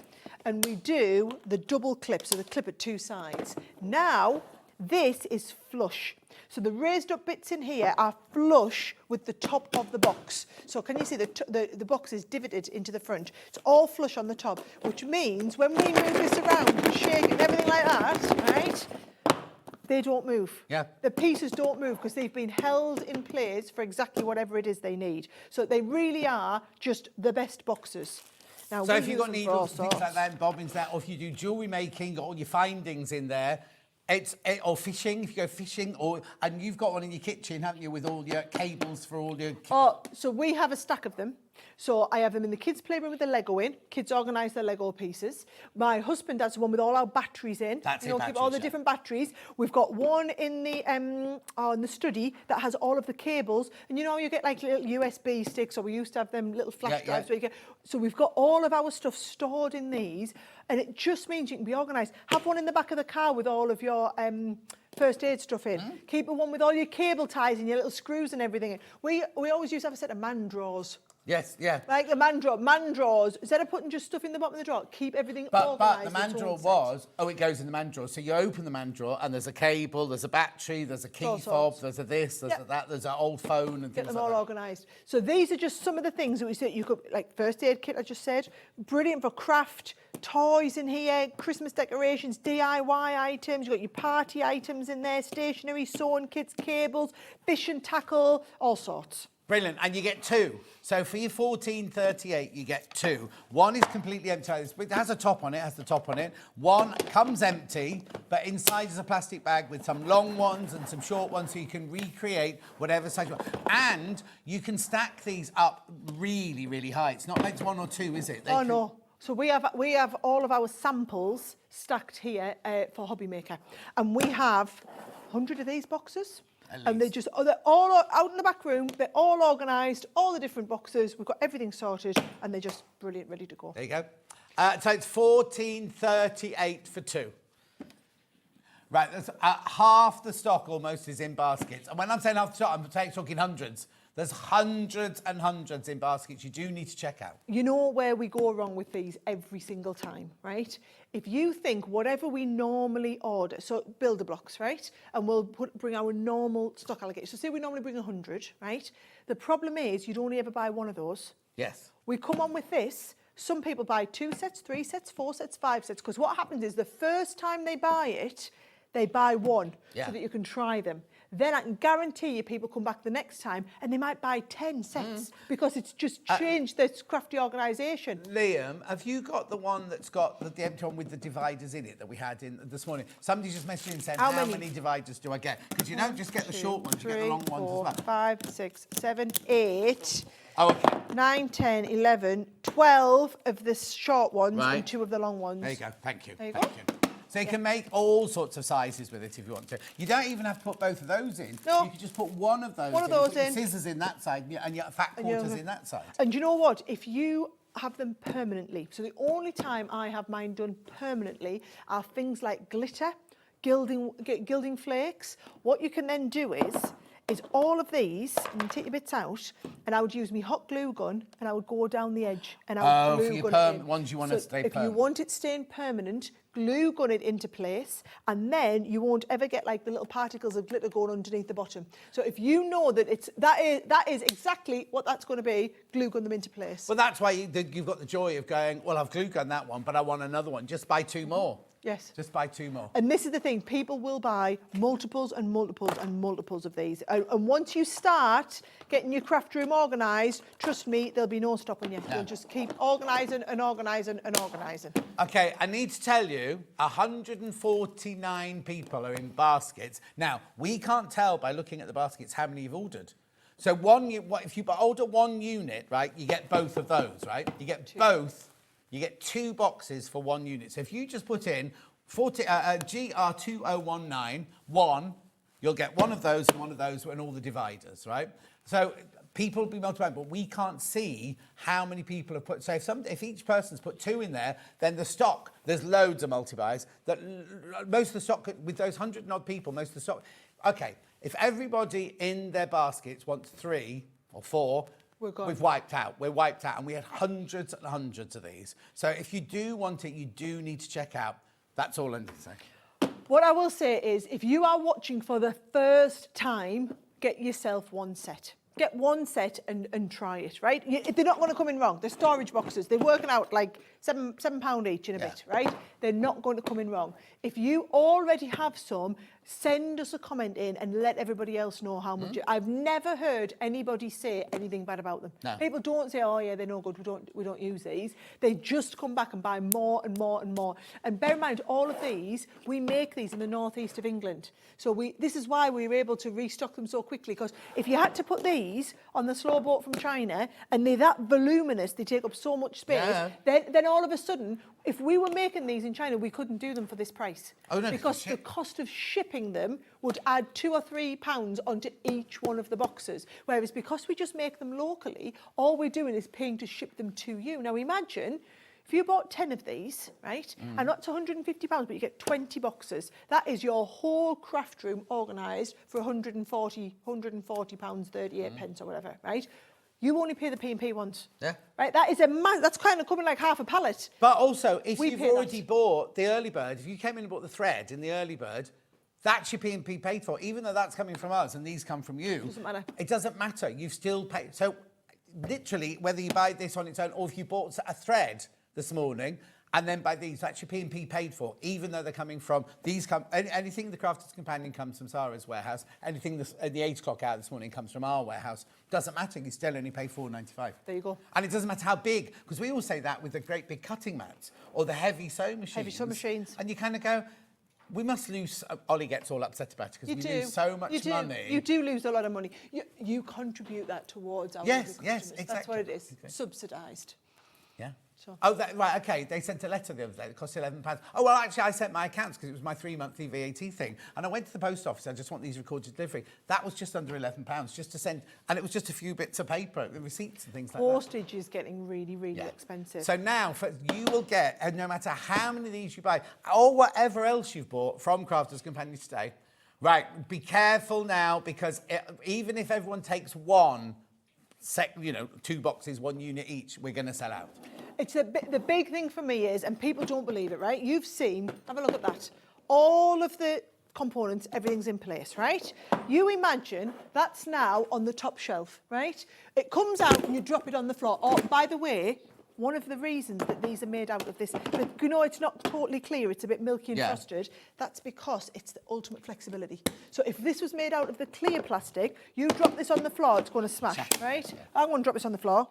and we do the double clip, so the clip at 2 sides. Now, this is flush. So the raised up bits in here are flush with the top of the box. So can you see the box is divoted into the front? It's all flush on the top, which means when we move this around and shake it and everything like that, right? they don't move. Yeah. The pieces don't move because they've been held in place for exactly whatever it is they need. So they really are just the best boxes. Now, So we if you've use got them for needles all and things like sorts. that and bobbins there, or if you do jewellery making, got all your findings in there, or fishing, if you go fishing, and you've got one in your kitchen, haven't you, with all your cables for all your... Oh, so we have a stack of them. So I have them in the kids' playroom with the Lego in. Kids organise their Lego pieces. My husband has one with all our batteries in. That's keep all batteries, the yeah. different batteries. We've got one in the study that has all of the cables. And you know, you get like little USB sticks, or we used to have them little flash drives. Where you get, so we've got all of our stuff stored in these, and it just means you can be organised. Have one in the back of the car with all of your first aid stuff in. Keep one with all your cable ties and your little screws and everything in. We always used to have a set of man drawers. Yes, yeah. Like the man drawers, instead of putting just stuff in the bottom of the drawer, keep everything organised. But the man drawer it goes in the man drawer. So you open the man drawer and there's a cable, there's a battery, there's a key fob, there's a this, there's a that, there's an old phone and Get things them like all that. organised. So these are just some of the things that we said you could, like first aid kit I just said, brilliant for craft, toys in here, Christmas decorations, DIY items, you've got your party items in there, stationery, sewing kits, cables, fish and tackle, all sorts. Brilliant, and you get two. So for your 1438, you get two. One is completely empty. It has a top on it, One comes empty, but inside is a plastic bag with some long ones and some short ones, so you can recreate whatever size you want. And you can stack these up really, really high. It's not like it's one or two, is it? No. So we have all of our samples stacked here for Hobby Maker, and we have 100 of these boxes. And they're all out in the back room. They're all organised, all the different boxes. We've got everything sorted, and they're just brilliant, ready to go. There you go. So it's 1438 for two. Right, that's, half the stock almost is in baskets. And when I'm saying half the stock, I'm talking hundreds. There's hundreds and hundreds in baskets you do need to check out. You know where we go wrong with these every single time, right? If you think whatever we normally order, so builder blocks, right? And we'll bring our normal stock allocation. So say we normally bring 100, right? The problem is you'd only ever buy one of those. Yes. We come on with this. Some people buy 2 sets, 3 sets, 4 sets, 5 sets. Because what happens is the first time they buy it, they buy one so that you can try them. Then I can guarantee you people come back the next time and they might buy 10 sets because it's just changed this crafty organisation. Liam, have you got the one that's got the empty one with the dividers in it that we had in this morning? Somebody just messaged in saying, how many dividers do I get? Because you don't just get the short ones, you get the long ones as well. 5, 6, 7, 8, Oh, okay. 9, 10, 11, 12 of the short ones Right. and 2 of the long ones. There you go. Thank you. There you Thank go. you. So you can make all sorts of sizes with it if you want to. You don't even have to put both of those in. No. You can just put one of those One in. of those Put your in. scissors in that side and your fat quarters in that side. And you know what? If you have them permanently, so the only time I have mine done permanently are things like glitter, gilding flakes. What you can then do is all of these, and you take your bits out, and I would use my hot glue gun, and I would go down the edge, and I would glue for your gun it in. ones you want to stay if permanent. you want it staying permanent, glue gun it into place, and then you won't ever get like the little particles of glitter going underneath the bottom. So if you know that that is exactly what that's going to be, glue gun them into place. Well, that's why you've got the joy of going, well, I've glue gunned that one, but I want another one. Just buy 2 more. Yes. Just buy 2 more. And this is the thing, people will buy multiples and multiples and multiples of these. And once you start getting your craft room organised, trust me, there'll be no stopping you. No. You'll just keep organising and organising and organising. Okay, I need to tell you, 149 people are in baskets. Now, we can't tell by looking at the baskets how many you've ordered. So if you order 1 unit, right, you get both of those, right? You get both. You get 2 boxes for 1 unit. So if you just put in GR2019, you'll get one of those and all the dividers, right? So people will be multiplying, but we can't see how many people have put. So if each person's put 2 in there, then the stock, there's loads of multipliers. Most of the stock, with those 100 and odd people, most of the stock. Okay, if everybody in their baskets wants 3 or 4, we've wiped out. We're wiped out, and we had hundreds and hundreds of these. So if you do want it, you do need to check out. That's all I need to say. What I will say is, if you are watching for the first time, get yourself 1 set. Get 1 set and try it, right? They're not going to come in wrong. They're storage boxes. They're working out like £7 each in a bit, right? They're not going to come in wrong. If you already have some, send us a comment in and let everybody else know how much. I've never heard anybody say anything bad about them. No. People don't say, oh yeah, they're no good, we don't use these. They just come back and buy more and more and more. And bear in mind, all of these, we make these in the northeast of England. So this is why we were able to restock them so quickly, because if you had to put these on the slow boat from China and they're that voluminous, they take up so much space, then all of a sudden, if we were making these in China, we couldn't do them for this price. Oh, no, because the cost of shipping them would add £2 or £3 onto each one of the boxes. Whereas because we just make them locally, all we're doing is paying to ship them to you. Now imagine if you bought 10 of these, right, and that's £150, but you get 20 boxes. That is your whole craft room organised for £140, 38 pence or whatever, right? You only pay the P&P once. Yeah. Right, that's kind of coming like half a pallet. But also, if We you've pay already that. bought the early bird, if you came in and bought the thread in the early bird, that's your P&P paid for, even though that's coming from us and these come from you. Doesn't matter. It doesn't matter. You've still paid. So, literally, whether you buy this on its own or if you bought a thread this morning and then buy these, that's your P&P paid for, even though they're coming from these. Anything the Crafter's Companion comes from Sara's warehouse. Anything the age clock out this morning comes from our warehouse. Doesn't matter. You still only pay £4.95. There you go. And it doesn't matter how big, because we all say that with the great big cutting mats or the heavy sewing machines. Heavy sewing machines. And you kind of go, we must lose. Ollie gets all upset about it because we lose so much money. You do lose a lot of money. You contribute that towards our Yes, local yes, customers. exactly. That's what it is. Exactly. Subsidised. Yeah. So. Oh, right, okay. They sent a letter the other day. It cost £11. Oh, well, actually, I sent my accounts because it was my 3-monthly VAT thing. And I went to the post office. I just want these recorded delivery. That was just under £11 just to send. And it was just a few bits of paper, the receipts and things like that. Postage is getting really, really expensive. So now you will get, and no matter how many of these you buy, or whatever else you've bought from Crafter's Companion today, right, be careful now, because even if everyone takes one, 2 boxes, 1 unit each, we're going to sell out. It's the big thing for me is, and people don't believe it, right? You've seen, have a look at that. All of the components, everything's in place, right? You imagine that's now on the top shelf, right? It comes out and you drop it on the floor. Oh, by the way, one of the reasons that these are made out of this, it's not totally clear, it's a bit milky and frosted, that's because it's the ultimate flexibility. So if this was made out of the clear plastic, you drop this on the floor, it's going to smash, right? I'm going to drop this on the floor.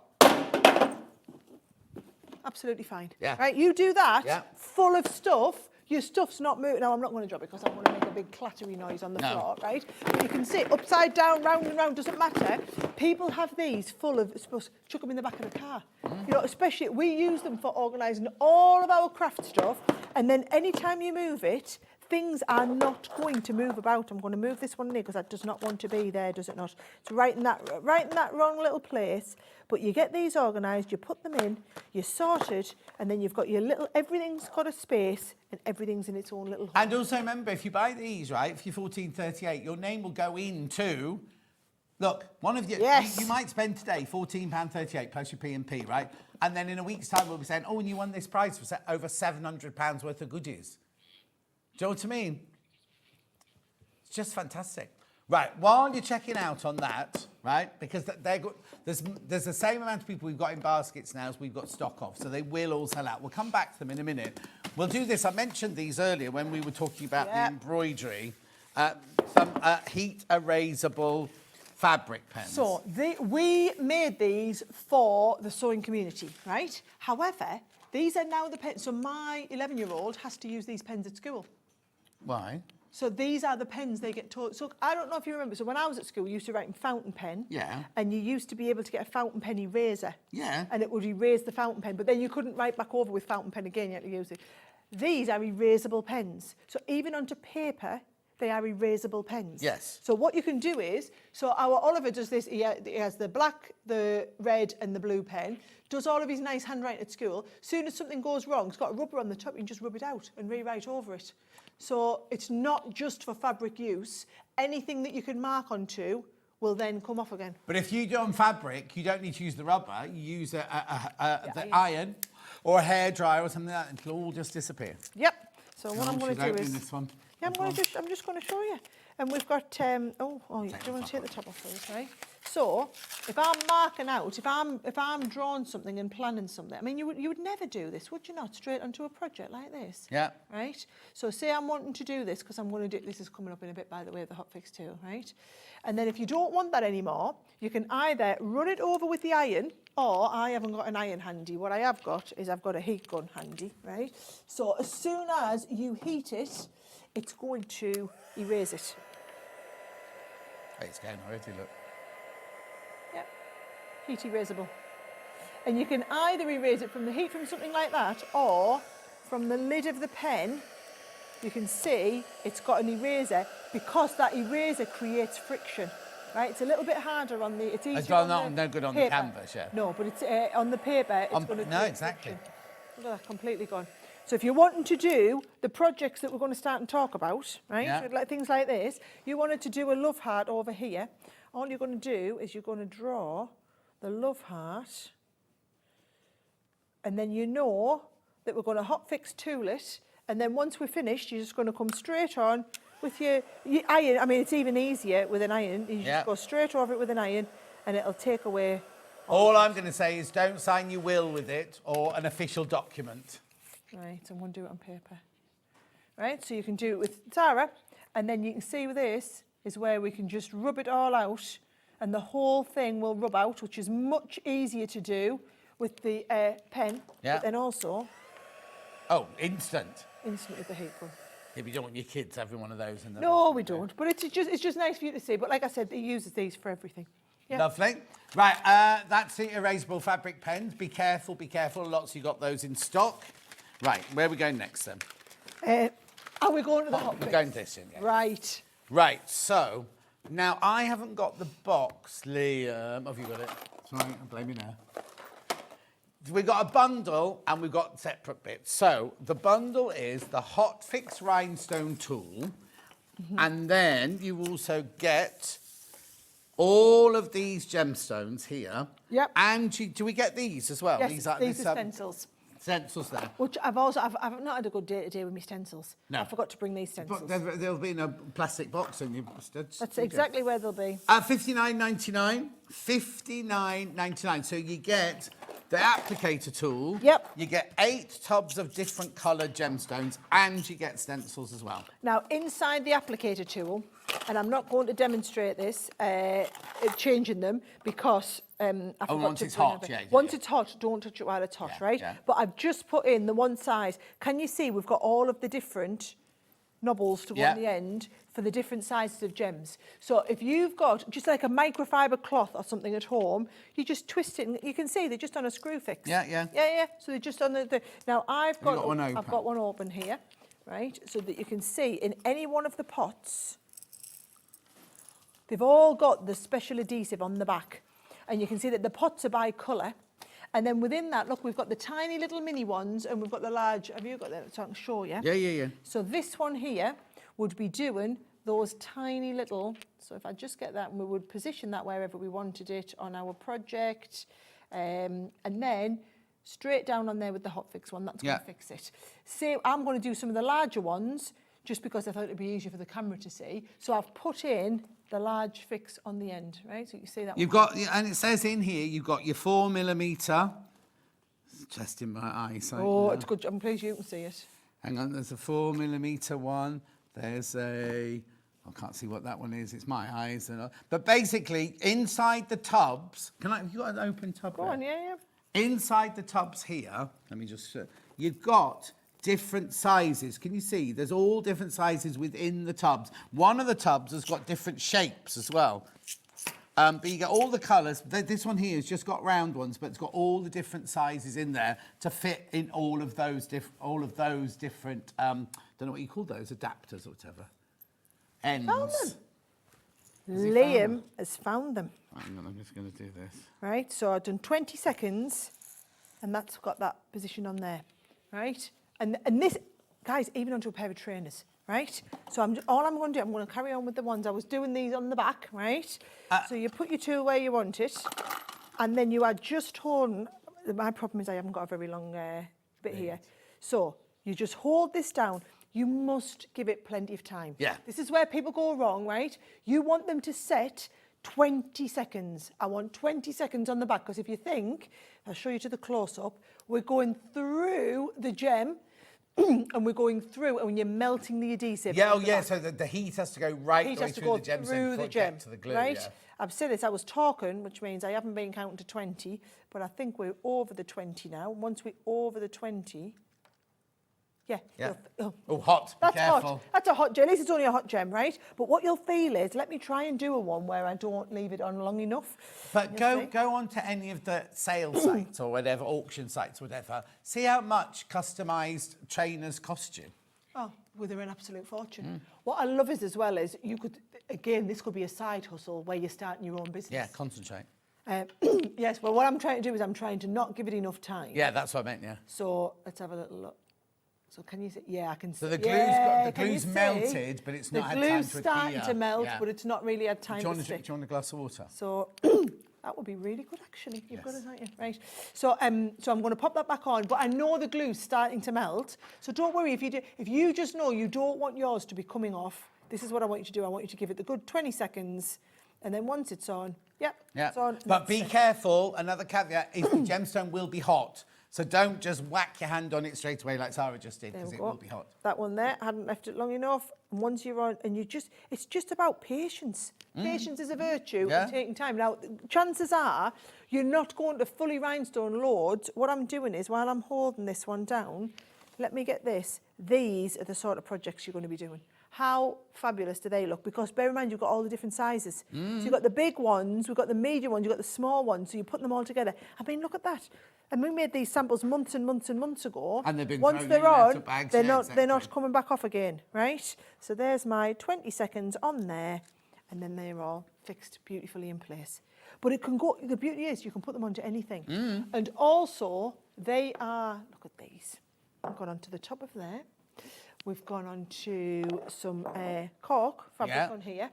Absolutely fine. Yeah. Right, you do that, full of stuff, your stuff's not moving. Now, I'm not going to drop it because I want to make a big clattery noise on the floor, right? But you can sit upside down, round and round, doesn't matter. People have these full of, suppose, chuck them in the back of the car. You know, especially, we use them for organising all of our craft stuff, and then any time you move it, things are not going to move about. I'm going to move this one in here because that does not want to be there, does it not? It's right in that wrong little place. But you get these organised, you put them in, you're sorted, and then you've got your little, everything's got a space and everything's in its own little hole. And also remember, if you buy these, right, for your $14.38, your name will go into, look, one of you, you might spend today £14.38 plus your P&P, right? And then in a week's time, we'll be saying, oh, and you won this prize for over £700 worth of goodies. Do you know what I mean? It's just fantastic. Right, while you're checking out on that, right, because there's the same amount of people we've got in baskets now as we've got stock of, so they will all sell out. We'll come back to them in a minute. We'll do this. I mentioned these earlier when we were talking about the embroidery. Some heat erasable fabric pens. So we made these for the sewing community, right? However, these are now the pens. So my 11-year-old has to use these pens at school. Why? So these are the pens they get taught. So I don't know if you remember. So when I was at school, we used to write in fountain pen. Yeah. And you used to be able to get a fountain pen eraser. Yeah. And it would erase the fountain pen. But then you couldn't write back over with fountain pen again. You had to use it. These are erasable pens. So even onto paper, they are erasable pens. Yes. So what you can do is, so our Oliver does this, he has the black, the red and the blue pen, does all of his nice handwriting at school. Soon as something goes wrong, it's got a rubber on the top, you can just rub it out and rewrite over it. So it's not just for fabric use. Anything that you can mark onto will then come off again. But if you do on fabric, you don't need to use the rubber. You use the iron or a hairdryer or something like that, and it'll all just disappear. Yep. So what I'm going to do is... this one. Yeah, I'm just going to show you. And we've got... do you want to take the top off, please, right? So if I'm marking out, if I'm drawing something and planning something, I mean, you would never do this, would you not? Straight onto a project like this. Yeah. Right. So say I'm wanting to do this because I'm going to do this is coming up in a bit, by the way, of the hotfix tool, right? And then if you don't want that anymore, you can either run it over with the iron, or I haven't got an iron handy. What I have got is I've got a heat gun handy, right? So as soon as you heat it, it's going to erase it. Hey, it's going already, look. Yep, heat erasable. And you can either erase it from the heat from something like that, or from the lid of the pen, you can see it's got an eraser, because that eraser creates friction. Right, it's a little bit harder on the. It's easier. It's not on the no good on paper. the canvas, yeah. No, but it's on the paper. It's going to no, exactly. Look at that, completely gone. So if you're wanting to do the projects that we're going to start and talk about, right, Yeah. like things like this, you wanted to do a love heart over here. All you're going to do is you're going to draw the love heart, and then you know that we're going to hotfix tool it, and then once we're finished, you're just going to come straight on with your iron. I mean, it's even easier with an iron. You just go straight over it with an iron, and it'll take away. All I'm going to say is don't sign your will with it or an official document. Right, I'm going to do it on paper. Right, so you can do it with Sara, and then you can see with this is where we can just rub it all out, and the whole thing will rub out, which is much easier to do with the pen. Yeah. But then also. Oh, instant. Instant with the heat gun. If you don't want your kids having one of those in the. No, we don't. But it's just nice for you to see. But like I said, it uses these for everything. Yeah. Lovely. Right, that's the erasable fabric pens. Be careful, be careful. Lots of you got those in stock. Right, where are we going next then? Are we going to the hot We're fix? going this in, yeah. Right. Right, so now I haven't got the box, Liam. Have you got it? Sorry, I blame you now. We've got a bundle and we've got separate bits. So the bundle is the hotfix rhinestone tool, and then you also get all of these gemstones here. Yep. And do we get these as well? Yes, these are stencils. Stencils there. Which I've not had a good day today with my stencils. No. I forgot to bring these stencils. But they'll be in a plastic box and you. That's exactly where they'll be. £59.99. £59.99. So you get the applicator tool. Yep. You get 8 tubs of different coloured gemstones, and you get stencils as well. Now, inside the applicator tool, and I'm not going to demonstrate this, changing them, because I forgot once to it's bring hot, everything. yeah. Once it's hot, don't touch it while it's hot, Yeah, right? yeah. But I've just put in the one size. Can you see we've got all of the different knobbles to go on the end for the different sizes of gems? So if you've got just like a microfiber cloth or something at home, you just twist it, and you can see they're just on a screw fix. Yeah. So they're just on the now I've got one open? I've got one open here, right? So that you can see in any one of the pots, they've all got the special adhesive on the back, and you can see that the pots are by colour. And then within that, look, we've got the tiny little mini ones, and we've got the large. Have you got that? So I can show you. Yeah. So this one here would be doing those tiny little. So if I just get that, and we would position that wherever we wanted it on our project, and then straight down on there with the hotfix one. That's going to fix it. So I'm going to do some of the larger ones, just because I thought it'd be easier for the camera to see. So I've put in the large fix on the end, right? So you see that. You've got, and it says in here, you've got your 4mm. It's just in my eyesight. Oh, now. it's good. I'm pleased you can see it. Hang on, there's a 4mm one. There's I can't see what that one is. It's my eyes. But basically, inside the tubs, have you got an open tub? Go there? on, yeah. Inside the tubs here, let me just show. You've got different sizes. Can you see? There's all different sizes within the tubs. One of the tubs has got different shapes as well. But you get all the colours. This one here has just got round ones, but it's got all the different sizes in there to fit in all of those different. Don't know what you call those, adapters or whatever. Ends. Found them. Liam has found them. Hang on, I'm just going to do this. Right, so I've done 20 seconds, and that's got that position on there, right? And this, guys, even onto a pair of trainers, right? So all I'm going to do, I'm going to carry on with the ones. I was doing these on the back, right? So you put your tool where you want it, and then you are just holding. My problem is I haven't got a very long bit here. So you just hold this down. You must give it plenty of time. Yeah. This is where people go wrong, right? You want them to set 20 seconds. I want 20 seconds on the back, because if you think, I'll show you to the close-up, we're going through the gem and we're going through, and when you're melting the adhesive. Yeah, back, so the heat has to go right heat the way has to through go the gem through the gem, to the glue. right? Yeah. I've said this, I was talking, which means I haven't been counting to 20, but I think we're over the 20 now. Once we're over the 20, yeah. Oh, hot. That's Be careful. hot. That's a hot gem. At least it's only a hot gem, right? But what you'll feel is, let me try and do a one where I don't leave it on long enough. But go on to any of the sale sites or whatever, auction sites, whatever. See how much customised trainers cost you. Oh, well, they're an absolute fortune. What I love is, as well, is you could, again, this could be a side hustle where you're starting your own business. Yeah, concentrate. Yes, well, what I'm trying to do is I'm trying to not give it enough time. Yeah, that's what I meant, yeah. So let's have a little look. So can you see? Yeah, I can see. So the yeah, glue's melted, but it's not had time to The glue's starting to melt, yeah. but it's not really had time to stick. Do you want a glass of water? So that would be really good, actually. You've got it, haven't you? Right. So so I'm going to pop that back on, but I know the glue's starting to melt. So don't worry if you just know you don't want yours to be coming off. This is what I want you to do. I want you to give it the good 20 seconds, and then once it's on, it's on. But be careful. Another caveat is the gemstone will be hot. So don't just whack your hand on it straight away like Sara just did, because it will be hot. That one there, I hadn't left it long enough. And once you're on, and it's just about patience. Patience is a virtue, and taking time. Now, chances are you're not going to fully rhinestone loads. What I'm doing is, while I'm holding this one down, let me get this. These are the sort of projects you're going to be doing. How fabulous do they look? Because bear in mind, you've got all the different sizes. So you've got the big ones, we've got the medium ones, you've got the small ones, so you put them all together. I mean, look at that. And we made these samples months and months and months ago. And they've been once thrown they're in and out on, of bags, they're not coming back off again, right? So there's my 20 seconds on there, and then they're all fixed beautifully in place. But it can go, the beauty is you can put them onto anything. And also, they are, look at these. I've gone onto the top of there. We've gone on to some cork fabric on here.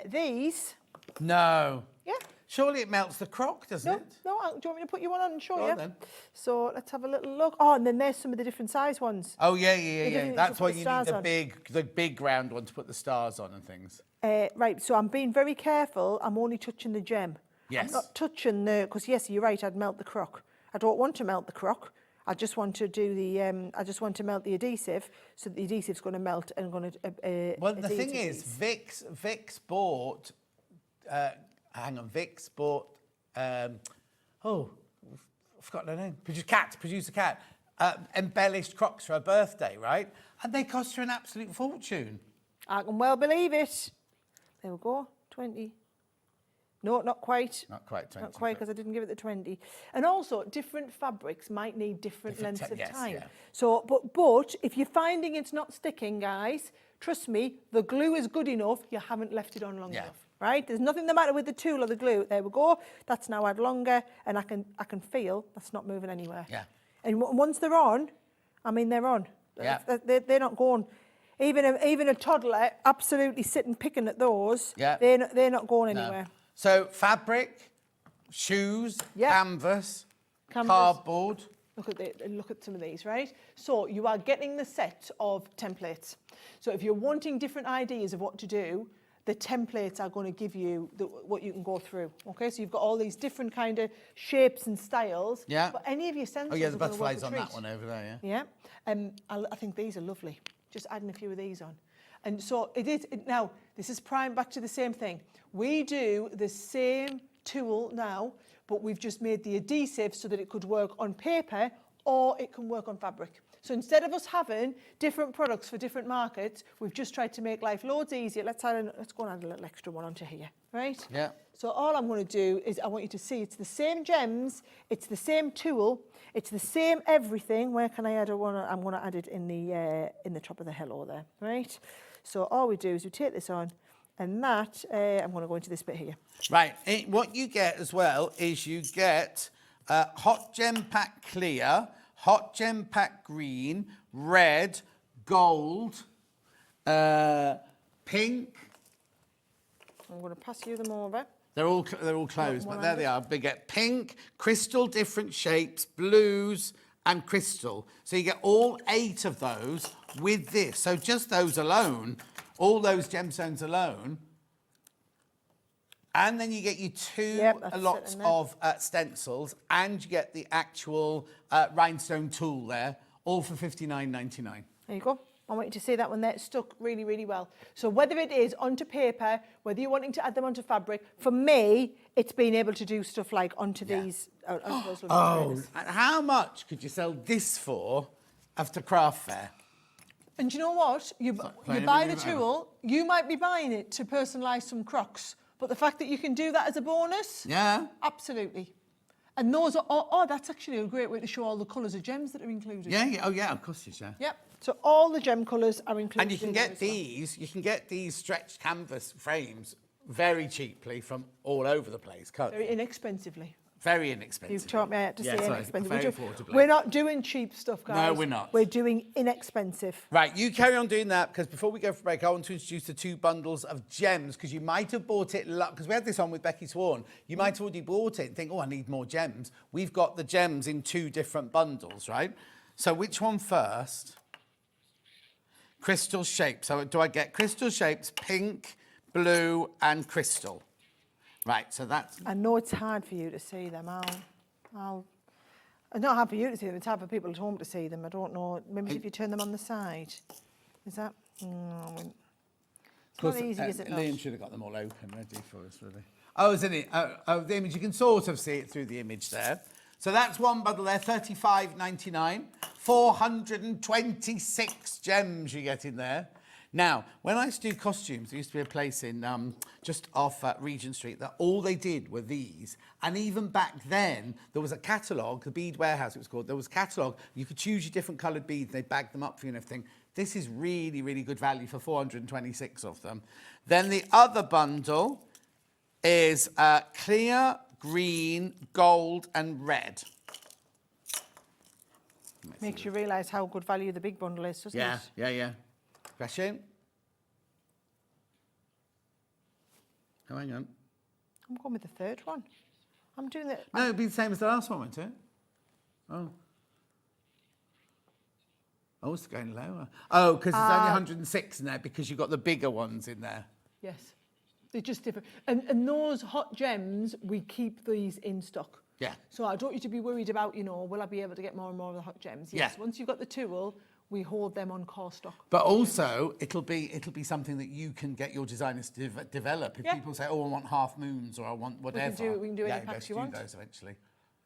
These. No. Yeah. Surely it melts the crock, doesn't it? No, do you want me to put you one on and show you? Then. So let's have a little look. Oh, and then there's some of the different size ones. Oh, yeah. That's why you need the big round one to put the stars on and things. Right, so I'm being very careful. I'm only touching the gem. Yes. I'm not touching because yes, you're right, I'd melt the crock. I don't want to melt the crock. I just want to do the. I just want to melt the adhesive, so the adhesive's going to melt and going to. Well, the thing is, Vicks bought. Vicks bought. I've forgotten her name. Producer Cat. Embellished crocks for her birthday, right? And they cost her an absolute fortune. I can well believe it. There we go. 20. No, not quite. Not quite 20. Not quite, because I didn't give it the 20. And also, different fabrics might need different lengths of time. Yeah. So, but if you're finding it's not sticking, guys, trust me, the glue is good enough. You haven't left it on long enough, right? There's nothing the matter with the tool or the glue. There we go. That's now had longer, and I can feel that's not moving anywhere. Yeah. And once they're on, I mean, they're on. Yeah. They're not going. Even a toddler absolutely sitting picking at those. Yeah. They're not going anywhere. No. So fabric, shoes, canvas, cardboard. Look at some of these, right? So you are getting the set of templates. So if you're wanting different ideas of what to do, the templates are going to give you what you can go through. Okay, so you've got all these different kind of shapes and styles. Yeah. But any of your stencils. Oh yeah, the are gonna work butterflies a on treat. that one over there. Yeah. Yeah. I think these are lovely. Just adding a few of these on. And so now, this is prime back to the same thing. We do the same tool now, but we've just made the adhesive so that it could work on paper or it can work on fabric. So instead of us having different products for different markets, we've just tried to make life loads easier. Let's go and add a little extra one onto here, right? Yeah. So all I'm going to do is I want you to see it's the same gems, it's the same tool, it's the same everything. Where can I add one? I'm going to add it in the top of the hello there, right? So all we do is we take this on, and that, I'm going to go into this bit here. Right, what you get as well is you get hot gem pack clear, hot gem pack green, red, gold, pink. I'm going to pass you them over. They're all closed, but there they are. They get pink, crystal, different shapes, blues, and crystal. So you get all 8 of those with this. So just those alone, all those gemstones alone, And then you get your two Yep, that's lots sitting there. of stencils, and you get the actual rhinestone tool there, all for $59.99. There you go. I want you to see that one there. It's stuck really, really well. So whether it is onto paper, whether you're wanting to add them onto fabric, for me, it's being able to do stuff like onto these. Onto those little trainers. And how much could you sell this for after craft fair? And do you know what? You buy the tool, you might be buying it to personalise some Crocs, but the fact that you can do that as a bonus, Yeah. absolutely. And those are, that's actually a great way to show all the colours of gems that are included. Yeah. Oh, yeah, of course you shall. Yep. So all the gem colours are included. And you can in there get as well. these, you can get these stretched canvas frames very cheaply from all over the place, can't you? Very inexpensively. Very inexpensive. You've taught me how to say inexpensive. very affordably. We're not doing cheap stuff, guys. No, we're not. We're doing inexpensive. Right, you carry on doing that, because before we go for break, I want to introduce the two bundles of gems, because you might have bought it, because we had this on with Becky Swan. You might have already bought it and think, oh, I need more gems. We've got the gems in two different bundles, right? So which one first? Crystal shapes. So do I get crystal shapes, pink, blue, and crystal? Right, so that's... I know it's hard for you to see them. It's not hard for you to see them. It's hard for people at home to see them. I don't know. Maybe if you turn them on the side. Is that... it's not easy, is it not? Liam should have got them all open, ready for us, really. Oh, isn't it? Oh, the image. You can sort of see it through the image there. So that's one bundle there, $35.99. 426 gems you get in there. Now, when I used to do costumes, there used to be a place in just off Regent Street that all they did were these. And even back then, there was a catalogue, the Bead Warehouse it was called. There was a catalogue. You could choose your different coloured beads. They bagged them up for you and everything. This is really, really good value for 426 of them. Then the other bundle is clear, green, gold, and red. Makes you realise how good value the big bundle is, doesn't it? Yeah. Question? Oh, hang on. I'm going with the third one. I'm doing it. No, it'd be the same as the last one, won't it? Oh. Oh, it's going lower. Oh, because there's only 106 in there because you've got the bigger ones in there. Yes. They're just different. And those hot gems, we keep these in stock. Yeah. So I don't want you to be worried about, will I be able to get more and more of the hot gems? Yes. Yeah. Once you've got the tool, we hold them on core stock. But also, it'll be something that you can get your designers to develop. If people say, oh, I want half moons or I want whatever. We can do any packs you want. those eventually.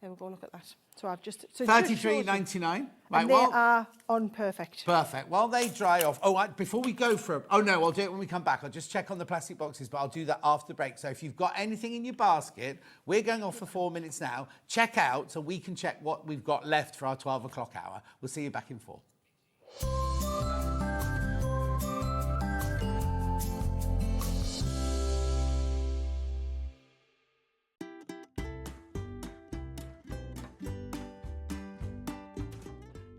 There we go, look at that. So I've just... $33.99. Right, and they are on perfect. Perfect. While they dry off... Oh, before we go for... Oh, no, I'll do it when we come back. I'll just check on the plastic boxes, but I'll do that after the break. So if you've got anything in your basket, we're going off for 4 minutes now. Check out so we can check what we've got left for our 12 o'clock hour. We'll see you back in 4.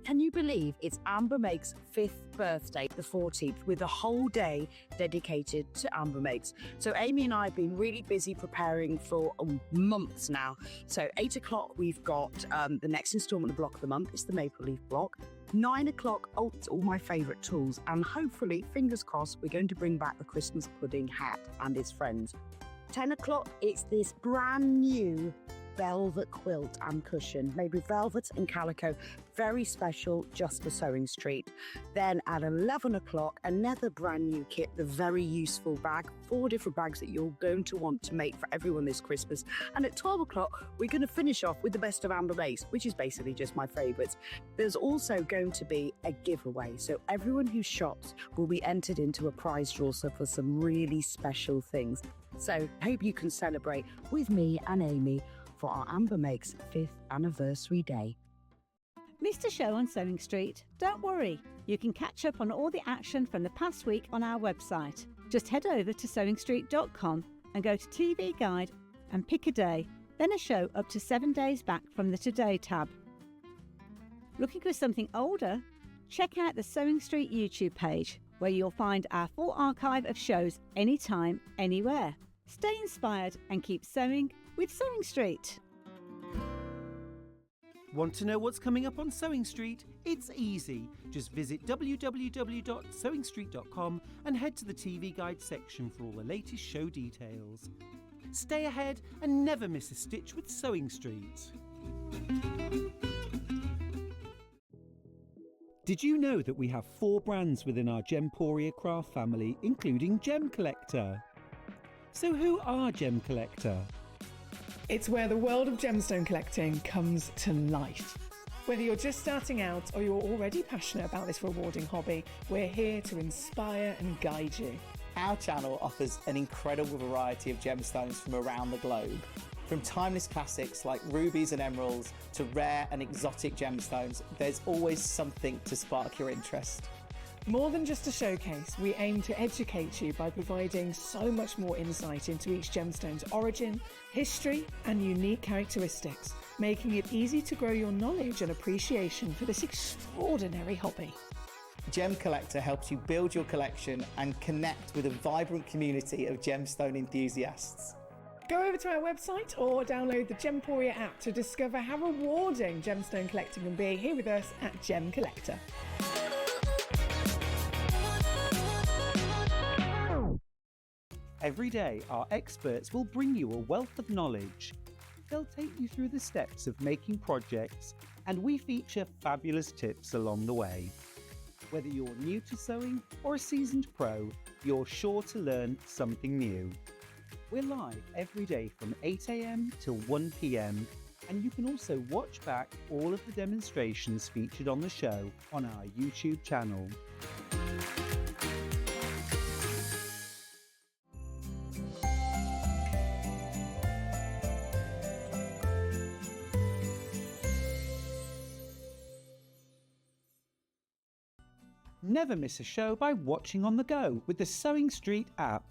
Can you believe it's Amber Makes 5th birthday, the 14th, with a whole day dedicated to Amber Makes? So Amy and I have been really busy preparing for months now. So 8 o'clock, we've got the next instalment of Block of the Month. It's the Maple Leaf Block. 9 o'clock, it's all my favourite tools. And hopefully, fingers crossed, we're going to bring back the Christmas pudding hat and his friends. 10 o'clock, it's this brand new velvet quilt and cushion made with velvet and calico, very special just for Sewing Street. Then at 11 o'clock, another brand new kit, the very useful bag, 4 different bags that you're going to want to make for everyone this Christmas. And at 12 o'clock, we're going to finish off with the best of Amber Makes, which is basically just my favourites. There's also going to be a giveaway, so everyone who shops will be entered into a prize draw for some really special things. So hope you can celebrate with me and Amy for our Amber Makes 5th anniversary day. Missed a show on Sewing Street? Don't worry, you can catch up on all the action from the past week on our website. Just head over to sewingstreet.com and go to TV Guide and pick a day, then a show up to 7 days back from the Today tab. Looking for something older? Check out the Sewing Street YouTube page, where you'll find our full archive of shows anytime, anywhere. Stay inspired and keep sewing with Sewing Street. Want to know what's coming up on Sewing Street? It's easy. Just visit www.sewingstreet.com and head to the TV Guide section for all the latest show details. Stay ahead and never miss a stitch with Sewing Street. Did you know that we have 4 brands within our Gemporia craft family, including Gem Collector? So who are Gem Collector? It's where the world of gemstone collecting comes to life. Whether you're just starting out or you're already passionate about this rewarding hobby, we're here to inspire and guide you. Our channel offers an incredible variety of gemstones from around the globe. From timeless classics like rubies and emeralds to rare and exotic gemstones, there's always something to spark your interest. More than just a showcase, we aim to educate you by providing so much more insight into each gemstone's origin, history, and unique characteristics, making it easy to grow your knowledge and appreciation for this extraordinary hobby. Gem Collector helps you build your collection and connect with a vibrant community of gemstone enthusiasts. Go over to our website or download the Gemporia app to discover how rewarding gemstone collecting can be here with us at Gem Collector. Every day, our experts will bring you a wealth of knowledge. They'll take you through the steps of making projects, and we feature fabulous tips along the way. Whether you're new to sewing or a seasoned pro, you're sure to learn something new. We're live every day from 8 AM till 1 PM, and you can also watch back all of the demonstrations featured on the show on our YouTube channel. Never miss a show by watching on the go with the Sewing Street app.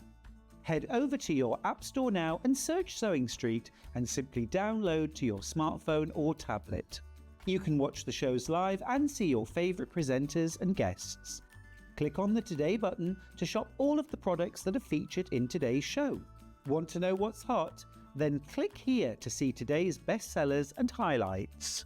Head over to your App Store now and search Sewing Street and simply download to your smartphone or tablet. You can watch the shows live and see your favourite presenters and guests. Click on the Today button to shop all of the products that are featured in today's show. Want to know what's hot? Then click here to see today's bestsellers and highlights.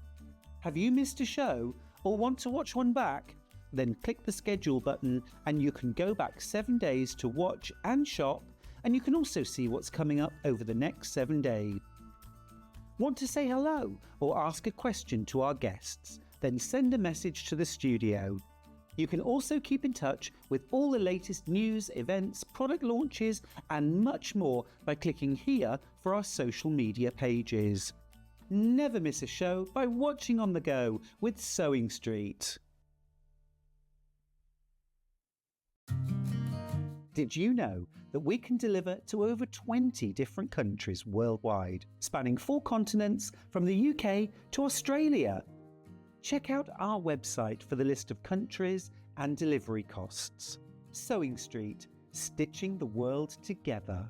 Have you missed a show or want to watch one back? Then click the schedule button and you can go back 7 days to watch and shop, and you can also see what's coming up over the next 7 days. Want to say hello or ask a question to our guests? Then send a message to the studio. You can also keep in touch with all the latest news, events, product launches and much more by clicking here for our social media pages. Never miss a show by watching on the go with Sewing Street. Did you know that we can deliver to over 20 different countries worldwide, spanning 4 continents from the UK to Australia? Check out our website for the list of countries and delivery costs. Sewing Street, stitching the world together.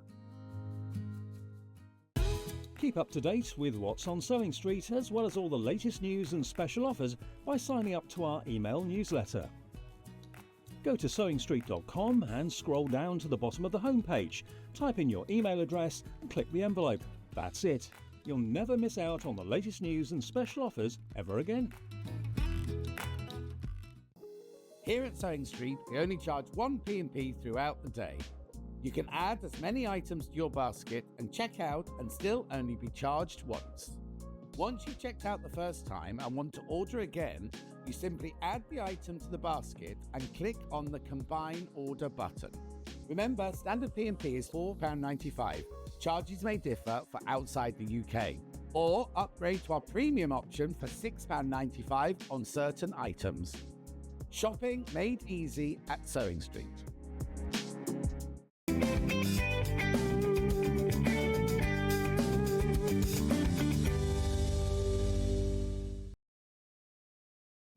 Keep up to date with what's on Sewing Street, as well as all the latest news and special offers by signing up to our email newsletter. Go to sewingstreet.com and scroll down to the bottom of the homepage. Type in your email address and click the envelope. That's it. You'll never miss out on the latest news and special offers ever again. Here at Sewing Street, we only charge 1 P&P throughout the day. You can add as many items to your basket and check out and still only be charged once. Once you've checked out the first time and want to order again, you simply add the item to the basket and click on the Combine Order button. Remember, standard P&P is £4.95. Charges may differ for outside the UK. Or upgrade to our premium option for £6.95 on certain items. Shopping made easy at Sewing Street.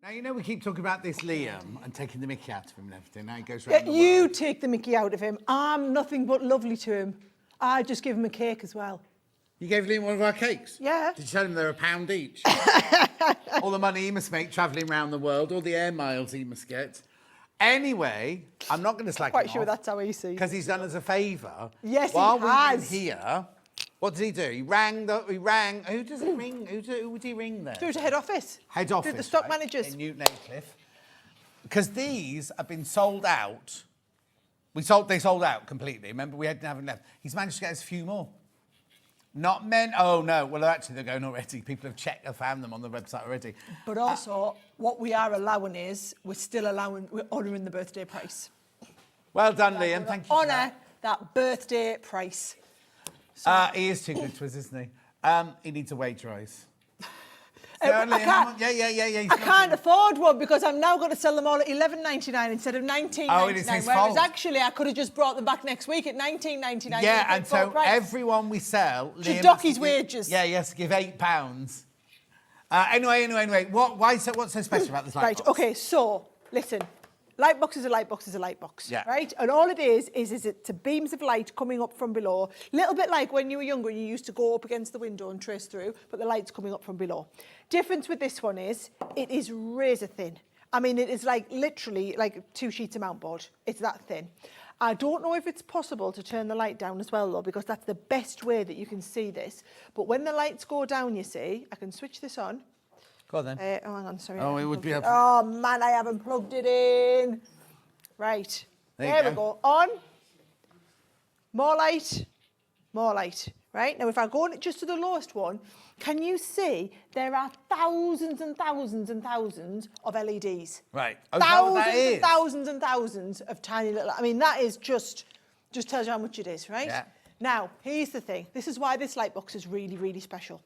Now, you know, we keep talking about this Liam and taking the mickey out of him and everything. Now he goes around the You world. take the mickey out of him. I'm nothing but lovely to him. I just give him a cake as well. You gave Liam one of our cakes? Yeah. Did you tell him they're £1 each? All the money he must make travelling around the world, all the air miles he must get. Anyway, I'm not going to slack him Quite sure off, that's how he sees. because he's done us a favour. Yes, While he we has. were here, what did he do? He rang. Who does he ring? Who would he ring there? Through to head office. Head office. Through the stock right, managers. in Newton Aycliffe. Because these have been sold out. They sold out completely. Remember, we haven't left. He's managed to get us a few more. Not men. Oh, no. Well, actually, they're going already. People have checked, have found them on the website already. But also, what we are allowing is, we're honouring the birthday price. Well done, Liam. Thank you. Honour that birthday price. He is too good to us, isn't he? He needs a wage rise. I can't afford one because I'm now going to sell them all at $11.99 instead of $19.99. Oh, it is his whereas fault. actually I could have just brought them back next week at $19.99. Yeah, and so everyone we sell... To dock his wages. Yeah, he has to give £8. Anyway. What's so special about this light box? Right, okay, so, listen. Light box is a light box is a light box, right? And all it is it's a beams of light coming up from below. Little bit like when you were younger and you used to go up against the window and trace through, but the light's coming up from below. Difference with this one is it is razor thin. I mean, it is like literally like 2 sheets of mount board. It's that thin. I don't know if it's possible to turn the light down as well, though, because that's the best way that you can see this. But when the lights go down, you see, I can switch this on. Go on then. Oh, hang on, sorry. Oh, it would be... Oh, man, I haven't plugged it in. Right. There we go. On. More light. More light. Right? Now, if I go just to the lowest one, can you see there are thousands and thousands and thousands of LEDs? Right. Thousands and thousands of tiny little... I mean, that is just tells you how much it is, right? Yeah. Now, here's the thing. This is why this light box is really, really special.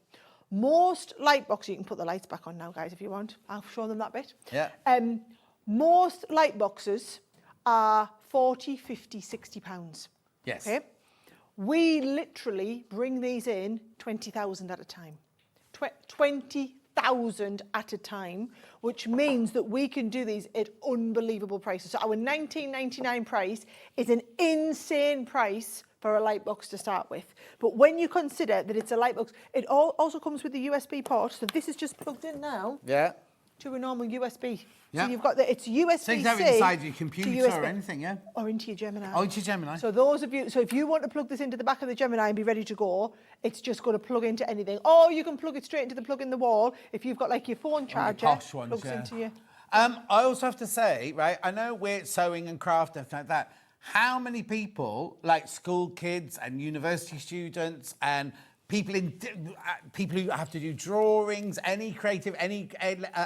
Most light boxes, you can put the lights back on now, guys, if you want. I'll show them that bit. Yeah. Most light boxes are 40, 50, 60 pounds. Yes. Okay? We literally bring these in 20,000 at a time. 20,000 at a time, which means that we can do these at unbelievable prices. So our $19.99 price is an insane price for a light box to start with. But when you consider that it's a light box, it also comes with a USB port. So this is just plugged in now. Yeah. To a normal USB. Yeah. So you've got it's USB-C. So you can have it inside your computer or anything, yeah? Or into your Gemini. Oh, into your Gemini. So if you want to plug this into the back of the Gemini and be ready to go, it's just going to plug into anything. Or you can plug it straight into the plug in the wall. If you've got like your phone charger, posh ones, plugs yeah. into your... I also have to say, right, I know we're sewing and craft and stuff like that. How many people, like school kids and university students and people who have to do drawings, any creative, any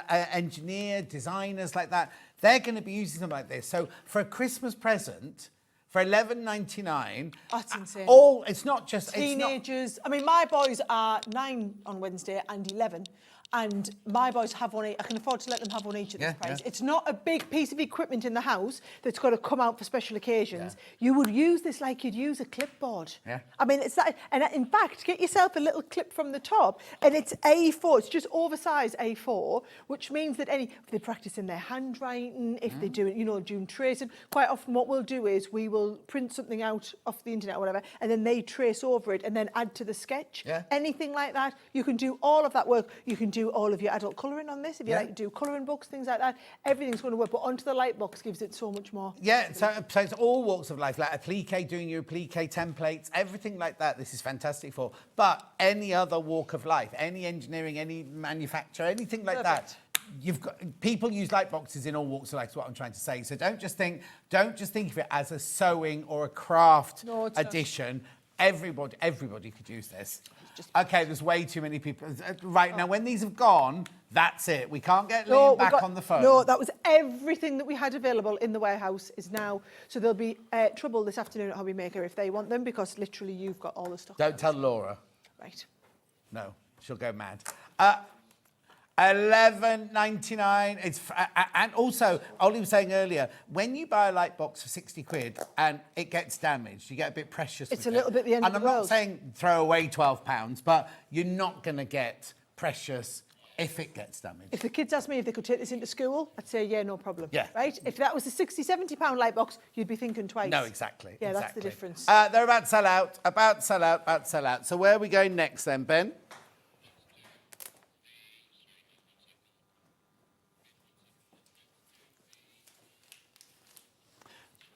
engineer, designers like that, they're going to be using something like this. So for a Christmas present, for $11.99, that's insane. It's not just teenagers. I mean, my boys are 9 on Wednesday and 11. And my boys have one each. I can afford to let them have one each at this price. Yeah. It's not a big piece of equipment in the house that's got to come out for special occasions. Yeah. You would use this like you'd use a clipboard. Yeah. I mean, it's that. And in fact, get yourself a little clip from the top, and it's A4. It's just oversized A4, which means that if they're practicing their handwriting, if they're doing tracing, quite often what we'll do is we will print something out off the internet or whatever, and then they trace over it and then add to the sketch. Yeah. Anything like that. You can do all of that work. You can do all of your adult colouring on this. If you like to do colouring books, things like that, everything's going to work. But onto the light box gives it so much more. Yeah, so it's all walks of life, like applique, doing your applique templates, everything like that. This is fantastic for. But any other walk of life, any engineering, any manufacture, anything like that. You've got people use light boxes in all walks of life. Is what I'm trying to say. So don't just think of it as a sewing or a craft addition. Everybody could use this. Okay, there's way too many people. Right, now when these have gone, that's it. We can't get Liam back on the phone. No, that was everything that we had available in the warehouse is now. So there'll be trouble this afternoon at Hobbymaker if they want them, because literally you've got all the stock. Don't tell Laura. Right. No, she'll go mad. $11.99. It's and also, Ollie was saying earlier, when you buy a light box for 60 quid and it gets damaged, you get a bit precious. It's a little bit the end of the world. And I'm not saying throw away £12, but you're not going to get precious if it gets damaged. If the kids asked me if they could take this into school, I'd say, yeah, no problem. Yeah. Right? If that was a £60, £70 light box, you'd be thinking twice. No, exactly. Yeah, that's the difference. They're about to sell out. So where are we going next then, Ben?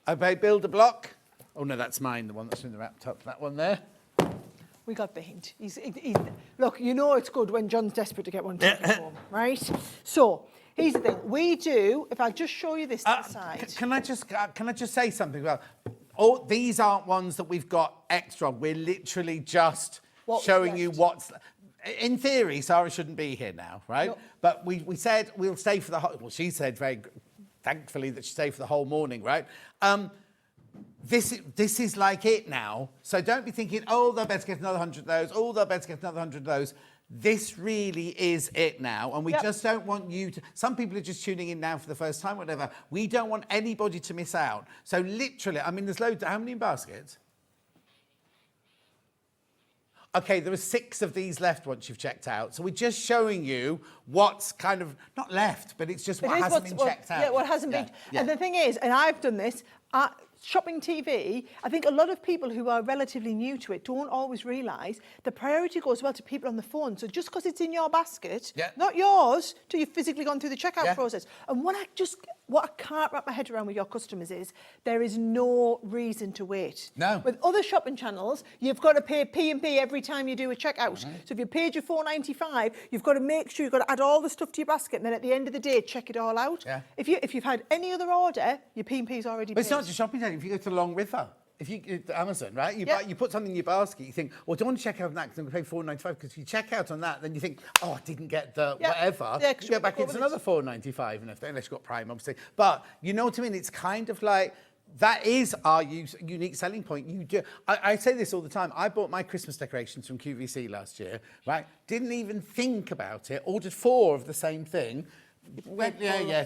Obey, build a block. Oh, no, that's mine, the one that's in the wrapped up. That one there. We got the hint. Look, you know it's good when John's desperate to get one taken home, right? So, here's the thing. We do, if I just show you this to the side. Can I just say something about... these aren't ones that we've got extra. We're literally just showing you what's... In theory, Sarah shouldn't be here now, right? No. But we said we'll stay for the whole... Well, she said very thankfully that she stayed for the whole morning, right? This is like it now. So don't be thinking, oh, they'll better get another 100 of those. Oh, they'll better get another 100 of those. This really is it now. And we just don't want you to... Some people are just tuning in now for the first time, whatever. We don't want anybody to miss out. So literally, I mean, there's loads... How many in baskets? Okay, there are 6 of these left once you've checked out. So we're just showing you what's kind of... Not left, but it's just what hasn't been checked out. Yeah, what hasn't been... And the thing is, and I've done this... shopping TV, I think a lot of people who are relatively new to it don't always realise the priority goes well to people on the phone. So just because it's in your basket, not yours, till you've physically gone through the checkout process. And what I can't wrap my head around with your customers is there is no reason to wait. No. With other shopping channels, you've got to pay P&P every time you do a checkout. So if you paid your $4.95, you've got to make sure you've got to add all the stuff to your basket, and then at the end of the day, check it all out. Yeah. If you've had any other order, your P&P's already paid. But it's not just shopping channel. If you go to the Long River, if you to Amazon, right? You put something in your basket, you think, well, I don't want to check out on that because I'm going to pay $4.95. Because if you check out on that, then you think, oh, I didn't get the whatever. Yeah, you go back, it's another $4.95, and unless you've got Prime, obviously. But you know what I mean? It's kind of like that is our unique selling point. You do. I say this all the time. I bought my Christmas decorations from QVC last year, right? Didn't even think about it. Ordered 4 of the same thing. Went,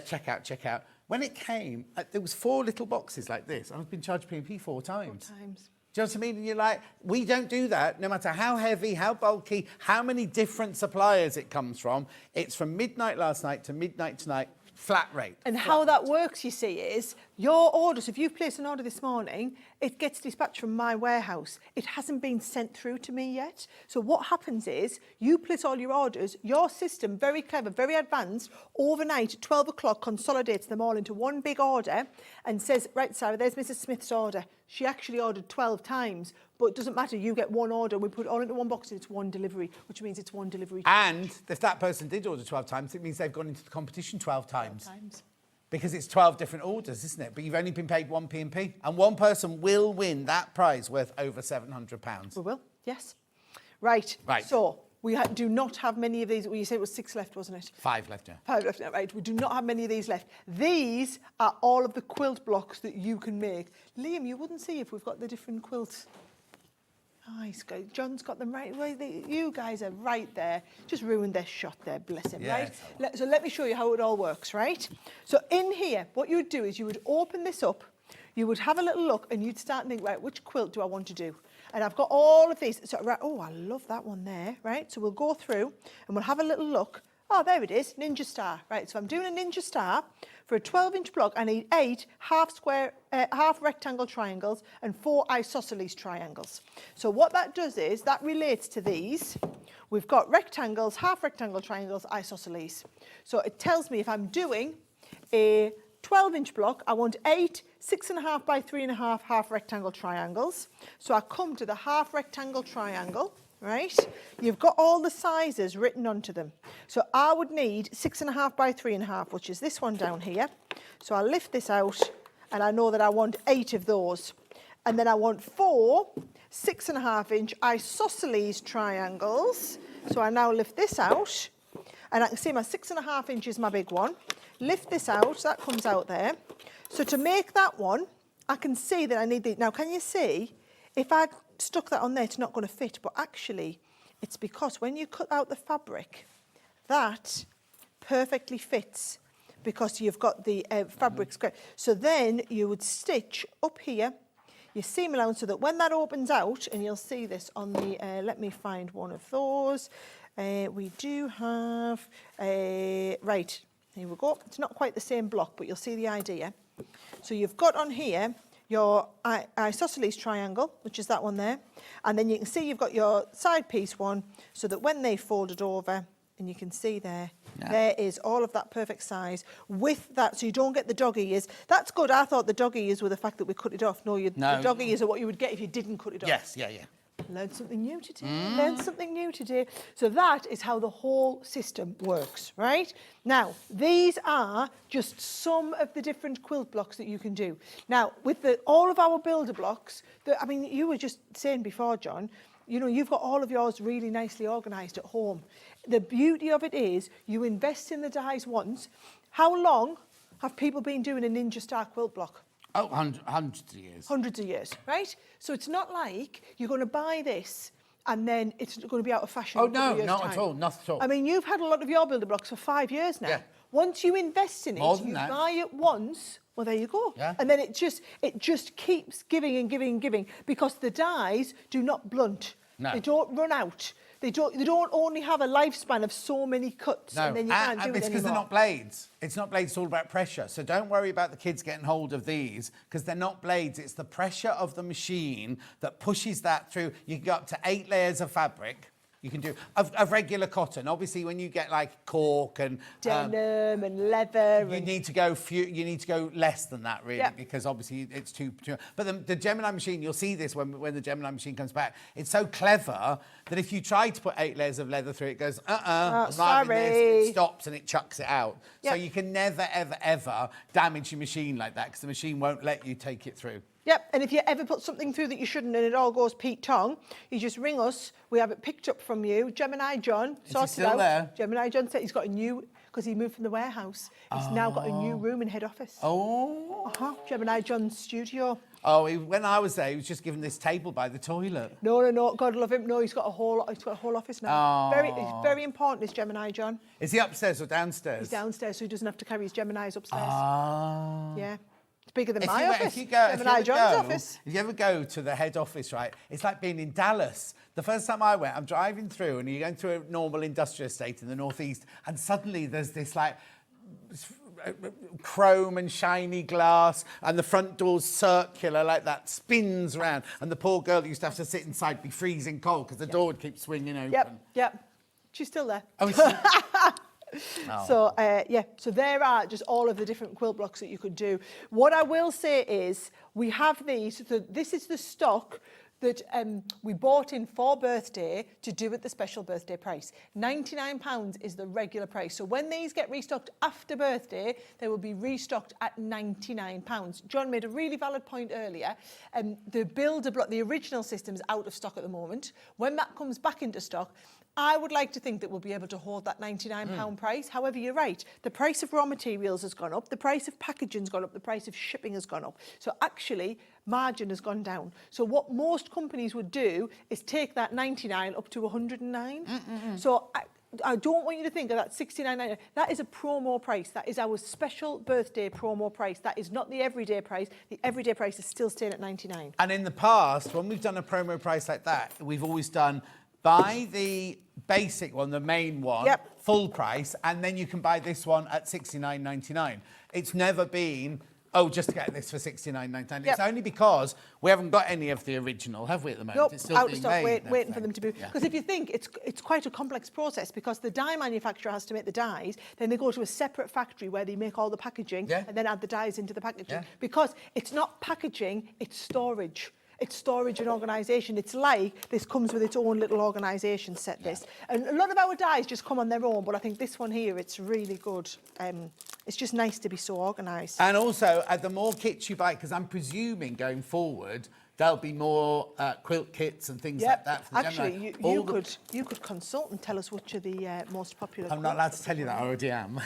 check out. When it came, there was 4 little boxes like this. I've been charged P&P 4 times. 4 times. Do you know what I mean? And you're like, we don't do that. No matter how heavy, how bulky, how many different suppliers it comes from. It's from midnight last night to midnight tonight, flat rate. And how that works, you see, is your orders, if you've placed an order this morning, it gets dispatched from my warehouse. It hasn't been sent through to me yet. So what happens is you place all your orders, your system, very clever, very advanced, overnight at 12 o'clock consolidates them all into one big order and says, right, Sarah, there's Mrs. Smith's order. She actually ordered 12 times, but it doesn't matter. You get one order. We put it all into one box and it's one delivery, which means it's one delivery. And if that person did order 12 times, it means they've gone into the competition 12 times. Because it's 12 different orders, isn't it? But you've only been paid 1 P&P. And one person will win that prize worth over £700. We will, yes. Right. So we do not have many of these. Well, you said it was 6 left, wasn't it? 5 left, yeah. 5 left, right. We do not have many of these left. These are all of the quilt blocks that you can make. Liam, you wouldn't see if we've got the different quilts. Nice, guys. John's got them right. You guys are right there. Just ruined their shot there, bless him, right? So let me show you how it all works, right? So in here, what you would do is you would open this up, you would have a little look, and you'd start thinking, right, which quilt do I want to do? And I've got all of these. So, right, oh, I love that one there, right? So we'll go through and we'll have a little look. Oh, there it is, Ninja Star. Right, so I'm doing a Ninja Star. For a 12-inch block, I need 8 half rectangle triangles and 4 isosceles triangles. So what that does is, that relates to these. We've got rectangles, half rectangle triangles, isosceles. So it tells me if I'm doing a 12-inch block, I want 8 6.5 by 3.5 half rectangle triangles. So I come to the half rectangle triangle. Right, you've got all the sizes written onto them. So I would need 6.5 by 3.5, which is this one down here. So I'll lift this out and I know that I want 8 of those. And then I want 4 6.5-inch isosceles triangles. So I now lift this out and I can see my 6.5 inch is my big one. Lift this out, that comes out there. So to make that one, I can see that I need the... Now, can you see, if I stuck that on there, it's not going to fit, but actually it's because when you cut out the fabric, that perfectly fits because you've got the fabric square. So then you would stitch up here your seam allowance so that when that opens out, and you'll see this on the, let me find one of those. We do have, right, here we go. It's not quite the same block, but you'll see the idea. So you've got on here your isosceles triangle, which is that one there. And then you can see you've got your side piece one, so that when they fold it over, and you can see there, there is all of that perfect size with that, so you don't get the dog ears. That's good. I thought the dog ears were the fact that we cut it off. No, the dog ears are what you would get if you didn't cut it off. Yes, yeah. Learn something new today. Learn something new today. So that is how the whole system works, right? Now, these are just some of the different quilt blocks that you can do. Now, with all of our builder blocks, I mean, you were just saying before, John, You know, you've got all of yours really nicely organised at home. The beauty of it is you invest in the dyes once. How long have people been doing a Ninja Star quilt block? Oh, hundreds of years. Hundreds of years, right? So it's not like you're going to buy this and then it's going to be out of fashion. Oh, in a couple no, of years' not time. at all, not at all. I mean, you've had a lot of your builder blocks for 5 years now. Yeah. Once you invest in More it, than you that. buy it once, well, there you go. Yeah. And then it just keeps giving and giving and giving because the dyes do not blunt. No. They don't run out. They don't only have a lifespan of so many cuts No, and then you can't do it it's because they're anymore. not blades. It's not blades, it's all about pressure. So don't worry about the kids getting hold of these because they're not blades. It's the pressure of the machine that pushes that through. You can go up to 8 layers of fabric. You can do of regular cotton. Obviously, when you get like cork and denim and leather, you need to go less than that really, because obviously it's too. But the Gemini machine, you'll see this when the Gemini machine comes back. It's so clever that if you try to put 8 layers of leather through, it goes I'm not having this. It stops and it chucks it out. Yep. So you can never ever ever damage your machine like that because the machine won't let you take it through. Yep, and if you ever put something through that you shouldn't and it all goes Pete Tong, you just ring us. We have it picked up from you. Gemini John sorts it out. There? Gemini John said he's got a new, because he moved from the warehouse. He's now got a new room in head office. Oh. Gemini John's studio. Oh, when I was there, he was just given this table by the toilet. No, God love him. No, he's got a whole office now. Oh. Very important, is Gemini John. Is he upstairs or downstairs? He's downstairs, so he doesn't have to carry his Geminis upstairs. Ah. Yeah. It's bigger than If my you office. ever John's office. If you ever go to the head office, right, it's like being in Dallas. The first time I went, I'm driving through and you're going through a normal industrial estate in the northeast and suddenly there's this like chrome and shiny glass and the front door's circular like that, spins around and the poor girl used to have to sit inside, be freezing cold because the door would keep swinging open. Yep. She's still there. Oh, So, so there are just all of the different quilt blocks that you could do. What I will say is we have these. So this is the stock that we bought in for birthday to do at the special birthday price. £99 is the regular price. So when these get restocked after birthday, they will be restocked at £99. John made a really valid point earlier. The builder block, the original system is out of stock at the moment. When that comes back into stock, I would like to think that we'll be able to hold that £99 price. However, you're right. The price of raw materials has gone up. The price of packaging's gone up. The price of shipping has gone up. So actually, margin has gone down. So what most companies would do is take that 99 up to 109. So I don't want you to think of that 69.99. That is a promo price. That is our special birthday promo price. That is not the everyday price. The everyday price is still staying at 99. And in the past, when we've done a promo price like that, we've always done buy the basic one, the main one, full price, and then you can buy this one at $69.99. It's never been, just get this for $69.99. It's only because we haven't got any of the original, have we, at the moment? Nope, it's still out of being stock, made waiting for them to be. Because if you think, it's quite a complex process because the dye manufacturer has to make the dyes, then they go to a separate factory where they make all the packaging and then add the dyes into the packaging. Because it's not packaging, it's storage. It's storage and organisation. It's like this comes with its own little organisation set, this. And a lot of our dyes just come on their own, but I think this one here, it's really good. It's just nice to be so organised. And also, the more kits you buy, because I'm presuming going forward, there'll be more quilt kits and things like that. For the actually, Gemini. you could consult and tell us which are the most popular. I'm not allowed to tell you that, I already am.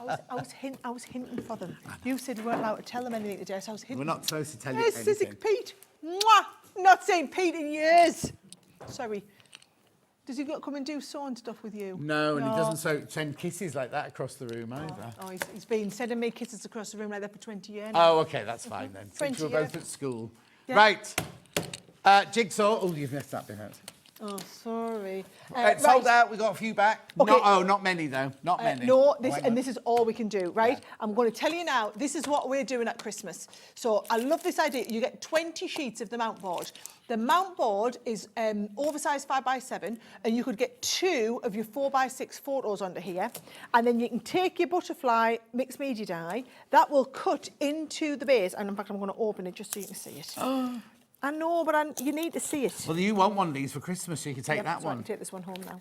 I was hinting for them. You said you weren't allowed to tell them anything today, so I was hinting. We're not supposed to tell you Yes, anything. Sissy Pete. Mwah! Not saying Pete in years. Sorry. Does he come and do sewing stuff with you? No, and he doesn't send kisses like that across the room either. Oh, he's been sending me kisses across the room like that for 20 years now. Oh, OK, that's fine then. Since we're both at school. Yeah. Right. Jigsaw. Oh, you've messed that bit out. Oh, sorry. It's sold out. We've got a few back. Okay. Not many, though. Not many. No, this is all we can do, right? I'm going to tell you now, this is what we're doing at Christmas. So I love this idea. You get 20 sheets of the mount board. The mount board is oversized 5x7, and you could get 2 of your 4x6 photos under here. And then you can take your butterfly mixed media die. That will cut into the base. And in fact, I'm going to open it just so you can see it. I know, but you need to see it. Well, you want one of these for Christmas, so you can take that one. I can take this one home now.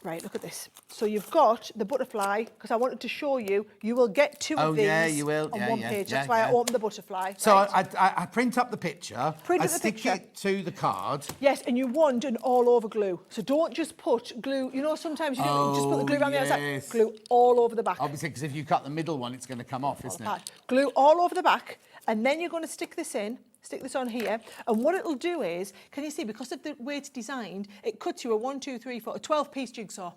Right, look at this. So you've got the butterfly, because I wanted to show you, you will get two of these you will. on one page. That's why I opened the butterfly. So right? I print up the picture, I stick it to the card. Yes, and you want an all-over glue. So don't just put glue, you know, sometimes you just put the glue around the outside, glue all over the back. Obviously, because if you cut the middle one, it's going to come off, isn't it? Glue all over the back, and then you're going to stick this on here, and what it'll do is, can you see, because of the way it's designed, it cuts you a 1, 2, 3, 4, a 12-piece jigsaw,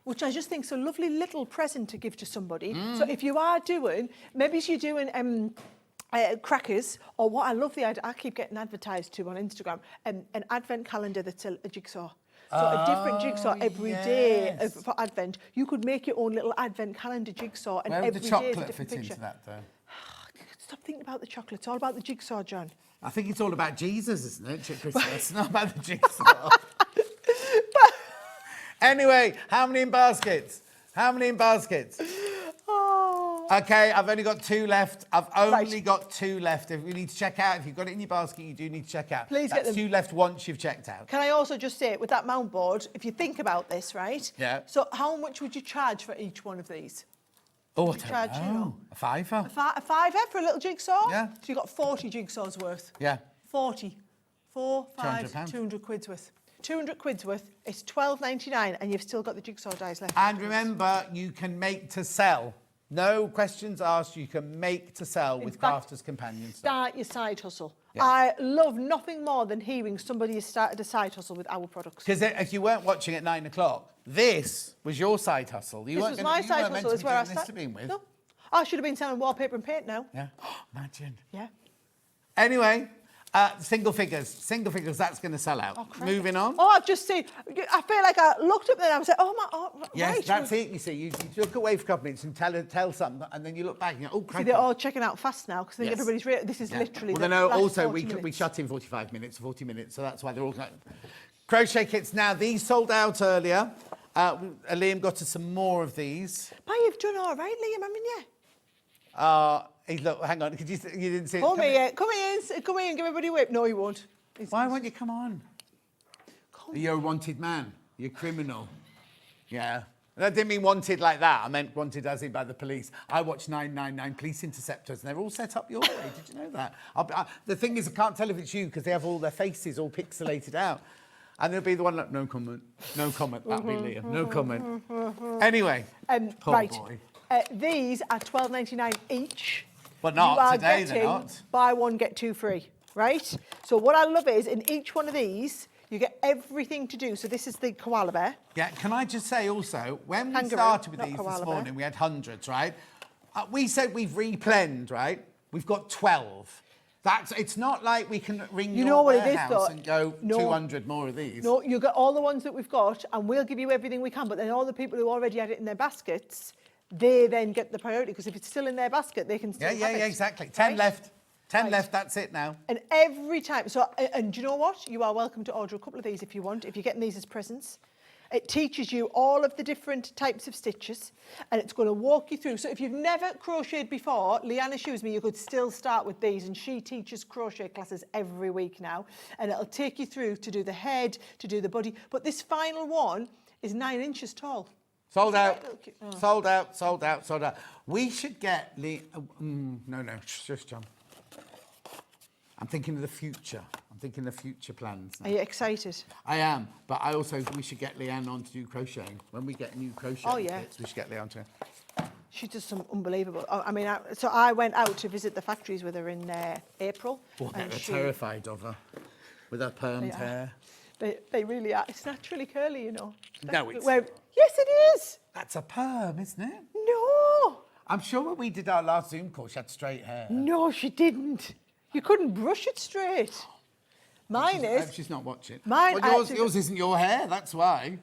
which I just think is a lovely little present to give to somebody. So if you are doing, maybe you're doing crackers, or what I love the idea, I keep getting advertised to on Instagram, an advent calendar that's a jigsaw. So a different jigsaw every day for Advent. You could make your own little Advent calendar jigsaw, and Where would every the day is a chocolate different fit picture. into that, though? Stop thinking about the chocolate. It's all about the jigsaw, John. I think it's all about Jesus, isn't it, Christmas? It's not about the jigsaw. Anyway, how many in baskets? How many in baskets? Oh. Okay, I've only got 2 left. I've only got 2 left. If you need to check out, if you've got it in your basket, you do need to check out. Please That's get them. 2 left once you've checked out. Can I also just say, with that mount board, if you think about this, right? Yeah. So how much would you charge for each one of these? Oh, I Would you charge, don't you know. know? A fiver? A fiver for a little jigsaw? Yeah. So you've got 40 jigsaws worth. Yeah. 40. 4, 5, £200. 200 quid's worth. 200 quid's worth. It's £12.99, and you've still got the jigsaw dies left. And remember, you can make to sell. No questions asked. You can make to sell with Crafters Companion stuff. Start your side hustle. Yeah. I love nothing more than hearing somebody has started a side hustle with our products. Because if you weren't watching at 9 o'clock, this was your side hustle. This was my side hustle. Is where I started. To begin with. No, I should have been selling wallpaper and paint now. Yeah. Imagine. Yeah. Anyway, single figures, that's going to sell out. Moving on. Oh, I've just seen. I feel like I looked up there and I was like, oh my, Yes, right. that's it. You see, you look away for a couple minutes and tell something, and then you look back and you go, oh, See, crikey. they're all checking out fast now because I think Yes. everybody's this is literally. Well, the no, last also 40 we minutes. shut in 45 minutes, 40 minutes, so that's why they're all going. Crochet kits now. These sold out earlier. Liam got us some more of these. But you've done all right, Liam, haven't you? Look, hang on. You didn't see it? Come here and give everybody a whip. No, he won't. Why won't you come on? You're a wanted man. You're a criminal. Yeah. I didn't mean wanted like that. I meant wanted as in by the police. I watch 999 Police Interceptors, and they're all set up your way. Did you know that? The thing is, I can't tell if it's you because they have all their faces all pixelated out. And there'll be the one like, no comment. No comment. That'll be Liam. No comment. Anyway, poor right. boy. These are £12.99 each. But not you are today, getting they're not. buy one, get two free, right? So what I love is, in each one of these, you get everything to do. So this is the koala bear. Yeah, can I just say also, when we Kangaroo, started with not these koala this bear. morning, we had hundreds, right? We said we've replenned, right? We've got 12. It's not like we can ring You your know what it is, warehouse though? and go No. 200 more of these. No, you get all the ones that we've got, and we'll give you everything we can. But then all the people who already had it in their baskets, they then get the priority, because if it's still in their basket, they can still have it. Yeah, exactly. 10 Right? left. 10 Right. left, that's it now. And every time, and do you know what? You are welcome to order a couple of these if you want, if you're getting these as presents. It teaches you all of the different types of stitches, and it's going to walk you through. So if you've never crocheted before, Leanne assures me you could still start with these, and she teaches crochet classes every week now, and it'll take you through to do the head, to do the body. But this final one is 9 inches tall. Sold out. Oh. Sold out, sold out, sold out. We should get no, shush, John. I'm thinking of the future. I'm thinking of future plans now. Are you excited? I am, but we should get Leanne on to do crocheting. When we get new crocheting kits, we should get Leanne to. She does some unbelievable. So I went out to visit the factories with her in April. Oh, and they're terrified of her with her permed hair. They really are. It's naturally curly, you know. No, it's... Yes, it is. That's a perm, isn't it? No. I'm sure when we did our last Zoom call, she had straight hair. No, she didn't. You couldn't brush it straight. Mine I is. hope she's not watching. Mine. Well, yours isn't your hair, that's why.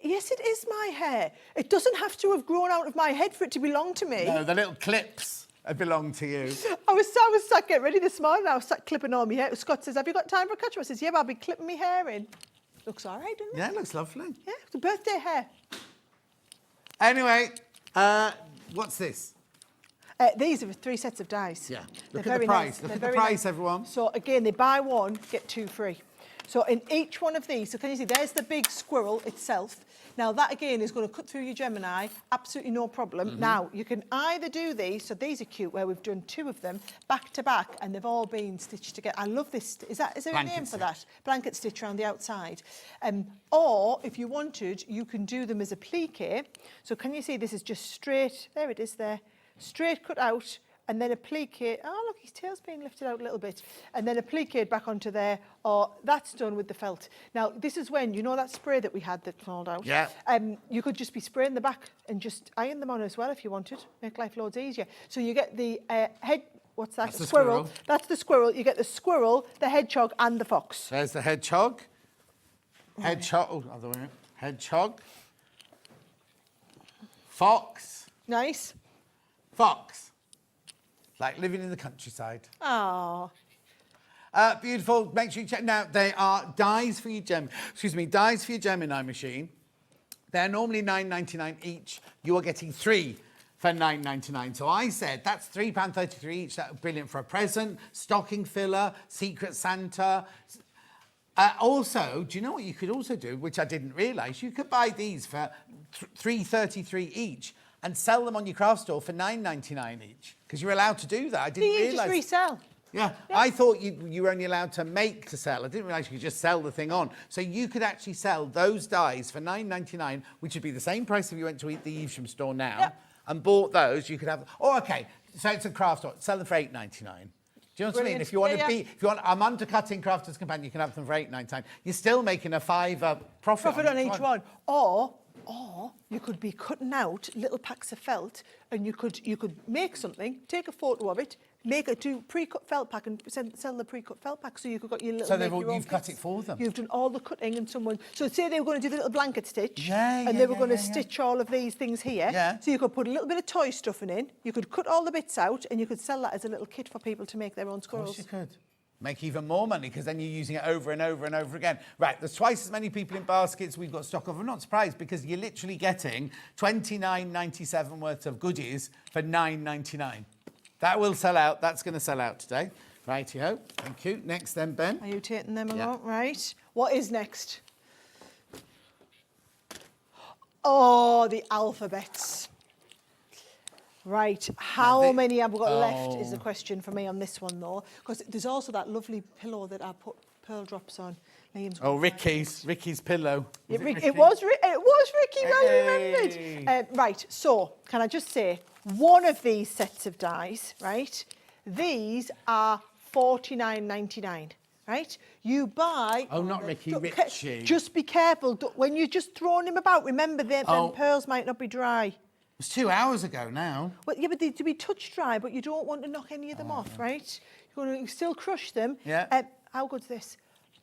Yes, it is my hair. It doesn't have to have grown out of my head for it to belong to me. No, the little clips belong to you. I was sat getting ready this morning. I was sat clipping all my hair. Scott says, "Have you got time for a catch up?" I says, "Yeah, but I'll be clipping my hair in." Looks all right, doesn't it? Yeah, it looks lovely. Yeah, it's a birthday hair. Anyway, what's this? These are 3 sets of dies. Yeah. They're Look at the very price. nice. Look They're at the very price, nice. everyone. So again, they buy one, get two free. So in each one of these, so can you see, there's the big squirrel itself. Now that again is going to cut through your Gemini, absolutely no problem. Now you can either do these, so these are cute where we've done 2 of them back to back and they've all been stitched together. I love this, is there a name for that? Blanket stitch around the outside. Or if you wanted, you can do them as a plique. So can you see this is just straight, there it is there, straight cut out, and then a plique, oh look, his tail's being lifted out a little bit, and then a plique back onto there, or that's done with the felt. Now, this is when, you know that spray that we had that falls out? Yeah. You could just be spraying the back and just iron them on as well if you wanted, make life loads easier. So you get the head, what's that? That's the squirrel. squirrel. That's the squirrel. You get the squirrel, the hedgehog, and the fox. There's the hedgehog. Hedgehog, oh, other way. Hedgehog. Fox. Nice. Fox. Like living in the countryside. Oh. Beautiful. Make sure you check. Now, they are dies for your dies for your Gemini machine. They're normally £9.99 each. You are getting 3 for £9.99. So I said that's £3.33 each. That's brilliant for a present, stocking filler, Secret Santa. Also, do you know what you could also do, which I didn't realise? You could buy these for $3.33 each and sell them on your craft store for $9.99 each, because you're allowed to do that. I didn't realise. You just resell. Yeah, I thought you were only allowed to make to sell. I didn't realise you could just sell the thing on. So you could actually sell those dies for $9.99, which would be the same price if you went to the Evesham store now and bought those. You could have. Oh, okay. So it's a craft store. Sell them for $8.99. Do you know what I mean? If you want I'm undercutting Crafters Companion, you can have them for $8.99. You're still making a $5 profit on each one. Or you could be cutting out little packs of felt, and you could make something, take a photo of it, make a pre-cut felt pack, and sell the pre-cut felt pack. So you've got your little. So you've cut it for them. You've done all the cutting, and someone. So say they were going to do the little blanket stitch, and they were going to stitch all of these things here. Yeah. So you could put a little bit of toy stuffing in. You could cut all the bits out, and you could sell that as a little kit for people to make their own squirrels. Of course you could. Make even more money, because then you're using it over and over and over again. Right, there's twice as many people in baskets we've got stock of. I'm not surprised, because you're literally getting $29.97 worth of goodies for $9.99. That will sell out. That's going to sell out today. Righty-ho. Thank you. Next then, Ben. Are you taking them along? Right. What is next? Oh, the alphabets. Right, how many have we got left is the question for me on this one, though, because there's also that lovely pillow that I put pearl drops on. Liam's Ricky's pillow. It was Ricky, well remembered. Right, so can I just say, one of these sets of dies, right? These are $49.99. Right? You buy... Oh, not Ricky, Richie. Just be careful. When you're just throwing him about, remember them pearls might not be dry. It's 2 hours ago now. Well, yeah, but they to be touch dry, but you don't want to knock any of them off, right? You're going to still crush them. Yeah. How good's this?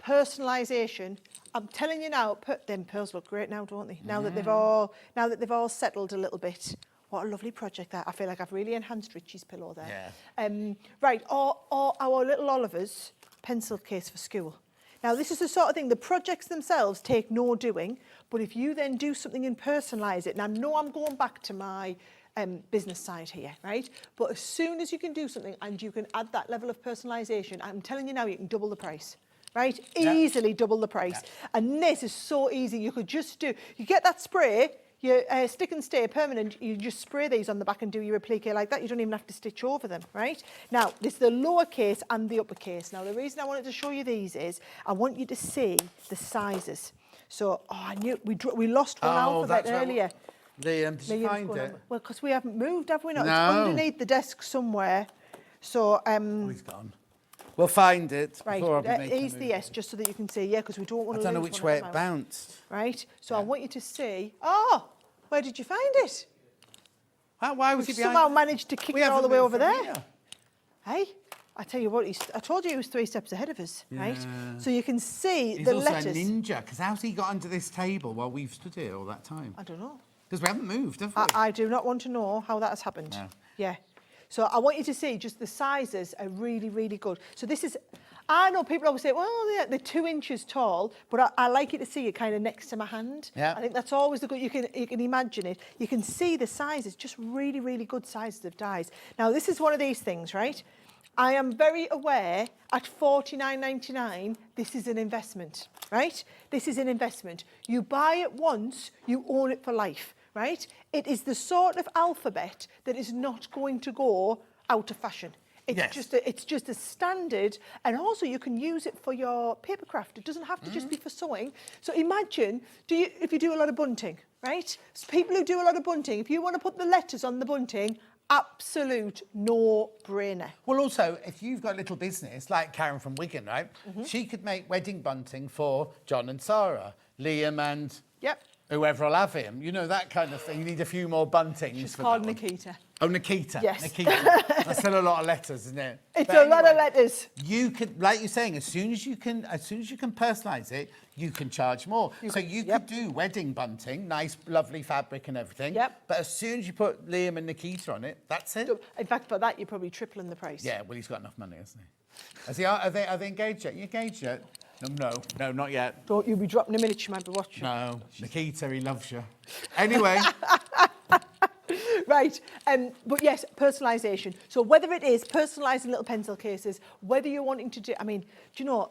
Personalisation. I'm telling you now, them pearls look great now, don't they? Now that they've all settled a little bit. What a lovely project that. I feel like I've really enhanced Richie's pillow there. Yeah. Right, or our little Oliver's pencil case for school. Now, this is the sort of thing, the projects themselves take no doing, but if you then do something and personalise it, and I know I'm going back to my business side here, right? But as soon as you can do something and you can add that level of personalisation, I'm telling you now, you can double the price, right? Easily double the price. Yeah. And this is so easy. You could just you get that spray, you stick and stay permanent, you just spray these on the back and do your applique like that. You don't even have to stitch over them, right? Now, this is the lower case and the upper case. Now, the reason I wanted to show you these is I want you to see the sizes. So, I knew we lost one alphabet earlier. Did you find it? Well, because we haven't moved, have we not? No. It's underneath the desk somewhere. So, he's gone. We'll find it. Right, ease the S just so that you can see, because we don't want to lose I don't know which way it bounced. Right, so I want you to see, where did you find it? Why was he behind? Somehow managed to kick it all the way over there. Here. Hey, I tell you what, I told you he was 3 steps ahead of us, right? So you can see he's the also letters. He's a ninja, because how's he got under this table while we've stood here all that time? I don't know. Because we haven't moved, have we? I do not want to know how that has happened. No. Yeah. So I want you to see just the sizes are really, really good. So this is, I know people always say, well, they're 2 inches tall, but I like it to see it kind of next to my hand. Yeah. I think that's always the good, you can imagine it. You can see the sizes, just really, really good sizes of dies. Now, this is one of these things, right? I am very aware at $49.99, this is an investment, right? This is an investment. You buy it once, you own it for life, right? It is the sort of alphabet that is not going to go out of fashion. It's just a standard, and also you can use it for your paper craft. It doesn't have to just be for sewing. So imagine, if you do a lot of bunting, right? So people who do a lot of bunting, if you want to put the letters on the bunting, absolute no-brainer. Well, also, if you've got a little business, like Karen from Wigan, right? She could make wedding bunting for John and Sarah, Liam and whoever will have him. You know, that kind of thing. You need a few more buntings. She's for called that one. Nikita. Oh, Nikita. Yes. Nikita. That's still a lot of letters, isn't it? It's a lot of letters. You could, like you're saying, as soon as you can personalise it, you can charge more. You could do wedding bunting, nice, lovely fabric and everything. Yep. But as soon as you put Liam and Nikita on it, that's it. In fact, for that, you're probably tripling the price. Yeah, well, he's got enough money, hasn't he? Are they engaged yet? You engaged yet? No, not yet. Don't you be dropping a minute, you might be watching. No, Nikita, he loves you. Anyway. Right, but yes, personalisation. So whether it is personalising little pencil cases, whether you're wanting to do, I mean, do you know,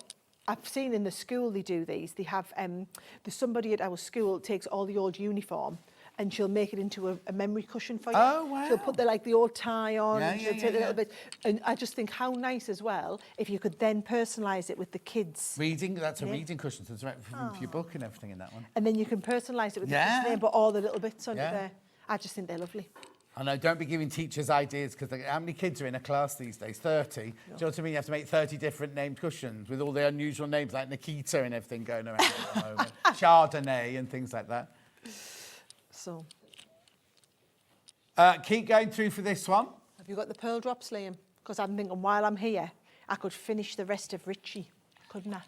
I've seen in the school they do these. They have, there's somebody at our school takes all the old uniform and she'll make it into a memory cushion for you. Oh, wow. She'll put the old tie on, Yeah, and she'll yeah, take a yeah, little bit. And I just think how nice as well if you could then personalise it with the kids. Reading, that's a reading cushion, so it's right for your book and everything in that one. And then you can personalise it with the kids' name, but all the little bits on it Yeah. there. I just think they're lovely. I know, don't be giving teachers ideas, because how many kids are in a class these days? 30? Do you know what I mean? You have to make 30 different named cushions with all the unusual names like Nikita and everything going around at the moment. Chardonnay and things like that. So. Keep going through for this one. Have you got the pearl drops, Liam? Because I'm thinking while I'm here, I could finish the rest of Richie, couldn't I?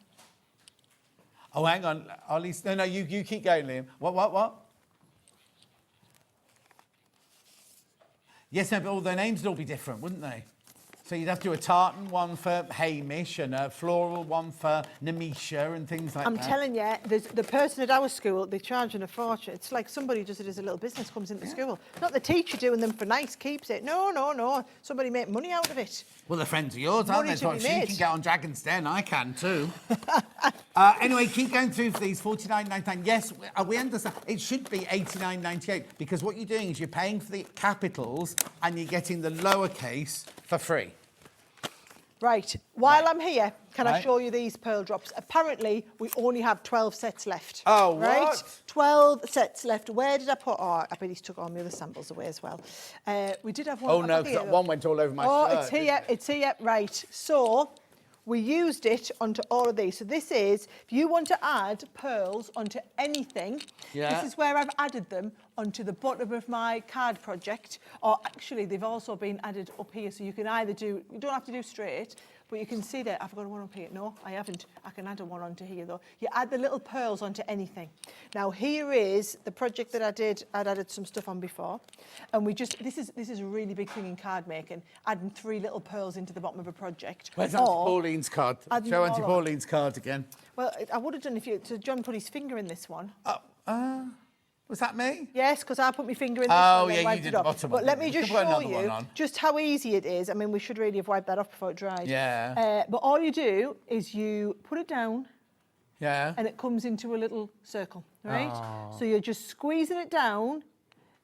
Oh, hang on. Ollie's... No, you keep going, Liam. What? Yes, no, but all their names would all be different, wouldn't they? So you'd have to do a tartan one for Hamish and a floral one for Namisha and things like that. I'm telling you, there's the person at our school, they're charging a fortune. It's like somebody does it as a little business, comes into school. Not the teacher doing them for nice, keeps it. No. Somebody make money out of it. Well, they're friends of yours, aren't Money they? to So be if she made. can get on Dragon's Den, I can too. Anyway, keep going through for these, $49.99. Yes, we understand. It should be $89.98 because what you're doing is you're paying for the capitals and you're getting the lowercase for free. Right, while I'm here, can I show you these pearl drops? Apparently, we only have 12 sets left. Oh, right? what? 12 sets left. Where did I put? Oh, I bet he's took all my other samples away as well. We did have one. Oh, no, 'cause that one went all over my shirt. Oh, it's here, right. So, we used it onto all of these. So this is, if you want to add pearls onto anything, this is where I've added them onto the bottom of my card project. Or actually, they've also been added up here. So you can either do, you don't have to do straight, but you can see that I've got one up here. No, I haven't. I can add one onto here though. You add the little pearls onto anything. Now here is the project that I did. I'd added some stuff on before. And we just, this is a really big thing in card making, adding 3 little pearls into the bottom of a project. Where's Auntie Pauline's card? Show Auntie Pauline's card again. Well, I would have done if you, so John put his finger in this one. Was that me? Yes, because I put my finger in this Oh, one and yeah, wiped you did it off. the bottom But one, let me didn't you? just You can put show another one you on. just how easy it is. I mean, we should really have wiped that off before it dried. Yeah. But all you do is you put it down. Yeah. And it comes into a little circle, right? So you're just squeezing it down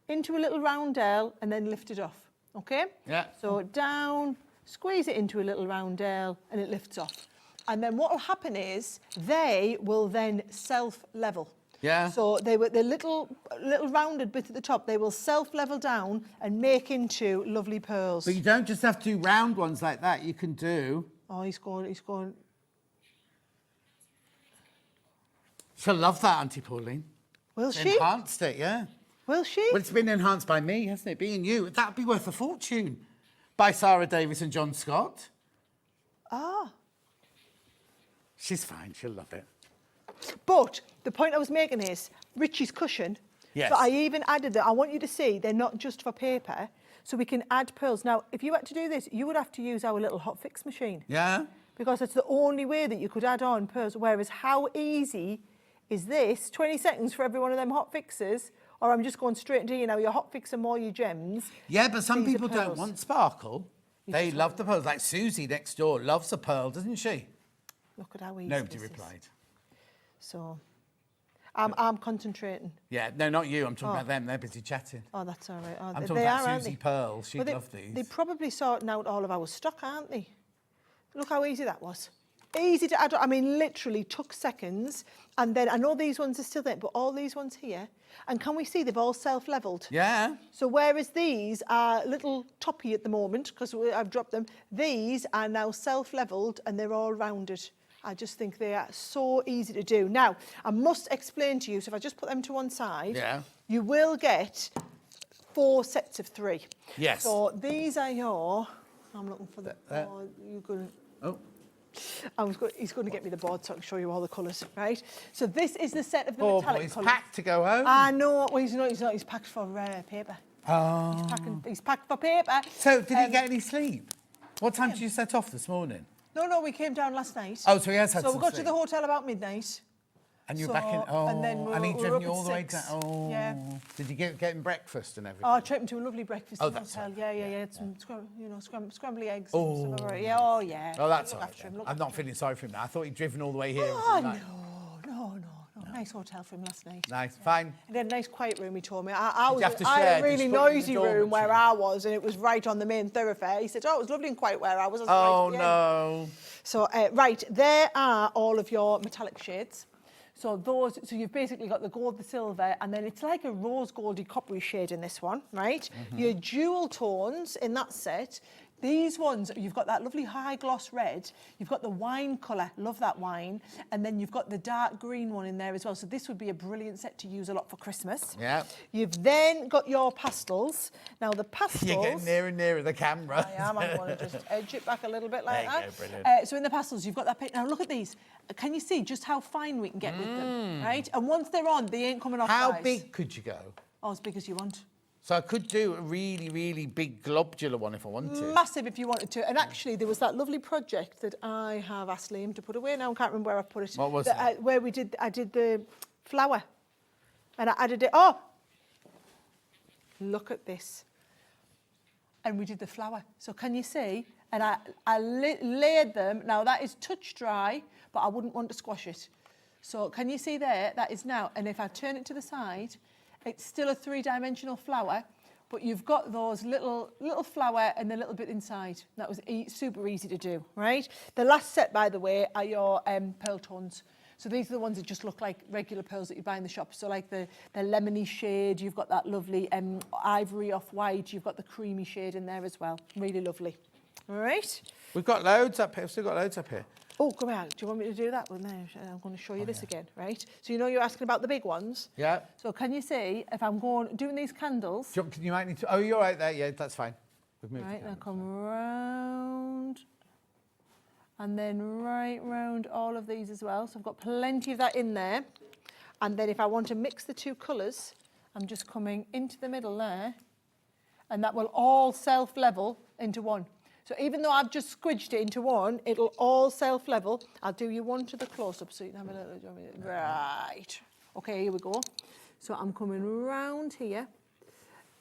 into a little roundel and then lift it off, okay? Yeah. So down, squeeze it into a little roundel and it lifts off. And then what will happen is they will then self-level. Yeah. So the little rounded bit at the top, they will self-level down and make into lovely pearls. But you don't just have to do round ones like that. You can do... Oh, he's going... She'll love that, Auntie Pauline. Will she? Enhanced it, yeah. Will she? Well, it's been enhanced by me, hasn't it? Being you. That'd be worth a fortune. By Sara Davies and John Scott. Ah. She's fine. She'll love it. But the point I was making is Richie's cushion. Yes. So I even added that. I want you to see they're not just for paper, so we can add pearls. Now, if you had to do this, you would have to use our little hot fix machine. Yeah. Because it's the only way that you could add on pearls. Whereas how easy is this? 20 seconds for every one of them hot fixes, or I'm just going straight into, you know, your hot fix and more your gems. Yeah, but some These are people don't pearls. want sparkle. They love the pearls. Like Susie next door loves a pearl, doesn't she? Look at how easy Nobody this is. replied. So, I'm concentrating. Yeah, no, not you. I'm talking about them. They're busy chatting. Oh, that's all right. Oh, I'm they talking about aren't Susie they? Pearl. She'd Well, love these. They're probably sorting out all of our stock, aren't they? Look how easy that was. Easy to add. I mean, literally took seconds. And then I know these ones are still there, but all these ones here. And can we see they've all self-leveled? Yeah. So whereas these are little toppy at the moment, because I've dropped them, these are now self-leveled and they're all rounded. I just think they are so easy to do. Now, I must explain to you, so if I just put them to one side, you will get 4 sets of 3. Yes. So these are your... I'm looking for the... Oh, you're going to... Oh. He's going to get me the board so I can show you all the colours, right? So this is the set of the Oh, metallic boy, he's colours. packed to go home. I know. Well, he's not. He's packed for paper. Oh. He's packed for paper. So, did he get any sleep? What time did you set off this morning? No, we came down last night. Oh, so he has had So some we got sleep. to the hotel about midnight. And you're back in... Oh, and then and he we're driven up you all at the way 6. down... Oh. Yeah. Did you get him breakfast and everything? Oh, I treated him to a lovely breakfast Oh, in the that's hotel. right. Yeah. Had some scrambly eggs. Oh. And stuff. Yeah, oh, yeah. Oh, that's Look all right. after him, Then. look I'm after not feeling sorry for him now. I thought he'd driven all the way here. Oh, Nice. no. Nice hotel for him last night. Nice, fine. And then a nice quiet room, he told me. I Did you have to had share? a Did really you put him in the noisy room where dormitory? I was, and it was right on the main thoroughfare. He said, oh, it was lovely and quiet where I was. I was Oh, right at the end. no. So, right, there are all of your metallic shades. So you've basically got the gold, the silver, and then it's like a rose goldy coppery shade in this one, right? Your dual tones in that set. These ones, you've got that lovely high gloss red, you've got the wine colour, love that wine, and then you've got the dark green one in there as well. So this would be a brilliant set to use a lot for Christmas. Yeah. You've then got your pastels. Now the pastels... You're getting nearer and nearer the camera. I am. I'm going to just edge it back a little bit like There you that. go, brilliant. So in the pastels, you've got that... Now look at these. Can you see just how fine we can get with them, right? And once they're on, they ain't coming off. How guys. big could you go? Oh, as big as you want. So I could do a really, really big globular one if I wanted. Massive if you wanted to. And actually, there was that lovely project that I have asked Liam to put away. Now I can't remember where I put it. What was that, it? Where I did the flower. And I added it. Oh! Look at this. And we did the flower. So can you see? And I layered them. Now that is touch dry, but I wouldn't want to squash it. So can you see there? That is now. And if I turn it to the side, it's still a 3-dimensional flower, but you've got those little flower and the little bit inside. That was super easy to do, right? The last set, by the way, are your pearl tones. So these are the ones that just look like regular pearls that you buy in the shop. So like the lemony shade, you've got that lovely ivory off-white, you've got the creamy shade in there as well. Really lovely. All right? We've got loads up here. We've still got loads up here. Oh, come out. Do you want me to do that? Well, no, I'm going to show you this again, right? So you know you're asking about the big ones? Yeah. So can you see, if I'm doing these candles... You might need to... Oh, you're right there. Yeah, that's fine. We've moved Right, the now camera. come round. And then right round all of these as well. So I've got plenty of that in there. And then if I want to mix the two colours, I'm just coming into the middle there. And that will all self-level into one. So even though I've just squidged it into one, it'll all self-level. I'll do you one to the close-up so you can have a little... Right. Okay, here we go. So I'm coming round here.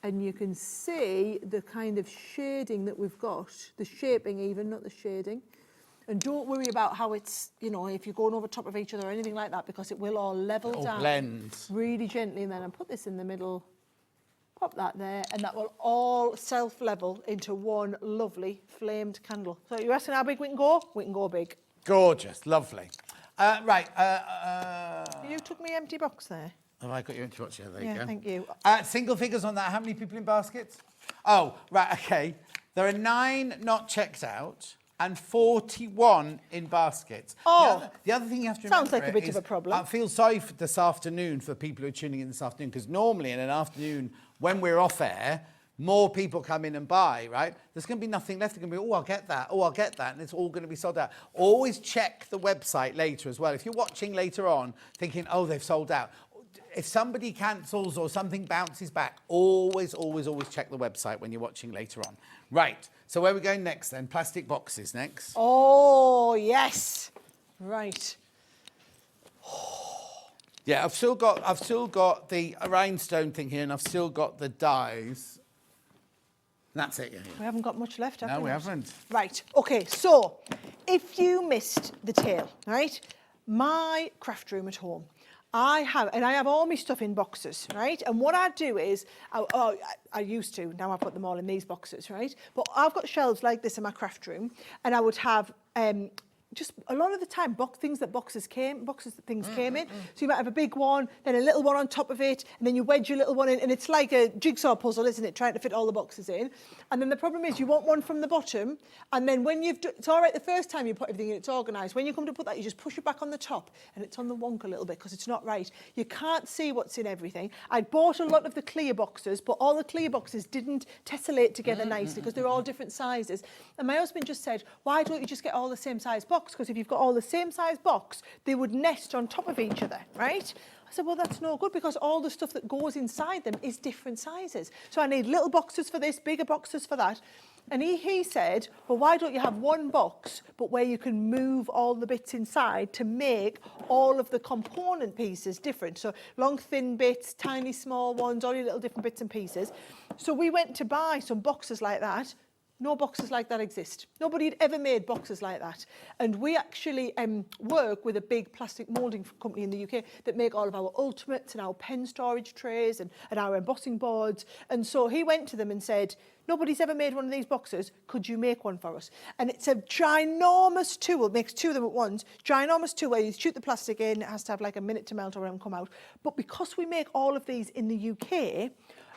And you can see the kind of shading that we've got. The shaping even, not the shading. And don't worry about how it's, you know, if you're going over top of each other or anything like that, because it will all level down. blend. Really gently. And then I'll put this in the middle. Pop that there, and that will all self-level into one lovely flamed candle. So you're asking how big we can go? We can go big. Gorgeous. Lovely. Right. You took me empty box there. Have I got you into watch? Yeah, there you Yeah, go. thank you. Single figures on that. How many people in baskets? Oh, right. Okay. There are 9 not checked out and 41 in baskets. Oh, the other thing you have to remember sounds like a bit is of a problem. I feel sorry for this afternoon for people who are tuning in this afternoon, because normally in an afternoon when we're off air, more people come in and buy, right? There's going to be nothing left. They're going to be, oh, I'll get that. Oh, I'll get that. And it's all going to be sold out. Always check the website later as well. If you're watching later on thinking, oh, they've sold out. If somebody cancels or something bounces back, always check the website when you're watching later on. Right. So where are we going next then? Plastic boxes next. Oh, yes. Right. Yeah, I've still got the rhinestone thing here, and I've still got the dies. That's it. Yeah. We haven't got much left, have we? No, we not? haven't. Right, okay, so if you missed the tail, right, my craft room at home, I have all my stuff in boxes, right? And what I do is, I used to, now I put them all in these boxes, right? But I've got shelves like this in my craft room, and I would have just a lot of the time things that things came in. So you might have a big one, then a little one on top of it, and then you wedge your little one in, and it's like a jigsaw puzzle, isn't it, trying to fit all the boxes in. And then the problem is you want one from the bottom, and then when it's all right the first time you put everything in, it's organised. When you come to put that, you just push it back on the top, and it's on the wonk a little bit because it's not right. You can't see what's in everything. I bought a lot of the clear boxes, but all the clear boxes didn't tessellate together nicely because they're all different sizes. And my husband just said, why don't you just get all the same size box? Because if you've got all the same size box, they would nest on top of each other, right? I said, well, that's no good because all the stuff that goes inside them is different sizes. So I need little boxes for this, bigger boxes for that. And he said, well, why don't you have one box, but where you can move all the bits inside to make all of the component pieces different. So long, thin bits, tiny, small ones, all your little different bits and pieces. So we went to buy some boxes like that. No boxes like that exist. Nobody had ever made boxes like that. And we actually work with a big plastic moulding company in the UK that make all of our ultimates and our pen storage trays and our embossing boards. And so he went to them and said, nobody's ever made one of these boxes. Could you make one for us? And it's a ginormous tool. It makes two of them at once. Ginormous tool where you shoot the plastic in. It has to have like a minute to melt or come out. But because we make all of these in the UK,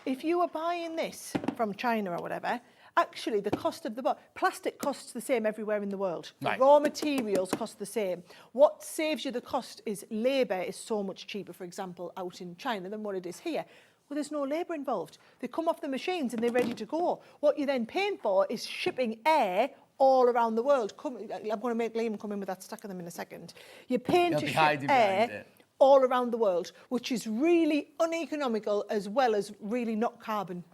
if you were buying this from China or whatever, actually, the cost of the plastic costs the same everywhere in the world. Right. The raw materials cost the same. What saves you the cost is labour is so much cheaper, for example, out in China than what it is here. Well, there's no labour involved. They come off the machines and they're ready to go. What you're then paying for is shipping air all around the world. I'm going to make Liam come in with that stack of them in a second. You're paying to ship air all around the world, which is really uneconomical as well as really not carbon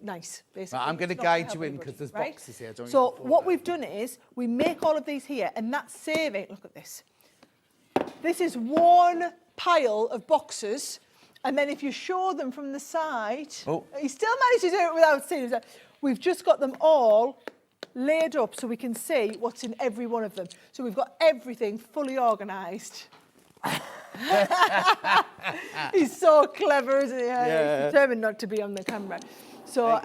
nice, basically. Right, I'm going to guide you in because there's boxes here. So what we've done is we make all of these here, and that's saving. Look at this. This is one pile of boxes, and then if you show them from the side, you still manage to do it without seeing them. We've just got them all laid up so we can see what's in every one of them. So we've got everything fully organised. He's so clever, isn't he? Yeah. He's determined not to be on the camera. So,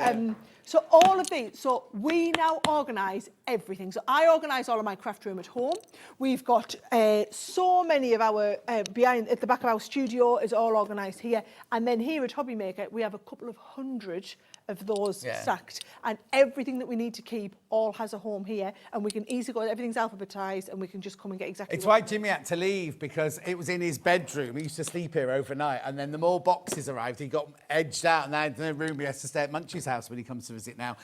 so all of these, so we now organise everything. So I organise all of my craft room at home. We've got so many of our, at the back of our studio is all organised here. And then here at Hobbymaker, we have a couple of hundred of those stacked. And everything that we need to keep all has a home here. And we can easily go, everything's alphabetised and we can just come and get exactly It's why Jimmy had to leave because it was in his bedroom. He used to sleep here overnight. And then the more boxes arrived, he got edged out. And now in the room, he has to stay at Munchie's house when he comes to visit now.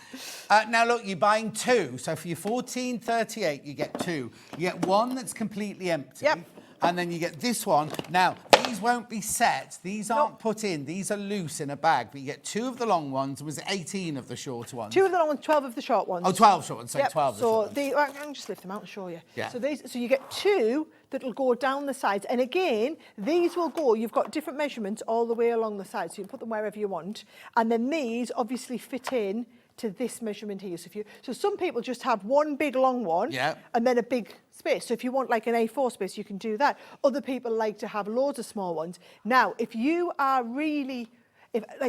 Now, look, you're buying two. So for your $14.38, you get two. You get one that's completely empty. Yep. And then you get this one. Now, these won't be set. These aren't put in. These are loose in a bag. But you get two of the long ones. Was it 18 of the shorter ones? Two of the long ones, 12 of the short ones. Oh, 12 short ones. So 12 of the short ones. I can just lift them out and show you. Yeah. So you get two that will go down the sides. And again, these will go, you've got different measurements all the way along the sides. So you can put them wherever you want. And then these obviously fit in to this measurement here. So some people just have one big long one and then a big space. So if you want like an A4 space, you can do that. Other people like to have loads of small ones. Now, if you are really,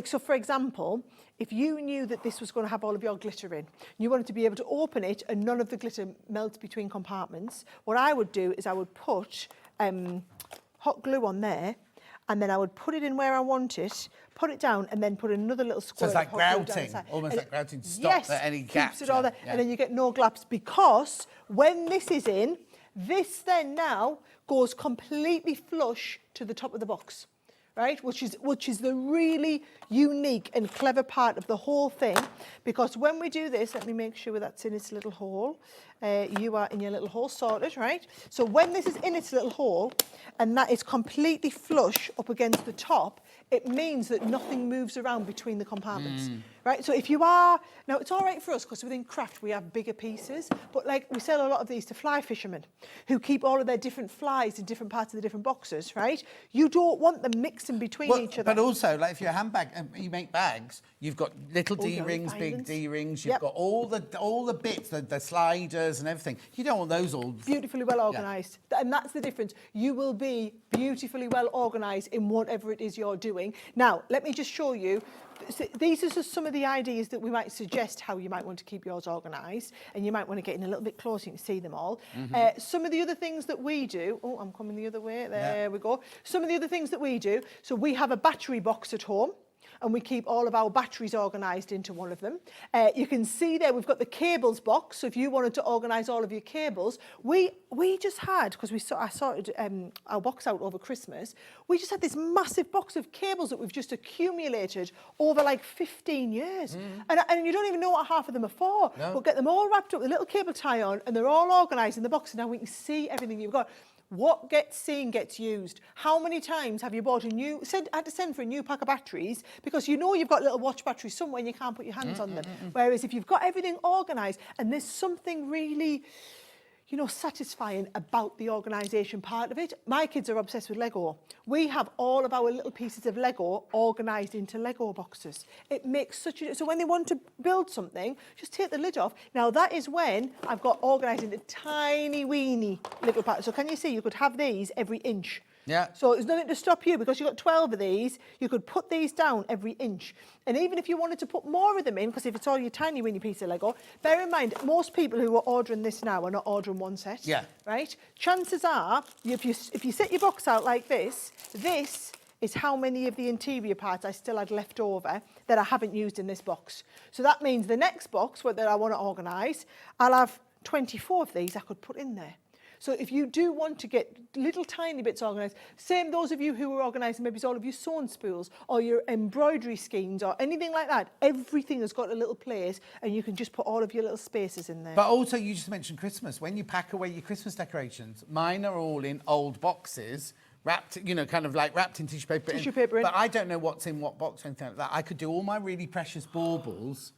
so for example, if you knew that this was going to have all of your glitter in, you wanted to be able to open it and none of the glitter melts between compartments, what I would do is I would put hot glue on there, and then I would put it in where I want it, put it down, and then put another little square. So it's like grouting, almost like grouting to stop any gaps. Keeps it all there, and then you get no gaps because when this is in, this then now goes completely flush to the top of the box, right? Which is the really unique and clever part of the whole thing, because when we do this, let me make sure that's in its little hole. You are in your little hole sorted, right? So when this is in its little hole, and that is completely flush up against the top, it means that nothing moves around between the compartments, right? So if you are, now it's all right for us because within craft we have bigger pieces, but like we sell a lot of these to fly fishermen who keep all of their different flies in different parts of the different boxes, right? You don't want them mixing between each other. But also, like if you're a handbag, you make bags, you've got little Oh, yeah, D-rings, big diamonds. D-rings, you've Yep. got all the bits, the sliders and everything. You don't want those all... Beautifully well organised. And that's the difference. You will be beautifully well organised in whatever it is you're doing. Now, let me just show you. These are just some of the ideas that we might suggest how you might want to keep yours organised, and you might want to get in a little bit closer, you can see them all. Some of the other things that we do, oh, I'm coming the other way, there we go. Some of the other things that we do, so we have a battery box at home, and we keep all of our batteries organised into one of them. You can see there we've got the cables box, so if you wanted to organise all of your cables, we just had, because I sorted our box out over Christmas, we just had this massive box of cables that we've just accumulated over like 15 years. And you don't even know what half of them are for. No. We'll get them all wrapped up with a little cable tie on, and they're all organised in the box, and now we can see everything you've got. What gets seen gets used. How many times have you bought had to send for a new pack of batteries because you know you've got little watch batteries somewhere and you can't put your hands on them. Whereas if you've got everything organised and there's something really, you know, satisfying about the organisation part of it. My kids are obsessed with Lego. We have all of our little pieces of Lego organised into Lego boxes. It makes such a... So when they want to build something, just take the lid off. Now, that is when I've got organised into tiny, weeny little parts. So can you see, you could have these every inch. Yeah. So there's nothing to stop you because you've got 12 of these. You could put these down every inch. And even if you wanted to put more of them in, because if it's all your tiny weeny piece of Lego, bear in mind, most people who are ordering this now are not ordering one set. Yeah. Right? Chances are, if you set your box out like this is how many of the interior parts I still had left over that I haven't used in this box. So that means the next box that I want to organise, I'll have 24 of these I could put in there. So if you do want to get little tiny bits organised, same those of you who are organising maybe all of your sewn spools or your embroidery skeins or anything like that, everything has got a little place and you can just put all of your little spaces in there. But also, you just mentioned Christmas. When you pack away your Christmas decorations, mine are all in old boxes, wrapped, you know, kind of like wrapped in tissue paper. Tissue paper in. But I don't know what's in what box or anything like that. I could do all my really precious baubles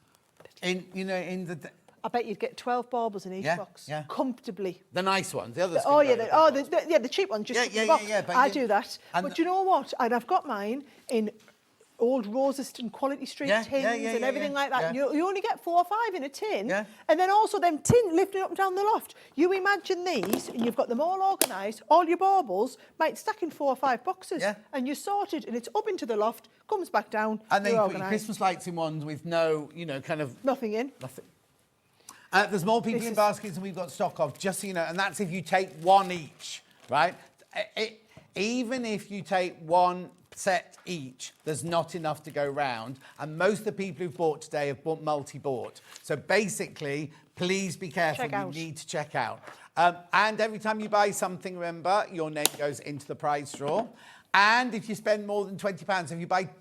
in the... I bet you'd get 12 baubles in each box, comfortably. The nice ones, the others. The cheap ones, just in the box. But I do that. But you know what? And I've got mine in old Roseston Quality Street tins and everything like that. Yeah. You only get 4 or 5 in a tin. Yeah. And then also them tin lifting up and down the loft. You imagine these, and you've got them all organised. All your baubles might stack in 4 or 5 boxes. Yeah. And you're sorted, and it's up into the loft, comes back down. And then you put your Christmas lights in ones with no, you know, kind of... Nothing in. Nothing. There's more people in baskets than we've got stock of, just so you know, and that's if you take one each, right? Even if you take one set each, there's not enough to go round, and most of the people who've bought today have bought multi-bought. So basically, please be careful. You need to check out. And every time you buy something, remember, your name goes into the prize draw. And if you spend more than £20,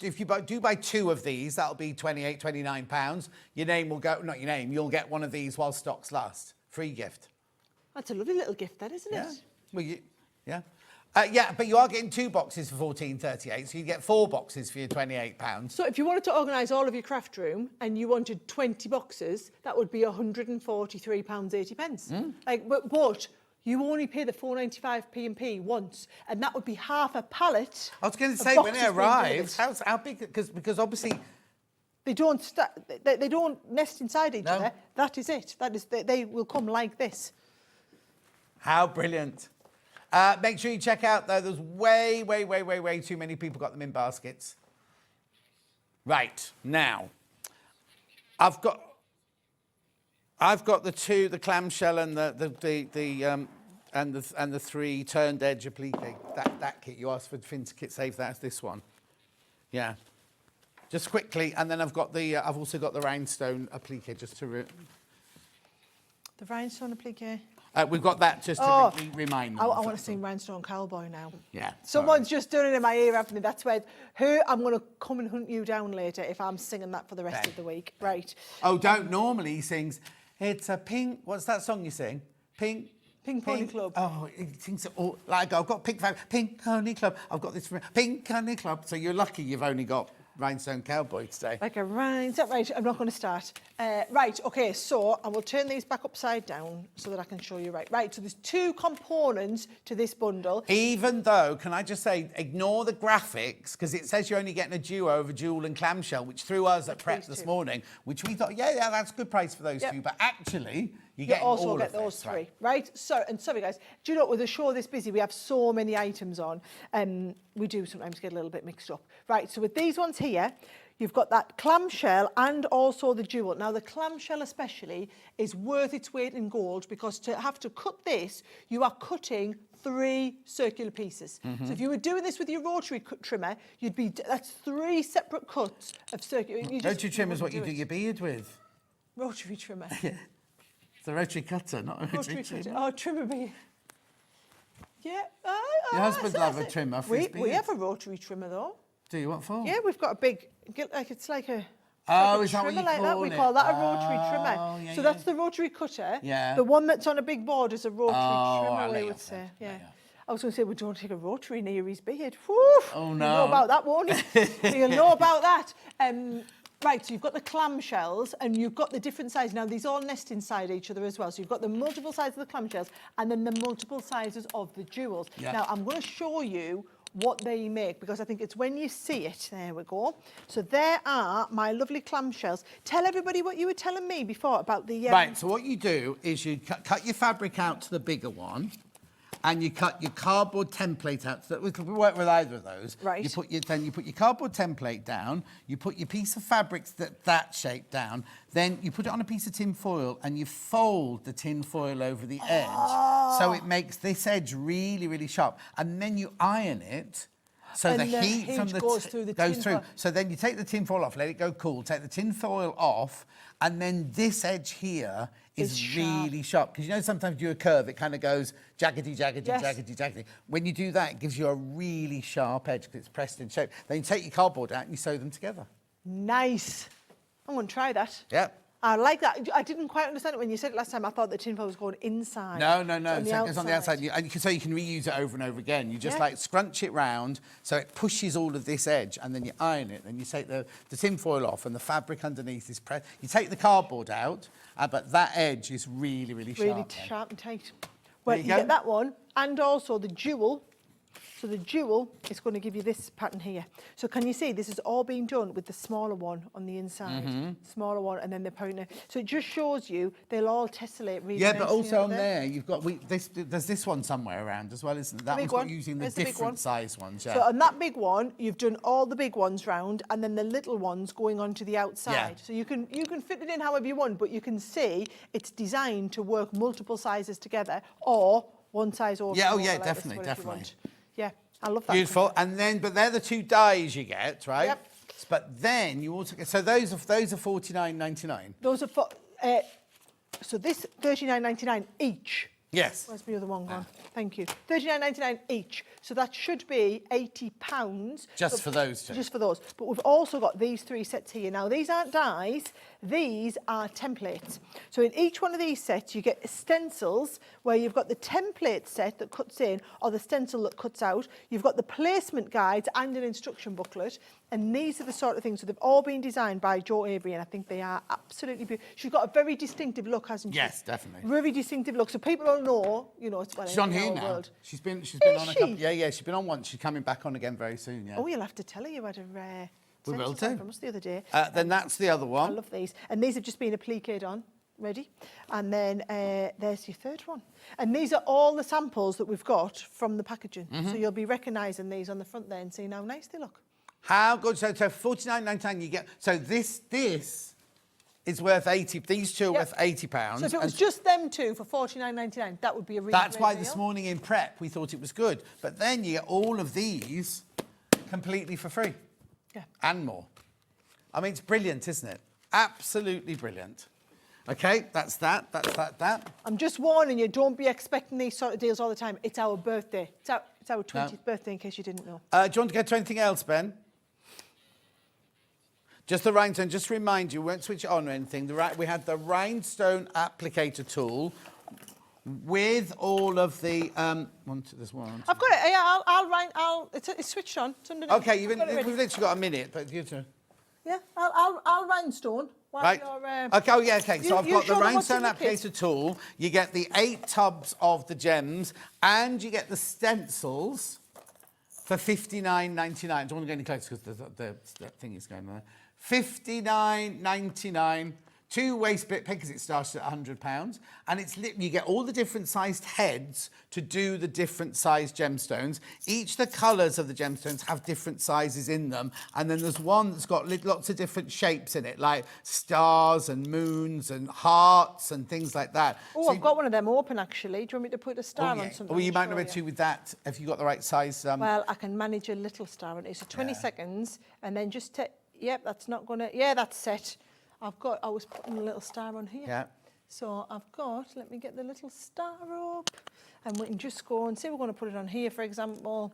if you do buy 2 of these, that'll be £28, £29. Your name will go, not your name, you'll get one of these while stocks last. Free gift. That's a lovely little gift, that, isn't it? Well, but you are getting 2 boxes for £14.38, so you get 4 boxes for your £28. So if you wanted to organise all of your craft room and you wanted 20 boxes, that would be £143.80. But you only pay the 4.95 P&P once, and that would be half a pallet. I was going to say, when it arrives, how big? Because obviously they don't nest inside each other. That is it. They will come like this. How brilliant! Make sure you check out though. There's way too many people got them in baskets. Right now, I've got the 2, the clamshell and the 3 turned edge applique. That kit you asked for, Finn's kit save. That's this one. Yeah. Just quickly, and then I've also got the rhinestone applique just to. The rhinestone applique. We've got that just to remind me. I want to sing Rhinestone Cowboy now. Yeah. Someone's just done it in my ear, haven't they? That's where I'm going to come and hunt you down later if I'm singing that for the rest of the week. Right. Oh, don't. Normally he sings, it's a pink, what's that song you sing? Pink Pony Club. Oh, he sings it all. Like, I've got Pink Pony Club. I've got this Pink Pony Club. So you're lucky you've only got rhinestone cowboy today. Like a rhinestone. Right, I'm not going to start. Right, okay, so I will turn these back upside down so that I can show you right. Right, so there's 2 components to this bundle. Even though, can I just say, ignore the graphics, because it says you're only getting a duo of a jewel and clamshell, which threw us at prep this morning, which we thought, yeah, that's a good price for those 2, but actually, you also all get of those this, 3, right? So, and sorry guys, do you know, with a show this busy, we have so many items on, we do sometimes get a little bit mixed up. Right, so with these ones here, you've got that clamshell and also the jewel. Now, the clamshell especially is worth its weight in gold, because to have to cut this, you are cutting 3 circular pieces. So if you were doing this with your rotary trimmer, that's 3 separate cuts of circular. Rotary trimmer is what you do your beard with. Rotary trimmer. It's a rotary cutter, not a rotary trimmer. Oh, trimmer beard. Yeah. Your husband will have a trimmer for his beard. We have a rotary trimmer though. Do you? What for? Yeah, we've got a big, it's like a... Oh, is that what you like that? call We it? call that a rotary trimmer. Yeah, So that's the rotary cutter. Yeah. The one that's on a big board is a rotary trimmer, I'll we lay would off say. then. Yeah. I was going to say, we don't take a rotary near his beard. Whew. Oh, You'll no. know about that, won't you? You'll know about that. Right, so you've got the clamshells and you've got the different sizes. Now, these all nest inside each other as well. So you've got the multiple sizes of the clamshells and then the multiple sizes of the jewels. Yeah. Now, I'm going to show you what they make, because I think it's when you see it. There we go. So there are my lovely clamshells. Tell everybody what you were telling me before about the... Right, so what you do is you cut your fabric out to the bigger one, and you cut your cardboard template out. So we work with either of those. Right. Then you put your cardboard template down, you put your piece of fabric that shape down, then you put it on a piece of tin foil and you fold the tin foil over the edge. So it makes this edge really, really sharp. And then you iron it. So And the the heat from heat the goes through the tin foil. So then you take the tin foil off, let it go cool, take the tin foil off, and then this edge here is really sharp. Because you know sometimes you do a curve, it kind of goes jaggedy, jaggedy, Yes. jaggedy, jaggedy. When you do that, it gives you a really sharp edge because it's pressed in shape. Then you take your cardboard out and you sew them together. Nice. I'm going to try that. Yep. I like that. I didn't quite understand it when you said it last time. I thought the tin foil was going inside. No. It's on So the it goes on the outside. So you can reuse it over and over again. You just like scrunch it round so it pushes all of this edge, and then you iron it. Then you take the tin foil off and the fabric underneath is pressed. You take the cardboard out, but that edge is really, really sharp. Really sharp and tight. Well, you you go. get that one and also the jewel. So the jewel is going to give you this pattern here. So can you see this is all being done with the smaller one on the inside, smaller one, and then the pointer. So it just shows you they'll all tessellate really Yeah, but nicely also out on there you've got there's this one somewhere around as well, isn't it? That big one's got one. using the There's the big one. different size ones. Yeah. So on that big one, you've done all the big ones round, and then the little ones going onto the outside. Yeah. So you can fit it in however you want, but you can see it's designed to work multiple sizes together, or one size over. Yeah, oh and yeah, over like this, definitely, whatever you definitely. want. Yeah, I love that. Beautiful. And then, but they're the 2 dyes you get, right? Yep. But then you also get, so those are $49.99. Those are for, so this $39.99 each. Yes. Where's my other one gone? Thank you. $39.99 each. So that should be £80. Just for those 2. Just for those. But we've also got these 3 sets here. Now, these aren't dies. These are templates. So in each one of these sets, you get stencils where you've got the template set that cuts in or the stencil that cuts out. You've got the placement guides and an instruction booklet. And these are the sort of things. So they've all been designed by Jo Avery, and I think they are absolutely beautiful. She's got a very distinctive look, hasn't she? Yes, definitely. Very distinctive look. So people don't know, you know, it's well She's on in here our now. world. She's been Is on a couple. she? Yeah, she's been on once. She's coming back on again very soon. Yeah. Oh, you'll have to tell her you had a We will stencil do. from us the other day. Then that's the other I one. love these. And these have just been appliqued on. Ready? And then there's your third one. And these are all the samples that we've got from the packaging. So you'll be recognising these on the front there and seeing how nice they look. How good? So $49.99 you get. So this is worth 80. These 2 are worth £80. So if it was just them 2 for $49.99, that would be a really That's great why deal. this morning in prep we thought it was good. But then you get all of these completely for free. Yeah. And more. I mean, it's brilliant, isn't it? Absolutely brilliant. Okay, that's that. I'm just warning you, don't be expecting these sort of deals all the time. It's our birthday. It's our 20th birthday, in case you didn't know. Do you want to get to anything else, Ben? Just the rhinestone. Just to remind you, we won't switch it on or anything. We had the rhinestone applicator tool, with all of the there's one. I've got it. Yeah, it's switched on. It's underneath. Okay, we've I've got it literally got a minute, but you two. Yeah, I'll rhinestone. while Right. you're, Okay, oh, yeah, okay. So I've got the show them what's in rhinestone the kit. applicator tool. You get the 8 tubs of the gems, and you get the stencils for $59.99. I don't want to go any closer because the thing is going there. $59.99. 2 waste bit because it starts at £100, and it's you get all the different sized heads to do the different sized gemstones. Each the colours of the gemstones have different sizes in them, and then there's one that's got lots of different shapes in it, like stars and moons and hearts and things like that. Oh, I've got one of them open actually. Do you want me to put a star on something? Well, you might not be able to with that if you've got the right size. Well, I can manage a little star on it. So 20 seconds, and then just yep, that's not gonna. Yeah, that's set. I was putting a little star on here. Yeah. So let me get the little star up, and we can just go and say we're going to put it on here, for example.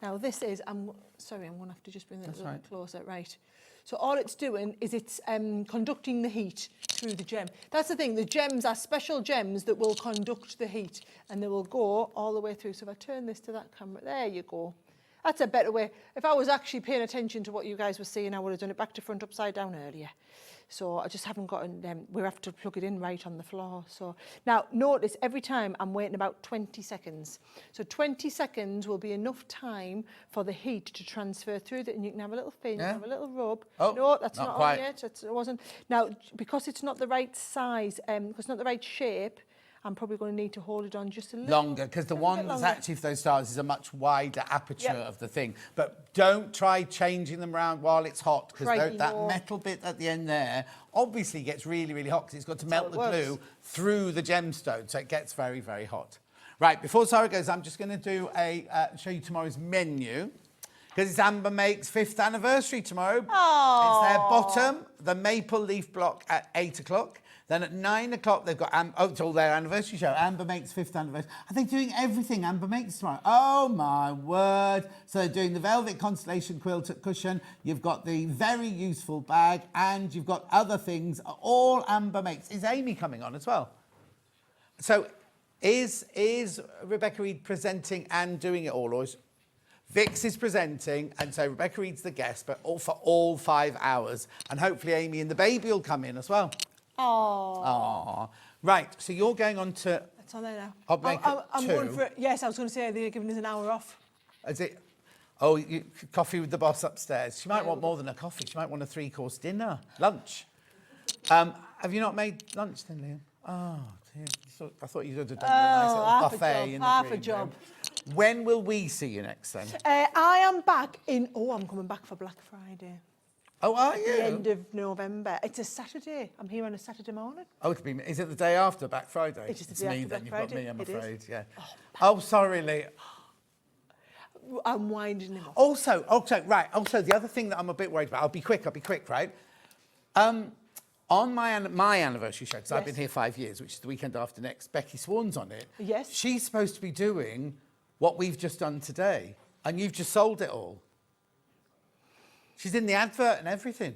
Now this is, I'm going to have to just bring it a little bit closer, right. So all it's doing is it's conducting the heat through the gem. That's the thing, the gems are special gems that will conduct the heat, and they will go all the way through. So if I turn this to that camera, there you go. That's a better way. If I was actually paying attention to what you guys were seeing, I would have done it back to front upside down earlier. So I just haven't gotten, we have to plug it in right on the floor. So now notice every time I'm waiting about 20 seconds. So 20 seconds will be enough time for the heat to transfer through it, and you can have a little fin, have a little rub. Oh, no, that's not not quite. on yet. It wasn't. Now, because it's not the right size, because it's not the right shape, I'm probably going to need to hold it on just a little longer, because the one that's actually for those stars is a much wider aperture of the thing. But don't try changing them around while it's hot, because that metal bit at the end there obviously gets really, really hot because it's got to melt the glue through the gemstone, so it gets very, very hot. Right, before Sarah goes, I'm just going to do show you tomorrow's menu. Because it's Amber Make's 5th anniversary tomorrow. Aww. It's their bottom, the maple leaf block at 8 o'clock. Then at 9 o'clock, they've got, it's all their anniversary show, Amber Make's 5th anniversary. Are they doing everything Amber Makes tomorrow? Oh, my word. So they're doing the velvet constellation quilt cushion, you've got the very useful bag, and you've got other things, all Amber Makes. Is Amy coming on as well? So is Rebecca Reed presenting and doing it all, or is... Vix is presenting, and so Rebecca Reed's the guest, but all for all 5 hours. And hopefully Amy and the baby will come in as well. Oh. Right, so you're going on to... That's on there now. I'm going for it. Yes, I was going to say they're giving us an hour off. Is it? Oh, coffee with the boss upstairs. She might want more than a coffee. She might want a 3-course dinner, lunch. Have you not made lunch then, Liam? Oh, dear. I thought you would have done a nice little buffet in the half a green job. room. When will we see you next then? I am back I'm coming back for Black Friday. Oh, are you? At the end of November. It's a Saturday. I'm here on a Saturday morning. Oh, is it the day after Black Friday? It is the day after Black Friday. You've got me, I'm afraid. Is. Yeah. Oh, sorry, Lee. I'm winding him up. Also, the other thing that I'm a bit worried about, I'll be quick, right? On my anniversary show, because I've been here 5 years, which is the weekend after next, Becky Swan's on it. Yes. She's supposed to be doing what we've just done today, and you've just sold it all. She's in the advert and everything.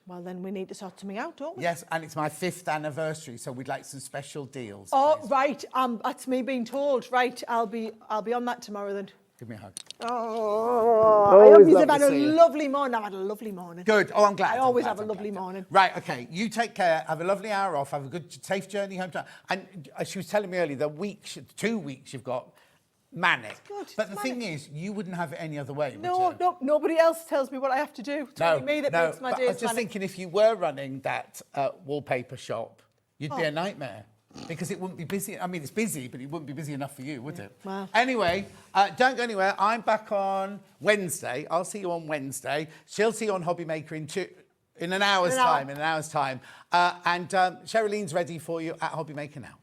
Well, then we need to sort something out, don't we? Yes, and it's my 5th anniversary, so we'd like some special deals. Oh, please. right. That's me being told. Right, I'll be on that tomorrow then. Give me a hug. Oh, I hope you've had a lovely morning. I've had a lovely morning. Good. Oh, I'm glad. I always have a lovely morning. Right, okay. You take care. Have a lovely hour off. Have a good, safe journey home. And she was telling me earlier, 2 weeks you've got manic. Good. But the thing is, you wouldn't have it any other way, No, nobody else tells me what I have to do. It's only me that makes my days I was just thinking, if you were running that wallpaper shop, you'd be a nightmare. Because it wouldn't be busy. I mean, it's busy, but it wouldn't be busy enough for you, would it? Wow. Anyway, don't go anywhere. I'm back on Wednesday. I'll see you on Wednesday. She'll see you on Hobby Maker in an hour's time. And Sherilyn's ready for you at Hobby Maker now.